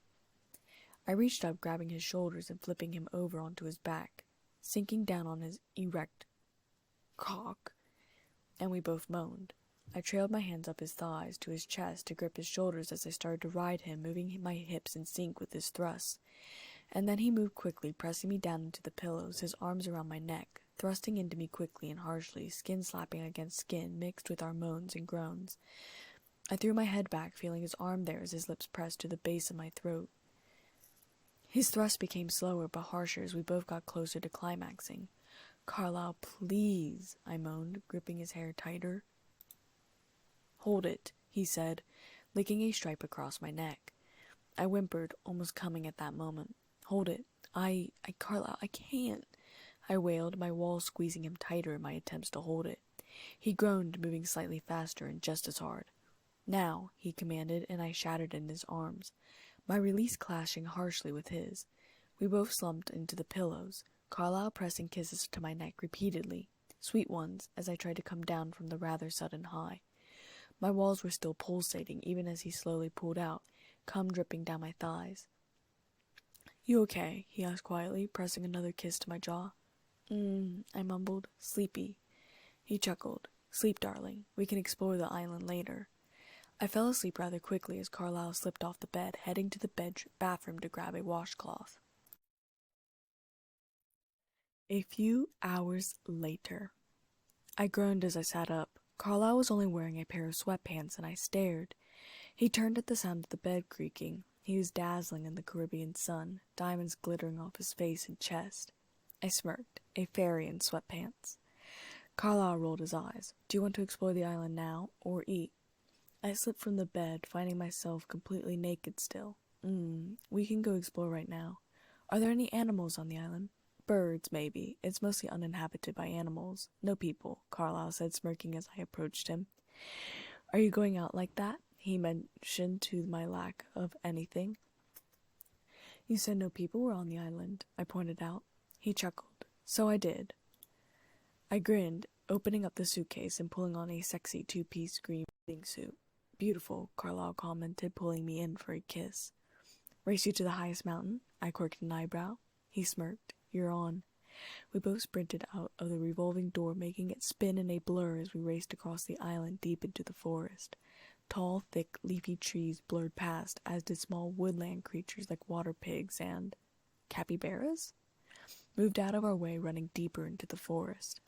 I reached up, grabbing his shoulders and flipping him over onto his back, sinking down on his erect cock, and we both moaned. I trailed my hands up his thighs to his chest to grip his shoulders as I started to ride him, moving my hips in sync with his thrusts. And then he moved quickly, pressing me down into the pillows, his arms around my neck, thrusting into me quickly and harshly, skin slapping against skin, mixed with our moans and groans. I threw my head back, feeling his arm there as his lips pressed to the base of my throat. His thrust became slower but harsher as we both got closer to climaxing. "Carlisle, please," I moaned, gripping his hair tighter. "Hold it," he said, licking a stripe across my neck. I whimpered, almost coming at that moment. "Hold it. Carlisle, I can't," I wailed, my walls squeezing him tighter in my attempts to hold it. He groaned, moving slightly faster and just as hard. "Now," he commanded, and I shattered in his arms, my release clashing harshly with his. We both slumped into the pillows, Carlisle pressing kisses to my neck repeatedly, sweet ones, as I tried to come down from the rather sudden high. My walls were still pulsating even as he slowly pulled out, cum dripping down my thighs. "You okay?" he asked quietly, pressing another kiss to my jaw. I mumbled. "Sleepy." He chuckled. "Sleep, darling. We can explore the island later." I fell asleep rather quickly as Carlisle slipped off the bed, heading to the bathroom to grab a washcloth. A few hours later. I groaned as I sat up. Carlisle was only wearing a pair of sweatpants, and I stared. He turned at the sound of the bed creaking. He was dazzling in the Caribbean sun, diamonds glittering off his face and chest. I smirked. A fairy in sweatpants. Carlisle rolled his eyes. "Do you want to explore the island now, or eat?" I slipped from the bed, finding myself completely naked still. We can go explore right now. Are there any animals on the island?" "Birds, maybe. It's mostly uninhabited by animals. No people," Carlisle said, smirking as I approached him. "Are you going out like that?" he mentioned to my lack of anything. "You said no people were on the island," I pointed out. He chuckled. "So I did." I grinned, opening up the suitcase and pulling on a sexy two-piece green bathing suit. "Beautiful," Carlisle commented, pulling me in for a kiss. "Race you to the highest mountain?" I quirked an eyebrow. He smirked. "You're on." We both sprinted out of the revolving door, making it spin in a blur as we raced across the island deep into the forest. Tall, thick, leafy trees blurred past, as did small woodland creatures like water pigs and capybaras moved out of our way, running deeper into the forest.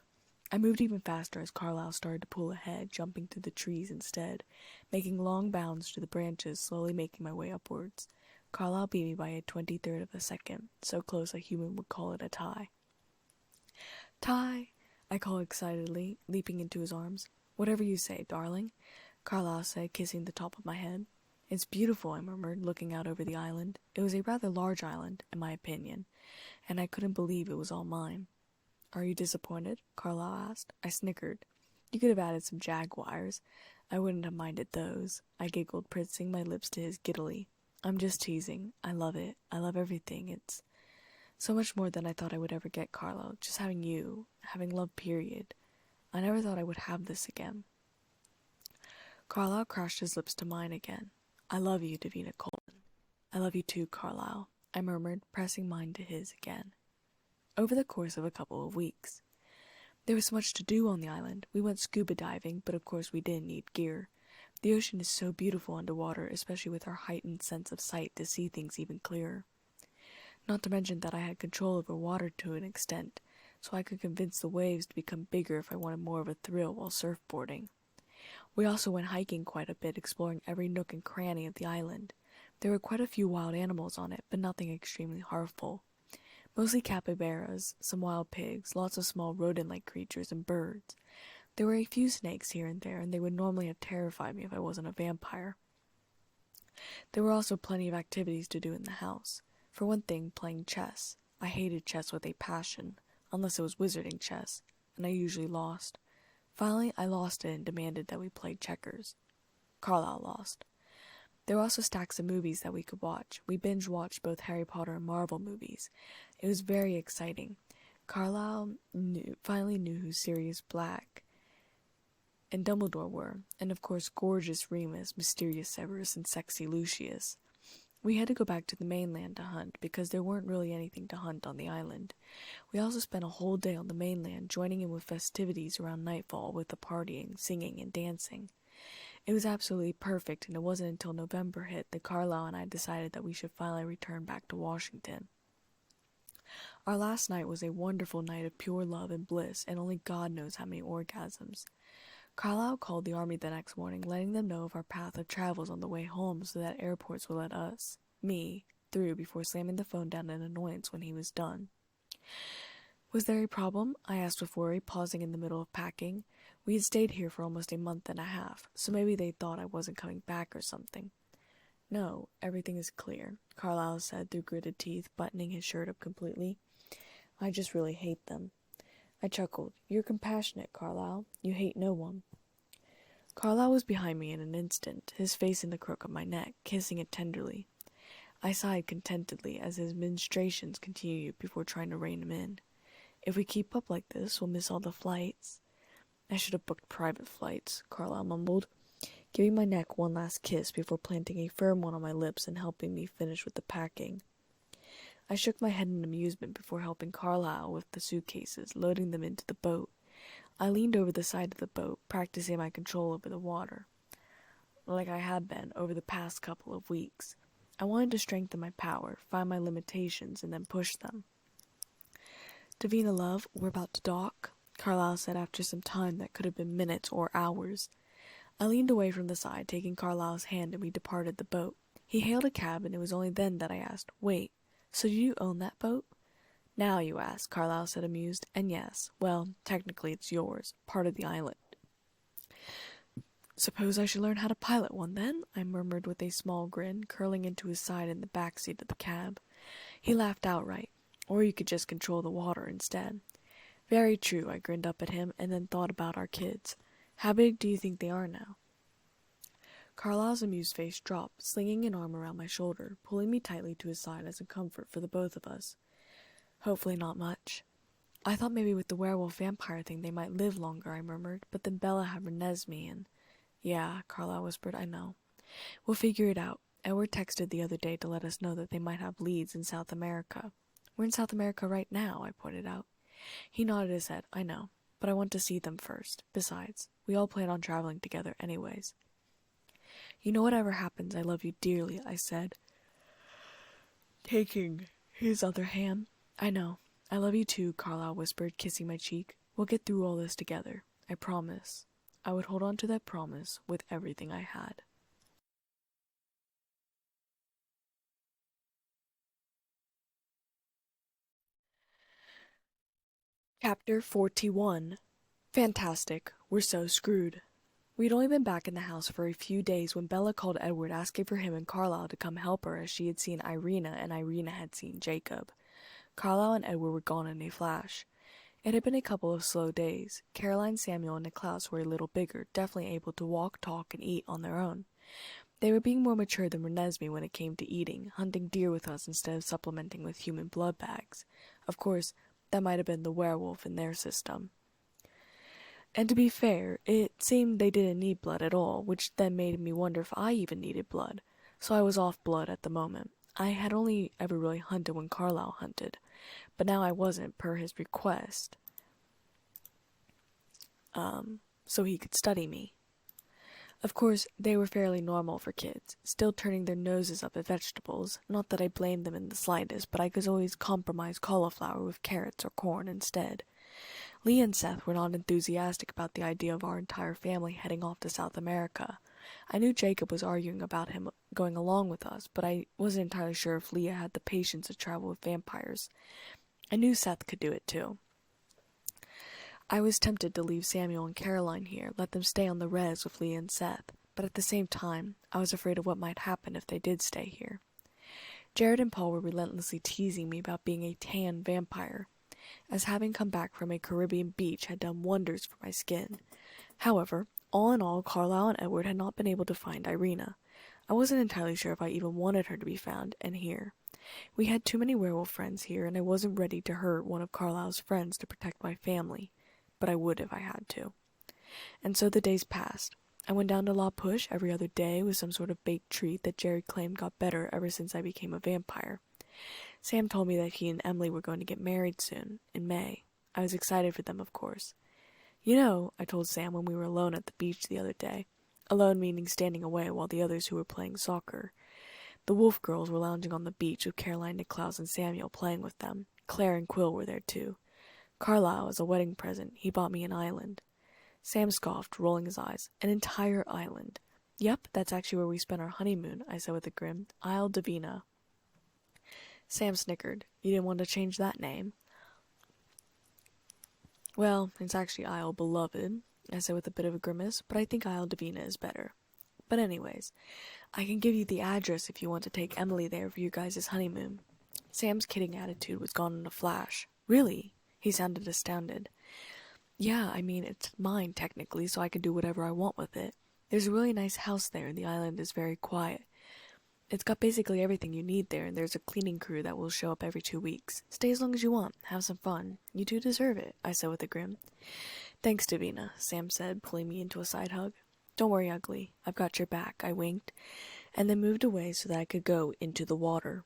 I moved even faster as Carlisle started to pull ahead, jumping through the trees instead, making long bounds to the branches, slowly making my way upwards. Carlisle beat me by a 23rd of a second, so close a human would call it a tie. "Tie!" I called excitedly, leaping into his arms. "Whatever you say, darling," Carlisle said, kissing the top of my head. "It's beautiful," I murmured, looking out over the island. It was a rather large island, in my opinion, and I couldn't believe it was all mine. "Are you disappointed?" Carlisle asked. I snickered. "You could have added some jaguars. I wouldn't have minded those," I giggled, pressing my lips to his giddily. "I'm just teasing. I love it. I love everything. It's so much more than I thought I would ever get, Carlisle. Just having you. Having love, period. I never thought I would have this again." Carlisle crashed his lips to mine again. "I love you, Davina Cullen." "I love you too, Carlisle," I murmured, pressing mine to his again. Over the course of a couple of weeks. There was so much to do on the island. We went scuba diving, but of course we didn't need gear. The ocean is so beautiful underwater, especially with our heightened sense of sight to see things even clearer. Not to mention that I had control over water to an extent, so I could convince the waves to become bigger if I wanted more of a thrill while surfboarding. We also went hiking quite a bit, exploring every nook and cranny of the island. There were quite a few wild animals on it, but nothing extremely harmful. Mostly capybaras, some wild pigs, lots of small rodent-like creatures, and birds. There were a few snakes here and there, and they would normally have terrified me if I wasn't a vampire. There were also plenty of activities to do in the house. For one thing, playing chess. I hated chess with a passion, unless it was wizarding chess, and I usually lost. Finally, I lost it and demanded that we play checkers. Carlisle lost. There were also stacks of movies that we could watch. We binge-watched both Harry Potter and Marvel movies. It was very exciting. Carlisle finally knew who Sirius Black and Dumbledore were, and of course gorgeous Remus, mysterious Severus, and sexy Lucius. We had to go back to the mainland to hunt because there weren't really anything to hunt on the island. We also spent a whole day on the mainland, joining in with festivities around nightfall with the partying, singing, and dancing. It was absolutely perfect, and it wasn't until November hit that Carlisle and I decided that we should finally return back to Washington. Our last night was a wonderful night of pure love and bliss, and only God knows how many orgasms. Carlisle called the army the next morning, letting them know of our path of travels on the way home so that airports would let me, through before slamming the phone down in annoyance when he was done. Was there a problem? I asked with worry, pausing in the middle of packing. We had stayed here for almost a month and a half, so maybe they thought I wasn't coming back or something. No, everything is clear, Carlisle said through gritted teeth, buttoning his shirt up completely. I just really hate them. I chuckled. You're compassionate, Carlisle. You hate no one. Carlisle was behind me in an instant, his face in the crook of my neck, kissing it tenderly. I sighed contentedly as his ministrations continued before trying to rein him in. If we keep up like this, we'll miss all the flights. I should have booked private flights, Carlisle mumbled, giving my neck one last kiss before planting a firm one on my lips and helping me finish with the packing. I shook my head in amusement before helping Carlisle with the suitcases, loading them into the boat. I leaned over the side of the boat, practicing my control over the water, like I had been over the past couple of weeks. I wanted to strengthen my power, find my limitations, and then push them. Davina, love, we're about to dock, Carlisle said after some time that could have been minutes or hours. I leaned away from the side, taking Carlisle's hand, and we departed the boat. He hailed a cab, and it was only then that I asked, Wait, so do you own that boat? Now you ask, Carlisle said amused, and yes, well, technically it's yours, part of the island. Suppose I should learn how to pilot one then, I murmured with a small grin, curling into his side in the back seat of the cab. He laughed outright. Or you could just control the water instead. Very true, I grinned up at him, and then thought about our kids. How big do you think they are now? Carlisle's amused face dropped, slinging an arm around my shoulder, pulling me tightly to his side as a comfort for the both of us. Hopefully not much. I thought maybe with the werewolf-vampire thing they might live longer, I murmured, but then Bella had Renesmee and... Yeah, Carlisle whispered, I know. We'll figure it out. Edward texted the other day to let us know that they might have leads in South America. We're in South America right now, I pointed out. He nodded his head. I know, but I want to see them first. Besides, we all plan on traveling together anyways. You know whatever happens, I love you dearly, I said, taking his other hand. I know. I love you too, Carlisle whispered, kissing my cheek. We'll get through all this together. I promise. I would hold on to that promise with everything I had. Chapter 41. Fantastic. We're so screwed. We'd only been back in the house for a few days when Bella called Edward asking for him and Carlisle to come help her as she had seen Irina and Irina had seen Jacob. Carlisle and Edward were gone in a flash. It had been a couple of slow days. Caroline, Samuel, and Niklaus were a little bigger, definitely able to walk, talk, and eat on their own. They were being more mature than Renesmee when it came to eating, hunting deer with us instead of supplementing with human blood bags. Of course, that might have been the werewolf in their system. And to be fair, it seemed they didn't need blood at all, which then made me wonder if I even needed blood. So I was off blood at the moment. I had only ever really hunted when Carlisle hunted, but now I wasn't, per his request, so he could study me. Of course, they were fairly normal for kids, still turning their noses up at vegetables. Not that I blamed them in the slightest, but I could always compromise cauliflower with carrots or corn instead. Lee and Seth were not enthusiastic about the idea of our entire family heading off to South America. I knew Jacob was arguing about him going along with us, but I wasn't entirely sure if Leah had the patience to travel with vampires. I knew Seth could do it too. I was tempted to leave Samuel and Caroline here, let them stay on the res with Leah and Seth, but at the same time, I was afraid of what might happen if they did stay here. Jared and Paul were relentlessly teasing me about being a tan vampire, as having come back from a Caribbean beach had done wonders for my skin. However, all in all, Carlisle and Edward had not been able to find Irina. I wasn't entirely sure if I even wanted her to be found and here. We had too many werewolf friends here, and I wasn't ready to hurt one of Carlisle's friends to protect my family, but I would if I had to. And so the days passed. I went down to La Push every other day with some sort of baked treat that Jerry claimed got better ever since I became a vampire. Sam told me that he and Emily were going to get married soon, in May. I was excited for them, of course. You know, I told Sam when we were alone at the beach the other day. Alone meaning standing away while the others who were playing soccer. The Wolf girls were lounging on the beach with Caroline, Niklaus, and Samuel playing with them. Claire and Quill were there too. Carlisle, as a wedding present, he bought me an island. Sam scoffed, rolling his eyes. An entire island. Yep, that's actually where we spent our honeymoon, I said with a grin. Isle Davina. Sam snickered. You didn't want to change that name. Well, it's actually Isle Beloved, I said with a bit of a grimace, but I think Isle Davina is better. But anyways, I can give you the address if you want to take Emily there for you guys' honeymoon. Sam's kidding attitude was gone in a flash. Really? He sounded astounded. Yeah, I mean, it's mine technically, so I can do whatever I want with it. There's a really nice house there, and the island is very quiet. It's got basically everything you need there, and there's a cleaning crew that will show up every 2 weeks. Stay as long as you want. Have some fun. You two deserve it, I said with a grin. Thanks, Davina, Sam said, pulling me into a side hug. Don't worry, ugly. I've got your back, I winked, and then moved away so that I could go into the water.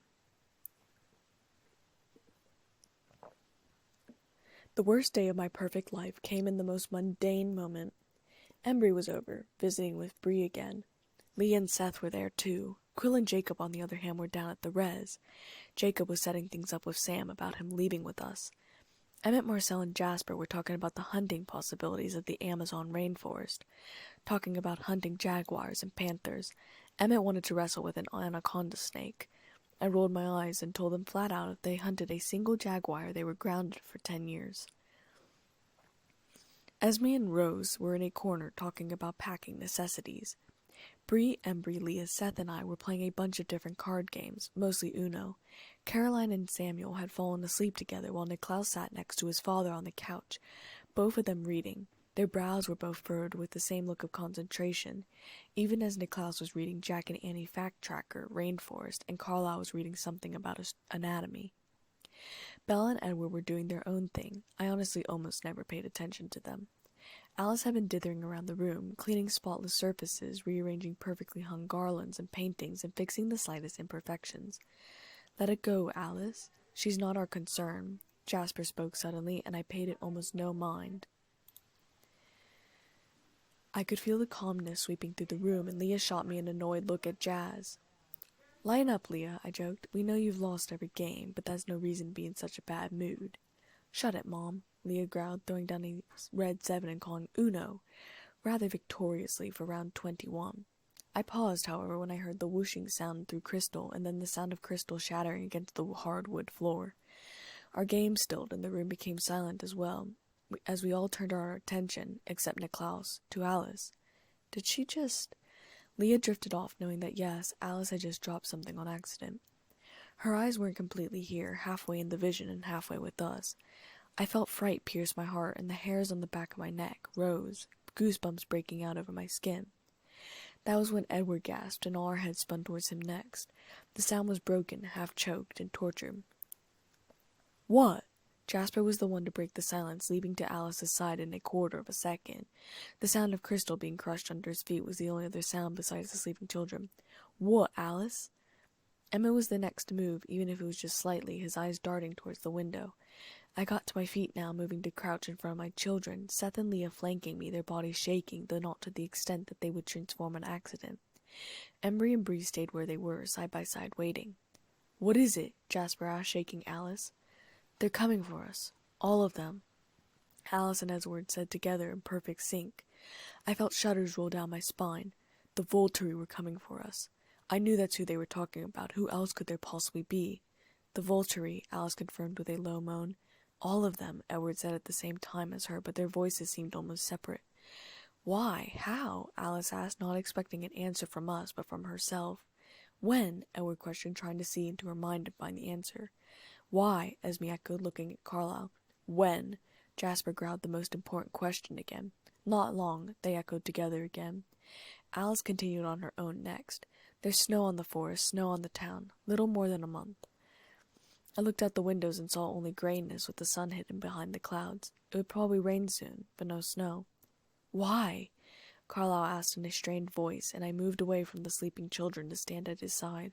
The worst day of my perfect life came in the most mundane moment. Embry was over, visiting with Bree again. Leah and Seth were there too. Quill and Jacob, on the other hand, were down at the res. Jacob was setting things up with Sam about him leaving with us. Emmett, Marcel, and Jasper were talking about the hunting possibilities of the Amazon rainforest, talking about hunting jaguars and panthers. Emmett wanted to wrestle with an anaconda snake. I rolled my eyes and told them flat out if they hunted a single jaguar, they were grounded for 10 years. Esme and Rose were in a corner talking about packing necessities. Bree, Embry, Leah, Seth, and I were playing a bunch of different card games, mostly Uno. Caroline and Samuel had fallen asleep together while Niklaus sat next to his father on the couch, both of them reading. Their brows were both furrowed with the same look of concentration, even as Niklaus was reading Jack and Annie Fact Tracker, Rainforest, and Carlisle was reading something about anatomy. Bella and Edward were doing their own thing. I honestly almost never paid attention to them. Alice had been dithering around the room, cleaning spotless surfaces, rearranging perfectly hung garlands and paintings, and fixing the slightest imperfections. Let it go, Alice. She's not our concern. Jasper spoke suddenly, and I paid it almost no mind. I could feel the calmness sweeping through the room, and Leah shot me an annoyed look at Jazz. Lighten up, Leah, I joked. We know you've lost every game, but that's no reason to be in such a bad mood. Shut it, Mom, Leah growled, throwing down a red 7 and calling Uno, rather victoriously for round 21. I paused, however, when I heard the whooshing sound through crystal, and then the sound of crystal shattering against the hardwood floor. Our game stilled, and the room became silent as well, as we all turned our attention, except Niklaus, to Alice. Did she just... Leah drifted off, knowing that yes, Alice had just dropped something on accident. Her eyes weren't completely here, halfway in the vision and halfway with us. I felt fright pierce my heart, and the hairs on the back of my neck rose, goosebumps breaking out over my skin. That was when Edward gasped, and all our heads spun towards him next. The sound was broken, half-choked, and tortured. What? Jasper was the one to break the silence, leaping to Alice's side in a quarter of a second. The sound of crystal being crushed under his feet was the only other sound besides the sleeping children. What, Alice? Emma was the next to move, even if it was just slightly, his eyes darting towards the window. I got to my feet now, moving to crouch in front of my children, Seth and Leah flanking me, their bodies shaking, though not to the extent that they would transform on accident. Embry and Bree stayed where they were, side by side, waiting. What is it? Jasper asked, shaking Alice. They're coming for us. All of them. Alice and Edward said together in perfect sync. I felt shudders roll down my spine. The Volturi were coming for us. I knew that's who they were talking about. Who else could there possibly be? The Volturi, Alice confirmed with a low moan. All of them, Edward said at the same time as her, but their voices seemed almost separate. Why? How? Alice asked, not expecting an answer from us, but from herself. When? Edward questioned, trying to see into her mind to find the answer. Why? Esme echoed, looking at Carlisle. When? Jasper growled the most important question again. Not long, they echoed together again. Alice continued on her own next. There's snow on the forest, snow on the town. Little more than a month. I looked out the windows and saw only grayness with the sun hidden behind the clouds. It would probably rain soon, but no snow. Why? Carlisle asked in a strained voice, and I moved away from the sleeping children to stand at his side.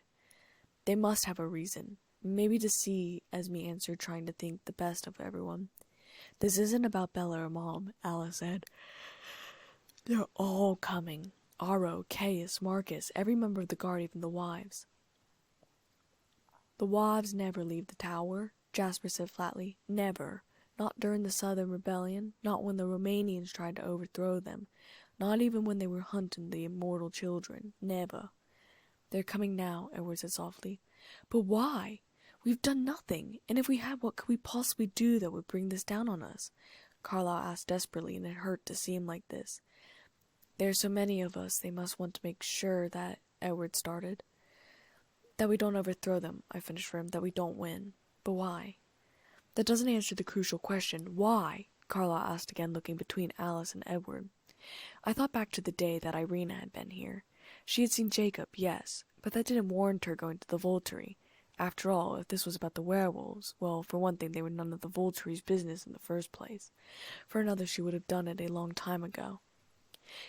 They must have a reason. Maybe to see, Esme answered, trying to think the best of everyone. This isn't about Bella or Mom, Alice said. They're all coming. Aro, Caius, Marcus, every member of the guard, even the wives. The wives never leave the tower, Jasper said flatly. Never. Not during the Southern Rebellion, not when the Romanians tried to overthrow them, not even when they were hunting the immortal children. Never. They're coming now, Edward said softly. But why? We've done nothing, and if we had, what could we possibly do that would bring this down on us? Carlisle asked desperately, and it hurt to see him like this. There are so many of us, they must want to make sure that, Edward started. That we don't overthrow them, I finished for him, that we don't win. But why? That doesn't answer the crucial question. Why? Carlisle asked again, looking between Alice and Edward. I thought back to the day that Irina had been here. She had seen Jacob, yes, but that didn't warrant her going to the Volturi. After all, if this was about the werewolves, well, for one thing, they were none of the Volturi's business in the first place. For another, she would have done it a long time ago.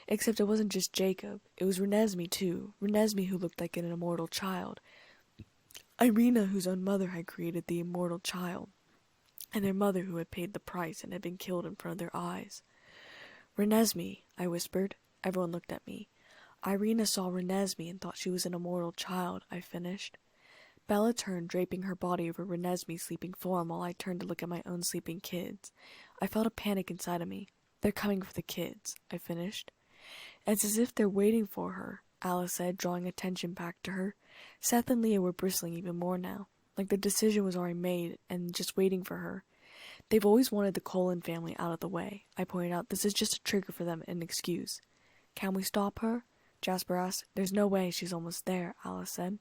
Except it wasn't just Jacob. It was Renesmee, too. Renesmee, who looked like an immortal child. Irina, whose own mother had created the immortal child. And their mother, who had paid the price and had been killed in front of their eyes. Renesmee, I whispered. Everyone looked at me. Irina saw Renesmee and thought she was an immortal child, I finished. Bella turned, draping her body over Renesmee's sleeping form while I turned to look at my own sleeping kids. I felt a panic inside of me. They're coming for the kids, I finished. It's as if they're waiting for her, Alice said, drawing attention back to her. Seth and Leah were bristling even more now, like the decision was already made and just waiting for her. They've always wanted the Cullen family out of the way, I pointed out. This is just a trigger for them, an excuse. Can we stop her? Jasper asked. There's no way, she's almost there, Alice said.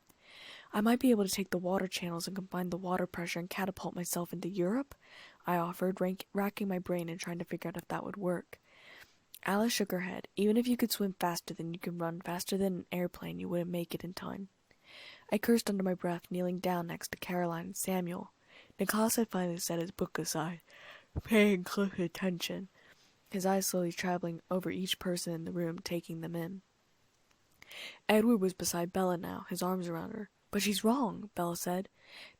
I might be able to take the water channels and combine the water pressure and catapult myself into Europe, I offered, racking my brain and trying to figure out if that would work. Alice shook her head. Even if you could swim faster than you can run, faster than an airplane, you wouldn't make it in time. I cursed under my breath, kneeling down next to Caroline and Samuel. Niklaus had finally set his book aside, paying close attention, his eyes slowly traveling over each person in the room, taking them in. Edward was beside Bella now, his arms around her. But she's wrong, Bella said.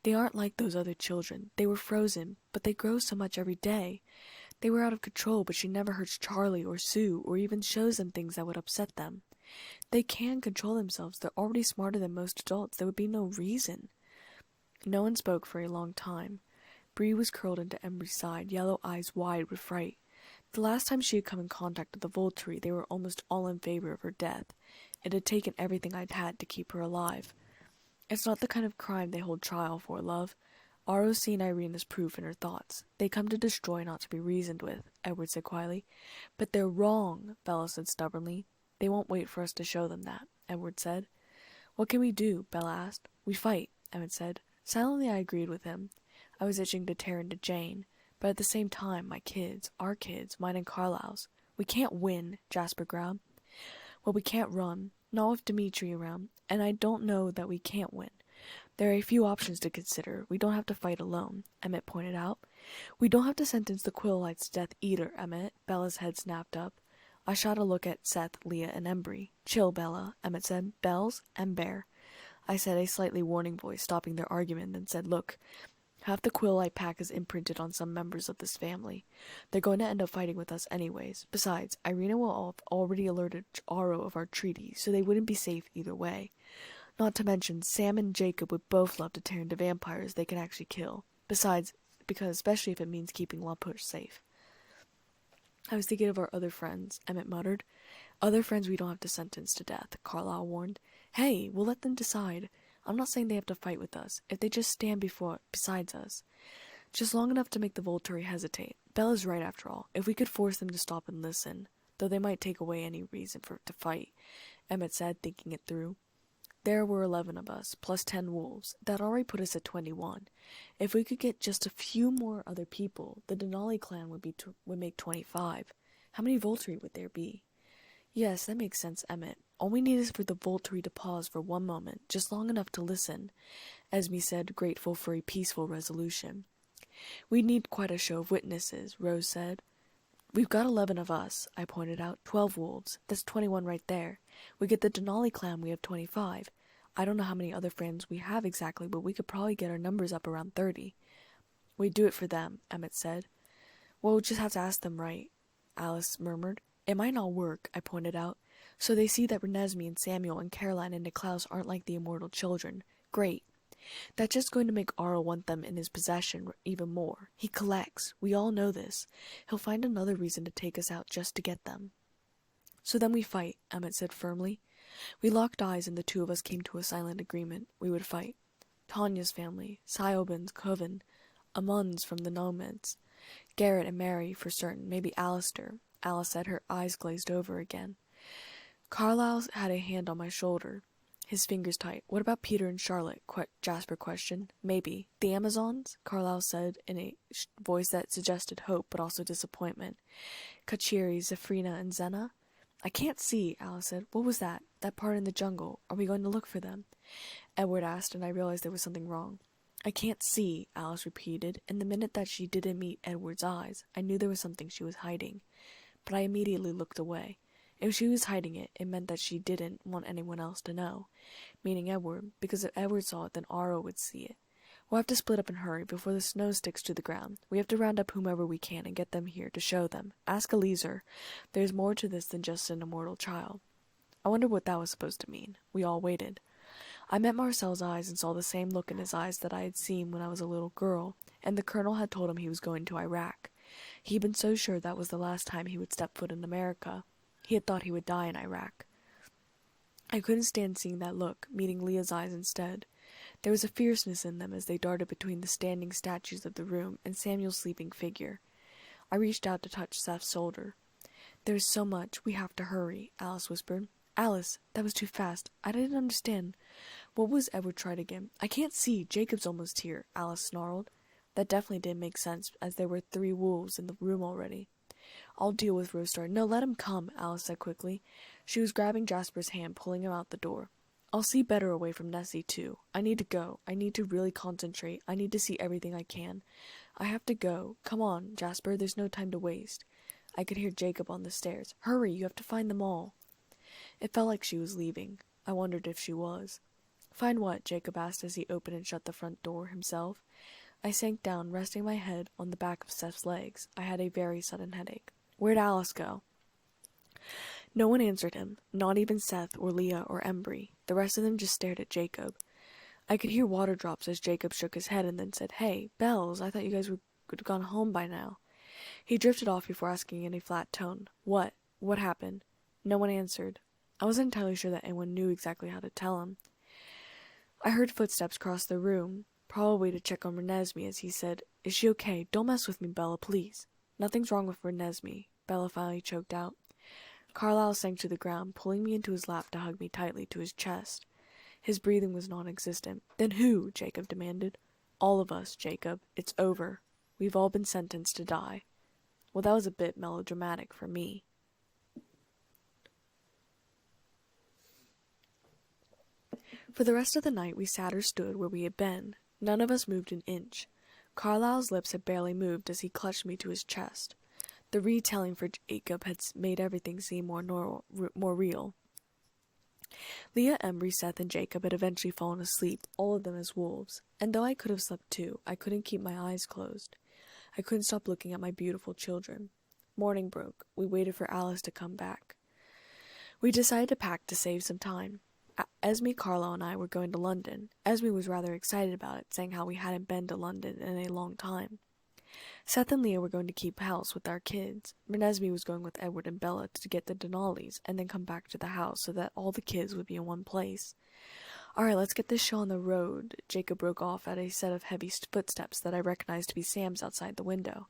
They aren't like those other children. They were frozen, but they grow so much every day. They were out of control, but she never hurts Charlie or Sue, or even shows them things that would upset them. They can control themselves. They're already smarter than most adults. There would be no reason. No one spoke for a long time. Bree was curled into Embry's side, yellow eyes wide with fright. The last time she had come in contact with the Volturi, they were almost all in favor of her death. It had taken everything I'd had to keep her alive. It's not the kind of crime they hold trial for, love. Aro's seen Irina's proof in her thoughts. They come to destroy, not to be reasoned with, Edward said quietly. But they're wrong, Bella said stubbornly. They won't wait for us to show them that, Edward said. What can we do? Bella asked. We fight, Edward said. Silently I agreed with him. I was itching to tear into Jane, but at the same time, my kids, our kids, mine and Carlisle's. We can't win, Jasper growled. Well, we can't run, not with Dimitri around, and I don't know that we can't win. There are a few options to consider. We don't have to fight alone, Emmett pointed out. We don't have to sentence the Quillites to death either, Emmett. Bella's head snapped up. I shot a look at Seth, Leah, and Embry. Chill, Bella, Emmett said. Bells and Bear. I said, a slightly warning voice, stopping their argument, then said, look, half the Quillite pack is imprinted on some members of this family. They're going to end up fighting with us anyways. Besides, Irina will have already alerted Aro of our treaty, so they wouldn't be safe either way. Not to mention, Sam and Jacob would both love to tear into vampires they can actually kill. Besides, because especially if it means keeping Lapush safe. I was thinking of our other friends, Emmett muttered. Other friends we don't have to sentence to death, Carlisle warned. Hey, we'll let them decide. I'm not saying they have to fight with us, if they just stand besides us. Just long enough to make the Volturi hesitate. Bella's right after all. If we could force them to stop and listen, though they might take away any reason to fight, Emmett said, thinking it through. There were 11 of us, plus 10 wolves. That already put us at 21. If we could get just a few more other people, the Denali clan would make 25. How many Volturi would there be? Yes, that makes sense, Emmett. All we need is for the Volturi to pause for one moment, just long enough to listen, Esme said, grateful for a peaceful resolution. We'd need quite a show of witnesses, Rose said. We've got 11 of us, I pointed out. 12 wolves. That's 21 right there. We get the Denali clan, we have 25. I don't know how many other friends we have exactly, but we could probably get our numbers up around 30. We'd do it for them, Emmett said. Well, we'll just have to ask them right, Alice murmured. It might not work, I pointed out. So they see that Renesmee and Samuel and Caroline and Niklaus aren't like the immortal children. Great. That's just going to make Arl want them in his possession even more. He collects. We all know this. He'll find another reason to take us out just to get them. So then we fight, Emmett said firmly. We locked eyes and the two of us came to a silent agreement. We would fight. Tanya's family, Siobhan's coven, Amun's from the nomads, Garrett and Mary for certain, maybe Alistair. Alice said, her eyes glazed over again. Carlisle had a hand on my shoulder, his fingers tight. What about Peter and Charlotte? Jasper questioned. Maybe. The Amazons? Carlisle said in a voice that suggested hope but also disappointment. Kachiri, Zephrina, and Zena? I can't see, Alice said. What was that? That part in the jungle. Are we going to look for them? Edward asked, and I realized there was something wrong. I can't see, Alice repeated, and the minute that she didn't meet Edward's eyes, I knew there was something she was hiding. But I immediately looked away. If she was hiding it, it meant that she didn't want anyone else to know, meaning Edward, because if Edward saw it, then Aro would see it. We'll have to split up and hurry before the snow sticks to the ground. We have to round up whomever we can and get them here to show them. Ask Eliezer. There's more to this than just an immortal child. I wondered what that was supposed to mean. We all waited. I met Marcel's eyes and saw the same look in his eyes that I had seen when I was a little girl, and the colonel had told him he was going to Iraq. He'd been so sure that was the last time he would step foot in America. He had thought he would die in Iraq. I couldn't stand seeing that look, meeting Leah's eyes instead. There was a fierceness in them as they darted between the standing statues of the room and Samuel's sleeping figure. I reached out to touch Seth's shoulder. There's so much. We have to hurry, Alice whispered. Alice, that was too fast. I didn't understand. What was Edward tried again? I can't see. Jacob's almost here, Alice snarled. That definitely didn't make sense, as there were 3 wolves in the room already. I'll deal with Rostar. No, let him come, Alice said quickly. She was grabbing Jasper's hand, pulling him out the door. I'll see better away from Nessie, too. I need to go. I need to really concentrate. I need to see everything I can. I have to go. Come on, Jasper. There's no time to waste. I could hear Jacob on the stairs. Hurry, you have to find them all. It felt like she was leaving. I wondered if she was. Find what? Jacob asked as he opened and shut the front door himself. I sank down, resting my head on the back of Seth's legs. I had a very sudden headache. Where'd Alice go? No one answered him, not even Seth or Leah or Embry. The rest of them just stared at Jacob. I could hear water drops as Jacob shook his head and then said, Hey, Bells, I thought you guys would have gone home by now. He drifted off before asking in a flat tone, What? What happened? No one answered. I wasn't entirely sure that anyone knew exactly how to tell him. I heard footsteps cross the room, probably to check on Renesmee, as he said, Is she okay? Don't mess with me, Bella, please. Nothing's wrong with Renesmee, Bella finally choked out. Carlisle sank to the ground, pulling me into his lap to hug me tightly to his chest. His breathing was non-existent. Then who? Jacob demanded. All of us, Jacob. It's over. We've all been sentenced to die. Well, that was a bit melodramatic for me. For the rest of the night we sat or stood where we had been. None of us moved an inch. Carlisle's lips had barely moved as he clutched me to his chest. The retelling for Jacob had made everything seem more real. Leah, Embry, Seth, and Jacob had eventually fallen asleep, all of them as wolves, and though I could have slept too, I couldn't keep my eyes closed. I couldn't stop looking at my beautiful children. Morning broke. We waited for Alice to come back. We decided to pack to save some time. Esme, Carlo, and I were going to London. Esme was rather excited about it, saying how we hadn't been to London in a long time. Seth and Leah were going to keep house with our kids. Renesmee was going with Edward and Bella to get the Denali's and then come back to the house so that all the kids would be in one place. Alright, let's get this show on the road. Jacob broke off at a set of heavy footsteps that I recognized to be Sam's outside the window.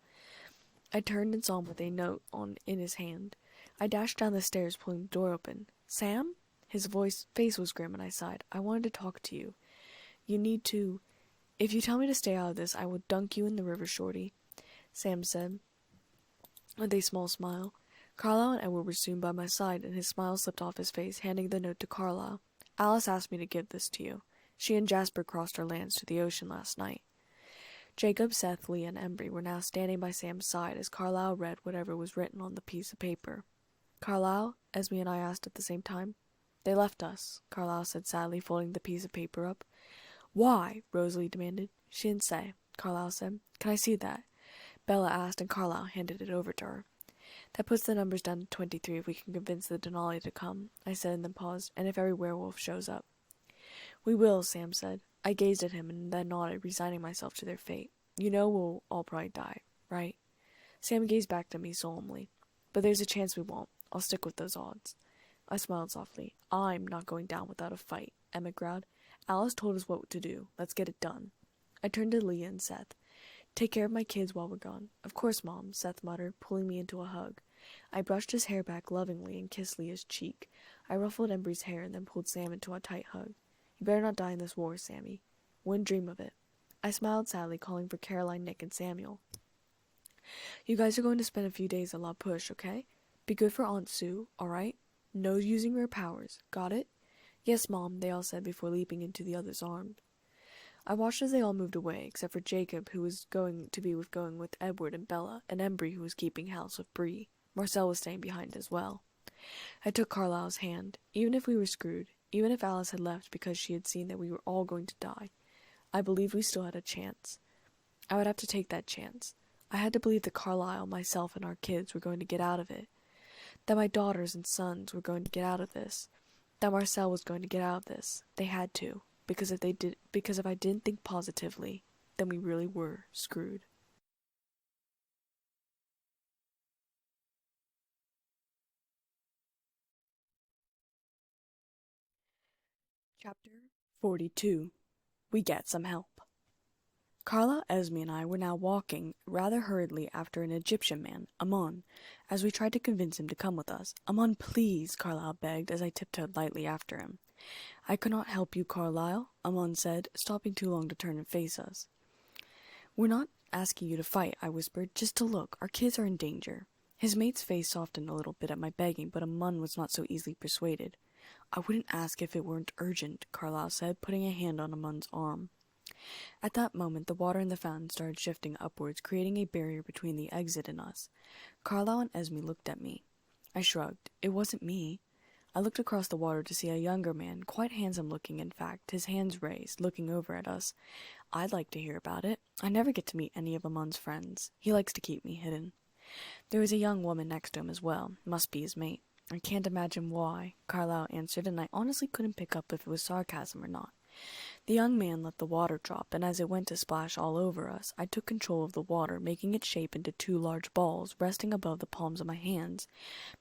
I turned and saw him with a note in his hand. I dashed down the stairs, pulling the door open. Sam? His face was grim, and I sighed. I wanted to talk to you. You need to... If you tell me to stay out of this, I will dunk you in the river, Shorty, Sam said, with a small smile. Carlisle and Edward were soon by my side, and his smile slipped off his face, handing the note to Carlisle. Alice asked me to give this to you. She and Jasper crossed our lands to the ocean last night. Jacob, Seth, Lee, and Embry were now standing by Sam's side as Carlisle read whatever was written on the piece of paper. "Carlisle?" Esme and I asked at the same time. "They left us," Carlisle said sadly, folding the piece of paper up. "Why?" Rosalie demanded. "She didn't say," Carlisle said. "Can I see that?" Bella asked, and Carlisle handed it over to her. "That puts the numbers down to 23 if we can convince the Denali to come," I said, and then paused, "and if every werewolf shows up." "We will," Sam said. I gazed at him and then nodded, resigning myself to their fate. "You know we'll all probably die, right?" Sam gazed back at me solemnly. "But there's a chance we won't. I'll stick with those odds." I smiled softly. "I'm not going down without a fight," Emmett growled. "Alice told us what to do. Let's get it done." I turned to Leah and Seth. "Take care of my kids while we're gone." "Of course, Mom," Seth muttered, pulling me into a hug. I brushed his hair back lovingly and kissed Leah's cheek. I ruffled Embry's hair and then pulled Sam into a tight hug. "You better not die in this war, Sammy." "Wouldn't dream of it." I smiled sadly, calling for Caroline, Nick, and Samuel. "You guys are going to spend a few days at La Push, okay? Be good for Aunt Sue, all right? No using your powers. Got it?" "Yes, Mom," they all said before leaping into the other's arms. I watched as they all moved away, except for Jacob, who was going with Edward and Bella, and Embry, who was keeping house with Bree. Marcel was staying behind as well. I took Carlisle's hand. Even if we were screwed, even if Alice had left because she had seen that we were all going to die, I believed we still had a chance. I would have to take that chance. I had to believe that Carlisle, myself, and our kids were going to get out of it. That my daughters and sons were going to get out of this. That Marcel was going to get out of this. They had to. Because if I didn't think positively, then we really were screwed. Chapter 42. We Get Some Help. Carla, Esme, and I were now walking rather hurriedly after an Egyptian man, Amon, as we tried to convince him to come with us. "Amon, please," Carlisle begged as I tiptoed lightly after him. "I could not help you, Carlisle," Amon said, stopping too long to turn and face us. "We're not asking you to fight," I whispered, "just to look. Our kids are in danger." His mate's face softened a little bit at my begging, but Amon was not so easily persuaded. "I wouldn't ask if it weren't urgent," Carlisle said, putting a hand on Amon's arm. At that moment, the water in the fountain started shifting upwards, creating a barrier between the exit and us. Carlisle and Esme looked at me. I shrugged. It wasn't me. I looked across the water to see a younger man, quite handsome-looking in fact, his hands raised, looking over at us. I'd like to hear about it. I never get to meet any of Amon's friends. He likes to keep me hidden. There was a young woman next to him as well. Must be his mate. "I can't imagine why," Carlisle answered, and I honestly couldn't pick up if it was sarcasm or not. The young man let the water drop, and as it went to splash all over us, I took control of the water, making it shape into two large balls resting above the palms of my hands,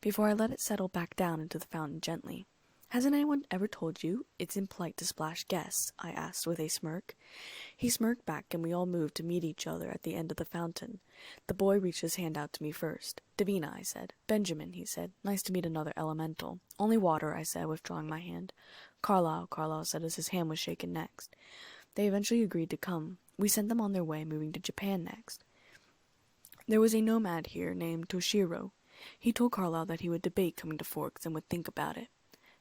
before I let it settle back down into the fountain gently. "Hasn't anyone ever told you it's impolite to splash guests?" I asked with a smirk. He smirked back, and we all moved to meet each other at the end of the fountain. The boy reached his hand out to me first. "Davina," I said. "Benjamin," he said. "Nice to meet another elemental." "Only water," I said, withdrawing my hand. Carlisle said as his hand was shaken next. They eventually agreed to come. We sent them on their way, moving to Japan next. There was a nomad here named Toshiro. He told Carlisle that he would debate coming to Forks and would think about it.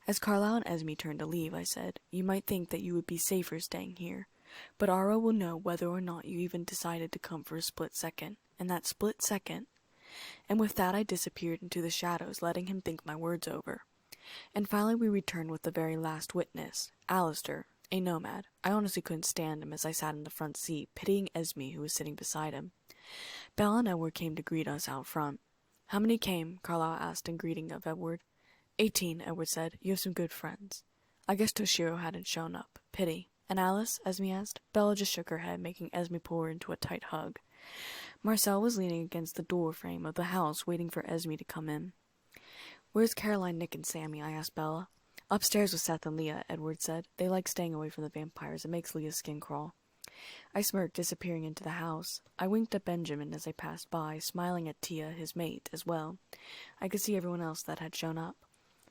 As Carlisle and Esme turned to leave, I said, "You might think that you would be safer staying here, but Aro will know whether or not you even decided to come for a split second, and that split second—" And with that I disappeared into the shadows, letting him think my words over. And finally we returned with the very last witness, Alistair, a nomad. I honestly couldn't stand him as I sat in the front seat, pitying Esme, who was sitting beside him. Belle and Edward came to greet us out front. "How many came?" Carlisle asked in greeting of Edward. 18, Edward said. "You have some good friends." I guess Toshiro hadn't shown up. Pity. "And Alice?" Esme asked. Bella just shook her head, making Esme pull her into a tight hug. Marcel was leaning against the door frame of the house, waiting for Esme to come in. "Where's Caroline, Nick, and Sammy?" I asked Bella. "Upstairs with Seth and Leah," Edward said. "They like staying away from the vampires. It makes Leah's skin crawl." I smirked, disappearing into the house. I winked at Benjamin as I passed by, smiling at Tia, his mate, as well. I could see everyone else that had shown up.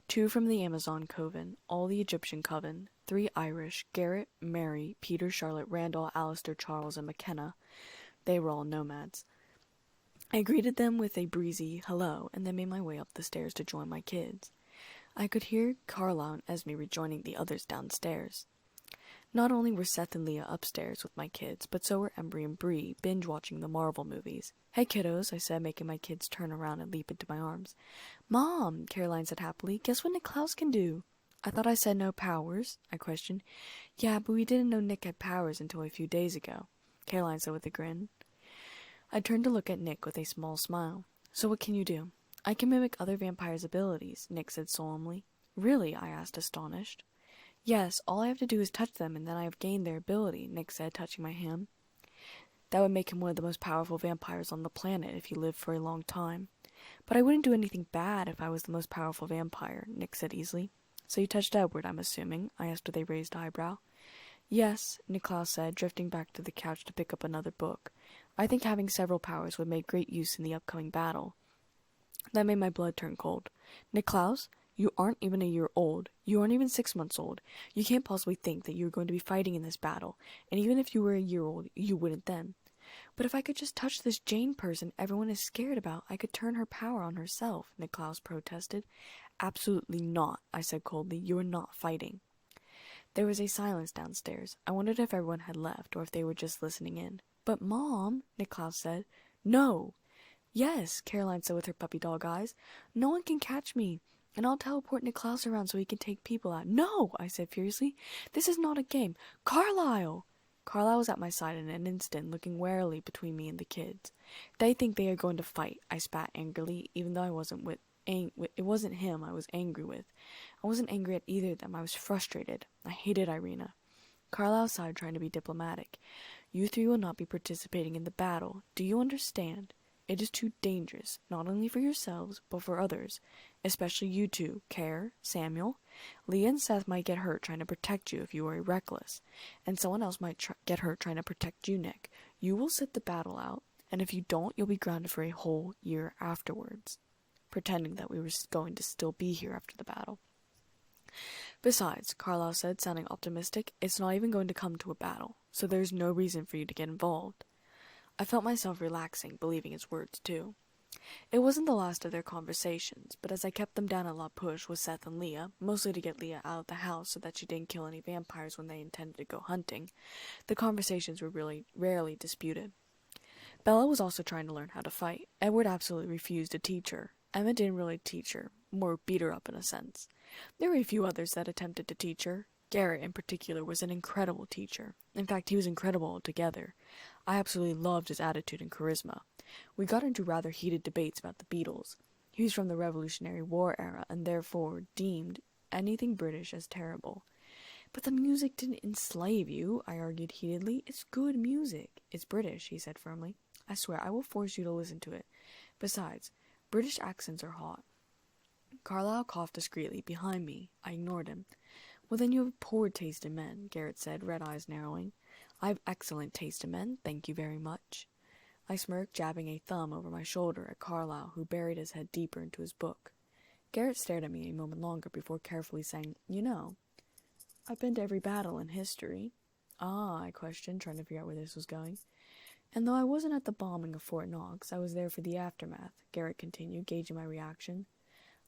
2 from the Amazon Coven, all the Egyptian Coven, 3 Irish, Garrett, Mary, Peter, Charlotte, Randall, Alistair, Charles, and McKenna. They were all nomads. I greeted them with a breezy hello, and then made my way up the stairs to join my kids. I could hear Carlisle and Esme rejoining the others downstairs. Not only were Seth and Leah upstairs with my kids, but so were Embry and Bree, binge-watching the Marvel movies. "Hey, kiddos," I said, making my kids turn around and leap into my arms. "Mom," Caroline said happily, "guess what Niklaus can do?" "I thought I said no powers?" I questioned. "Yeah, but we didn't know Nick had powers until a few days ago," Caroline said with a grin. I turned to look at Nick with a small smile. "So what can you do?" "I can mimic other vampires' abilities," Nick said solemnly. "Really?" I asked, astonished. "Yes, all I have to do is touch them, and then I have gained their ability," Nick said, touching my hand. "That would make him one of the most powerful vampires on the planet if he lived for a long time." "But I wouldn't do anything bad if I was the most powerful vampire," Nick said easily. "So you touched Edward, I'm assuming?" I asked with a raised eyebrow. "Yes," Niklaus said, drifting back to the couch to pick up another book. "I think having several powers would make great use in the upcoming battle." That made my blood turn cold. "Niklaus, you aren't even a year old. You aren't even 6 months old. You can't possibly think that you're going to be fighting in this battle, and even if you were a year old, you wouldn't then." "But if I could just touch this Jane person everyone is scared about, I could turn her power on herself," Niklaus protested. "Absolutely not," I said coldly. "You are not fighting." There was a silence downstairs. I wondered if everyone had left, or if they were just listening in. "But Mom," Niklaus said. "No!" "Yes," Caroline said with her puppy dog eyes. "No one can catch me, and I'll teleport Niklaus around so he can take people out." "No!" I said furiously. "This is not a game. Carlisle!" Carlisle was at my side in an instant, looking warily between me and the kids. "They think they are going to fight," I spat angrily, even though it wasn't him I was angry with. I wasn't angry at either of them. I was frustrated. I hated Irina. Carlisle sighed, trying to be diplomatic. "You three will not be participating in the battle. Do you understand? It is too dangerous, not only for yourselves, but for others. Especially you two, Care, Samuel. Leah and Seth might get hurt trying to protect you if you are reckless. And someone else might get hurt trying to protect you, Nick. You will sit the battle out, and if you don't, you'll be grounded for a whole year afterwards." Pretending that we were going to still be here after the battle. "Besides," Carlisle said, sounding optimistic, "it's not even going to come to a battle, so there's no reason for you to get involved." I felt myself relaxing, believing his words too. It wasn't the last of their conversations, but as I kept them down at La Push with Seth and Leah, mostly to get Leah out of the house so that she didn't kill any vampires when they intended to go hunting, the conversations were really rarely disputed. Bella was also trying to learn how to fight. Edward absolutely refused to teach her. Emma didn't really teach her, more beat her up in a sense. There were a few others that attempted to teach her. Garrett, in particular, was an incredible teacher. In fact, he was incredible altogether. I absolutely loved his attitude and charisma. We got into rather heated debates about the Beatles. He was from the Revolutionary War era, and therefore deemed anything British as terrible. "But the music didn't enslave you," I argued heatedly. "It's good music." "It's British," he said firmly. "I swear I will force you to listen to it. Besides, British accents are hot." Carlisle coughed discreetly behind me. I ignored him. "Well, then you have poor taste in men," Garrett said, red eyes narrowing. "I have excellent taste in men, thank you very much." I smirked, jabbing a thumb over my shoulder at Carlisle, who buried his head deeper into his book. Garrett stared at me a moment longer before carefully saying, "You know, I've been to every battle in history." "Ah," I questioned, trying to figure out where this was going. "And though I wasn't at the bombing of Fort Knox, I was there for the aftermath," Garrett continued, gauging my reaction.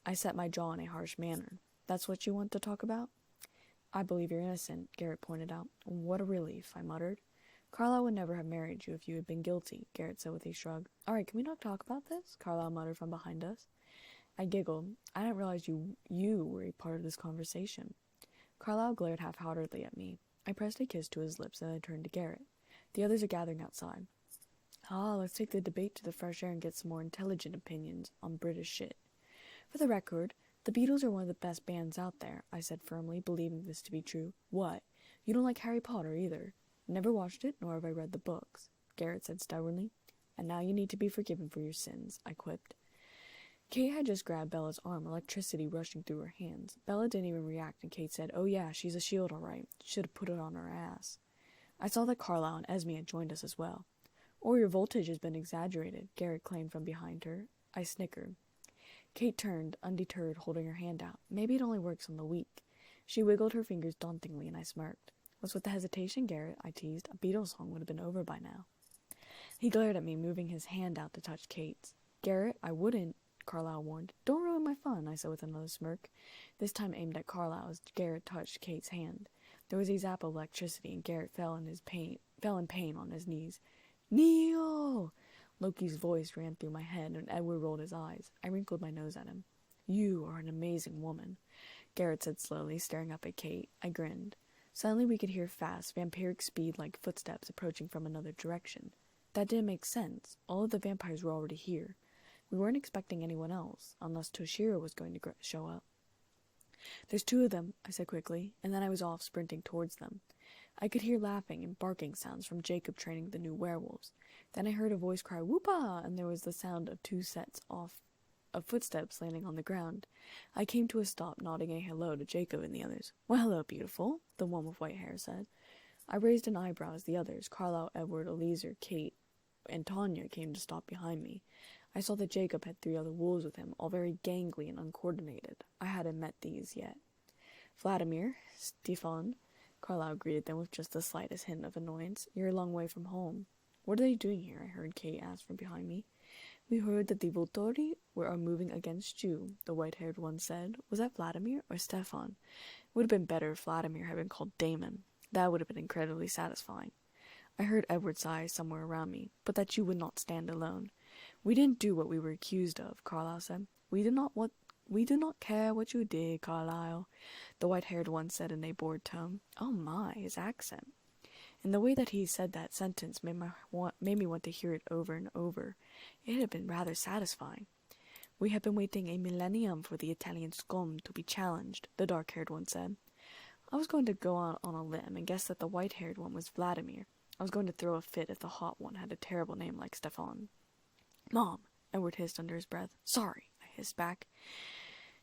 I set my jaw in a harsh manner. "That's what you want to talk about?" "I believe you're innocent," Garrett pointed out. "What a relief," I muttered. "Carlisle would never have married you if you had been guilty," Garrett said with a shrug. "All right, can we not talk about this?" Carlisle muttered from behind us. I giggled. "I didn't realize you were a part of this conversation." Carlisle glared half-heartedly at me. I pressed a kiss to his lips and I turned to Garrett. "The others are gathering outside." Let's take the debate to the fresh air and get some more intelligent opinions on British shit." "For the record, the Beatles are one of the best bands out there," I said firmly, believing this to be true. "What? You don't like Harry Potter either?" "Never watched it, nor have I read the books," Garrett said stubbornly. "And now you need to be forgiven for your sins," I quipped. Kate had just grabbed Bella's arm, electricity rushing through her hands. Bella didn't even react, and Kate said, "Oh yeah, she's a shield all right. Should have put it on her ass." I saw that Carlisle and Esme had joined us as well. "Or your voltage has been exaggerated," Garrett claimed from behind her. I snickered. Kate turned, undeterred, holding her hand out. "Maybe it only works on the weak." She wiggled her fingers dauntingly, and I smirked. "What's with the hesitation, Garrett?" I teased. "A Beatles song would have been over by now." He glared at me, moving his hand out to touch Kate's. "Garrett, I wouldn't," Carlisle warned. "Don't ruin my fun," I said with another smirk, this time aimed at Carlisle as Garrett touched Kate's hand. There was a zap of electricity, and Garrett fell in pain on his knees. "Neil!" Loki's voice ran through my head, and Edward rolled his eyes. I wrinkled my nose at him. "You are an amazing woman," Garrett said slowly, staring up at Kate. I grinned. Suddenly we could hear fast, vampiric speed-like footsteps approaching from another direction. That didn't make sense. All of the vampires were already here. We weren't expecting anyone else, unless Toshiro was going to show up. "There's 2 of them," I said quickly, and then I was off sprinting towards them. I could hear laughing and barking sounds from Jacob training the new werewolves. Then I heard a voice cry, "Whoopa!" and there was the sound of 2 sets of footsteps landing on the ground. I came to a stop, nodding a hello to Jacob and the others. "Well, hello, beautiful," the one with white hair said. I raised an eyebrow as the others, Carlisle, Edward, Alistair, Kate, and Tanya, came to stop behind me. I saw that Jacob had 3 other wolves with him, all very gangly and uncoordinated. I hadn't met these yet. "Vladimir, Stefan," Carlisle greeted them with just the slightest hint of annoyance. "You're a long way from home." "What are they doing here?" I heard Kate ask from behind me. "We heard that the Volturi are moving against you," the white-haired one said. Was that Vladimir or Stefan? It would have been better if Vladimir had been called Damon. That would have been incredibly satisfying. I heard Edward sigh somewhere around me, "But that you would not stand alone." "We didn't do what we were accused of," Carlisle said. We do not care what you did, Carlisle," the white-haired one said in a bored tone. Oh my, his accent. And the way that he said that sentence made me want to hear it over and over. It had been rather satisfying. "We have been waiting a millennium for the Italian scum to be challenged," the dark-haired one said. I was going to go out on a limb and guess that the white-haired one was Vladimir. I was going to throw a fit if the hot one had a terrible name like Stefan. "Mom," Edward hissed under his breath. "Sorry," I hissed back.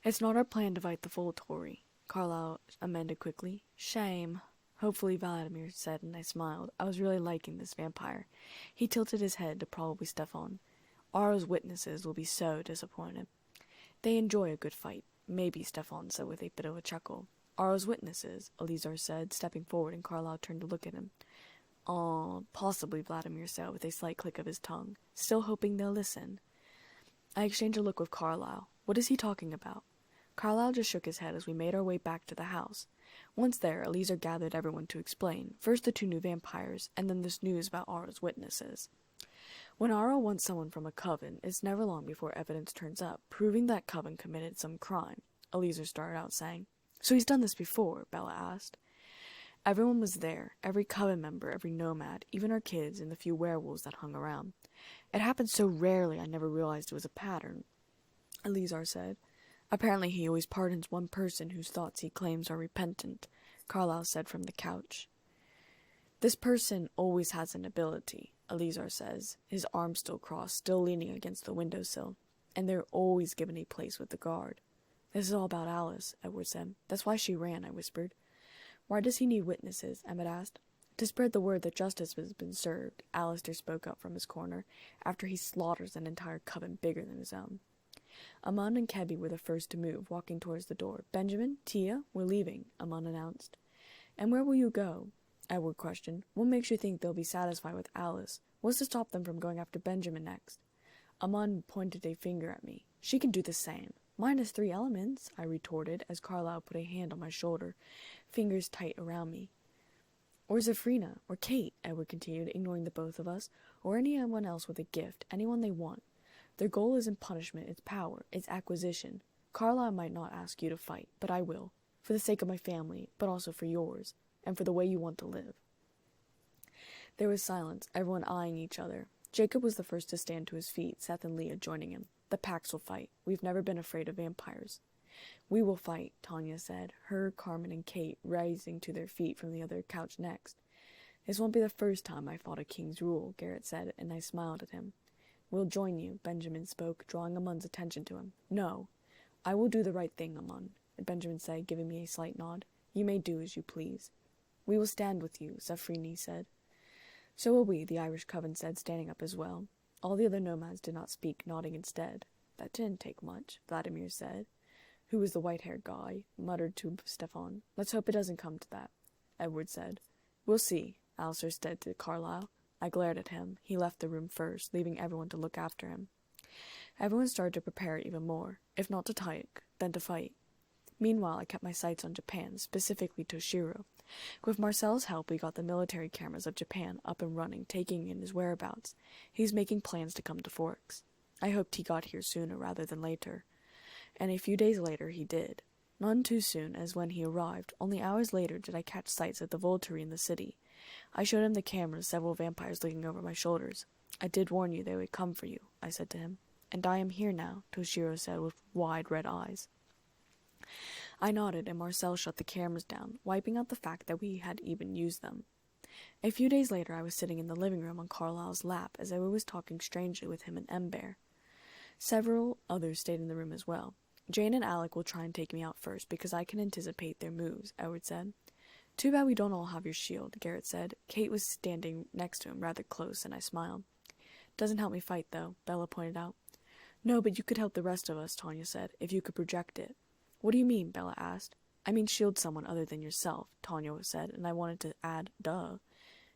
"It's not our plan to fight the Volturi," Carlisle amended quickly. "Shame." "Hopefully," Vladimir said, and I smiled. I was really liking this vampire. He tilted his head to probably Stefan. "Aro's witnesses will be so disappointed." "They enjoy a good fight," maybe, Stefan said with a bit of a chuckle. "Aro's witnesses," Alistair said, stepping forward, and Carlisle turned to look at him. Possibly," Vladimir said with a slight click of his tongue. "Still hoping they'll listen." I exchanged a look with Carlisle. "What is he talking about?" Carlisle just shook his head as we made our way back to the house. Once there, Alistair gathered everyone to explain, first the 2 new vampires, and then this news about Aro's witnesses. When Aro wants someone from a coven, it's never long before evidence turns up, proving that coven committed some crime, Alistair started out saying. "So he's done this before?" Bella asked. Everyone was there, every coven member, every nomad, even our kids and the few werewolves that hung around. "It happened so rarely I never realized it was a pattern," Alistair said. "Apparently he always pardons one person whose thoughts he claims are repentant," Carlisle said from the couch. "This person always has an ability," Alistair says, his arms still crossed, still leaning against the windowsill, "and they're always given a place with the guard." "This is all about Alice," Edward said. "That's why she ran," I whispered. "Why does he need witnesses?" Emmett asked. "To spread the word that justice has been served," Alistair spoke up from his corner, "after he slaughters an entire coven bigger than his own." Amon and Kebby were the first to move, walking towards the door. "Benjamin, Tia, we're leaving," Amon announced. "And where will you go?" Edward questioned. "What makes you think they'll be satisfied with Alice? What's to stop them from going after Benjamin next?" Amon pointed a finger at me. "She can do the same." "Minus 3 elements," I retorted, as Carlisle put a hand on my shoulder, fingers tight around me. "Or Zafrina, or Kate," Edward continued, ignoring the both of us, "or anyone else with a gift, anyone they want. Their goal isn't punishment, it's power, it's acquisition. Carlisle might not ask you to fight, but I will, for the sake of my family, but also for yours, and for the way you want to live." There was silence, everyone eyeing each other. Jacob was the first to stand to his feet, Seth and Leah joining him. "The packs will fight. We've never been afraid of vampires." "We will fight," Tanya said, her, Carmen, and Kate rising to their feet from the other couch next. "This won't be the first time I fought a king's rule," Garrett said, and I smiled at him. "We'll join you," Benjamin spoke, drawing Amon's attention to him. "No, I will do the right thing, Amon," Benjamin said, giving me a slight nod. "You may do as you please." "We will stand with you," Zafrini said. "So will we," the Irish coven said, standing up as well. All the other nomads did not speak, nodding instead. "That didn't take much," Vladimir said, who was the white-haired guy, muttered to Stefan. "Let's hope it doesn't come to that," Edward said. "We'll see," Alistair said to Carlisle. I glared at him. He left the room first, leaving everyone to look after him. Everyone started to prepare even more, if not to talk, then to fight. Meanwhile, I kept my sights on Japan, specifically Toshiro. With Marcel's help, we got the military cameras of Japan up and running, taking in his whereabouts. He's making plans to come to Forks. I hoped he got here sooner rather than later. And a few days later he did. None too soon, as when he arrived, only hours later did I catch sights of the Volturi in the city. I showed him the cameras, several vampires looking over my shoulders. I did warn you they would come for you, I said to him. And I am here now, Toshiro said with wide red eyes. I nodded, and Marcel shut the cameras down, wiping out the fact that we had even used them. A few days later I was sitting in the living room on Carlisle's lap as I was talking strangely with him and Ember. Several others stayed in the room as well. Jane and Alec will try and take me out first, because I can anticipate their moves, Edward said. Too bad we don't all have your shield, Garrett said. Kate was standing next to him, rather close, and I smiled. Doesn't help me fight, though, Bella pointed out. No, but you could help the rest of us, Tanya said, if you could project it. What do you mean? Bella asked. I mean shield someone other than yourself, Tanya said, and I wanted to add, duh.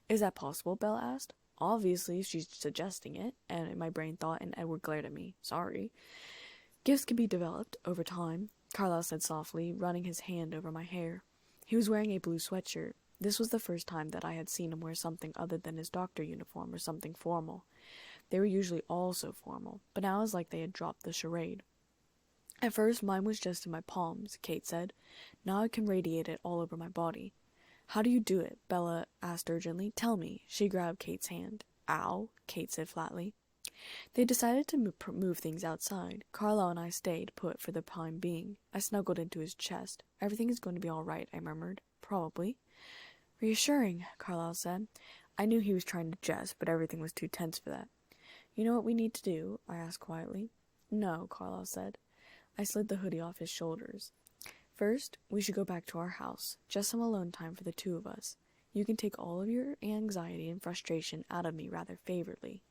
Is that possible? Bella asked. Obviously, she's suggesting it, and my brain thought, and Edward glared at me. Sorry. Gifts can be developed over time, Carlisle said softly, running his hand over my hair. He was wearing a blue sweatshirt. This was the first time that I had seen him wear something other than his doctor uniform or something formal. They were usually all so formal, but now it was like they had dropped the charade. At first, mine was just in my palms, Kate said. Now I can radiate it all over my body. How do you do it? Bella asked urgently. Tell me. She grabbed Kate's hand. Ow, Kate said flatly. They decided to move things outside. Carlisle and I stayed put for the time being. I snuggled into his chest. Everything is going to be all right, I murmured. Probably. Reassuring, Carlisle said. I knew he was trying to jest, but everything was too tense for that. You know what we need to do? I asked quietly. No, Carlisle said. I slid the hoodie off his shoulders. First, we should go back to our house. Just some alone time for the two of us. You can take all of your anxiety and frustration out of me rather favorably.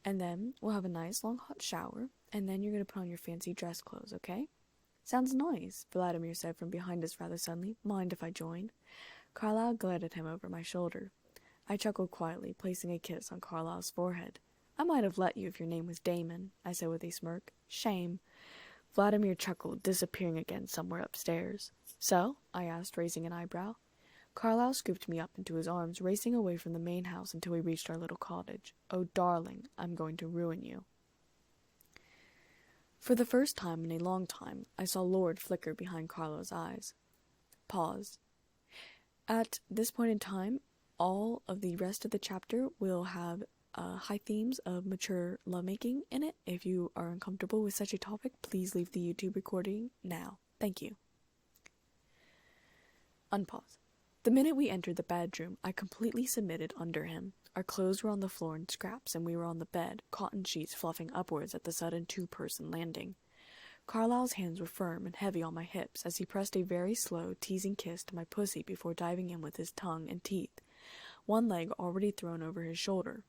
And then we'll have a nice long hot shower, and then you're going to put on your fancy dress clothes, okay? Sounds nice, Vladimir said from behind us rather suddenly. Mind if I join? Carlisle glared at him over my shoulder. I chuckled quietly, placing a kiss on Carlisle's forehead. I might have let you if your name was Damon, I said with a smirk. Shame. Vladimir chuckled, disappearing again somewhere upstairs. So? I asked, raising an eyebrow. Carlisle scooped me up into his arms, racing away from the main house until we reached our little cottage. Oh, darling, I'm going to ruin you. For the first time in a long time, I saw Lord flicker behind Carlisle's eyes. Pause. At this point in time, all of the rest of the chapter will have high themes of mature lovemaking in it. If you are uncomfortable with such a topic, please leave the YouTube recording now. Thank you. Unpause. The minute we entered the bedroom, I completely submitted under him. Our clothes were on the floor in scraps, and we were on the bed, cotton sheets fluffing upwards at the sudden two-person landing. Carlisle's hands were firm and heavy on my hips as he pressed a very slow, teasing kiss to my pussy before diving in with his tongue and teeth, one leg already thrown over his shoulder.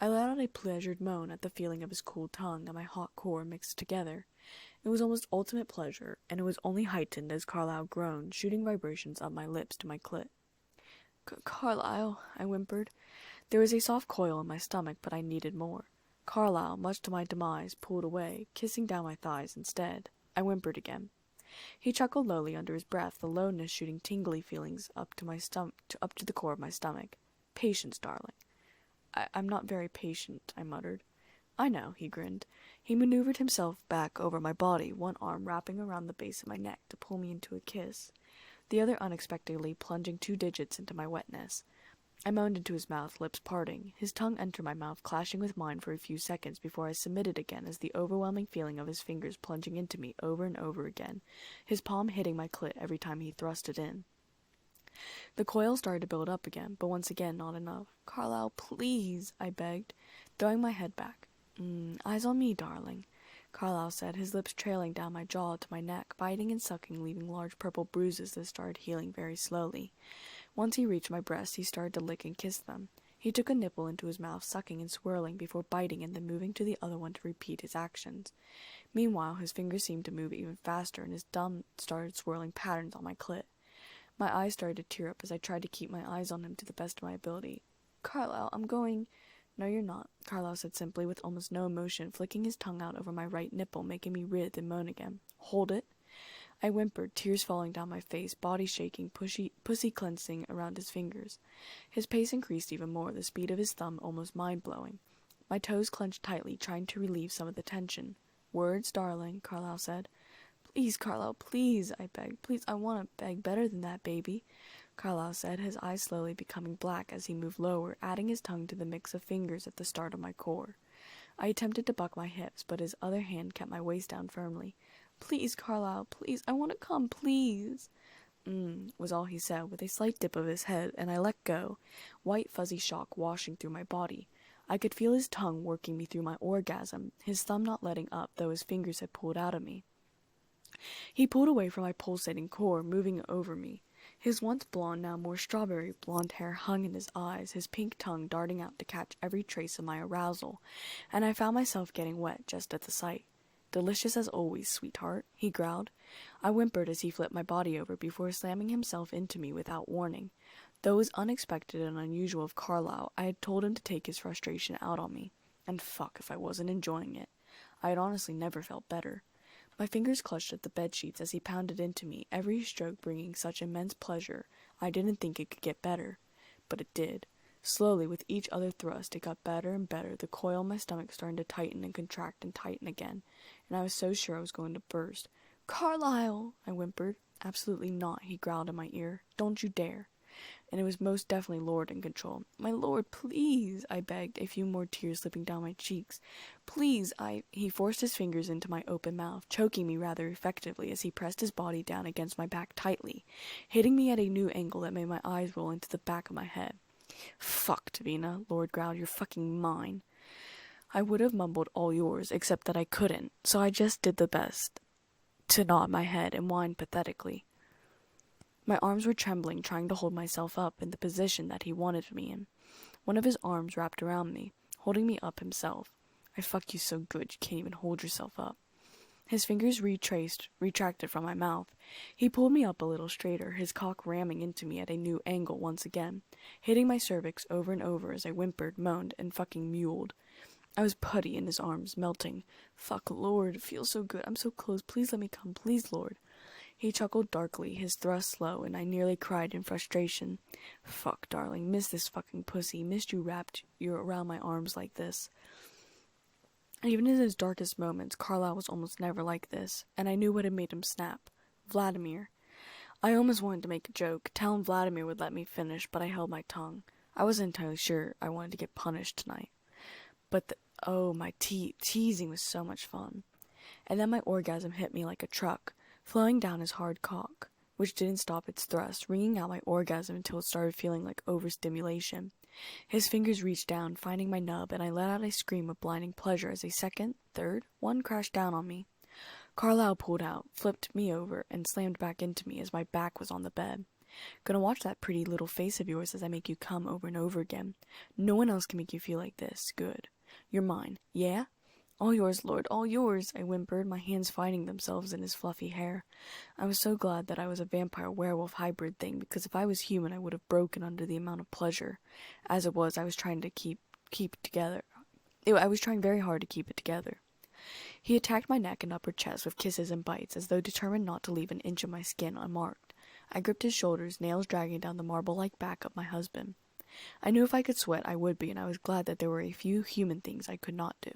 I let out a pleasured moan at the feeling of his cool tongue and my hot core mixed together. It was almost ultimate pleasure, and it was only heightened as Carlisle groaned, shooting vibrations up my lips to my clit. Carlisle, I whimpered. There was a soft coil in my stomach, but I needed more. Carlisle, much to my demise, pulled away, kissing down my thighs instead. I whimpered again. He chuckled lowly under his breath, the lowness shooting tingly feelings up to the core of my stomach. Patience, darling. I'm not very patient, I muttered. I know, he grinned. He maneuvered himself back over my body, one arm wrapping around the base of my neck to pull me into a kiss, the other unexpectedly plunging 2 digits into my wetness. I moaned into his mouth, lips parting. His tongue entered my mouth, clashing with mine for a few seconds before I submitted again as the overwhelming feeling of his fingers plunging into me over and over again, his palm hitting my clit every time he thrust it in. The coil started to build up again, but once again not enough. Carlisle, please, I begged, throwing my head back. Eyes on me, darling, Carlisle said, his lips trailing down my jaw to my neck, biting and sucking, leaving large purple bruises that started healing very slowly. Once he reached my breasts, he started to lick and kiss them. He took a nipple into his mouth, sucking and swirling before biting and then moving to the other one to repeat his actions. Meanwhile, his fingers seemed to move even faster, and his thumb started swirling patterns on my clit. My eyes started to tear up as I tried to keep my eyes on him to the best of my ability. Carlisle, I'm going... No, you're not, Carlisle said simply with almost no emotion, flicking his tongue out over my right nipple, making me writhe and moan again. Hold it. I whimpered, tears falling down my face, body shaking, pussy clenched around his fingers. His pace increased even more, the speed of his thumb almost mind-blowing. My toes clenched tightly, trying to relieve some of the tension. "Words, darling," Carlisle said. "Please, Carlisle, please," I begged. "Please, I want to beg better than that, baby," Carlisle said, his eyes slowly becoming black as he moved lower, adding his tongue to the mix of fingers at the start of my core. I attempted to buck my hips, but his other hand kept my waist down firmly. "Please, Carlisle, please, I want to come, please." Was all he said, with a slight dip of his head, and I let go, white fuzzy shock washing through my body. I could feel his tongue working me through my orgasm, his thumb not letting up, though his fingers had pulled out of me. He pulled away from my pulsating core, moving over me. His once blonde, now more strawberry blonde hair hung in his eyes, his pink tongue darting out to catch every trace of my arousal, and I found myself getting wet just at the sight. "Delicious as always, sweetheart," he growled. I whimpered as he flipped my body over before slamming himself into me without warning. Though it was unexpected and unusual of Carlisle, I had told him to take his frustration out on me. And fuck if I wasn't enjoying it. I had honestly never felt better. My fingers clutched at the bedsheets as he pounded into me, every stroke bringing such immense pleasure I didn't think it could get better. But it did. Slowly, with each other thrust, it got better and better, the coil in my stomach starting to tighten and contract and tighten again, and I was so sure I was going to burst. "Carlisle!" I whimpered. "Absolutely not," he growled in my ear. "Don't you dare." And it was most definitely Lord in control. "My lord, please," I begged, a few more tears slipping down my cheeks. "Please, He forced his fingers into my open mouth, choking me rather effectively as he pressed his body down against my back tightly, hitting me at a new angle that made my eyes roll into the back of my head. "Fuck, Davina," Lord growled, "you're fucking mine." I would have mumbled "all yours," except that I couldn't, so I just did the best to nod my head and whine pathetically. My arms were trembling, trying to hold myself up in the position that he wanted me in. One of his arms wrapped around me, holding me up himself. "I fuck you so good you can't even hold yourself up." His fingers retracted from my mouth. He pulled me up a little straighter, his cock ramming into me at a new angle once again, hitting my cervix over and over as I whimpered, moaned, and fucking mewled. I was putty in his arms, melting. "Fuck, Lord, it feels so good. I'm so close. Please let me come. Please, Lord." He chuckled darkly, his thrust slow, and I nearly cried in frustration. "Fuck, darling, miss this fucking pussy. Missed you wrapped around my arms like this." Even in his darkest moments, Carlisle was almost never like this, and I knew what had made him snap. Vladimir. I almost wanted to make a joke, tell him Vladimir would let me finish, but I held my tongue. I wasn't entirely sure I wanted to get punished tonight. But my teasing was so much fun. And then my orgasm hit me like a truck, flowing down his hard cock, which didn't stop its thrust, wringing out my orgasm until it started feeling like overstimulation. His fingers reached down, finding my nub, and I let out a scream of blinding pleasure as a second, third, one crashed down on me. Carlisle pulled out, flipped me over, and slammed back into me as my back was on the bed. "Gonna watch that pretty little face of yours as I make you come over and over again. No one else can make you feel like this. Good. You're mine. Yeah? "All yours, Lord, all yours," I whimpered, my hands finding themselves in his fluffy hair. I was so glad that I was a vampire-werewolf hybrid thing, because if I was human I would have broken under the amount of pleasure. As it was, I was trying to keep together. I was trying very hard to keep it together. He attacked my neck and upper chest with kisses and bites, as though determined not to leave an inch of my skin unmarked. I gripped his shoulders, nails dragging down the marble-like back of my husband. I knew if I could sweat I would be, and I was glad that there were a few human things I could not do.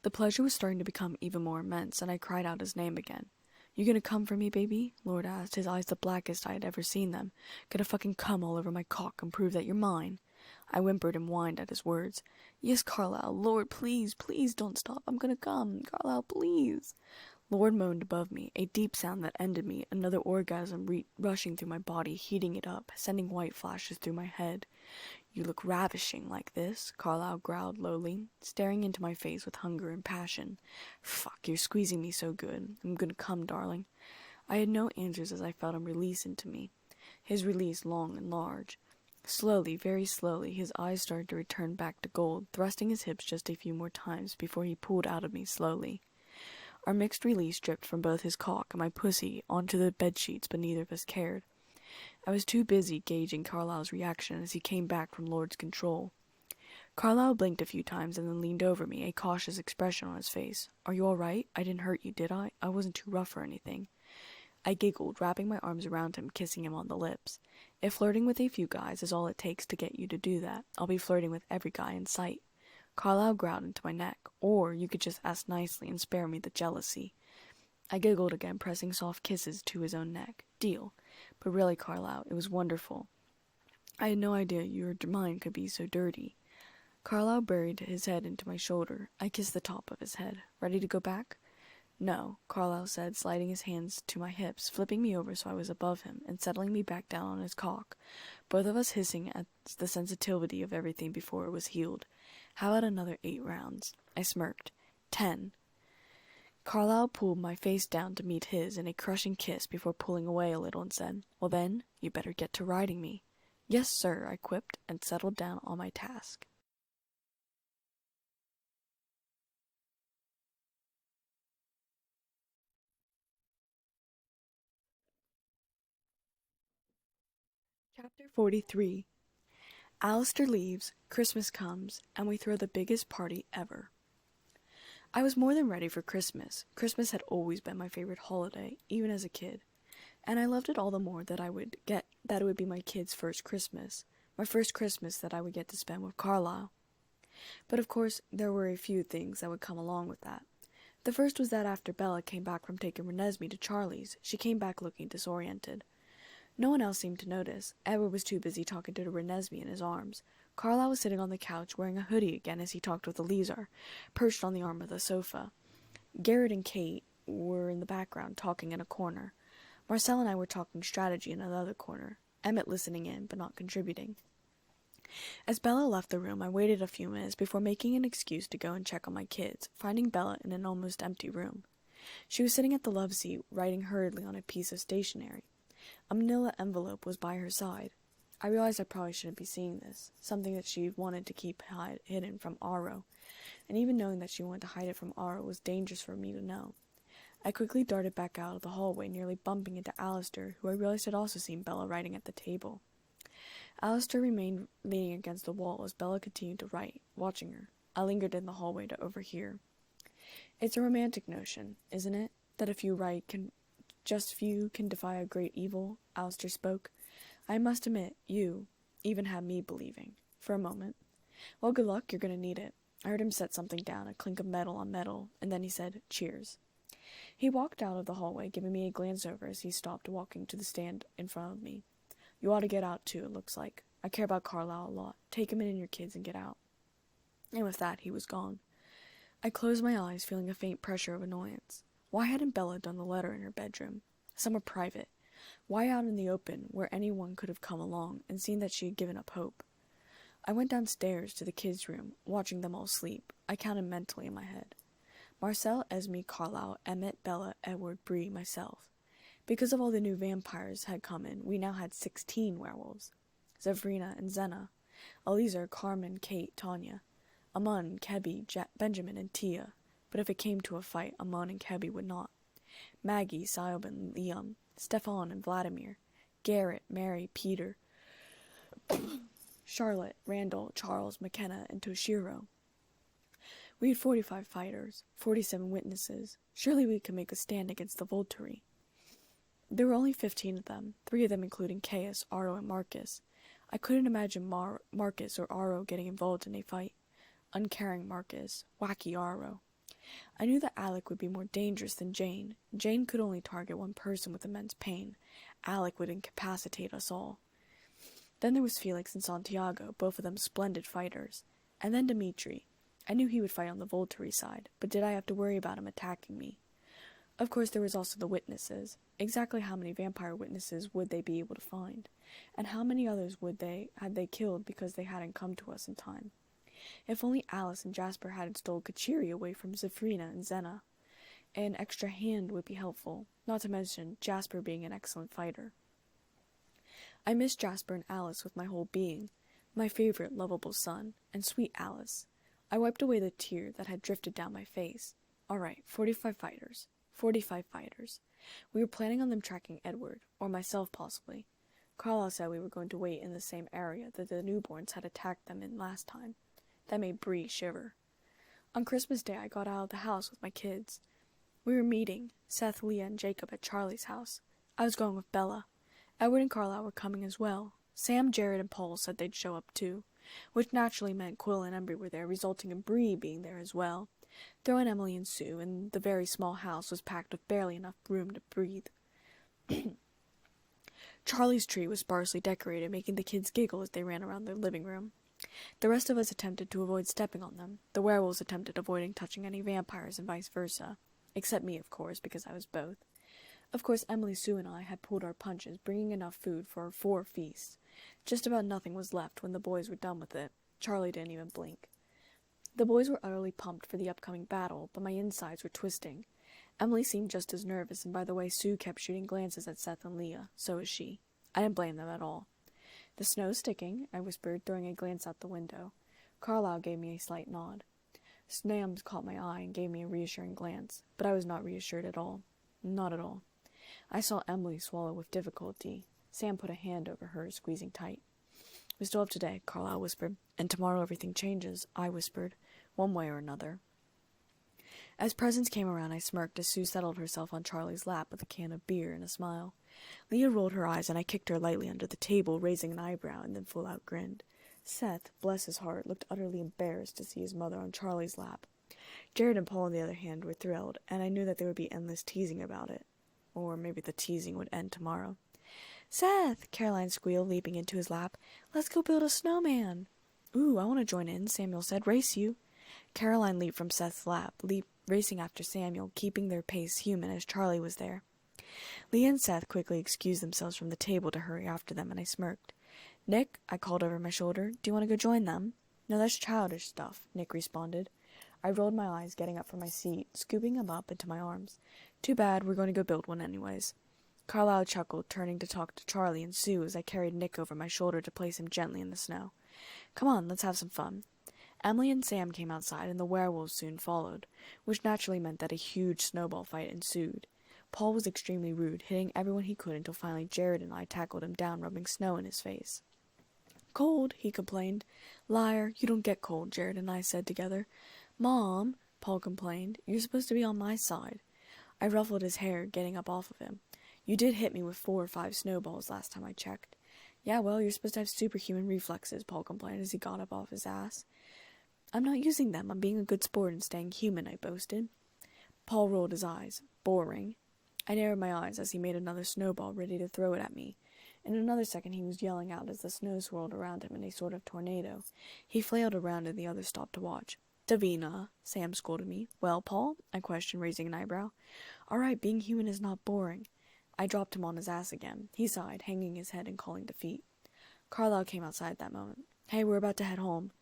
The pleasure was starting to become even more immense, and I cried out his name again. "You gonna come for me, baby?" Lord asked, his eyes the blackest I had ever seen them. "Gonna fucking come all over my cock and prove that you're mine?" I whimpered and whined at his words. "Yes, Carlisle. Lord, please, please don't stop. I'm gonna come. Carlisle, please." Lord moaned above me, a deep sound that ended me, another orgasm rushing through my body, heating it up, sending white flashes through my head. "You look ravishing like this," Carlisle growled lowly, staring into my face with hunger and passion. "Fuck, you're squeezing me so good. I'm gonna come, darling." I had no answers as I felt him release into me. His release long and large. Slowly, very slowly, his eyes started to return back to gold, thrusting his hips just a few more times before he pulled out of me slowly. Our mixed release dripped from both his cock and my pussy onto the bedsheets, but neither of us cared. I was too busy gauging Carlisle's reaction as he came back from Lord's control. Carlisle blinked a few times and then leaned over me, a cautious expression on his face. "Are you all right? I didn't hurt you, did I? I wasn't too rough or anything." I giggled, wrapping my arms around him, kissing him on the lips. If flirting with a few guys is all it takes to get you to do that, I'll be flirting with every guy in sight. Carlisle growled into my neck. Or you could just ask nicely and spare me the jealousy. I giggled again, pressing soft kisses to his own neck. Deal. But really, Carlisle, it was wonderful. I had no idea your mind could be so dirty. Carlisle buried his head into my shoulder. I kissed the top of his head. Ready to go back? No, Carlisle said, sliding his hands to my hips, flipping me over so I was above him, and settling me back down on his cock, both of us hissing at the sensitivity of everything before it was healed. How about another 8 rounds? I smirked. 10. Carlisle pulled my face down to meet his in a crushing kiss before pulling away a little and said, Well then, you better get to riding me. Yes, sir, I quipped, and settled down on my task. Chapter 43. Alistair leaves, Christmas comes, and we throw the biggest party ever. I was more than ready for Christmas. Christmas had always been my favorite holiday, even as a kid. And I loved it all the more that it would be my kid's first Christmas. My first Christmas that I would get to spend with Carlisle. But of course, there were a few things that would come along with that. The first was that after Bella came back from taking Renesmee to Charlie's, she came back looking disoriented. No one else seemed to notice. Edward was too busy talking to Renesmee in his arms. Carlisle was sitting on the couch wearing a hoodie again as he talked with Alistair, perched on the arm of the sofa. Garrett and Kate were in the background, talking in a corner. Marcel and I were talking strategy in another corner, Emmett listening in, but not contributing. As Bella left the room, I waited a few minutes before making an excuse to go and check on my kids, finding Bella in an almost empty room. She was sitting at the love seat, writing hurriedly on a piece of stationery. A manila envelope was by her side. I realized I probably shouldn't be seeing this, something that she wanted to keep hidden from Aro, and even knowing that she wanted to hide it from Aro was dangerous for me to know. I quickly darted back out of the hallway, nearly bumping into Alistair, who I realized had also seen Bella writing at the table. Alistair remained leaning against the wall as Bella continued to write, watching her. I lingered in the hallway to overhear. It's a romantic notion, isn't it, that if you write, just few can defy a great evil? Alistair spoke. I must admit, you even had me believing. For a moment. Well, good luck, you're going to need it. I heard him set something down, a clink of metal on metal, and then he said, Cheers. He walked out of the hallway, giving me a glance over as he stopped walking to the stand in front of me. You ought to get out, too, it looks like. I care about Carlisle a lot. Take him in and your kids and get out. And with that, he was gone. I closed my eyes, feeling a faint pressure of annoyance. Why hadn't Bella done the letter in her bedroom? Somewhere private. Why out in the open, where anyone could have come along and seen that she had given up hope? I went downstairs to the kids' room, watching them all sleep. I counted mentally in my head. Marcel, Esme, Carlisle, Emmett, Bella, Edward, Bree, myself. Because of all the new vampires had come in, we now had 16 werewolves. Zevrina and Zena, Alistair, Carmen, Kate, Tanya, Amun, Kebby, Benjamin, and Tia. But if it came to a fight, Amun and Kebby would not. Maggie, Siobhan, Liam, Stefan and Vladimir, Garrett, Mary, Peter, Charlotte, Randall, Charles, McKenna, and Toshiro. We had 45 fighters, 47 witnesses. Surely we could make a stand against the Volturi. There were only 15 of them, 3 of them including Caius, Aro, and Marcus. I couldn't imagine Marcus or Aro getting involved in a fight. Uncaring Marcus, wacky Aro. I knew that Alec would be more dangerous than Jane. Jane could only target one person with immense pain. Alec would incapacitate us all. Then there was Felix and Santiago, both of them splendid fighters. And then Dimitri. I knew he would fight on the Volturi side, but did I have to worry about him attacking me? Of course, there was also the witnesses. Exactly how many vampire witnesses would they be able to find? And how many others had they killed because they hadn't come to us in time? If only Alice and Jasper hadn't stole Kachiri away from Zephrina and Zena. An extra hand would be helpful, not to mention Jasper being an excellent fighter. I missed Jasper and Alice with my whole being, my favorite lovable son, and sweet Alice. I wiped away the tear that had drifted down my face. All right, 45 fighters. 45 fighters. We were planning on them tracking Edward, or myself possibly. Carlisle said we were going to wait in the same area that the newborns had attacked them in last time. That made Bree shiver. On Christmas Day, I got out of the house with my kids. We were meeting, Seth, Leah, and Jacob at Charlie's house. I was going with Bella. Edward and Carlisle were coming as well. Sam, Jared, and Paul said they'd show up too, which naturally meant Quill and Embry were there, resulting in Bree being there as well. Throw in Emily and Sue, and the very small house was packed with barely enough room to breathe. Charlie's tree was sparsely decorated, making the kids giggle as they ran around their living room. The rest of us attempted to avoid stepping on them. The werewolves attempted avoiding touching any vampires and vice versa. Except me, of course, because I was both. Of course, Emily, Sue, and I had pulled our punches, bringing enough food for 4 feasts. Just about nothing was left when the boys were done with it. Charlie didn't even blink. The boys were utterly pumped for the upcoming battle, but my insides were twisting. Emily seemed just as nervous, and by the way, Sue kept shooting glances at Seth and Leah. So was she. I didn't blame them at all. "The snow's sticking," I whispered, throwing a glance out the window. Carlisle gave me a slight nod. Sam caught my eye and gave me a reassuring glance, but I was not reassured at all. Not at all. I saw Emily swallow with difficulty. Sam put a hand over hers, squeezing tight. "We still have today," Carlisle whispered. "And tomorrow everything changes," I whispered, "one way or another." As presents came around, I smirked as Sue settled herself on Charlie's lap with a can of beer and a smile. Leah rolled her eyes, and I kicked her lightly under the table, raising an eyebrow, and then full-out grinned. Seth, bless his heart, looked utterly embarrassed to see his mother on Charlie's lap. Jared and Paul, on the other hand, were thrilled, and I knew that there would be endless teasing about it. Or maybe the teasing would end tomorrow. "Seth!" Caroline squealed, leaping into his lap. "Let's go build a snowman!" "Ooh, I want to join in," Samuel said. "Race you!" Caroline leaped from Seth's lap, racing after Samuel, keeping their pace human as Charlie was there. Leah and Seth quickly excused themselves from the table to hurry after them, and I smirked. "Nick," I called over my shoulder, "do you want to go join them?" "No, that's childish stuff," Nick responded. I rolled my eyes, getting up from my seat, scooping him up into my arms. "Too bad, we're going to go build one anyways." Carlisle chuckled, turning to talk to Charlie and Sue as I carried Nick over my shoulder to place him gently in the snow. "Come on, let's have some fun." Emily and Sam came outside, and the werewolves soon followed, which naturally meant that a huge snowball fight ensued. Paul was extremely rude, hitting everyone he could until finally Jared and I tackled him down, rubbing snow in his face. "Cold," he complained. "Liar, you don't get cold," Jared and I said together. "Mom," Paul complained, "you're supposed to be on my side." I ruffled his hair, getting up off of him. "You did hit me with 4 or 5 snowballs last time I checked." "Yeah, well, you're supposed to have superhuman reflexes," Paul complained as he got up off his ass. "I'm not using them. I'm being a good sport and staying human," I boasted. Paul rolled his eyes. Boring. I narrowed my eyes as he made another snowball, ready to throw it at me. In another second he was yelling out as the snow swirled around him in a sort of tornado. He flailed around and the others stopped to watch. "Davina," Sam scolded me. "Well, Paul?" I questioned, raising an eyebrow. "All right, being human is not boring." I dropped him on his ass again. He sighed, hanging his head and calling defeat. Carlisle came outside at that moment. "Hey, we're about to head home."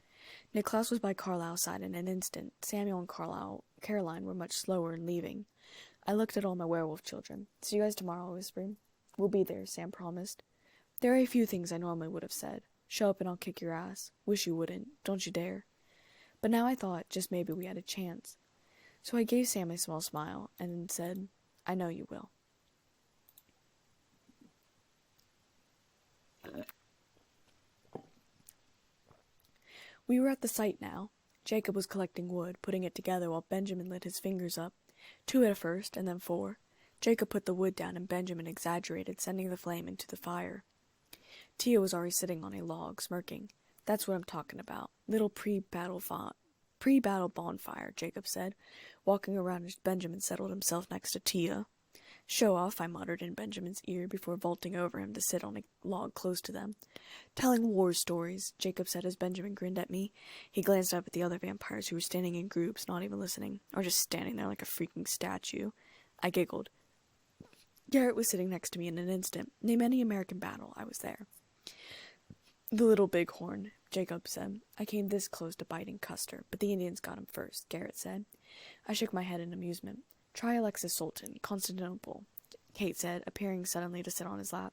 Niklaus was by Carlisle's side in an instant. Samuel and Caroline were much slower in leaving. I looked at all my werewolf children. "See you guys tomorrow," I whispered. "We'll be there," Sam promised. There are a few things I normally would have said. "Show up and I'll kick your ass." "Wish you wouldn't." "Don't you dare." But now I thought, just maybe we had a chance. So I gave Sam a small smile, and said, "I know you will." We were at the site now. Jacob was collecting wood, putting it together while Benjamin lit his fingers up. 2 at first, and then 4. Jacob put the wood down and Benjamin exaggerated, sending the flame into the fire. Tia was already sitting on a log, smirking. "That's what I'm talking about. Little pre-battle bonfire," Jacob said, walking around as Benjamin settled himself next to Tia. "Show off," I muttered in Benjamin's ear before vaulting over him to sit on a log close to them. "Telling war stories," Jacob said as Benjamin grinned at me. He glanced up at the other vampires who were standing in groups, not even listening, or just standing there like a freaking statue. I giggled. Garrett was sitting next to me in an instant. "Name any American battle." I was there. "The Little Bighorn," Jacob said. "I came this close to biting Custer, but the Indians got him first," Garrett said. I shook my head in amusement. "Try Alexis Sultan, Constantinople," Kate said, appearing suddenly to sit on his lap.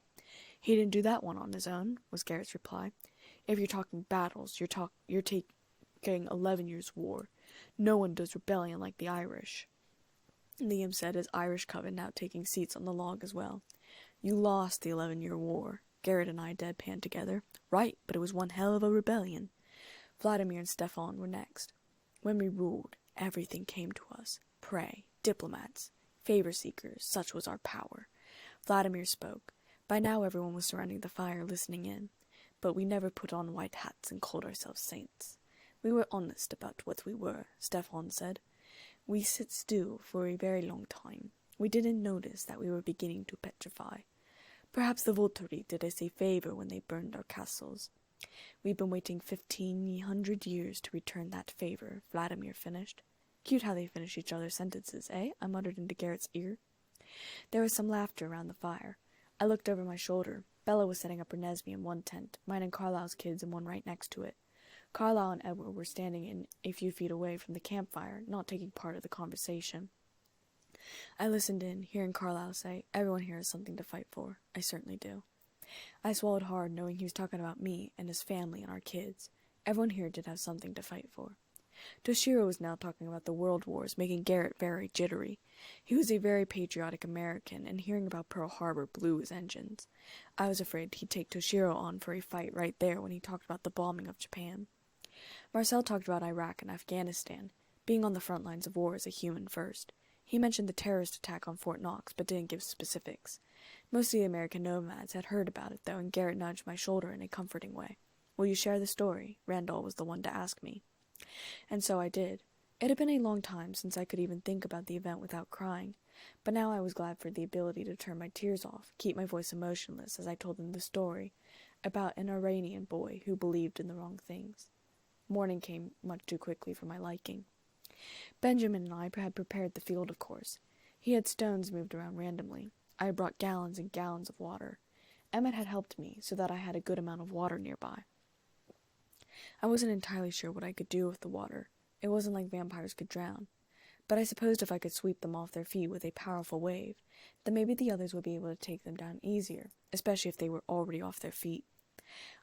"He didn't do that one on his own," was Garrett's reply. "If you're talking battles, you're taking 11 Years' War. No one does rebellion like the Irish," Liam said, his Irish coven now taking seats on the log as well. "You lost the 11-Year War," Garrett and I deadpanned together. "Right, but it was one hell of a rebellion." Vladimir and Stefan were next. "When we ruled, everything came to us. Prey, diplomats, favor-seekers, such was our power. Vladimir spoke. By now everyone was surrounding the fire, listening in. But we never put on white hats and called ourselves saints. We were honest about what we were, Stefan said. We sit still for a very long time. We didn't notice that we were beginning to petrify. Perhaps the Volturi did us a favor when they burned our castles. We've been waiting 1,500 years to return that favor, Vladimir finished. Cute how they finish each other's sentences, eh? I muttered into Garrett's ear. There was some laughter around the fire. I looked over my shoulder. Bella was setting up her Nesme in one tent, mine and Carlisle's kids in one right next to it. Carlisle and Edward were standing in a few feet away from the campfire, not taking part of the conversation. I listened in, hearing Carlisle say, "Everyone here has something to fight for. I certainly do." I swallowed hard, knowing he was talking about me and his family and our kids. Everyone here did have something to fight for. Toshiro was now talking about the world wars, making Garrett very jittery. He was a very patriotic American, and hearing about Pearl Harbor blew his engines. I was afraid he'd take Toshiro on for a fight right there when he talked about the bombing of Japan. Marcel talked about Iraq and Afghanistan, being on the front lines of war as a human first. He mentioned the terrorist attack on Fort Knox, but didn't give specifics. Most of the American nomads had heard about it, though, and Garrett nudged my shoulder in a comforting way. "Will you share the story?" Randall was the one to ask me. And so I did. It had been a long time since I could even think about the event without crying, but now I was glad for the ability to turn my tears off, keep my voice emotionless as I told them the story about an Iranian boy who believed in the wrong things. Morning came much too quickly for my liking. Benjamin and I had prepared the field, of course. He had stones moved around randomly. I had brought gallons and gallons of water. Emmett had helped me, so that I had a good amount of water nearby. I wasn't entirely sure what I could do with the water. It wasn't like vampires could drown. But I supposed if I could sweep them off their feet with a powerful wave, then maybe the others would be able to take them down easier, especially if they were already off their feet.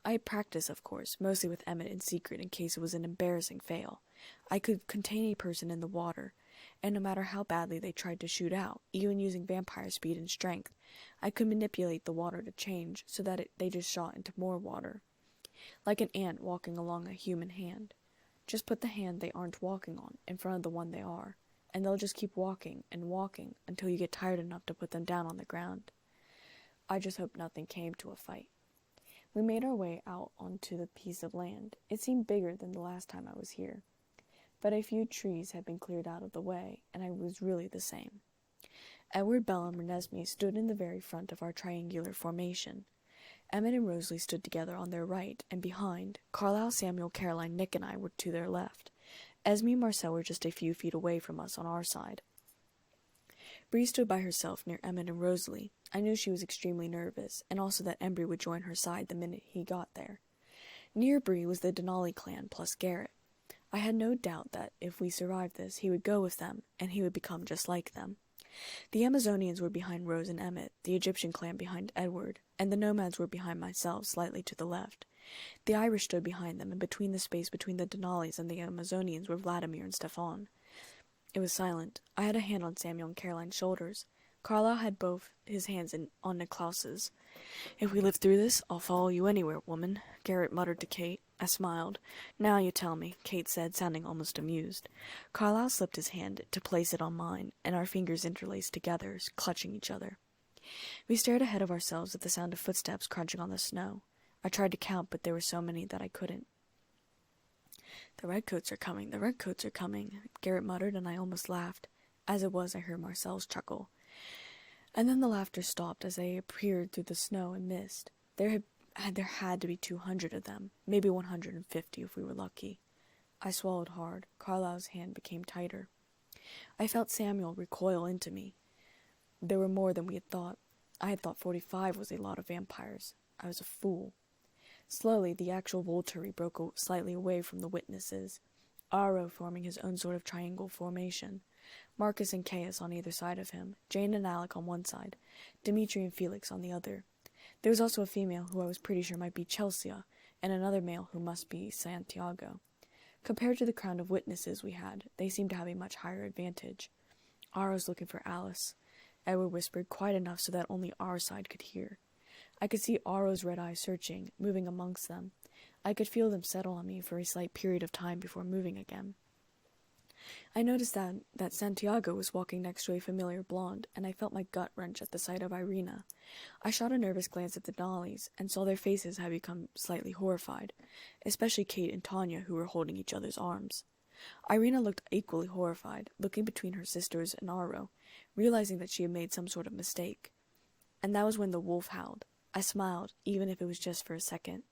I had practiced, of course, mostly with Emmett in secret in case it was an embarrassing fail. I could contain a person in the water, and no matter how badly they tried to shoot out, even using vampire speed and strength, I could manipulate the water to change so that they just shot into more water. Like an ant walking along a human hand. Just put the hand they aren't walking on in front of the one they are, and they'll just keep walking and walking until you get tired enough to put them down on the ground. I just hoped nothing came to a fight. We made our way out onto the piece of land. It seemed bigger than the last time I was here. But a few trees had been cleared out of the way, and I was really the same. Edward, Bella, and Renesmee stood in the very front of our triangular formation. Emmett and Rosalie stood together on their right, and behind, Carlisle, Samuel, Caroline, Nick, and I were to their left. Esme and Marcel were just a few feet away from us on our side. Bree stood by herself near Emmett and Rosalie. I knew she was extremely nervous, and also that Embry would join her side the minute he got there. Near Bree was the Denali clan plus Garrett. I had no doubt that, if we survived this, he would go with them, and he would become just like them. The Amazonians were behind Rose and Emmett, the Egyptian clan behind Edward, and the nomads were behind myself, slightly to the left. The Irish stood behind them, and between the space between the Denalis and the Amazonians were Vladimir and Stefan. It was silent. I had a hand on Samuel and Caroline's shoulders. Carlisle had both his hands on Niklaus's. "If we live through this, I'll follow you anywhere, woman," Garrett muttered to Kate. I smiled. "Now you tell me," Kate said, sounding almost amused. Carlisle slipped his hand to place it on mine, and our fingers interlaced together, clutching each other. We stared ahead of ourselves at the sound of footsteps crunching on the snow. I tried to count, but there were so many that I couldn't. "The redcoats are coming, the redcoats are coming," Garrett muttered, and I almost laughed. As it was, I heard Marcel's chuckle. And then the laughter stopped as they appeared through the snow and mist. There had to be 200 of them, maybe 150 if we were lucky. I swallowed hard. Carlisle's hand became tighter. I felt Samuel recoil into me. There were more than we had thought. I had thought 45 was a lot of vampires. I was a fool. Slowly, the actual Volturi broke slightly away from the witnesses, Aro forming his own sort of triangle formation, Marcus and Caius on either side of him, Jane and Alec on one side, Dimitri and Felix on the other. There was also a female who I was pretty sure might be Chelsea, and another male who must be Santiago. Compared to the crowd of witnesses we had, they seemed to have a much higher advantage. Aro's looking for Alice. Edward whispered quite enough so that only our side could hear. I could see Aro's red eyes searching, moving amongst them. I could feel them settle on me for a slight period of time before moving again. I noticed that Santiago was walking next to a familiar blonde, and I felt my gut wrench at the sight of Irina. I shot a nervous glance at the Denali's, and saw their faces had become slightly horrified, especially Kate and Tanya, who were holding each other's arms. Irina looked equally horrified, looking between her sisters and Aro, realizing that she had made some sort of mistake. And that was when the wolf howled. I smiled, even if it was just for a second.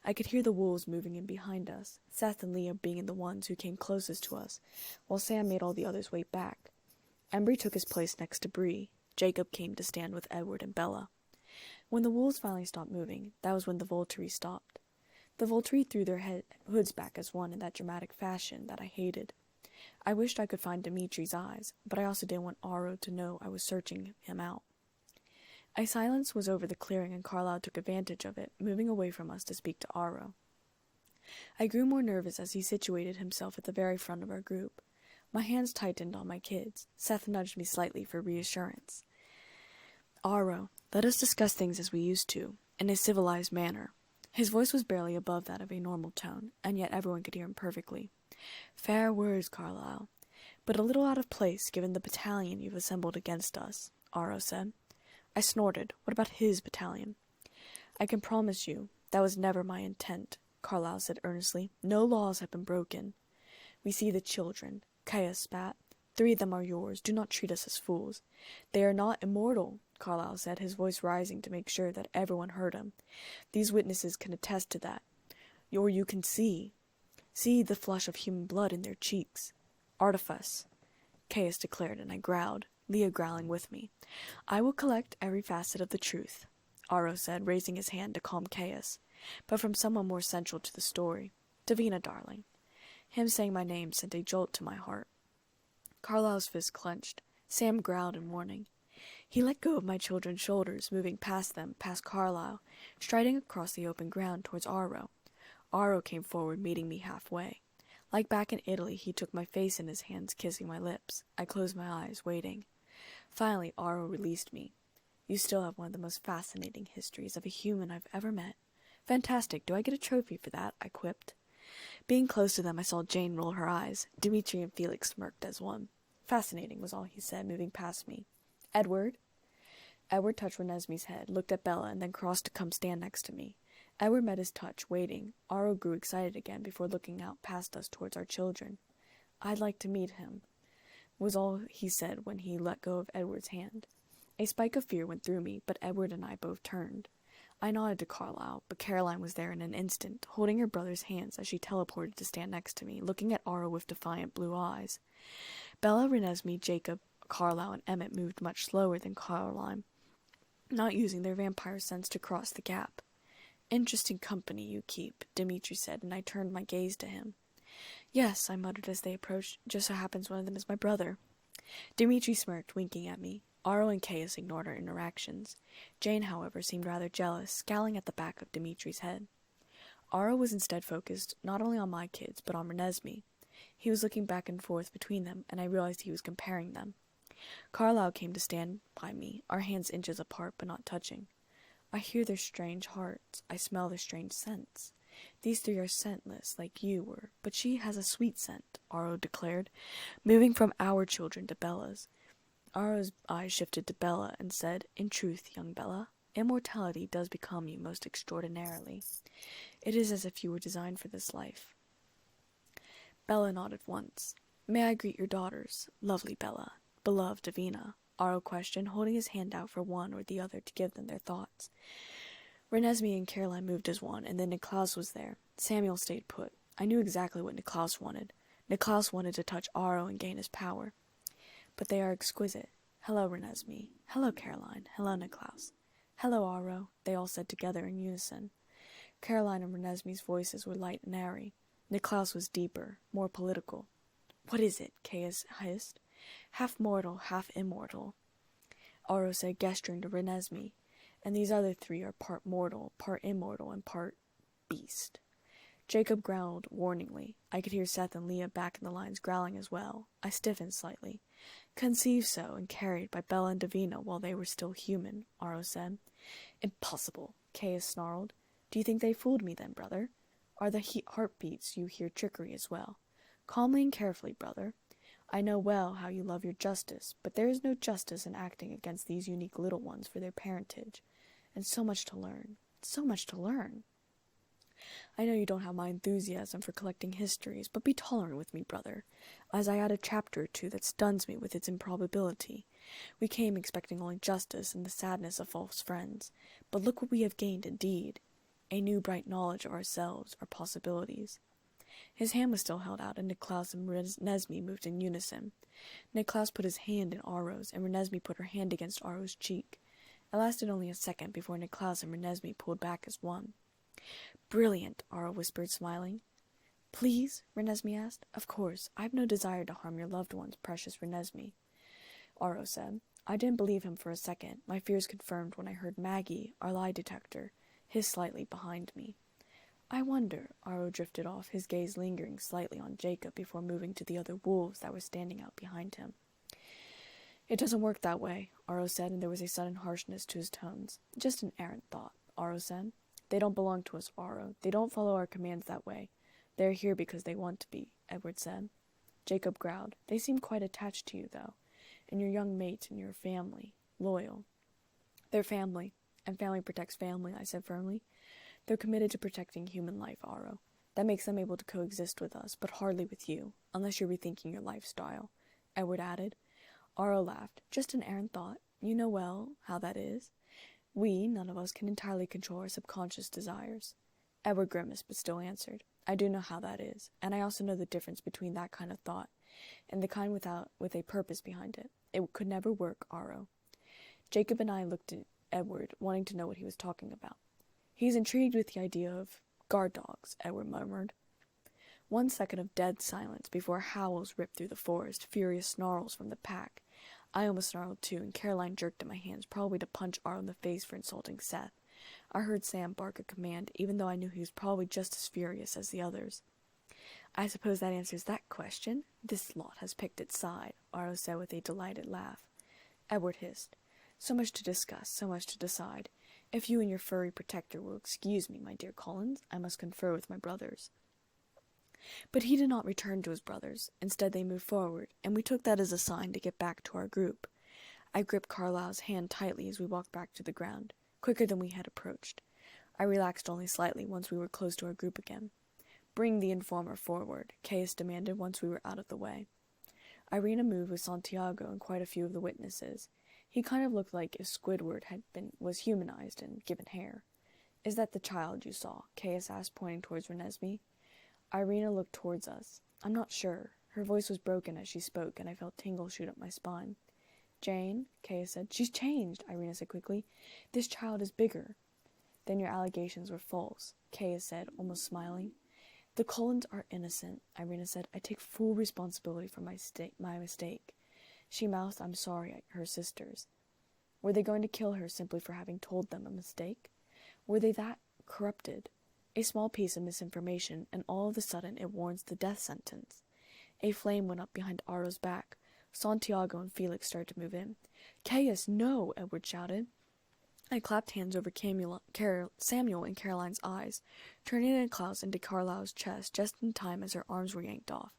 I could hear the wolves moving in behind us, Seth and Leah being the ones who came closest to us, while Sam made all the others wait back. Embry took his place next to Bree. Jacob came to stand with Edward and Bella. When the wolves finally stopped moving, that was when the Volturi stopped. The Volturi threw their hoods back as one in that dramatic fashion that I hated. I wished I could find Dimitri's eyes, but I also didn't want Aro to know I was searching him out. A silence was over the clearing, and Carlisle took advantage of it, moving away from us to speak to Aro. I grew more nervous as he situated himself at the very front of our group. My hands tightened on my kids. Seth nudged me slightly for reassurance. Aro, let us discuss things as we used to, in a civilized manner. His voice was barely above that of a normal tone, and yet everyone could hear him perfectly. Fair words, Carlisle, but a little out of place given the battalion you've assembled against us, Aro said. I snorted. What about his battalion? I can promise you that was never my intent, Carlisle said earnestly. No laws have been broken. We see the children. Caius spat. 3 of them are yours. Do not treat us as fools. They are not immortal, Carlisle said, his voice rising to make sure that everyone heard him. These witnesses can attest to that. Or you can see the flush of human blood in their cheeks. Artifice, Caius declared, and I growled, Leah growling with me. I will collect every facet of the truth, Aro said, raising his hand to calm Caius, but from someone more central to the story. Davina, darling. Him saying my name sent a jolt to my heart. Carlisle's fist clenched. Sam growled in warning. He let go of my children's shoulders, moving past them, past Carlisle, striding across the open ground towards Aro. Aro came forward, meeting me halfway. Like back in Italy, he took my face in his hands, kissing my lips. I closed my eyes, waiting. Finally, Aro released me. You still have one of the most fascinating histories of a human I've ever met. Fantastic. Do I get a trophy for that? I quipped. Being close to them, I saw Jane roll her eyes. Dimitri and Felix smirked as one. Fascinating was all he said, moving past me. Edward? Edward touched Renesmee's head, looked at Bella, and then crossed to come stand next to me. Edward met his touch, waiting. Aro grew excited again before looking out past us towards our children. I'd like to meet him, was all he said when he let go of Edward's hand. A spike of fear went through me, but Edward and I both turned. I nodded to Carlisle, but Caroline was there in an instant, holding her brother's hands as she teleported to stand next to me, looking at Aro with defiant blue eyes. Bella, Renesmee, Jacob, Carlisle, and Emmett moved much slower than Caroline, not using their vampire sense to cross the gap. Interesting company you keep, Dimitri said, and I turned my gaze to him. Yes, I muttered as they approached. Just so happens one of them is my brother. Dimitri smirked, winking at me. Aro and Caius ignored our interactions. Jane, however, seemed rather jealous, scowling at the back of Dimitri's head. Aro was instead focused not only on my kids, but on Renesmee. He was looking back and forth between them, and I realized he was comparing them. Carlisle came to stand by me, our hands inches apart but not touching. I hear their strange hearts. I smell their strange scents. These 3 are scentless, like you were, but she has a sweet scent, Aro declared, moving from our children to Bella's. Aro's eyes shifted to Bella and said, In truth, young Bella, immortality does become you most extraordinarily. It is as if you were designed for this life. Bella nodded once. May I greet your daughters, lovely Bella, beloved Davina? Aro questioned, holding his hand out for one or the other to give them their thoughts. Renesmee and Caroline moved as one, and then Niklaus was there. Samuel stayed put. I knew exactly what Niklaus wanted. Niklaus wanted to touch Aro and gain his power. But they are exquisite. Hello, Renesmee. Hello, Caroline. Hello, Niklaus. Hello, Aro, they all said together in unison. Caroline and Renesmee's voices were light and airy. Niklaus was deeper, more political. What is it? Caius hissed. Half mortal, half immortal, Aro said, gesturing to Renesmee. And these other 3 are part mortal, part immortal, and part beast. Jacob growled warningly. I could hear Seth and Leah back in the lines growling as well. I stiffened slightly. Conceived so and carried by Bella and Davina while they were still human, Aro said. Impossible, Caius snarled. Do you think they fooled me then, brother? Are the heartbeats you hear trickery as well? Calmly and carefully, brother. I know well how you love your justice, but there is no justice in acting against these unique little ones for their parentage. And so much to learn. So much to learn. I know you don't have my enthusiasm for collecting histories, but be tolerant with me, brother, as I add a chapter or two that stuns me with its improbability. We came expecting only justice and the sadness of false friends, but look what we have gained indeed. A new bright knowledge of ourselves, our possibilities. His hand was still held out, and Niklaus and Renesmee moved in unison. Niklaus put his hand in Aro's, and Renesmee put her hand against Aro's cheek. It lasted only a second before Niklaus and Renesmee pulled back as one. "Brilliant," Aro whispered, smiling. "Please?" Renesmee asked. "Of course. I have no desire to harm your loved ones, precious Renesmee," Aro said. I didn't believe him for a second, my fears confirmed when I heard Maggie, our lie detector, hiss slightly behind me. "I wonder," Aro drifted off, his gaze lingering slightly on Jacob before moving to the other wolves that were standing out behind him. "It doesn't work that way," Aro said, and there was a sudden harshness to his tones. "Just an errant thought," Aro said. "They don't belong to us, Aro. They don't follow our commands that way. They are here because they want to be," Edward said. Jacob growled. "They seem quite attached to you, though, and your young mate and your family. Loyal." "They're family, and family protects family," I said firmly. "They're committed to protecting human life, Aro. That makes them able to coexist with us, but hardly with you, unless you're rethinking your lifestyle," Edward added. Aro laughed. "Just an errant thought. You know well how that is. We, none of us, can entirely control our subconscious desires." Edward grimaced, but still answered. "I do know how that is, and I also know the difference between that kind of thought and the kind with a purpose behind it. It could never work, Aro." Jacob and I looked at Edward, wanting to know what he was talking about. "He's intrigued with the idea of guard dogs," Edward murmured. 1 second of dead silence before howls ripped through the forest, furious snarls from the pack. I almost snarled too, and Caroline jerked at my hands, probably to punch Aro in the face for insulting Seth. I heard Sam bark a command, even though I knew he was probably just as furious as the others. "I suppose that answers that question. This lot has picked its side," Aro said with a delighted laugh. Edward hissed. "So much to discuss, so much to decide. If you and your furry protector will excuse me, my dear Collins, I must confer with my brothers." But he did not return to his brothers. Instead they moved forward, and we took that as a sign to get back to our group. I gripped Carlisle's hand tightly as we walked back to the ground, quicker than we had approached. I relaxed only slightly once we were close to our group again. "Bring the informer forward," Caius demanded once we were out of the way. Irina moved with Santiago and quite a few of the witnesses. He kind of looked like if Squidward was humanized and given hair. "Is that the child you saw?" Caius asked, pointing towards Renesmee. Irina looked towards us. "I'm not sure." Her voice was broken as she spoke, and I felt tingles shoot up my spine. "Jane," Caius said. "She's changed," Irina said quickly. "This child is bigger." "Then your allegations were false," Caius said, almost smiling. "The Cullens are innocent," Irina said. "I take full responsibility for my mistake." She mouthed, "I'm sorry," at her sisters. Were they going to kill her simply for having told them a mistake? Were they that corrupted? A small piece of misinformation, and all of a sudden it warrants the death sentence. A flame went up behind Aro's back. Santiago and Felix started to move in. "Caius, no!" Edward shouted. I clapped hands over Samuel and Caroline's eyes, turning Niklaus into Carlisle's chest just in time as her arms were yanked off.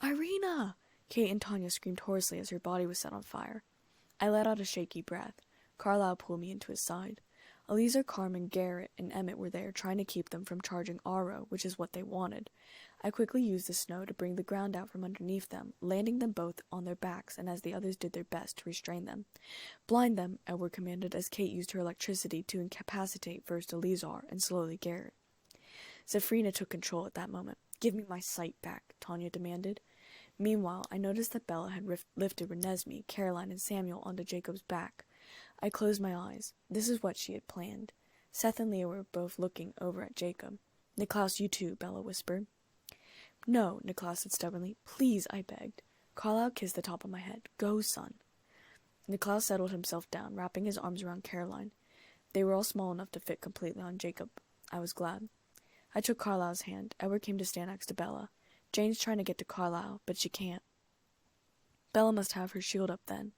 "Irina!" Kate and Tanya screamed hoarsely as her body was set on fire. I let out a shaky breath. Carlisle pulled me into his side. Eliezer, Carmen, Garrett, and Emmett were there, trying to keep them from charging Aro, which is what they wanted. I quickly used the snow to bring the ground out from underneath them, landing them both on their backs, and as the others did their best to restrain them. "Blind them," Edward commanded, as Kate used her electricity to incapacitate first Eliezer and slowly Garrett. Zephrina took control at that moment. "Give me my sight back," Tanya demanded. Meanwhile, I noticed that Bella had lifted Renesmee, Caroline, and Samuel onto Jacob's back. I closed my eyes. This is what she had planned. Seth and Leah were both looking over at Jacob. "Niklaus, you too," Bella whispered. "No," Niklaus said stubbornly. "Please," I begged. Carlisle kissed the top of my head. "Go, son." Niklaus settled himself down, wrapping his arms around Caroline. They were all small enough to fit completely on Jacob. I was glad. I took Carlisle's hand. Edward came to stand next to Bella. "Jane's trying to get to Carlisle, but she can't." "Bella must have her shield up then."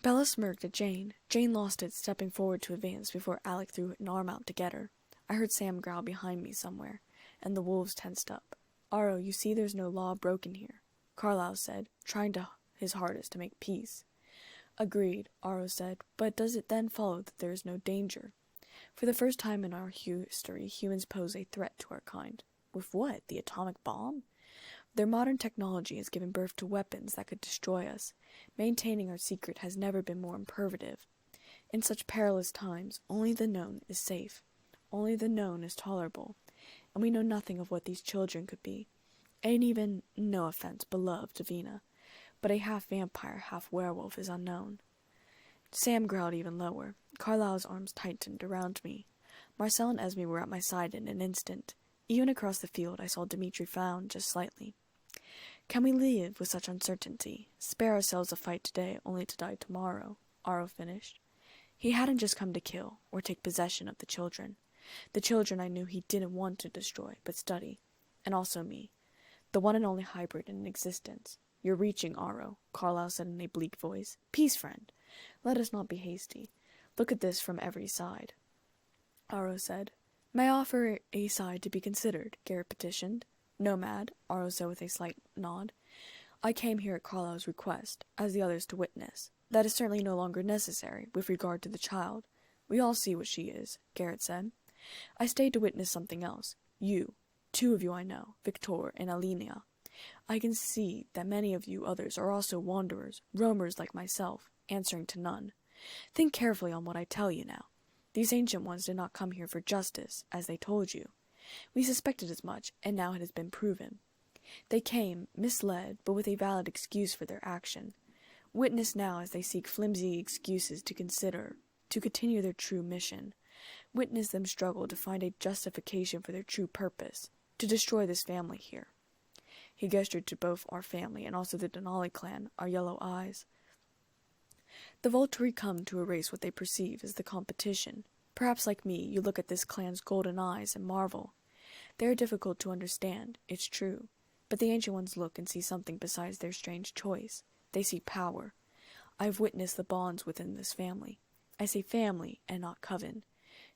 Bella smirked at Jane. Jane lost it, stepping forward to advance before Alec threw an arm out to get her. I heard Sam growl behind me somewhere, and the wolves tensed up. Aro, you see there's no law broken here, Carlisle said, trying his hardest to make peace. Agreed, Aro said, but does it then follow that there is no danger? For the first time in our history, humans pose a threat to our kind. With what? The atomic bomb? Their modern technology has given birth to weapons that could destroy us. Maintaining our secret has never been more imperative. In such perilous times, only the known is safe. Only the known is tolerable. And we know nothing of what these children could be. And even, no offense, beloved Davina, but a half-vampire, half-werewolf is unknown. Sam growled even lower. Carlisle's arms tightened around me. Marcel and Esme were at my side in an instant. Even across the field I saw Dimitri frown just slightly. Can we live with such uncertainty? Spare ourselves a fight today, only to die tomorrow, Aro finished. He hadn't just come to kill, or take possession of the children. The children I knew he didn't want to destroy, but study. And also me. The one and only hybrid in existence. You're reaching, Aro, Carlisle said in a bleak voice. Peace, friend. Let us not be hasty. Look at this from every side. Aro said. May I offer a side to be considered? Garrett petitioned. Nomad, Aro said with a slight nod. I came here at Carlisle's request, as the others to witness. That is certainly no longer necessary, with regard to the child. We all see what she is, Garrett said. I stayed to witness something else. You. 2 of you I know, Victor and Alenia. I can see that many of you others are also wanderers, roamers like myself, answering to none. Think carefully on what I tell you now. These ancient ones did not come here for justice, as they told you. We suspected as much, and now it has been proven. They came, misled, but with a valid excuse for their action. Witness now as they seek flimsy excuses to continue their true mission. Witness them struggle to find a justification for their true purpose, to destroy this family here. He gestured to both our family and also the Denali clan, our yellow eyes. The Volturi come to erase what they perceive as the competition. Perhaps like me, you look at this clan's golden eyes and marvel. They are difficult to understand, it's true, but the ancient ones look and see something besides their strange choice. They see power. I have witnessed the bonds within this family. I say family and not coven.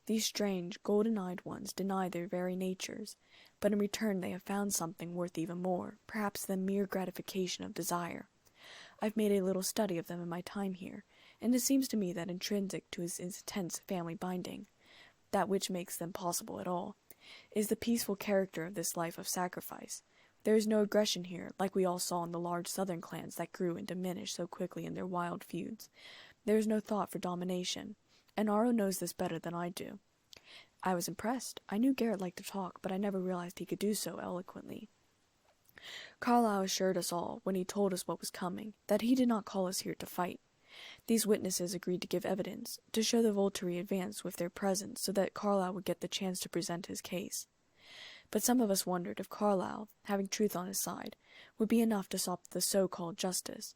These strange, golden-eyed ones deny their very natures, but in return they have found something worth even more, perhaps than mere gratification of desire. I've made a little study of them in my time here, and it seems to me that intrinsic to his intense family binding, that which makes them possible at all, is the peaceful character of this life of sacrifice. There is no aggression here, like we all saw in the large southern clans that grew and diminished so quickly in their wild feuds. There is no thought for domination, and Aro knows this better than I do. I was impressed. I knew Garrett liked to talk, but I never realized he could do so eloquently. Carlisle assured us all, when he told us what was coming, that he did not call us here to fight. These witnesses agreed to give evidence, to show the Volturi advance with their presence so that Carlisle would get the chance to present his case. But some of us wondered if Carlisle, having truth on his side, would be enough to stop the so-called justice.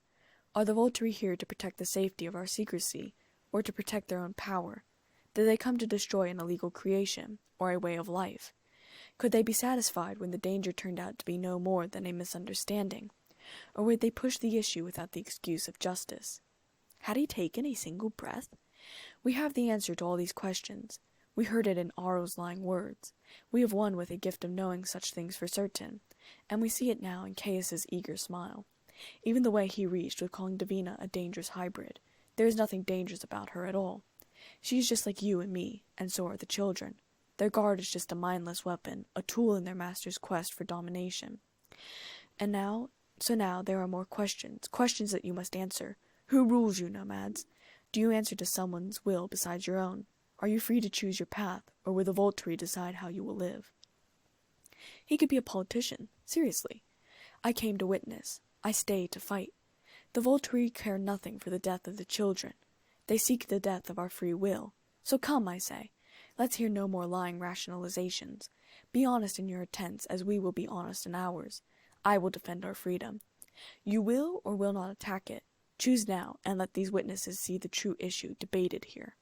Are the Volturi here to protect the safety of our secrecy, or to protect their own power? Did they come to destroy an illegal creation, or a way of life? Could they be satisfied when the danger turned out to be no more than a misunderstanding? Or would they push the issue without the excuse of justice? Had he taken a single breath? We have the answer to all these questions. We heard it in Aro's lying words. We have won with a gift of knowing such things for certain, and we see it now in Caius's eager smile. Even the way he reached with calling Davina a dangerous hybrid. There is nothing dangerous about her at all. She is just like you and me, and so are the children. Their guard is just a mindless weapon, a tool in their master's quest for domination. So now there are more questions that you must answer. Who rules you, nomads? Do you answer to someone's will besides your own? Are you free to choose your path, or will the Volturi decide how you will live? He could be a politician, seriously. I came to witness. I stay to fight. The Volturi care nothing for the death of the children. They seek the death of our free will. So come, I say. Let's hear no more lying rationalizations. Be honest in your intents, as we will be honest in ours. I will defend our freedom. You will or will not attack it. Choose now, and let these witnesses see the true issue debated here.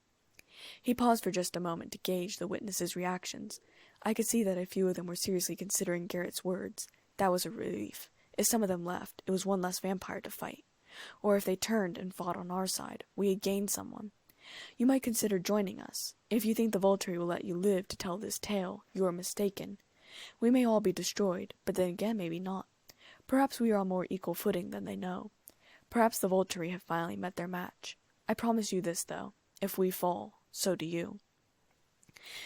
He paused for just a moment to gauge the witnesses' reactions. I could see that a few of them were seriously considering Garrett's words. That was a relief. If some of them left, it was one less vampire to fight. Or if they turned and fought on our side, we had gained someone. You might consider joining us. If you think the Volturi will let you live to tell this tale, you are mistaken. We may all be destroyed, but then again maybe not. Perhaps we are on more equal footing than they know. Perhaps the Volturi have finally met their match. I promise you this, though. If we fall, so do you.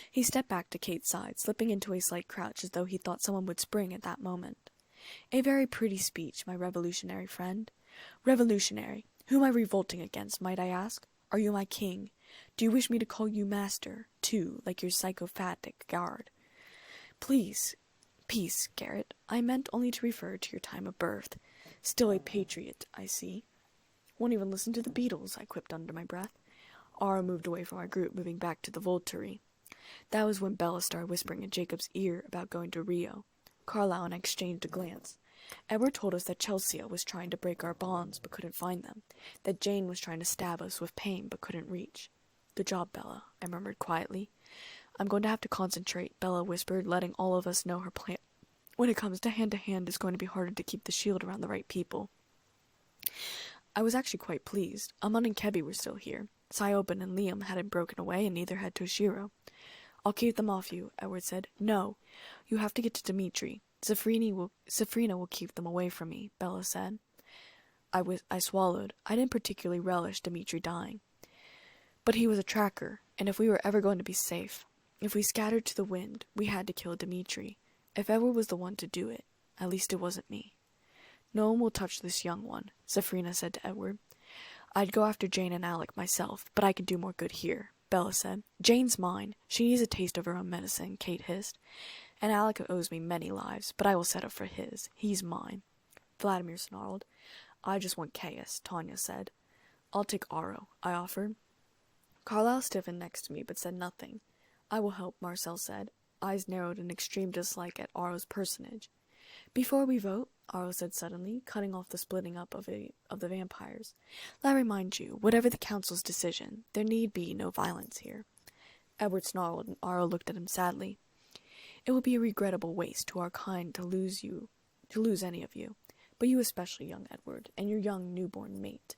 He stepped back to Kate's side, slipping into a slight crouch as though he thought someone would spring at that moment. A very pretty speech, my revolutionary friend. Revolutionary. Who am I revolting against, might I ask? Are you my king? Do you wish me to call you master, too, like your psychopathic guard? Please, peace, Garrett. I meant only to refer to your time of birth. Still a patriot, I see. Won't even listen to the Beatles, I quipped under my breath. Ara moved away from our group, moving back to the Volturi. That was when Bella started whispering in Jacob's ear about going to Rio. Carlisle and I exchanged a glance. Edward told us that Chelsea was trying to break our bonds but couldn't find them, that Jane was trying to stab us with pain but couldn't reach. Good job, Bella, I murmured quietly. I'm going to have to concentrate, Bella whispered, letting all of us know her plan. When it comes to hand, it's going to be harder to keep the shield around the right people. I was actually quite pleased. Amon and Kebi were still here. Syobin and Liam hadn't broken away, and neither had Toshiro. I'll keep them off you, Edward said. No, you have to get to Dimitri. Safrina will keep them away from me, Bella said. I swallowed. I didn't particularly relish Dimitri dying. But he was a tracker, and if we were ever going to be safe, if we scattered to the wind, we had to kill Dimitri. If Edward was the one to do it, at least it wasn't me. No one will touch this young one, Safrina said to Edward. I'd go after Jane and Alec myself, but I can do more good here, Bella said. Jane's mine. She needs a taste of her own medicine, Kate hissed. And Alec owes me many lives, but I will set up for his. He's mine. Vladimir snarled. I just want chaos, Tanya said. I'll take Aro, I offered. Carlisle stiffened next to me, but said nothing. I will help, Marcel said, eyes narrowed in extreme dislike at Aro's personage. Before we vote, Aro said suddenly, cutting off the splitting up of the vampires, let me remind you, whatever the council's decision, there need be no violence here. Edward snarled, and Aro looked at him sadly. It would be a regrettable waste to our kind to lose any of you, but you especially, young Edward, and your young newborn mate.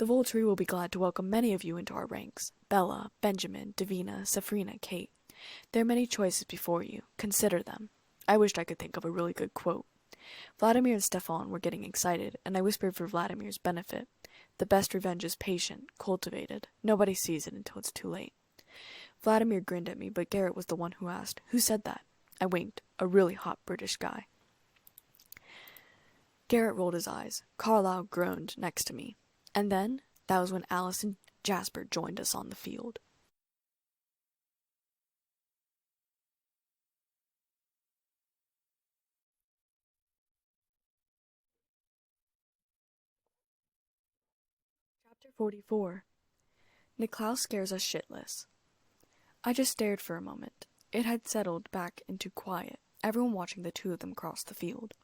The Volturi will be glad to welcome many of you into our ranks. Bella, Benjamin, Davina, Safrina, Kate. There are many choices before you. Consider them. I wished I could think of a really good quote. Vladimir and Stefan were getting excited, and I whispered for Vladimir's benefit. The best revenge is patient, cultivated. Nobody sees it until it's too late. Vladimir grinned at me, but Garrett was the one who asked, Who said that? I winked. A really hot British guy. Garrett rolled his eyes. Carlisle groaned next to me. And then, that was when Alice and Jasper joined us on the field. Chapter 44. Niklaus scares us shitless. I just stared for a moment. It had settled back into quiet, everyone watching the two of them cross the field.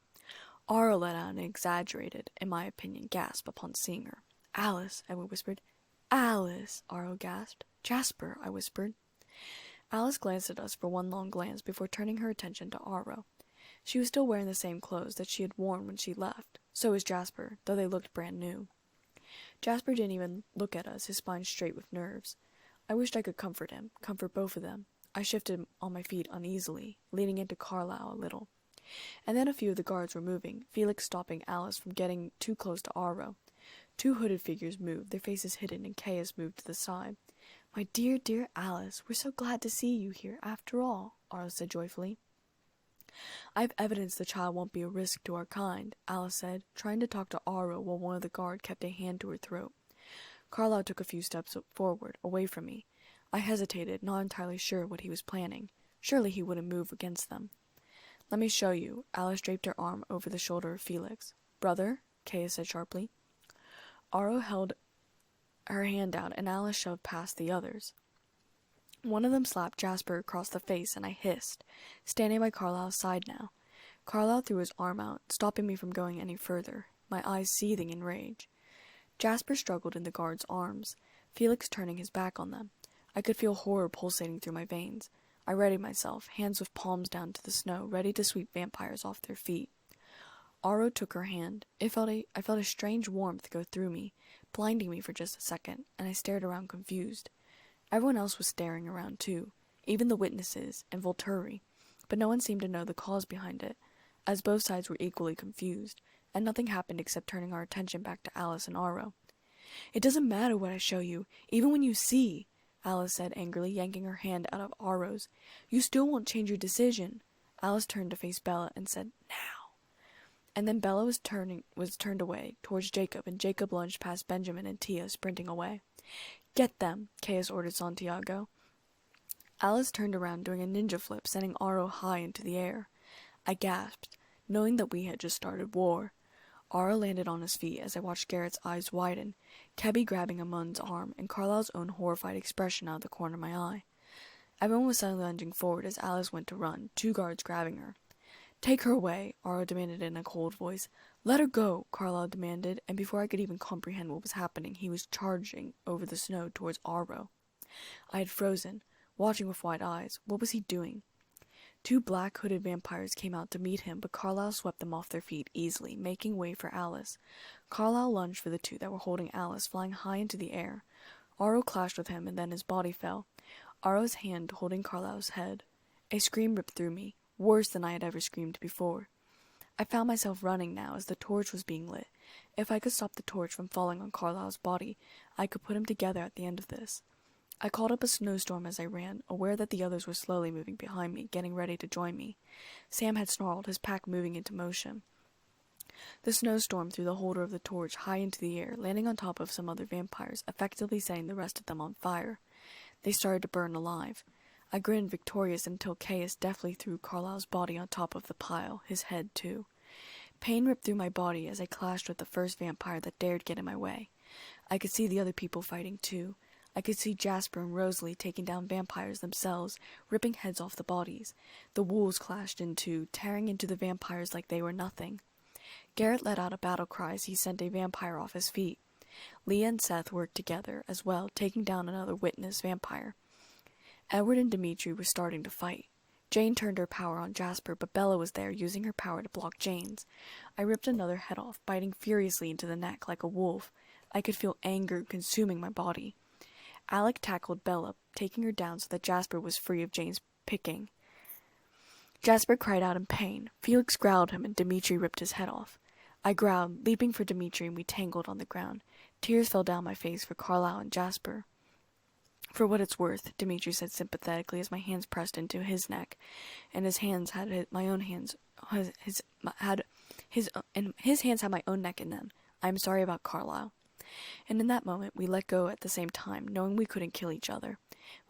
Ara let out an exaggerated, in my opinion, gasp upon seeing her. Alice, Edward whispered. Alice, Aro gasped. Jasper, I whispered. Alice glanced at us for one long glance before turning her attention to Aro. She was still wearing the same clothes that she had worn when she left. So was Jasper, though they looked brand new. Jasper didn't even look at us, his spine straight with nerves. I wished I could comfort him, comfort both of them. I shifted on my feet uneasily, leaning into Carlisle a little. And then a few of the guards were moving, Felix stopping Alice from getting too close to Aro. Two hooded figures moved, their faces hidden, and Caius moved to the side. My dear, dear Alice, we're so glad to see you here after all, Aro said joyfully. I've evidence the child won't be a risk to our kind, Alice said, trying to talk to Aro while one of the guard kept a hand to her throat. Carlisle took a few steps forward, away from me. I hesitated, not entirely sure what he was planning. Surely he wouldn't move against them. Let me show you. Alice draped her arm over the shoulder of Felix. Brother, Caius said sharply. Aro held her hand out, and Alice shoved past the others. One of them slapped Jasper across the face, and I hissed, standing by Carlisle's side now. Carlisle threw his arm out, stopping me from going any further, my eyes seething in rage. Jasper struggled in the guard's arms, Felix turning his back on them. I could feel horror pulsating through my veins. I readied myself, hands with palms down to the snow, ready to sweep vampires off their feet. Aro took her hand. I felt a strange warmth go through me, blinding me for just a second, and I stared around confused. Everyone else was staring around too, even the witnesses and Volturi. but no one seemed to know the cause behind it, as both sides were equally confused, and nothing happened except turning our attention back to Alice and Aro. "It doesn't matter what I show you, even when you see," Alice said angrily, yanking her hand out of Aro's. "You still won't change your decision." Alice turned to face Bella and said, "Now." And then Bella was turned away, towards Jacob, and Jacob lunged past Benjamin and Tia, sprinting away. "Get them," Caius ordered Santiago. Alice turned around, doing a ninja flip, sending Aro high into the air. I gasped, knowing that we had just started war. Aro landed on his feet as I watched Garrett's eyes widen, Kebby grabbing Amun's arm, and Carlisle's own horrified expression out of the corner of my eye. Everyone was suddenly lunging forward as Alice went to run, 2 guards grabbing her. "Take her away," Aro demanded in a cold voice. "Let her go," Carlisle demanded, and before I could even comprehend what was happening, he was charging over the snow towards Aro. I had frozen, watching with wide eyes. What was he doing? 2 black hooded vampires came out to meet him, but Carlisle swept them off their feet easily, making way for Alice. Carlisle lunged for the 2 that were holding Alice, flying high into the air. Aro clashed with him, and then his body fell, Aro's hand holding Carlisle's head. A scream ripped through me, worse than I had ever screamed before. I found myself running now as the torch was being lit. If I could stop the torch from falling on Carlisle's body, I could put him together at the end of this. I called up a snowstorm as I ran, aware that the others were slowly moving behind me, getting ready to join me. Sam had snarled, his pack moving into motion. The snowstorm threw the holder of the torch high into the air, landing on top of some other vampires, effectively setting the rest of them on fire. They started to burn alive. I grinned victorious until Caius deftly threw Carlisle's body on top of the pile, his head too. Pain ripped through my body as I clashed with the first vampire that dared get in my way. I could see the other people fighting too. I could see Jasper and Rosalie taking down vampires themselves, ripping heads off the bodies. The wolves clashed in too, tearing into the vampires like they were nothing. Garrett let out a battle cry as he sent a vampire off his feet. Leah and Seth worked together as well, taking down another witness vampire. Edward and Dimitri were starting to fight. Jane turned her power on Jasper, but Bella was there, using her power to block Jane's. I ripped another head off, biting furiously into the neck like a wolf. I could feel anger consuming my body. Alec tackled Bella, taking her down so that Jasper was free of Jane's picking. Jasper cried out in pain. Felix growled him, and Dimitri ripped his head off. I growled, leaping for Dimitri, and we tangled on the ground. Tears fell down my face for Carlisle and Jasper. "For what it's worth," Dimitri said sympathetically as my hands pressed into his neck, and his hands had my own hands. His hands had my own neck in them. "I am sorry about Carlisle." And in that moment, we let go at the same time, knowing we couldn't kill each other.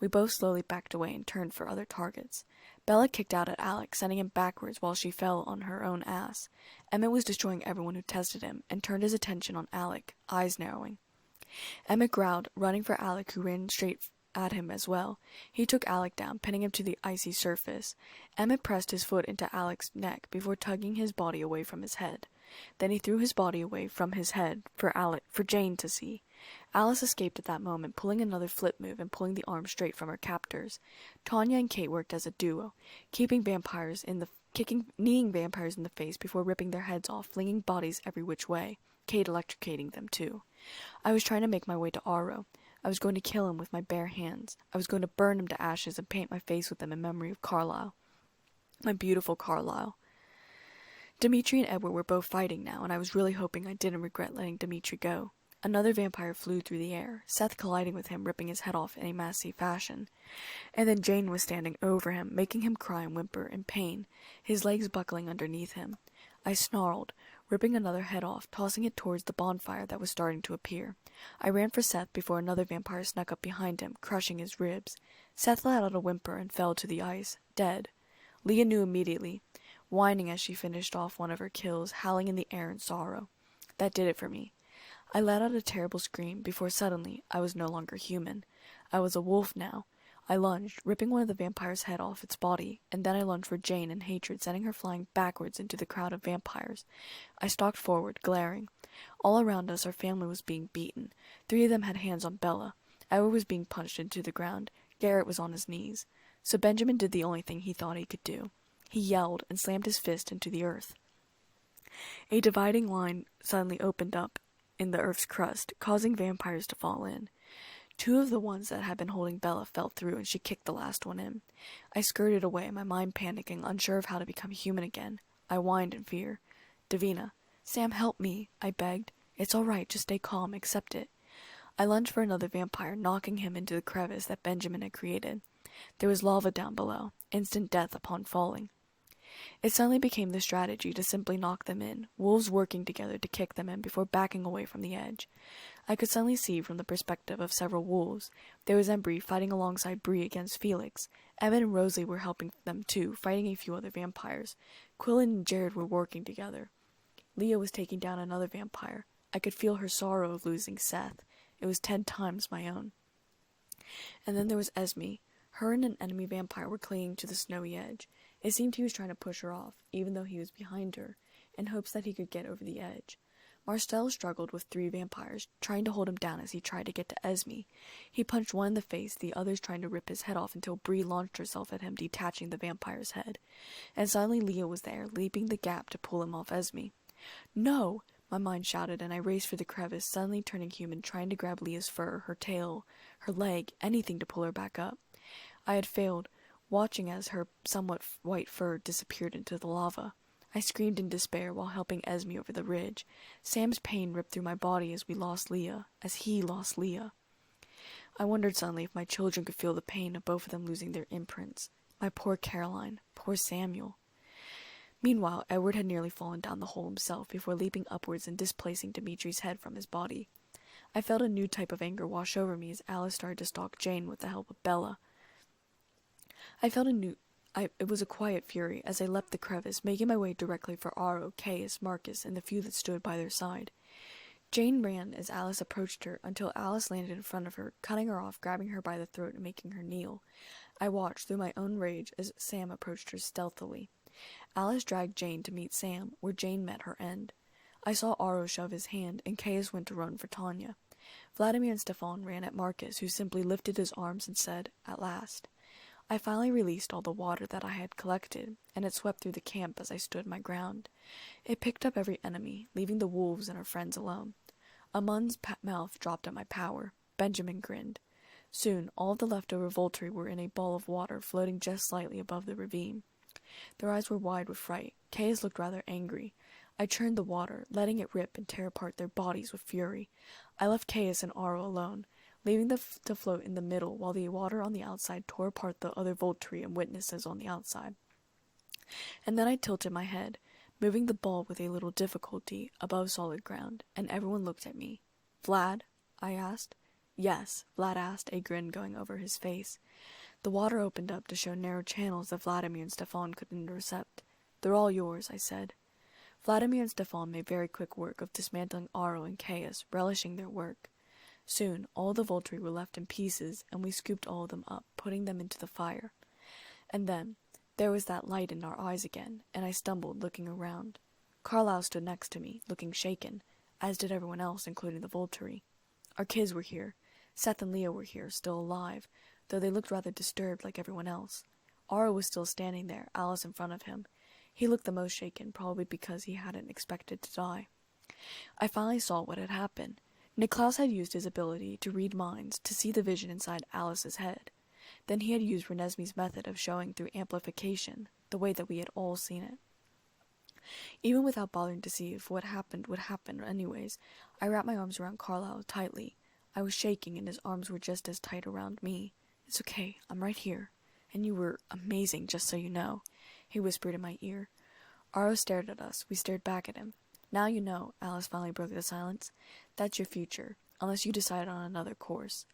We both slowly backed away and turned for other targets. Bella kicked out at Alec, sending him backwards while she fell on her own ass. Emmett was destroying everyone who tested him, and turned his attention on Alec, eyes narrowing. Emmett growled, running for Alec, who ran straight at him as well. He took Alec down, pinning him to the icy surface. Emmett pressed his foot into Alec's neck before tugging his body away from his head. Then he threw his body away from his head for Jane to see. Alice escaped at that moment, pulling another flip move and pulling the arm straight from her captors. Tanya and Kate worked as a duo, kneeing vampires in the face before ripping their heads off, flinging bodies every which way, Kate electrocuting them too. I was trying to make my way to Aro. I was going to kill him with my bare hands. I was going to burn him to ashes and paint my face with them in memory of Carlisle. My beautiful Carlisle. Dimitri and Edward were both fighting now, and I was really hoping I didn't regret letting Dimitri go. Another vampire flew through the air, Seth colliding with him, ripping his head off in a massy fashion. And then Jane was standing over him, making him cry and whimper in pain, his legs buckling underneath him. I snarled, ripping another head off, tossing it towards the bonfire that was starting to appear. I ran for Seth before another vampire snuck up behind him, crushing his ribs. Seth let out a whimper and fell to the ice, dead. Leah knew immediately, whining as she finished off one of her kills, howling in the air in sorrow. That did it for me. I let out a terrible scream before suddenly I was no longer human. I was a wolf now. I lunged, ripping one of the vampire's head off its body, and then I lunged for Jane in hatred, sending her flying backwards into the crowd of vampires. I stalked forward, glaring. All around us our family was being beaten. 3 of them had hands on Bella. Edward was being punched into the ground. Garrett was on his knees. So Benjamin did the only thing he thought he could do. He yelled and slammed his fist into the earth. A dividing line suddenly opened up in the earth's crust, causing vampires to fall in. Two of the ones that had been holding Bella fell through, and she kicked the last one in. I skirted away, my mind panicking, unsure of how to become human again. I whined in fear. Davina, Sam, help me, I begged. It's all right, just stay calm, accept it. I lunged for another vampire, knocking him into the crevice that Benjamin had created. There was lava down below, instant death upon falling. It suddenly became the strategy to simply knock them in, wolves working together to kick them in before backing away from the edge. I could suddenly see from the perspective of several wolves. There was Embry fighting alongside Bree against Felix. Evan and Rosalie were helping them too, fighting a few other vampires. Quillen and Jared were working together. Leah was taking down another vampire. I could feel her sorrow of losing Seth. It was 10 times my own. And then there was Esme. Her and an enemy vampire were clinging to the snowy edge. It seemed he was trying to push her off, even though he was behind her, in hopes that he could get over the edge. Marcel struggled with 3 vampires, trying to hold him down as he tried to get to Esme. He punched one in the face, the others trying to rip his head off until Bree launched herself at him, detaching the vampire's head. And suddenly Leah was there, leaping the gap to pull him off Esme. No! My mind shouted, and I raced for the crevice, suddenly turning human, trying to grab Leah's fur, her tail, her leg, anything to pull her back up. I had failed, watching as her somewhat white fur disappeared into the lava. I screamed in despair while helping Esme over the ridge. Sam's pain ripped through my body as he lost Leah. I wondered suddenly if my children could feel the pain of both of them losing their imprints. My poor Caroline, poor Samuel. Meanwhile, Edward had nearly fallen down the hole himself before leaping upwards and displacing Dimitri's head from his body. I felt a new type of anger wash over me as Alice started to stalk Jane with the help of Bella. It was a quiet fury as I leapt the crevice, making my way directly for Aro, Caius, Marcus, and the few that stood by their side. Jane ran as Alice approached her until Alice landed in front of her, cutting her off, grabbing her by the throat and making her kneel. I watched through my own rage as Sam approached her stealthily. Alice dragged Jane to meet Sam, where Jane met her end. I saw Aro shove his hand, and Caius went to run for Tanya. Vladimir and Stefan ran at Marcus, who simply lifted his arms and said, "At last." I finally released all the water that I had collected, and it swept through the camp as I stood my ground. It picked up every enemy, leaving the wolves and our friends alone. Amun's mouth dropped at my power. Benjamin grinned. Soon, all of the leftover Volturi were in a ball of water floating just slightly above the ravine. Their eyes were wide with fright. Caius looked rather angry. I churned the water, letting it rip and tear apart their bodies with fury. I left Caius and Aro alone, leaving them to float in the middle while the water on the outside tore apart the other Volturi and witnesses on the outside. And then I tilted my head, moving the ball with a little difficulty above solid ground, and everyone looked at me. "Vlad?" I asked. "Yes," Vlad asked, a grin going over his face. The water opened up to show narrow channels that Vladimir and Stefan could intercept. "They're all yours," I said. Vladimir and Stefan made very quick work of dismantling Aro and Caius, relishing their work. Soon, all the Volturi were left in pieces, and we scooped all of them up, putting them into the fire. And then, there was that light in our eyes again, and I stumbled, looking around. Carlisle stood next to me, looking shaken, as did everyone else, including the Volturi. Our kids were here. Seth and Leah were here, still alive, though they looked rather disturbed like everyone else. Aro was still standing there, Alice in front of him. He looked the most shaken, probably because he hadn't expected to die. I finally saw what had happened. Niklaus had used his ability to read minds to see the vision inside Alice's head. Then he had used Renesmee's method of showing through amplification, the way that we had all seen it. Even without bothering to see if what happened would happen anyways, I wrapped my arms around Carlisle tightly. I was shaking, and his arms were just as tight around me. "It's okay, I'm right here. And you were amazing, just so you know," he whispered in my ear. Aro stared at us. We stared back at him. "Now you know," Alice finally broke the silence. "That's your future, unless you decide on another course."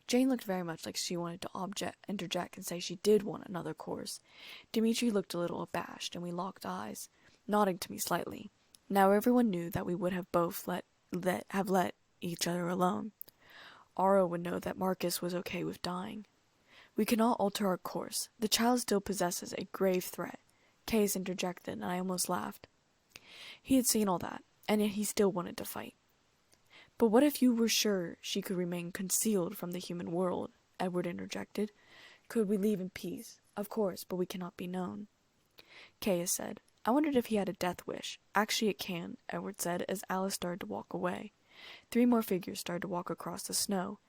Jane looked very much like she wanted to interject and say she did want another course. Dimitri looked a little abashed, and we locked eyes, nodding to me slightly. Now everyone knew that we would have both let each other alone. Aro would know that Marcus was okay with dying. "We cannot alter our course. The child still possesses a grave threat," Caius interjected, and I almost laughed. He had seen all that, and yet he still wanted to fight. "But what if you were sure she could remain concealed from the human world?" Edward interjected. "Could we leave in peace? Of course, but we cannot be known." Caius said, "I wondered if he had a death wish." "Actually it can," Edward said, as Alice started to walk away. 3 more figures started to walk across the snow.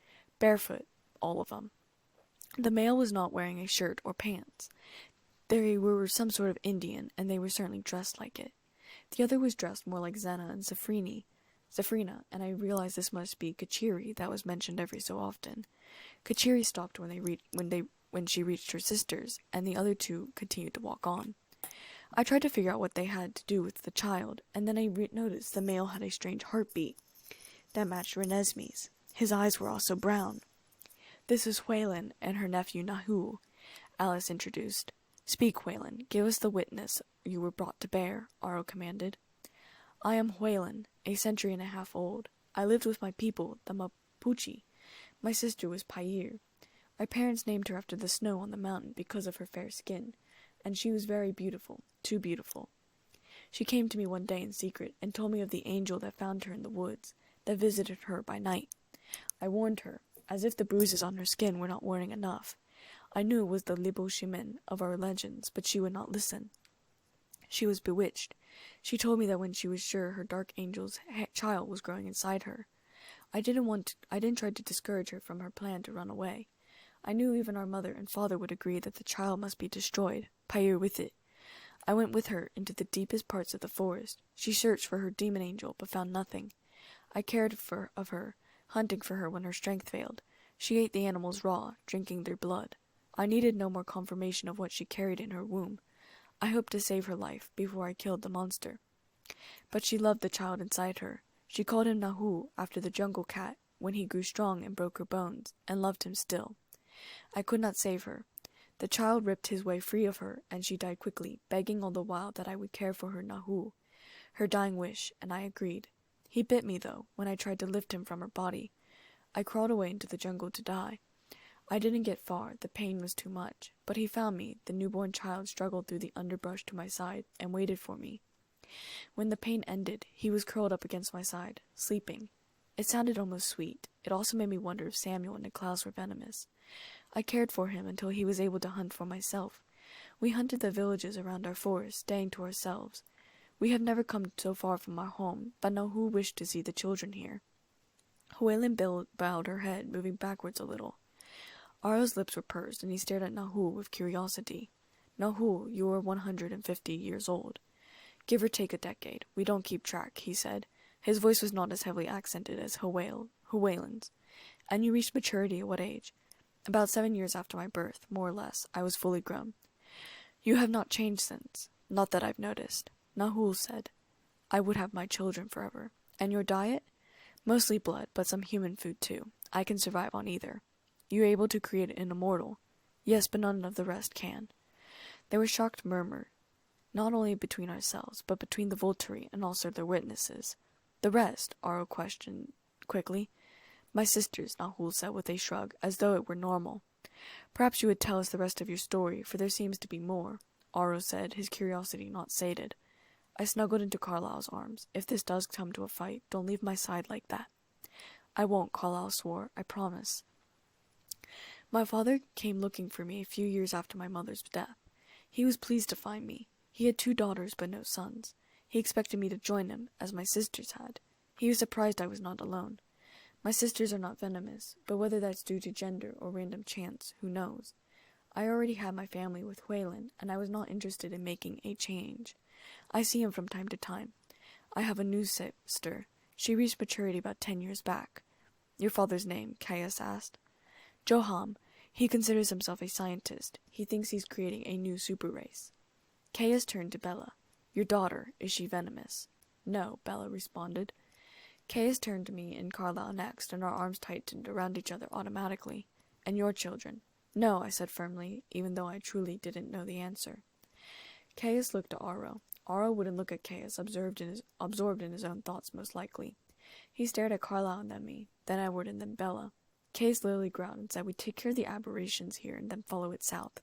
Barefoot, all of them. The male was not wearing a shirt or pants. They were some sort of Indian, and they were certainly dressed like it. The other was dressed more like Xena and Zafrina, and I realized this must be Kachiri that was mentioned every so often. Kachiri stopped when she reached her sisters, and the other two continued to walk on. I tried to figure out what they had to do with the child, and then I noticed the male had a strange heartbeat that matched Renesmee's. His eyes were also brown. "This is Whalen and her nephew Nahu," Alice introduced. "Speak, Whalen. Give us the witness you were brought to bear," Aro commanded. "I am Whalen, a century and a half old. I lived with my people, the Mapuche. My sister was Pair. Our parents named her after the snow on the mountain because of her fair skin, and she was very beautiful, too beautiful. She came to me one day in secret and told me of the angel that found her in the woods, that visited her by night. I warned her, as if the bruises on her skin were not warning enough. I knew it was the Libo Shimen of our legends, but she would not listen. She was bewitched. She told me that when she was sure her dark angel's child was growing inside her. I didn't try to discourage her from her plan to run away. I knew even our mother and father would agree that the child must be destroyed, Pair with it. I went with her into the deepest parts of the forest. She searched for her demon angel, but found nothing. I cared of her, hunting for her when her strength failed. She ate the animals raw, drinking their blood. I needed no more confirmation of what she carried in her womb. I hoped to save her life before I killed the monster. But she loved the child inside her. She called him Nahu after the jungle cat when he grew strong and broke her bones, and loved him still. I could not save her. The child ripped his way free of her, and she died quickly, begging all the while that I would care for her Nahu, her dying wish, and I agreed. He bit me, though, when I tried to lift him from her body. I crawled away into the jungle to die. I didn't get far, the pain was too much, but he found me. The newborn child struggled through the underbrush to my side and waited for me. When the pain ended, he was curled up against my side, sleeping. It sounded almost sweet. It also made me wonder if Samuel and Niklaus were venomous. I cared for him until he was able to hunt for myself. We hunted the villages around our forest, staying to ourselves. We have never come so far from our home, but Nahu wished to see the children here. Huelin bowed her head, moving backwards a little. Aro's lips were pursed, and he stared at Nahu with curiosity. "Nahu, you are 150 years old. Give or take a decade. We don't keep track," he said. His voice was not as heavily accented as Huelin's. "And you reached maturity at what age?" "About 7 years after my birth, more or less. I was fully grown." "You have not changed since." "Not that I've noticed." Nahul said, "I would have my children forever." "And your diet?" "Mostly blood, but some human food too. I can survive on either." "You are able to create an immortal?" "Yes, but none of the rest can." There was shocked murmur, not only between ourselves, but between the Volturi and also their witnesses. "The rest?" Aro questioned quickly. "My sisters," Nahul said with a shrug, as though it were normal. "Perhaps you would tell us the rest of your story, for there seems to be more," Aro said, his curiosity not sated. I snuggled into Carlisle's arms. "If this does come to a fight, don't leave my side like that." "I won't," Carlisle swore. "I promise." My father came looking for me a few years after my mother's death. He was pleased to find me. He had 2 daughters but no sons. He expected me to join him, as my sisters had. He was surprised I was not alone. My sisters are not venomous, but whether that's due to gender or random chance, who knows? I already had my family with Whalen, and I was not interested in making a change. I see him from time to time. I have a new sister. She reached maturity about 10 years back. "Your father's name?" Caius asked. "Joham. He considers himself a scientist. He thinks he's creating a new super race." Caius turned to Bella. "Your daughter, is she venomous?" "No," Bella responded. Caius turned to me and Carlisle next, and our arms tightened around each other automatically. "And your children?" "No," I said firmly, even though I truly didn't know the answer. Caius looked at Aro. Aro wouldn't look at Caius, absorbed in his own thoughts most likely. He stared at Carlisle and then me, then Edward and then Bella. Caius literally growled and said we'd take care of the aberrations here and then follow it south.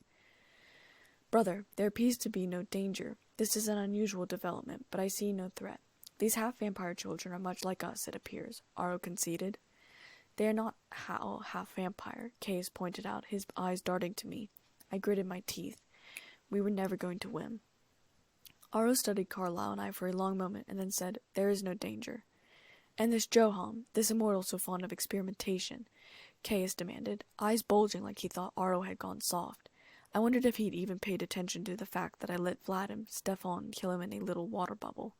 "Brother, there appears to be no danger. This is an unusual development, but I see no threat. These half-vampire children are much like us, it appears," Aro conceded. "They are not all half-vampire," Caius pointed out, his eyes darting to me. I gritted my teeth. We were never going to win. Aro studied Carlisle and I for a long moment and then said, "There is no danger." "And this Joham, this immortal so fond of experimentation, Caius demanded, eyes bulging like he thought Aro had gone soft. I wondered if he'd even paid attention to the fact that I let Vlad and Stefan kill him in a little water bubble.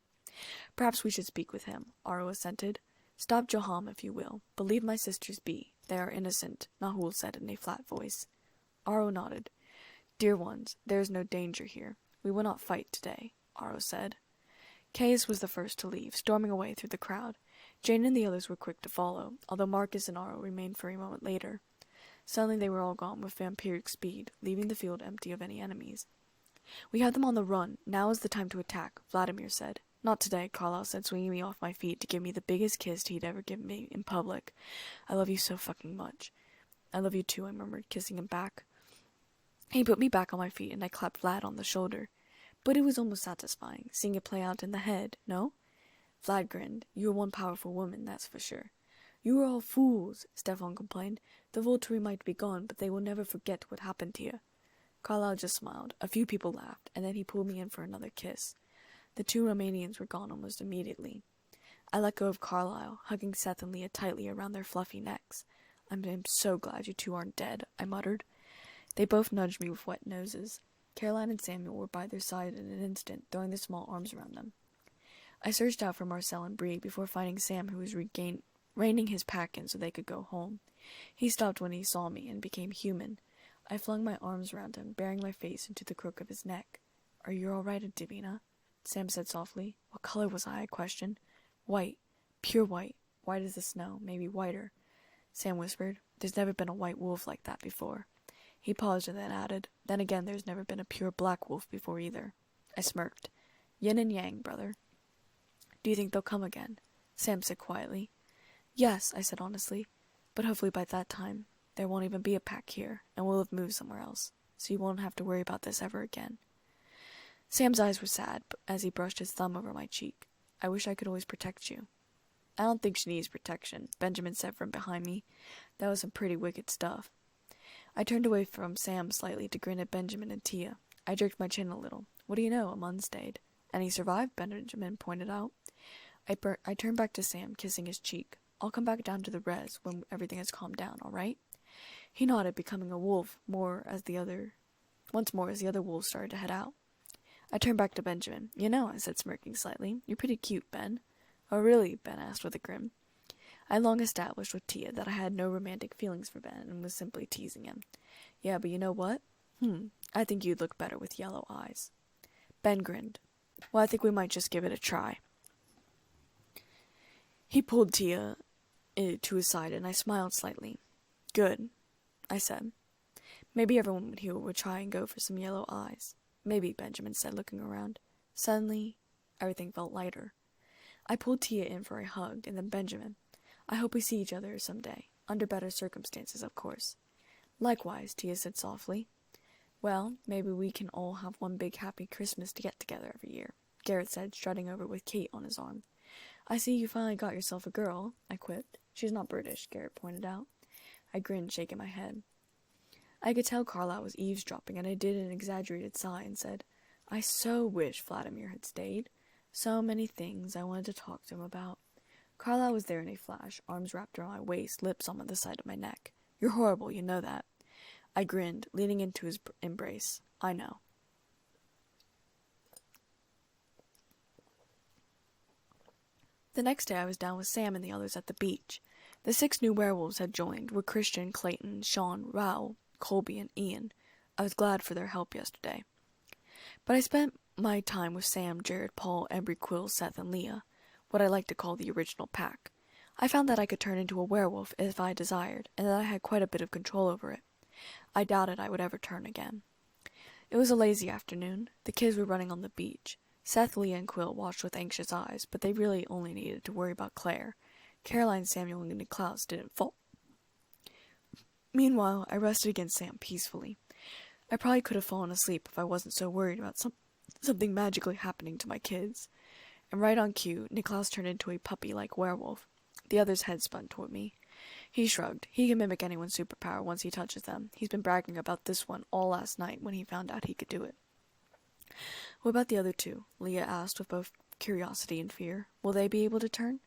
Perhaps we should speak with him, Aro assented. Stop Joham, if you will, but leave my sisters be. They are innocent, Nahul said in a flat voice. Aro nodded. Dear ones, there is no danger here. We will not fight today, Aro said. Caius was the first to leave, storming away through the crowd. Jane and the others were quick to follow, although Marcus and Aro remained for a moment later. Suddenly they were all gone with vampiric speed, leaving the field empty of any enemies. We have them on the run. Now is the time to attack, Vladimir said. Not today, Carlisle said, swinging me off my feet to give me the biggest kiss he'd ever given me in public. I love you so fucking much. I love you too, I murmured, kissing him back. He put me back on my feet, and I clapped Vlad on the shoulder. But it was almost satisfying, seeing it play out in the head, no? Vlad grinned. You are one powerful woman, that's for sure. You are all fools, Stefan complained. The Volturi might be gone, but they will never forget what happened to you. Carlisle just smiled. A few people laughed, and then he pulled me in for another kiss. The two Romanians were gone almost immediately. I let go of Carlisle, hugging Seth and Leah tightly around their fluffy necks. I'm so glad you two aren't dead, I muttered. They both nudged me with wet noses. Caroline and Samuel were by their side in an instant, throwing their small arms around them. I searched out for Marcel and Bree before finding Sam, who was reining his pack in so they could go home. He stopped when he saw me and became human. I flung my arms around him, burying my face into the crook of his neck. Are you all right, Davina? Sam said softly. What color was I questioned. White. Pure white. White as the snow, maybe whiter. Sam whispered. There's never been a white wolf like that before. He paused and then added, Then again, there's never been a pure black wolf before either. I smirked. Yin and yang, brother. Do you think they'll come again? Sam said quietly. Yes, I said honestly. But hopefully by that time, there won't even be a pack here, and we'll have moved somewhere else, so you won't have to worry about this ever again. Sam's eyes were sad as he brushed his thumb over my cheek. I wish I could always protect you. I don't think she needs protection, Benjamin said from behind me. That was some pretty wicked stuff. I turned away from Sam slightly to grin at Benjamin and Tia. I jerked my chin a little. What do you know, I'm unstayed. And he survived, Benjamin pointed out. I turned back to Sam, kissing his cheek. I'll come back down to the res when everything has calmed down, all right? He nodded, becoming a wolf once more as the other wolves started to head out. I turned back to Benjamin. You know, I said, smirking slightly, you're pretty cute, Ben. Oh, really? Ben asked with a grin. I long established with Tia that I had no romantic feelings for Ben and was simply teasing him. Yeah, but you know what? I think you'd look better with yellow eyes. Ben grinned. Well, I think we might just give it a try. He pulled Tia to his side, and I smiled slightly. Good, I said. Maybe everyone here would try and go for some yellow eyes. Maybe, Benjamin said, looking around. Suddenly, everything felt lighter. I pulled Tia in for a hug, and then Benjamin. I hope we see each other someday. Under better circumstances, of course. Likewise, Tia said softly. Well, maybe we can all have one big happy Christmas to get together every year, Garrett said, strutting over with Kate on his arm. I see you finally got yourself a girl, I quipped. She's not British, Garrett pointed out. I grinned, shaking my head. I could tell Carlisle was eavesdropping, and I did an exaggerated sigh and said, I so wish Vladimir had stayed. So many things I wanted to talk to him about. Carlisle was there in a flash, arms wrapped around my waist, lips on the side of my neck. You're horrible, you know that. I grinned, leaning into his embrace. I know. The next day I was down with Sam and the others at the beach. The 6 new werewolves had joined, were Christian, Clayton, Sean, Raoul, Colby, and Ian. I was glad for their help yesterday. But I spent my time with Sam, Jared, Paul, Embry, Quill, Seth, and Leah, what I like to call the original pack. I found that I could turn into a werewolf if I desired, and that I had quite a bit of control over it. I doubted I would ever turn again. It was a lazy afternoon. The kids were running on the beach. Seth, Leah, and Quill watched with anxious eyes, but they really only needed to worry about Claire. Caroline, Samuel, and Niklaus didn't fall. Meanwhile, I rested against Sam peacefully. I probably could have fallen asleep if I wasn't so worried about something magically happening to my kids. And right on cue, Niklaus turned into a puppy-like werewolf. The other's head spun toward me. He shrugged. He can mimic anyone's superpower once he touches them. He's been bragging about this one all last night when he found out he could do it. What about the other 2? Leah asked with both curiosity and fear. Will they be able to turn?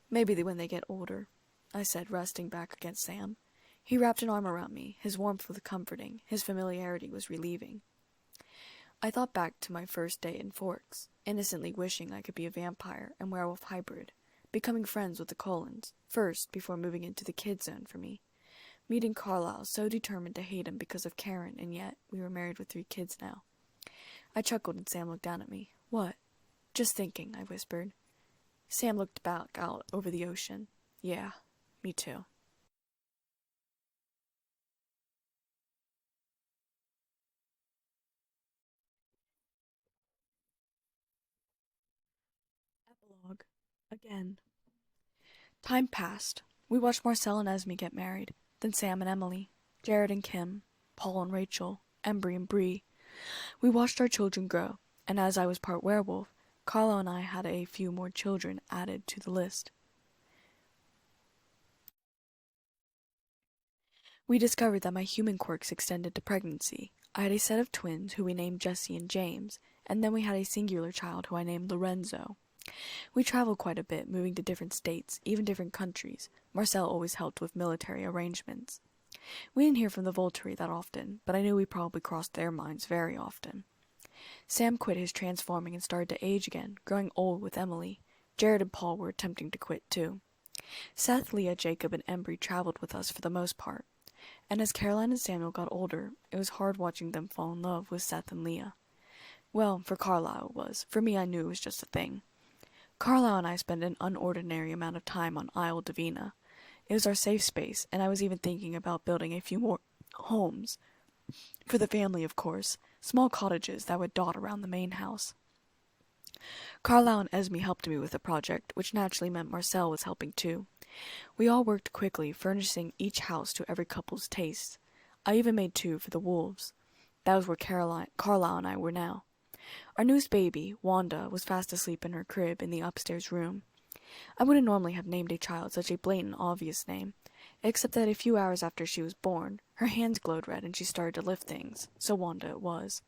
Maybe when they get older, I said, resting back against Sam. He wrapped an arm around me. His warmth was comforting. His familiarity was relieving. I thought back to my first day in Forks, innocently wishing I could be a vampire and werewolf hybrid, becoming friends with the Cullens, first before moving into the kid zone for me. Meeting Carlisle, so determined to hate him because of Karen, and yet we were married with 3 kids now. I chuckled and Sam looked down at me. "What?" "Just thinking," I whispered. Sam looked back out over the ocean. "Yeah, me too." Epilogue. Again. Time passed. We watched Marcel and Esme get married, then Sam and Emily, Jared and Kim, Paul and Rachel, Embry and Bree. We watched our children grow, and as I was part werewolf, Carlo and I had a few more children added to the list. We discovered that my human quirks extended to pregnancy. I had a set of twins who we named Jesse and James, and then we had a singular child who I named Lorenzo. We traveled quite a bit, moving to different states, even different countries. Marcel always helped with military arrangements. We didn't hear from the Volturi that often, but I knew we probably crossed their minds very often. Sam quit his transforming and started to age again, growing old with Emily. Jared and Paul were attempting to quit too. Seth, Leah, Jacob, and Embry traveled with us for the most part. And as Caroline and Samuel got older, it was hard watching them fall in love with Seth and Leah. Well, for Carlisle it was. For me, I knew it was just a thing. Carlisle and I spent an unordinary amount of time on Isle Davina. It was our safe space, and I was even thinking about building a few more homes. For the family, of course. Small cottages that would dot around the main house. Carlisle and Esme helped me with the project, which naturally meant Marcel was helping too. We all worked quickly, furnishing each house to every couple's taste. I even made 2 for the wolves. That was where Carlisle and I were now. Our newest baby, Wanda, was fast asleep in her crib in the upstairs room. I wouldn't normally have named a child such a blatant, obvious name, except that a few hours after she was born, her hands glowed red and she started to lift things, so Wanda it was.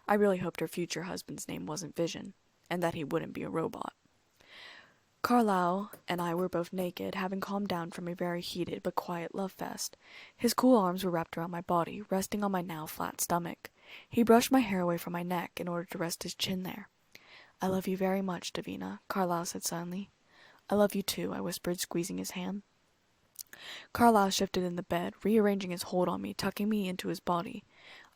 I really hoped her future husband's name wasn't Vision, and that he wouldn't be a robot. Carlisle and I were both naked, having calmed down from a very heated but quiet love fest. His cool arms were wrapped around my body, resting on my now flat stomach. He brushed my hair away from my neck in order to rest his chin there. "I love you very much, Davina," Carlisle said suddenly. "I love you too," I whispered, squeezing his hand. Carlisle shifted in the bed, rearranging his hold on me, tucking me into his body.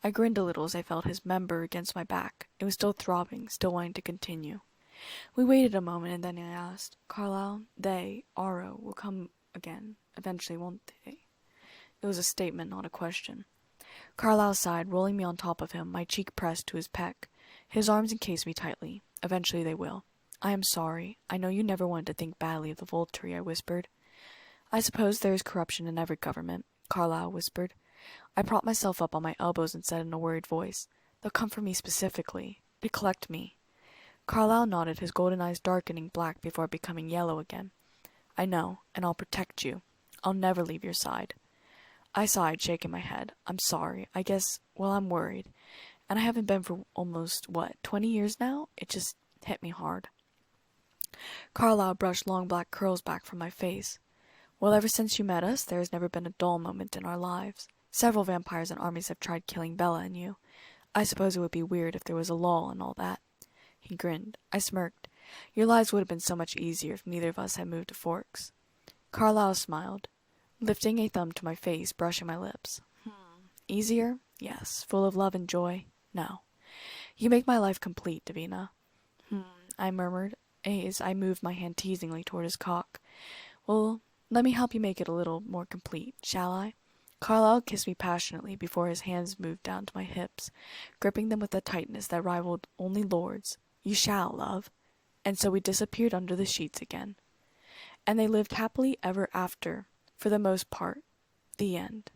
I grinned a little as I felt his member against my back. It was still throbbing, still wanting to continue. We waited a moment, and then I asked, "Carlisle, Aro, will come again, eventually, won't they?" It was a statement, not a question. Carlisle sighed, rolling me on top of him, my cheek pressed to his pec. His arms encased me tightly. "Eventually they will." "I am sorry. I know you never wanted to think badly of the Volturi," I whispered. "I suppose there is corruption in every government," Carlisle whispered. I propped myself up on my elbows and said in a worried voice, "They'll come for me specifically, to collect me." Carlisle nodded, his golden eyes darkening black before becoming yellow again. "I know, and I'll protect you. I'll never leave your side." I sighed, shaking my head. "I'm sorry. I guess, well, I'm worried. And I haven't been for almost, 20 years now? It just hit me hard." Carlisle brushed long black curls back from my face. "Well, ever since you met us, there has never been a dull moment in our lives. Several vampires and armies have tried killing Bella and you. I suppose it would be weird if there was a lull and all that." He grinned. I smirked. "Your lives would have been so much easier if neither of us had moved to Forks." Carlisle smiled, lifting a thumb to my face, brushing my lips. "Easier? Yes. Full of love and joy? No. You make my life complete, Davina." I murmured, as I moved my hand teasingly toward his cock. "Well, let me help you make it a little more complete, shall I?" Carlisle kissed me passionately before his hands moved down to my hips, gripping them with a tightness that rivaled only Lord's. "You shall, love." And so we disappeared under the sheets again. And they lived happily ever after, for the most part. The end.